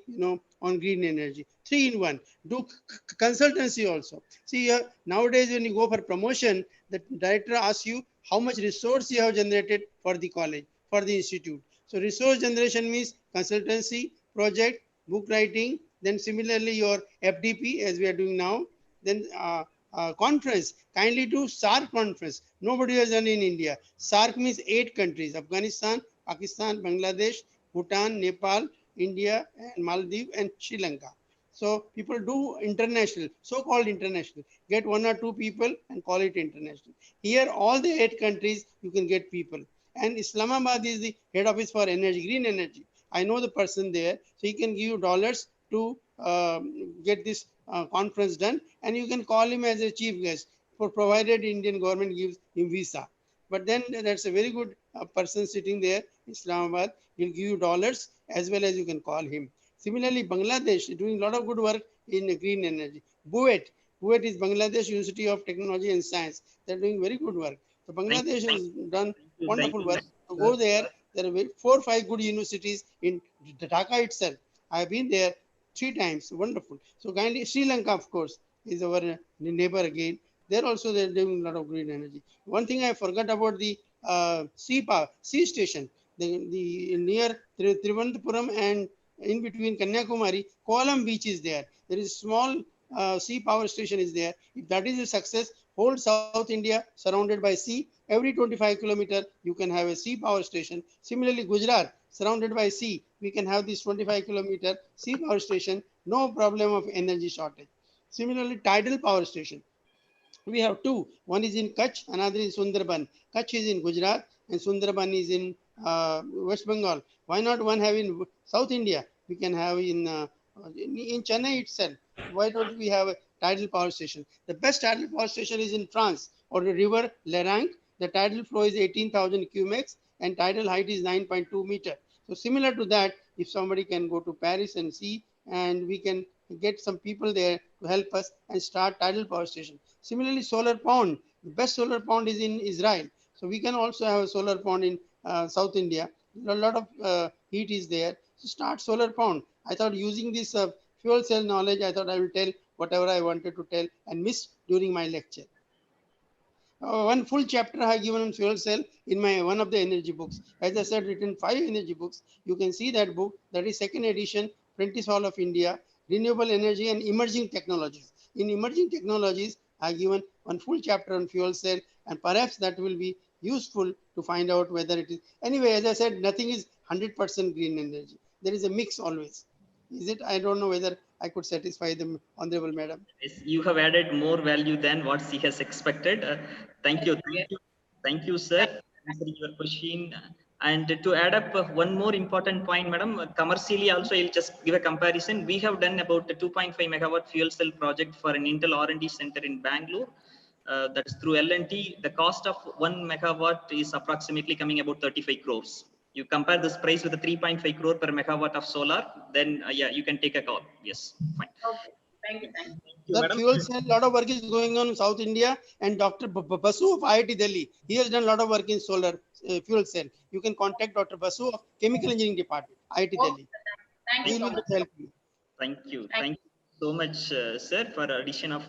S18: on green energy. 3-in-1. Do consultancy also. See, nowadays when you go for promotion, the director asks you how much resource you have generated for the college, for the institute. So resource generation means consultancy, project, book writing, then similarly your FDP as we are doing now, then conference. Kindly do SARC conference. Nobody has done in India. SARC means 8 countries: Afghanistan, Pakistan, Bangladesh, Bhutan, Nepal, India, and Maldives, and Sri Lanka. So people do international, so-called international. Get 1 or 2 people and call it international. Here, all the 8 countries, you can get people. And Islamabad is the head office for energy, green energy. I know the person there, so he can give you dollars to get this conference done, and you can call him as a chief guest, for provided Indian government gives him visa. But then that's a very good person sitting there, Islamabad. He'll give you dollars as well as you can call him. Similarly, Bangladesh is doing a lot of good work in green energy. Buet is Bangladesh University of Technology and Science. They're doing very good work. So Bangladesh has done wonderful work. So go there. There are 4 or 5 good universities in Dhaka itself. I've been there 3 times. Wonderful. So kindly, Sri Lanka, of course, is our neighbor again. There also they're doing a lot of green energy. One thing I forgot about the sea station. The near Thiruvananthapuram and in between Kanyakumari, Kolam beach is there. There is small sea power station is there. If that is a success, whole South India surrounded by sea, every 25 kilometer you can have a sea power station. Similarly, Gujarat surrounded by sea, we can have this 25 kilometer sea power station, no problem of energy shortage. Similarly, tidal power station. We have 2. One is in Kutch, another is Sundarban. Kutch is in Gujarat and Sundarban is in West Bengal. Why not one have in South India? We can have in Chennai itself. Why don't we have a tidal power station? The best tidal power station is in France, or the river Lerang. The tidal flow is 18,000 cumecs and tidal height is 9.2 meter. So similar to that, if somebody can go to Paris and see, and we can get some people there to help us and start tidal power station. Similarly, solar pond. The best solar pond is in Israel. So we can also have a solar pond in South India. A lot of heat is there. So start solar pond. I thought using this fuel cell knowledge, I thought I will tell whatever I wanted to tell and missed during my lecture. One full chapter I have given on fuel cell in my one of the energy books. As I said, written 5 energy books. You can see that book. That is 2nd edition, Prentice Hall of India, Renewable Energy and Emerging Technologies. In emerging technologies, I have given one full chapter on fuel cell, and perhaps that will be useful to find out whether it is. Anyway, as I said, nothing is 100% green energy. There is a mix always. Is it? I don't know whether I could satisfy the Honorable Madam.
S2: Yes, you have added more value than what she has expected. Thank you, sir, for answering your question. And to add up one more important point, madam, commercially also, I'll just give a comparison. We have done about a 2.5 megawatt fuel cell project for an Intel R&D center in Bangalore. That is through L&T. The cost of 1 megawatt is approximately coming about 35 crores. You compare this price with the 3.5 crore per megawatt of solar, then yeah, you can take a call. Yes, fine.
S3: Okay. Thank you.
S18: That fuel cell, a lot of work is going on in South India, and Dr. Basu of IIT Delhi, he has done a lot of work in solar fuel cell. You can contact Dr. Basu of Chemical Engineering Department, IIT Delhi.
S3: Thank you so much.
S18: Help you.
S2: Thank you so much, sir, for addition of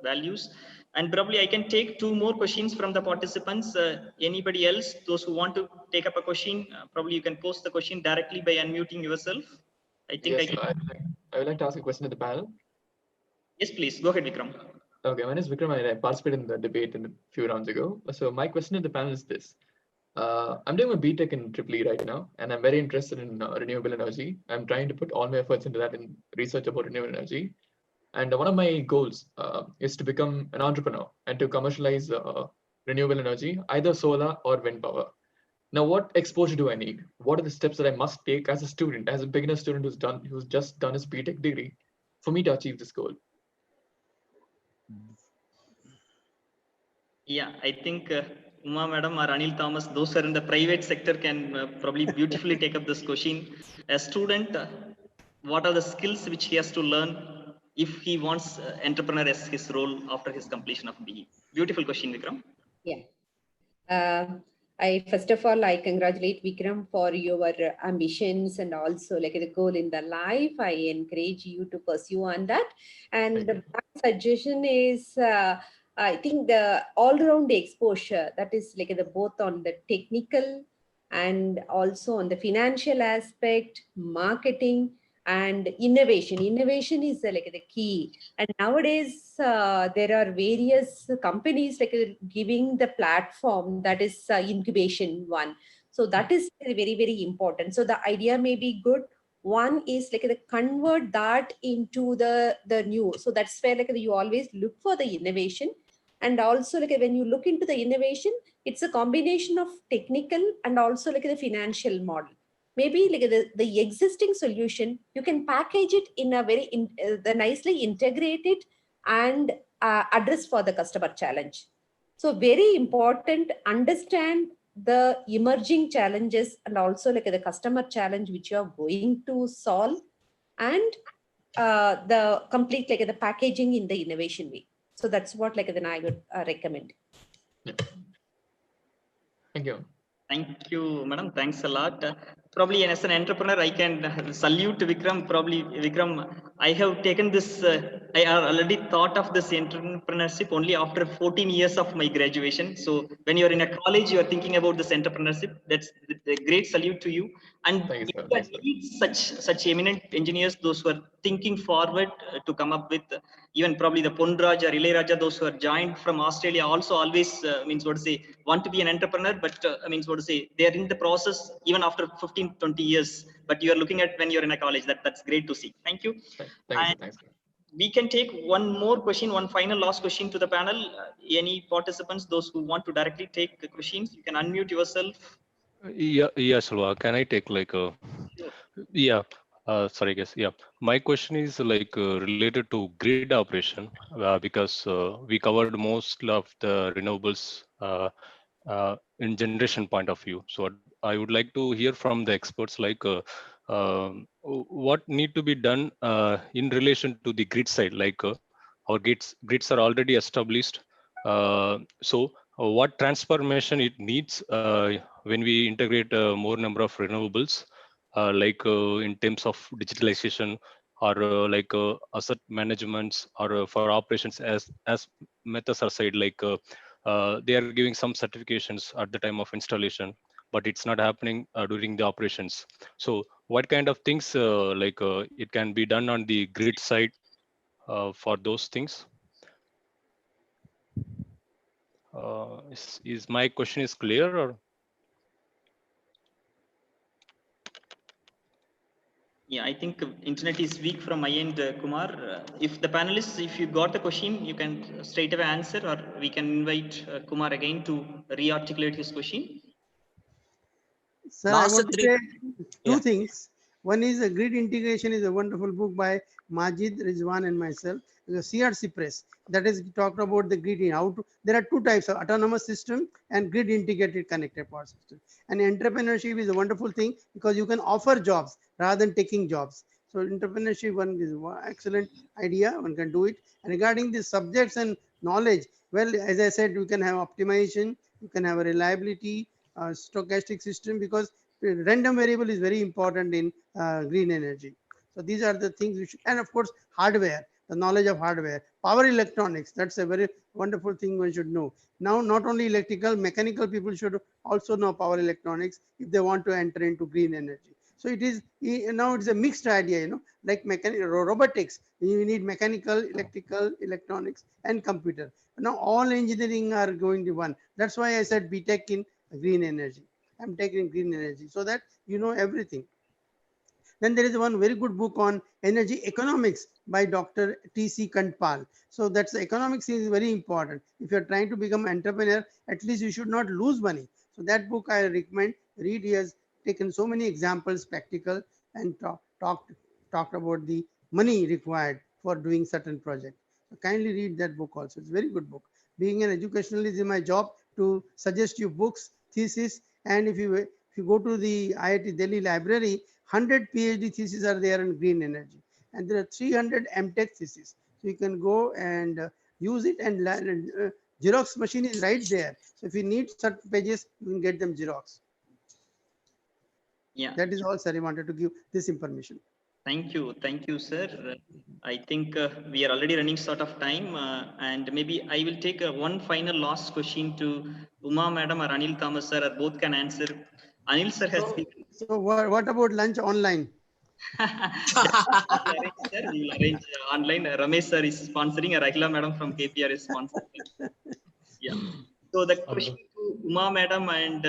S2: values. And probably I can take 2 more questions from the participants. Anybody else, those who want to take up a question, probably you can post the question directly by unmuting yourself. I think
S17: yes, I would like to ask a question to the panel.
S2: Yes, please. Go ahead, Vikram.
S17: Okay, my name is Vikram and I participated in the debate a few rounds ago. So my question to the panel is this. I'm doing a BTech in EEE right now, and I'm very interested in renewable energy. I'm trying to put all my efforts into that in research about renewable energy. And one of my goals is to become an entrepreneur and to commercialize renewable energy, either solar or wind power. Now, what exposure do I need? What are the steps that I must take as a student, as a beginner student who's just done his BTech degree, for me to achieve this goal?
S2: Yeah, I think Uma madam or Anil Thomas, those who are in the private sector can probably beautifully take up this question. A student, what are the skills which he has to learn if he wants entrepreneur as his role after his completion of BE? Beautiful question, Vikram.
S4: Yeah. First of all, I congratulate Vikram for your ambitions and also like the goal in the life. I encourage you to pursue on that. And my suggestion is, I think the all-round exposure, that is like the both on the technical and also on the financial aspect, marketing and innovation. Innovation is like the key. And nowadays, there are various companies like giving the platform, that is incubation one. So that is very, very important. So the idea may be good. One is like the convert that into the new. So that's where like you always look for the innovation. And also like when you look into the innovation, it's a combination of technical and also like the financial model. Maybe like the existing solution, you can package it in a very the nicely integrated and address for the customer challenge. So very important, understand the emerging challenges and also like the customer challenge which you are going to solve, and the complete like the packaging in the innovation way. So that's what like then I would recommend.
S17: Thank you.
S2: Thank you, madam. Thanks a lot. Probably as an entrepreneur, I can salute Vikram. Probably Vikram, I have taken this, I have already thought of this entrepreneurship only after 14 years of my graduation. So when you're in a college, you're thinking about this entrepreneurship. That's a great salute to you. And India needs such eminent engineers, those who are thinking forward to come up with even probably the Ponraj or Ilayaraja, those who are joined from Australia also always means what to say, want to be an entrepreneur, but means what to say, they are in the process even after 15, 20 years, but you are looking at when you're in a college. That's great to see. Thank you.
S17: Thanks.
S2: We can take one more question, one final last question to the panel. Any participants, those who want to directly take the questions, you can unmute yourself.
S10: Yeah, Salwa, can I take like a, yeah, sorry, guys. Yeah, my question is like related to grid operation because we covered most of the renewables in generation point of view. So I would like to hear from the experts like what need to be done in relation to the grid side, like our grids are already established. So what transformation it needs when we integrate more number of renewables, like in terms of digitalization or like asset managements or for operations as methods are said, like they are giving some certifications at the time of installation, but it's not happening during the operations. So what kind of things like it can be done on the grid side for those things? Is my question is clear or?
S2: Yeah, I think internet is weak from my end, Kumar. If the panelists, if you got the question, you can straight away answer, or we can invite Kumar again to re-articulate his question.
S18: Sir, I want to say two things. One is a grid integration is a wonderful book by Majid, Rizwan and myself. The CRC Press that is talked about the grid. How to, there are two types of autonomous system and grid integrated connected power system. And entrepreneurship is a wonderful thing because you can offer jobs rather than taking jobs. So entrepreneurship one is one excellent idea. One can do it. And regarding the subjects and knowledge, well, as I said, you can have optimization, you can have a reliability, stochastic system, because random variable is very important in green energy. So these are the things we should, and of course hardware, the knowledge of hardware, power electronics, that's a very wonderful thing one should know. Now not only electrical, mechanical people should also know power electronics if they want to enter into green energy. So it is now it's a mixed idea, you know, like mechanical robotics, you need mechanical, electrical, electronics and computer. Now all engineering are going to one. That's why I said BTech in green energy. I'm taking green energy so that you know everything. Then there is one very good book on energy economics by Dr. T.C. Kantpal. So that's the economics is very important. If you're trying to become an entrepreneur, at least you should not lose money. So that book I recommend. Read. He has taken so many examples, practical, and talked about the money required for doing certain projects. So kindly read that book also. It's a very good book. Being an educationalist is my job to suggest you books, thesis, and if you go to the IIT Delhi library, 100 PhD theses are there on green energy, and there are 300 MTech theses. So you can go and use it and learn, Xerox machine is right there. So if you need certain pages, you can get them Xerox.
S2: Yeah.
S18: That is all, sir. I wanted to give this information.
S2: Thank you, sir. I think we are already running short of time, and maybe I will take one final last question to Uma Madam or Anil Thomas sir, or both can answer. Anil sir has given.
S18: So what about lunch online?
S2: We will arrange online. Ramesh sir is sponsoring, or Akhila Madam from KPR is sponsoring. Yeah. So the question to Uma Madam and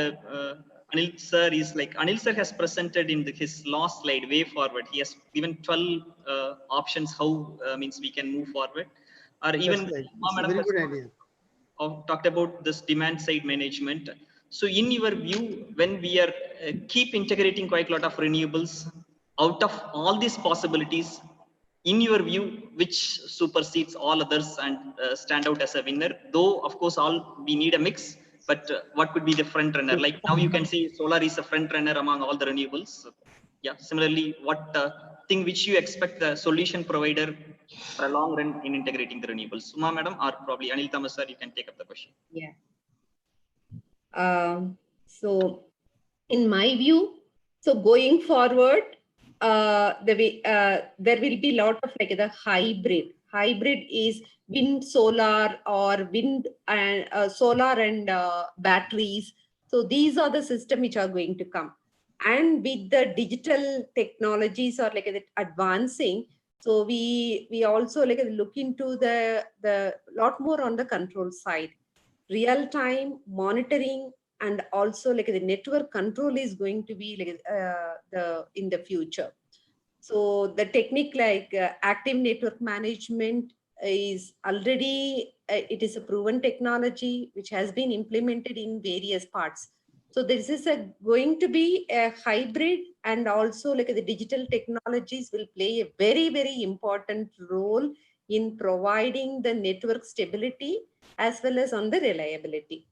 S2: Anil sir is like, Anil sir has presented in his last slide, way forward. He has given 12 options how means we can move forward. Or even
S18: That's right.
S2: Uma
S18: It's a
S2: Madam
S18: very
S2: has
S18: good idea.
S2: talked about this demand side management. So in your view, when we are keep integrating quite a lot of renewables, out of all these possibilities, in your view, which supersedes all others and stand out as a winner? Though, of course, all we need a mix, but what could be the front runner? Like now you can say solar is a front runner among all the renewables. Yeah, similarly, what thing which you expect the solution provider for a long run in integrating the renewables? Suma Madam or probably Anil Thomas sir, you can take up the question.
S4: Yeah. So in my view, so going forward, there will be a lot of like the hybrid. Hybrid is wind, solar, or wind and solar and batteries. So these are the system which are going to come. And with the digital technologies or like advancing, so we also like look into the lot more on the control side. Real time monitoring and also like the network control is going to be like in the future. So the technique like active network management is already it is a proven technology which has been implemented in various parts. So this is going to be a hybrid, and also like the digital technologies will play a very important role in providing the network stability as well as on the reliability.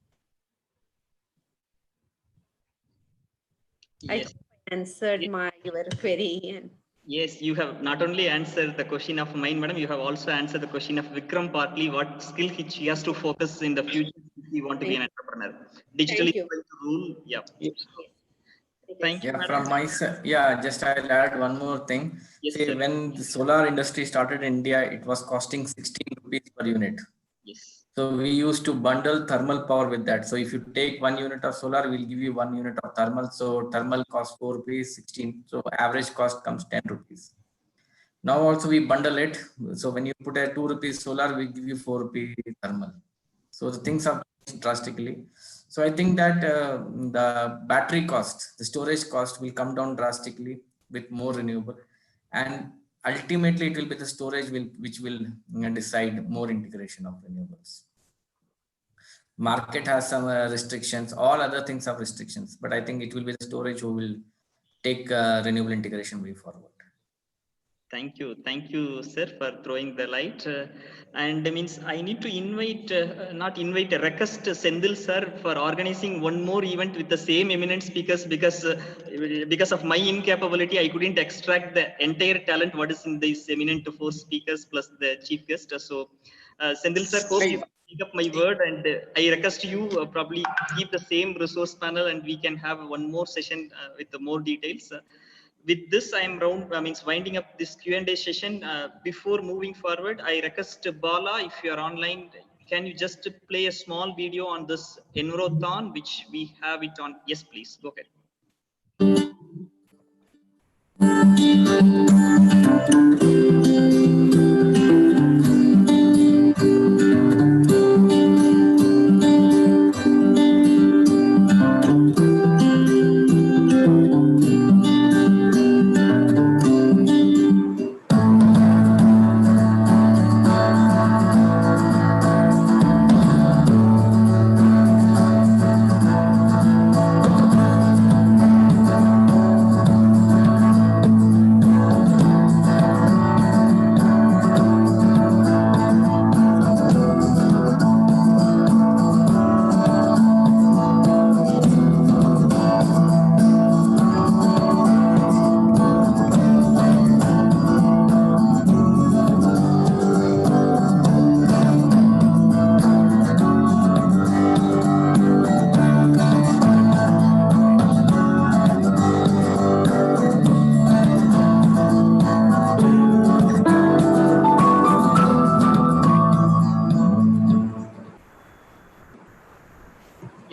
S2: Yes.
S4: I answered your query.
S2: Yes, you have not only answered the question of mine, madam, you have also answered the question of Vikram partly, what skill he has to focus in the future if he want to be an entrepreneur. Digitally going to rule. Yeah. Thank you,
S11: Yeah,
S2: madam.
S11: from my side, yeah, just I'll add one more thing.
S2: Yes,
S11: See,
S2: sir.
S11: when the solar industry started in India, it was costing 16 rupees per unit.
S2: Yes.
S11: So we used to bundle thermal power with that. So if you take 1 unit of solar, we'll give you 1 unit of thermal. So thermal costs 4 rupees, 16. So average cost comes 10 rupees. Now also we bundle it. So when you put a 2 rupees solar, we give you 4 rupees thermal. So the things have changed drastically. So I think that the battery cost, the storage cost will come down drastically with more renewable. And ultimately it will be the storage which will decide more integration of renewables. Market has some restrictions, all other things have restrictions, but I think it will be the storage who will take renewable integration way forward.
S2: Thank you, sir, for throwing the light. And means I need to invite, request S.Senthil sir for organizing one more event with the same eminent speakers, because of my incapability, I couldn't extract the entire talent what is in these eminent 4 speakers plus the chief guest. So, S.Senthil sir, hope you pick up my word, and I request you probably keep the same resource panel, and we can have one more session with the more details. With this, I am winding up this Q&A session. Before moving forward, I request Bala, if you are online, can you just play a small video on this Enrothon, which we have it on? Yes, please. Go ahead.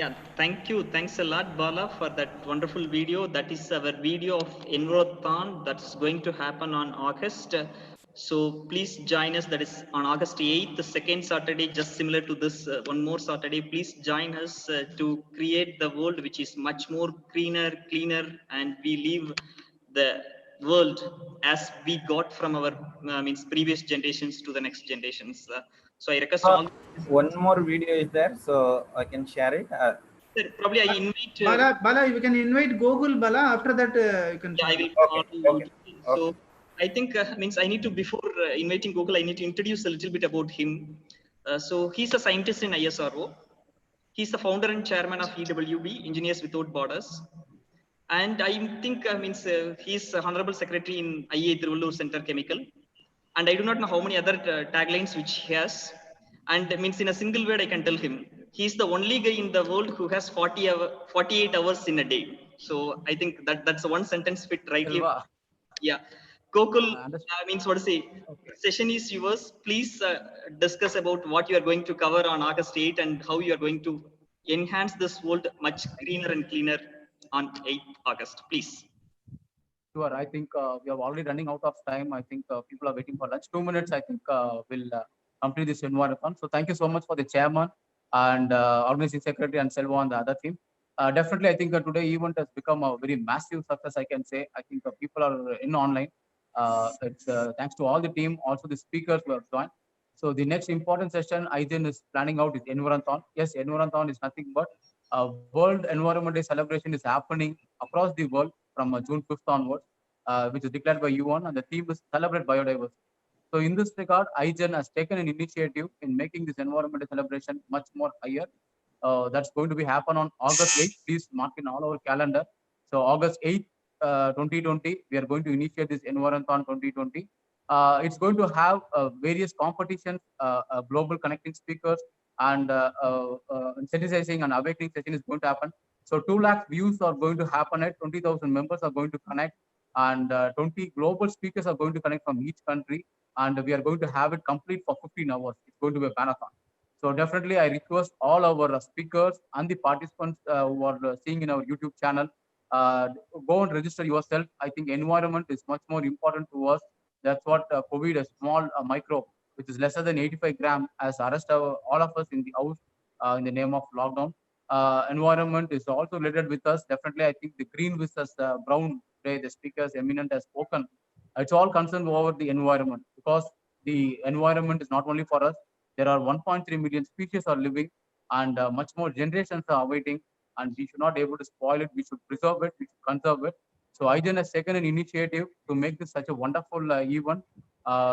S2: Yeah, thank you. Thanks a lot, Bala, for that wonderful video. That is our video of Enrothon that's going to happen on August. So please join us. That is on August 8th, the second Saturday, just similar to this one more Saturday. Please join us to create the world which is much more greener, cleaner, and we leave the world as we got from our means previous generations to the next generations. So I request all.
S1: One more video is there, so I can share it.
S2: Sir, probably I invite.
S22: Bala, you can invite Google Bala. After that, you can.
S2: Yeah, I will call you. So I think means I need to, before inviting Google, I need to introduce a little bit about him. So he's a scientist in ISRO. He's the founder and chairman of EWB, Engineers Without Borders. And I think he's Honorable Secretary in IIT Delhi Center Chemical. And I do not know how many other taglines which he has. And means in a single word, I can tell him, he's the only guy in the world who has 48 hours in a day. So I think that's one sentence fit rightly. Yeah. Gokul, means what to say, session is yours. Please discuss about what you are going to cover on August 8 and how you are going to enhance this world much greener and cleaner on 8th August. Please.
S8: Sure. I think we are already running out of time. I think people are waiting for lunch. 2 minutes, I think we'll complete this environment. So thank you so much for the chairman and organizing secretary and Selva and the other team. Definitely, I think today event has become a very massive success, I can say. I think people are in online. It's thanks to all the team, also the speakers who have joined. So the next important session IGEN is planning out is Environthon. Yes, Environthon is nothing but World Environment Day celebration is happening across the world from June 5th onwards, which is declared by UN, and the theme is Celebrate Biodiversity. So in this regard, IGEN has taken an initiative in making this environmental celebration much more higher. That's going to be happen on August 8th. Please mark in all our calendar. So August 8th, 2020, we are going to initiate this Environthon 2020. It's going to have various competitions, global connecting speakers, and sensitizing and awakening session is going to happen. So 2 lakh views are going to happen at 20,000 members are going to connect, and 20 global speakers are going to connect from each country, and we are going to have it complete for 15 hours. It's going to be a marathon. So definitely I request all our speakers and the participants who are seeing in our YouTube channel, go and register yourself. I think environment is much more important to us. That's what COVID, a small microbe, which is lesser than 85 grams, has arrested all of us in the house in the name of lockdown. Environment is also related with us. Definitely, I think the green versus brown, the speakers eminent has spoken. It's all concerned over the environment, because the environment is not only for us. There are 1.3 million species are living, and much more generations are awaiting, and we should not be able to spoil it. We should preserve it. We should conserve it. So IGEN has taken an initiative to make this such a wonderful event.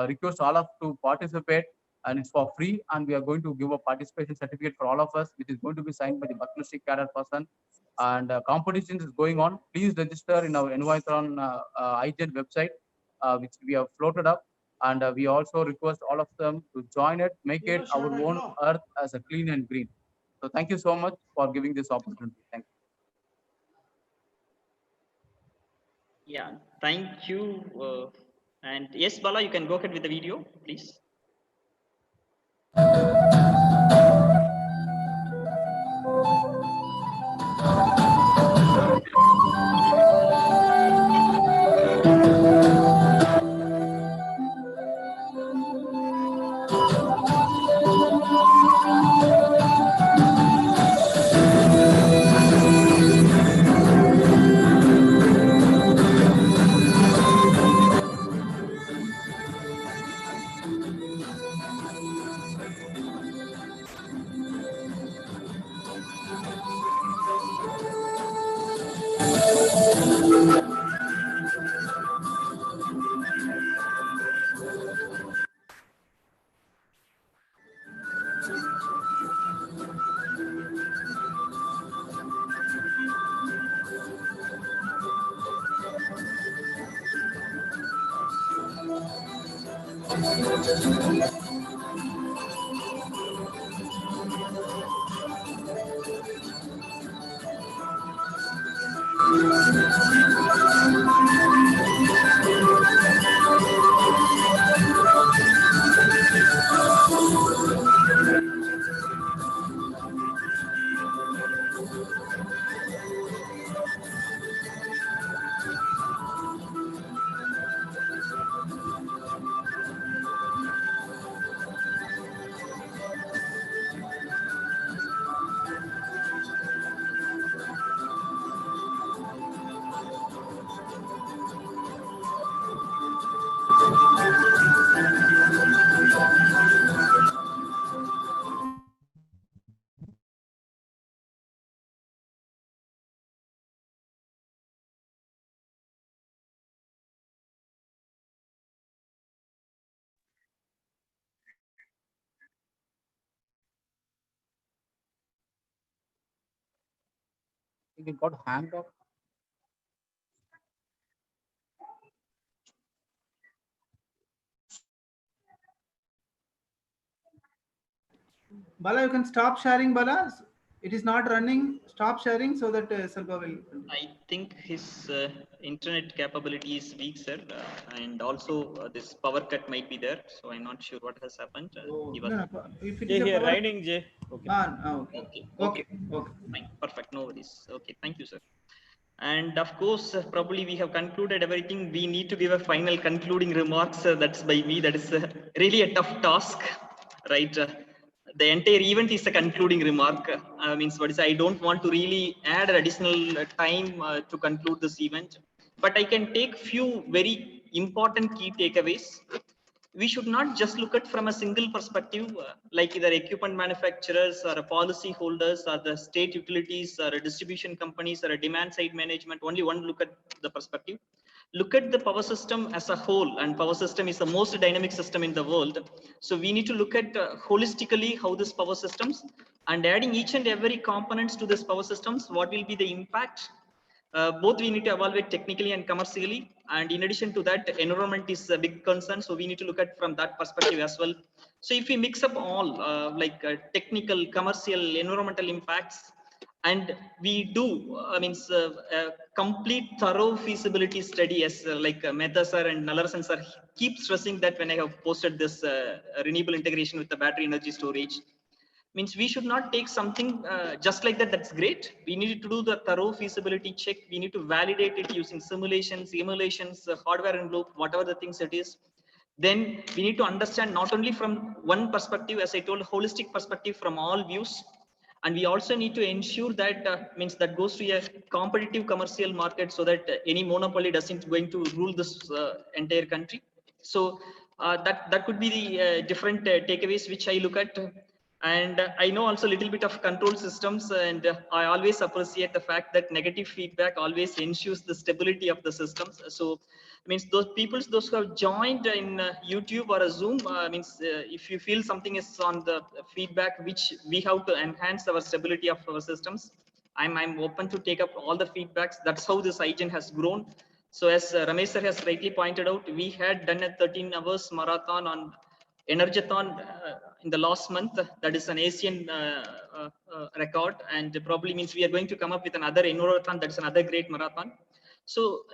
S8: Request all of to participate, and it's for free. And we are going to give a participation certificate for all of us, which is going to be signed by the Bhaktishri cadre person. And competitions is going on. Please register in our Environthon IGEN website, which we have floated up. And we also request all of them to join it, make it our own earth as a clean and green. So thank you so much for giving this opportunity. Thank you.
S2: Yeah, thank you. And yes, Bala, you can go ahead with the video, please.
S8: It got hanged up.
S22: Bala, you can stop sharing, Bala. It is not running. Stop sharing so that Salva will.
S2: I think his internet capability is weak, sir, and also this power cut might be there. So I'm not sure what has happened. He was.
S22: No, no, if it is a power...
S14: raining, Jay. Okay.
S22: Okay.
S2: Fine. Perfect. No worries. Okay. Thank you, sir. And of course, probably we have concluded everything. We need to give a final concluding remarks. That's by me. That is really a tough task, right? The entire event is a concluding remark. Means what is, I don't want to really add additional time to conclude this event, but I can take few very important key takeaways. We should not just look at from a single perspective, like either equipment manufacturers or policy holders or the state utilities or distribution companies or a demand side management. Only one look at the perspective. Look at the power system as a whole, and power system is the most dynamic system in the world. So we need to look at holistically how this power systems, and adding each and every components to this power systems, what will be the impact. Both we need to evaluate technically and commercially, and in addition to that, environment is a big concern, so we need to look at from that perspective as well. So if we mix up all technical, commercial, environmental impacts, and we do a complete thorough feasibility study, as Mehta sir and Nallarasan sir keep stressing that when I have posted this renewable integration with the battery energy storage, means we should not take something just like that. That's great. We need to do the thorough feasibility check. We need to validate it using simulations, emulations, hardware in loop, whatever the things it is. Then we need to understand not only from one perspective, as I told, holistic perspective from all views. And we also need to ensure that means that goes to a competitive commercial market, so that any monopoly doesn't going to rule this entire country. So that could be the different takeaways which I look at. And I know also a little bit of control systems, and I always appreciate the fact that negative feedback always ensures the stability of the systems. So means those who have joined in YouTube or a Zoom, if you feel something is on the feedback which we have to enhance our stability of our systems, I'm open to take up all the feedbacks. That's how this IGEN has grown. So as Ramesh sir has rightly pointed out, we had done a 13 hours marathon on Energathon in the last month. That is an Asian record, and probably means we are going to come up with another Energathon. That's another great marathon. So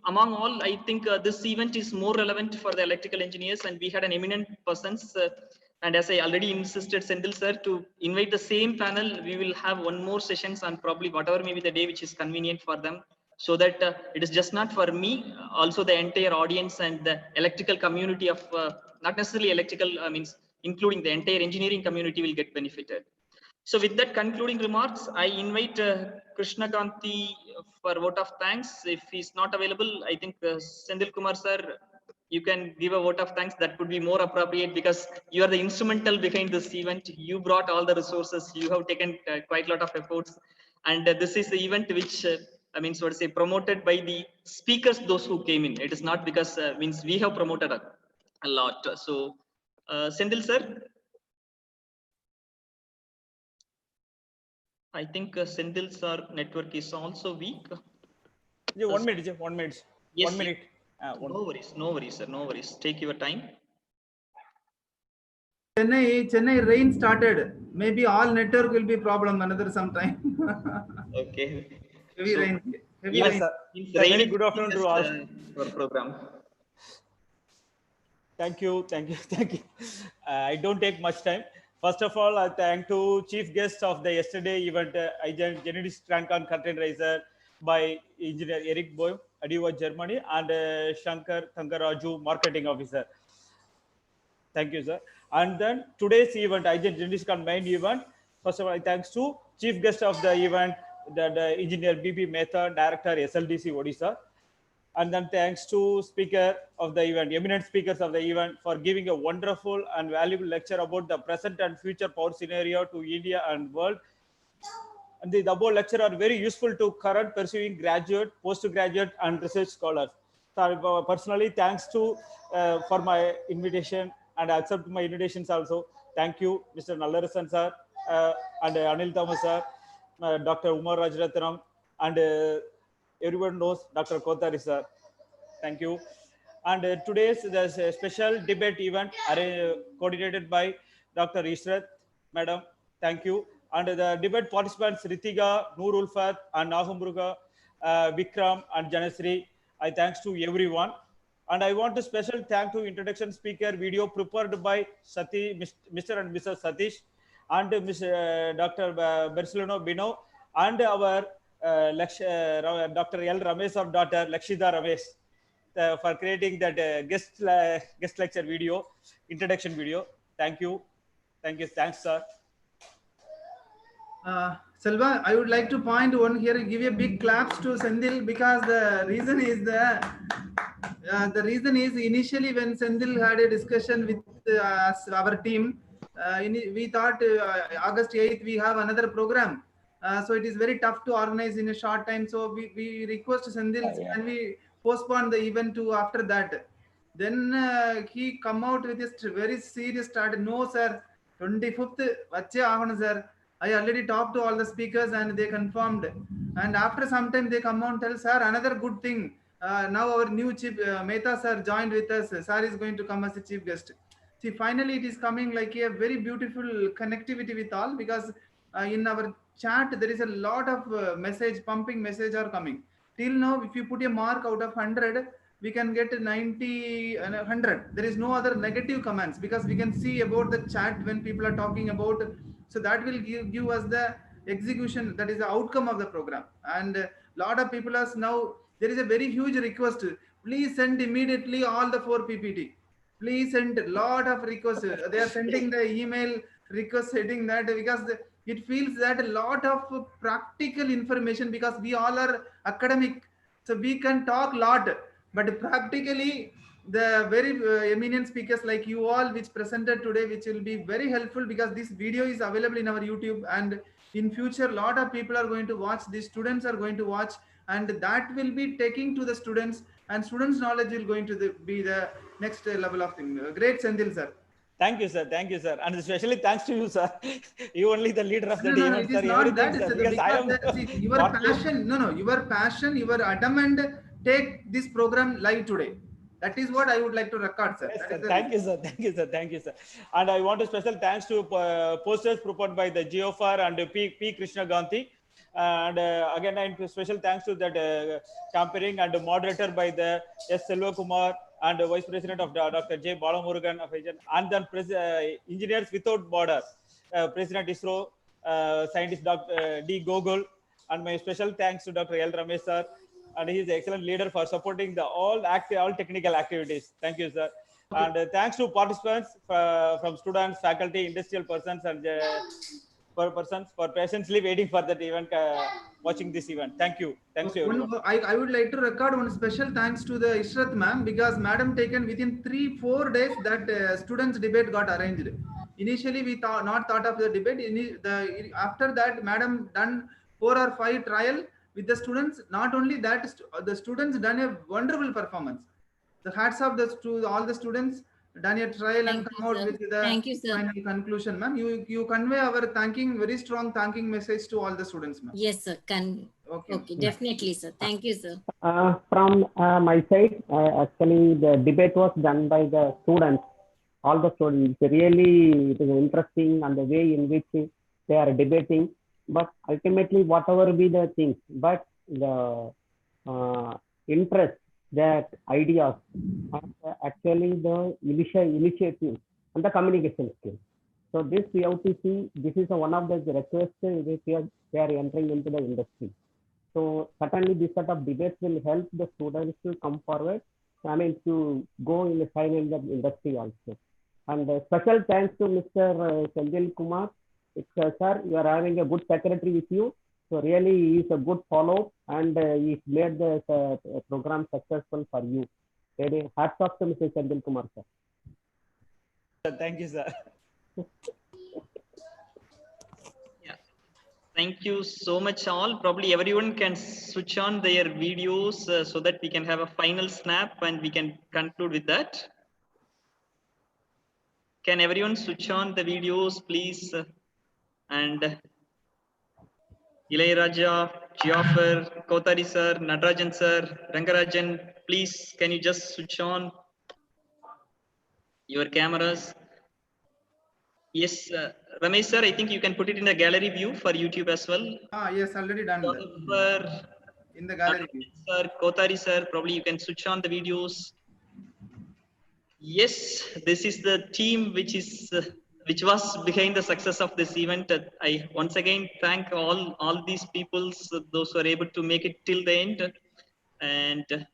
S2: among all, I think this event is more relevant for the electrical engineers, and we had an eminent persons. And as I already insisted, S.Senthil sir, to invite the same panel, we will have one more sessions on probably whatever may be the day which is convenient for them, so that it is just not for me, also the entire audience and the electrical community of not necessarily electrical, including the entire engineering community will get benefited. So with that concluding remarks, I invite Krishna Kanti for vote of thanks. If he's not available, I think S.Senthil Kumar sir, you can give a vote of thanks. That would be more appropriate, because you are the instrumental behind this event. You brought all the resources. You have taken quite a lot of efforts, and this is the event which promoted by the speakers, those who came in. It is not because we have promoted a lot. So S.Senthil sir, I think S.Senthil sir network is also weak.
S14: Yeah, 1 minute, 1 minute.
S2: Yes,
S14: 1 minute.
S2: No worries, sir. No worries. Take your time.
S22: Chennai rain started. Maybe all network will be problem another sometime.
S2: Okay.
S22: Heavy rain. Heavy
S14: Yes,
S22: rain.
S14: sir. Very good afternoon to all.
S2: Our program.
S14: Thank you. I don't take much time. First of all, I thank to chief guest of the yesterday event, IGEN GENDISTRANCON curtain raiser by engineer Eric Boym, Adiwa, Germany, and Shankar Tangaraju, marketing officer. Thank you, sir. And then today's event, IGEN GENDISTRANCON main event. First of all, thanks to chief guest of the event, the engineer BB Mehta, director SLDC Odisha. And then thanks to speaker of the event, eminent speakers of the event, for giving a wonderful and valuable lecture about the present and future power scenario to India and world. And the above lecture are very useful to current pursuing graduate, postgraduate, and research scholars. So personally, thanks to for my invitation, and I accept my invitations also. Thank you, Mr. Nallarasan sir, and Anil Thomas sir, Dr. Umar Rajratnam, and everyone knows Dr. Kothari sir. Thank you. And today's there's a special debate event coordinated by Dr. Ishrat, madam. Thank you. And the debate participants Ritiga, Noor Ulfat, and Nahumruga, Vikram, and Janasri. I thanks to everyone. And I want a special thank to introduction speaker video prepared by Mr. and Mrs. Satish, and Dr. Barcelona Bino, and our Dr. L. Ramesh of daughter Lakshida Ramesh for creating that guest lecture video, introduction video. Thank you. Thank you. Thanks, sir.
S22: Selva, I would like to point one here, give a big claps to S.Senthil, because the reason is initially when S.Senthil had a discussion with our team, we thought August 8th we have another program. So it is very tough to organize in a short time. So we request S.Senthil, can we postpone the event to after that? Then he come out with a very serious start. No, sir, 25th, vache aavanu, sir. I already talked to all the speakers and they confirmed. And after some time they come out and tell, sir, another good thing. Now our new chief, Mehta sir, joined with us. Sir is going to come as a chief guest. See, finally it is coming like a very beautiful connectivity with all, because in our chat there is a lot of pumping message are coming. Till now, if you put a mark out of 100, we can get 90 and 100. There is no other negative comments, because we can see about the chat when people are talking about. So that will give us the execution, that is the outcome of the program. And a lot of people are now, there is a very huge request. Please send immediately all the 4 PPT. Please send a lot of requests. They are sending the email request setting that, because it feels that a lot of practical information, because we all are academic. So we can talk a lot, but practically the very eminent speakers like you all which presented today, which will be very helpful, because this video is available in our YouTube, and in future a lot of people are going to watch, the students are going to watch, and that will be taking to the students, and students knowledge will going to be the next level of thing. Great, S.Senthil sir.
S14: Thank you, sir. Thank you, sir. And especially thanks to you, sir. You only the leader of the
S22: no,
S14: event,
S22: it is
S14: sir.
S22: not
S14: Everything,
S22: that,
S14: sir. Because I am
S22: see, your passion, your passion, your adamant take this program live today. That is what I would like to record, sir.
S14: Yes, sir. Thank you, sir. Thank you, sir. Thank you, sir. And I want a special thanks to posters prepared by the GeoFar and P. Krishna Gandhi. And again, I special thanks to that campaigning and moderator by the S.Senthil Kumar and Vice President of Dr. J. Balamurugan of IGEN, and then Engineers Without Borders, President ISRO, Scientist Dr. D. Gogol, and my special thanks to Dr. L. Ramesh sir, and he is an excellent leader for supporting the all technical activities. Thank you, sir. And thanks to participants from students, faculty, industrial persons, and for patiently waiting for that event, watching this event. Thank you. Thanks to everyone.
S22: I would like to record one special thanks to the Ishrat ma'am, because madam taken within 3-4 days that students debate got arranged. Initially we not thought of the debate. After that madam done 4 or 5 trial with the students. Not only that, the students done a wonderful performance. The hats off to all the students, done a trial and come out with the final conclusion. Ma'am, you convey our very strong thanking message to all the students, ma'am.
S12: Yes, sir. Okay, definitely, sir. Thank you, sir.
S15: From my side, actually the debate was done by the students, all the students. Really, it is interesting and the way in which they are debating. But ultimately, whatever be the things, but the interest, that ideas, and actually the initiative and the communication skills. So this we have to see, this is one of the requests which they are entering into the industry. So certainly this sort of debates will help the students to come forward, to go in the sign in the industry also. And special thanks to Mr. S.Senthil Kumar. Sir, you are having a good secretary with you. So really, he is a good follow, and he's made the program successful for you. Really, hats off to Mr. S.Senthil Kumar, sir.
S14: Thank you, sir.
S2: Yeah. Thank you so much, all. Probably everyone can switch on their videos so that we can have a final snap and we can conclude with that. Can everyone switch on the videos, please? And Ilayaraja, Jaffer, Kotari sir, Natarajan sir, Rangarajan, please can you just switch on your cameras? Yes, Ramesh sir, I think you can put it in a gallery view for YouTube as well.
S22: Yes, already done that.
S2: Sir,
S22: In the gallery view.
S2: Sir, Kotari sir, probably you can switch on the videos. Yes, this is the team which was behind the success of this event. I once again thank all these people, those who are able to make it till the end. And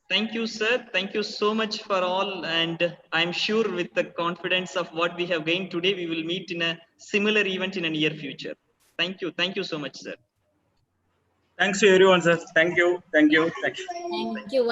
S2: thank you, sir. Thank you so much for all. And I'm sure with the confidence of what we have gained today, we will meet in a similar event in a near future. Thank you. Thank you so much, sir.
S13: Thanks to everyone, sir. Thank you. Thank you. Thank you.
S12: Thank you.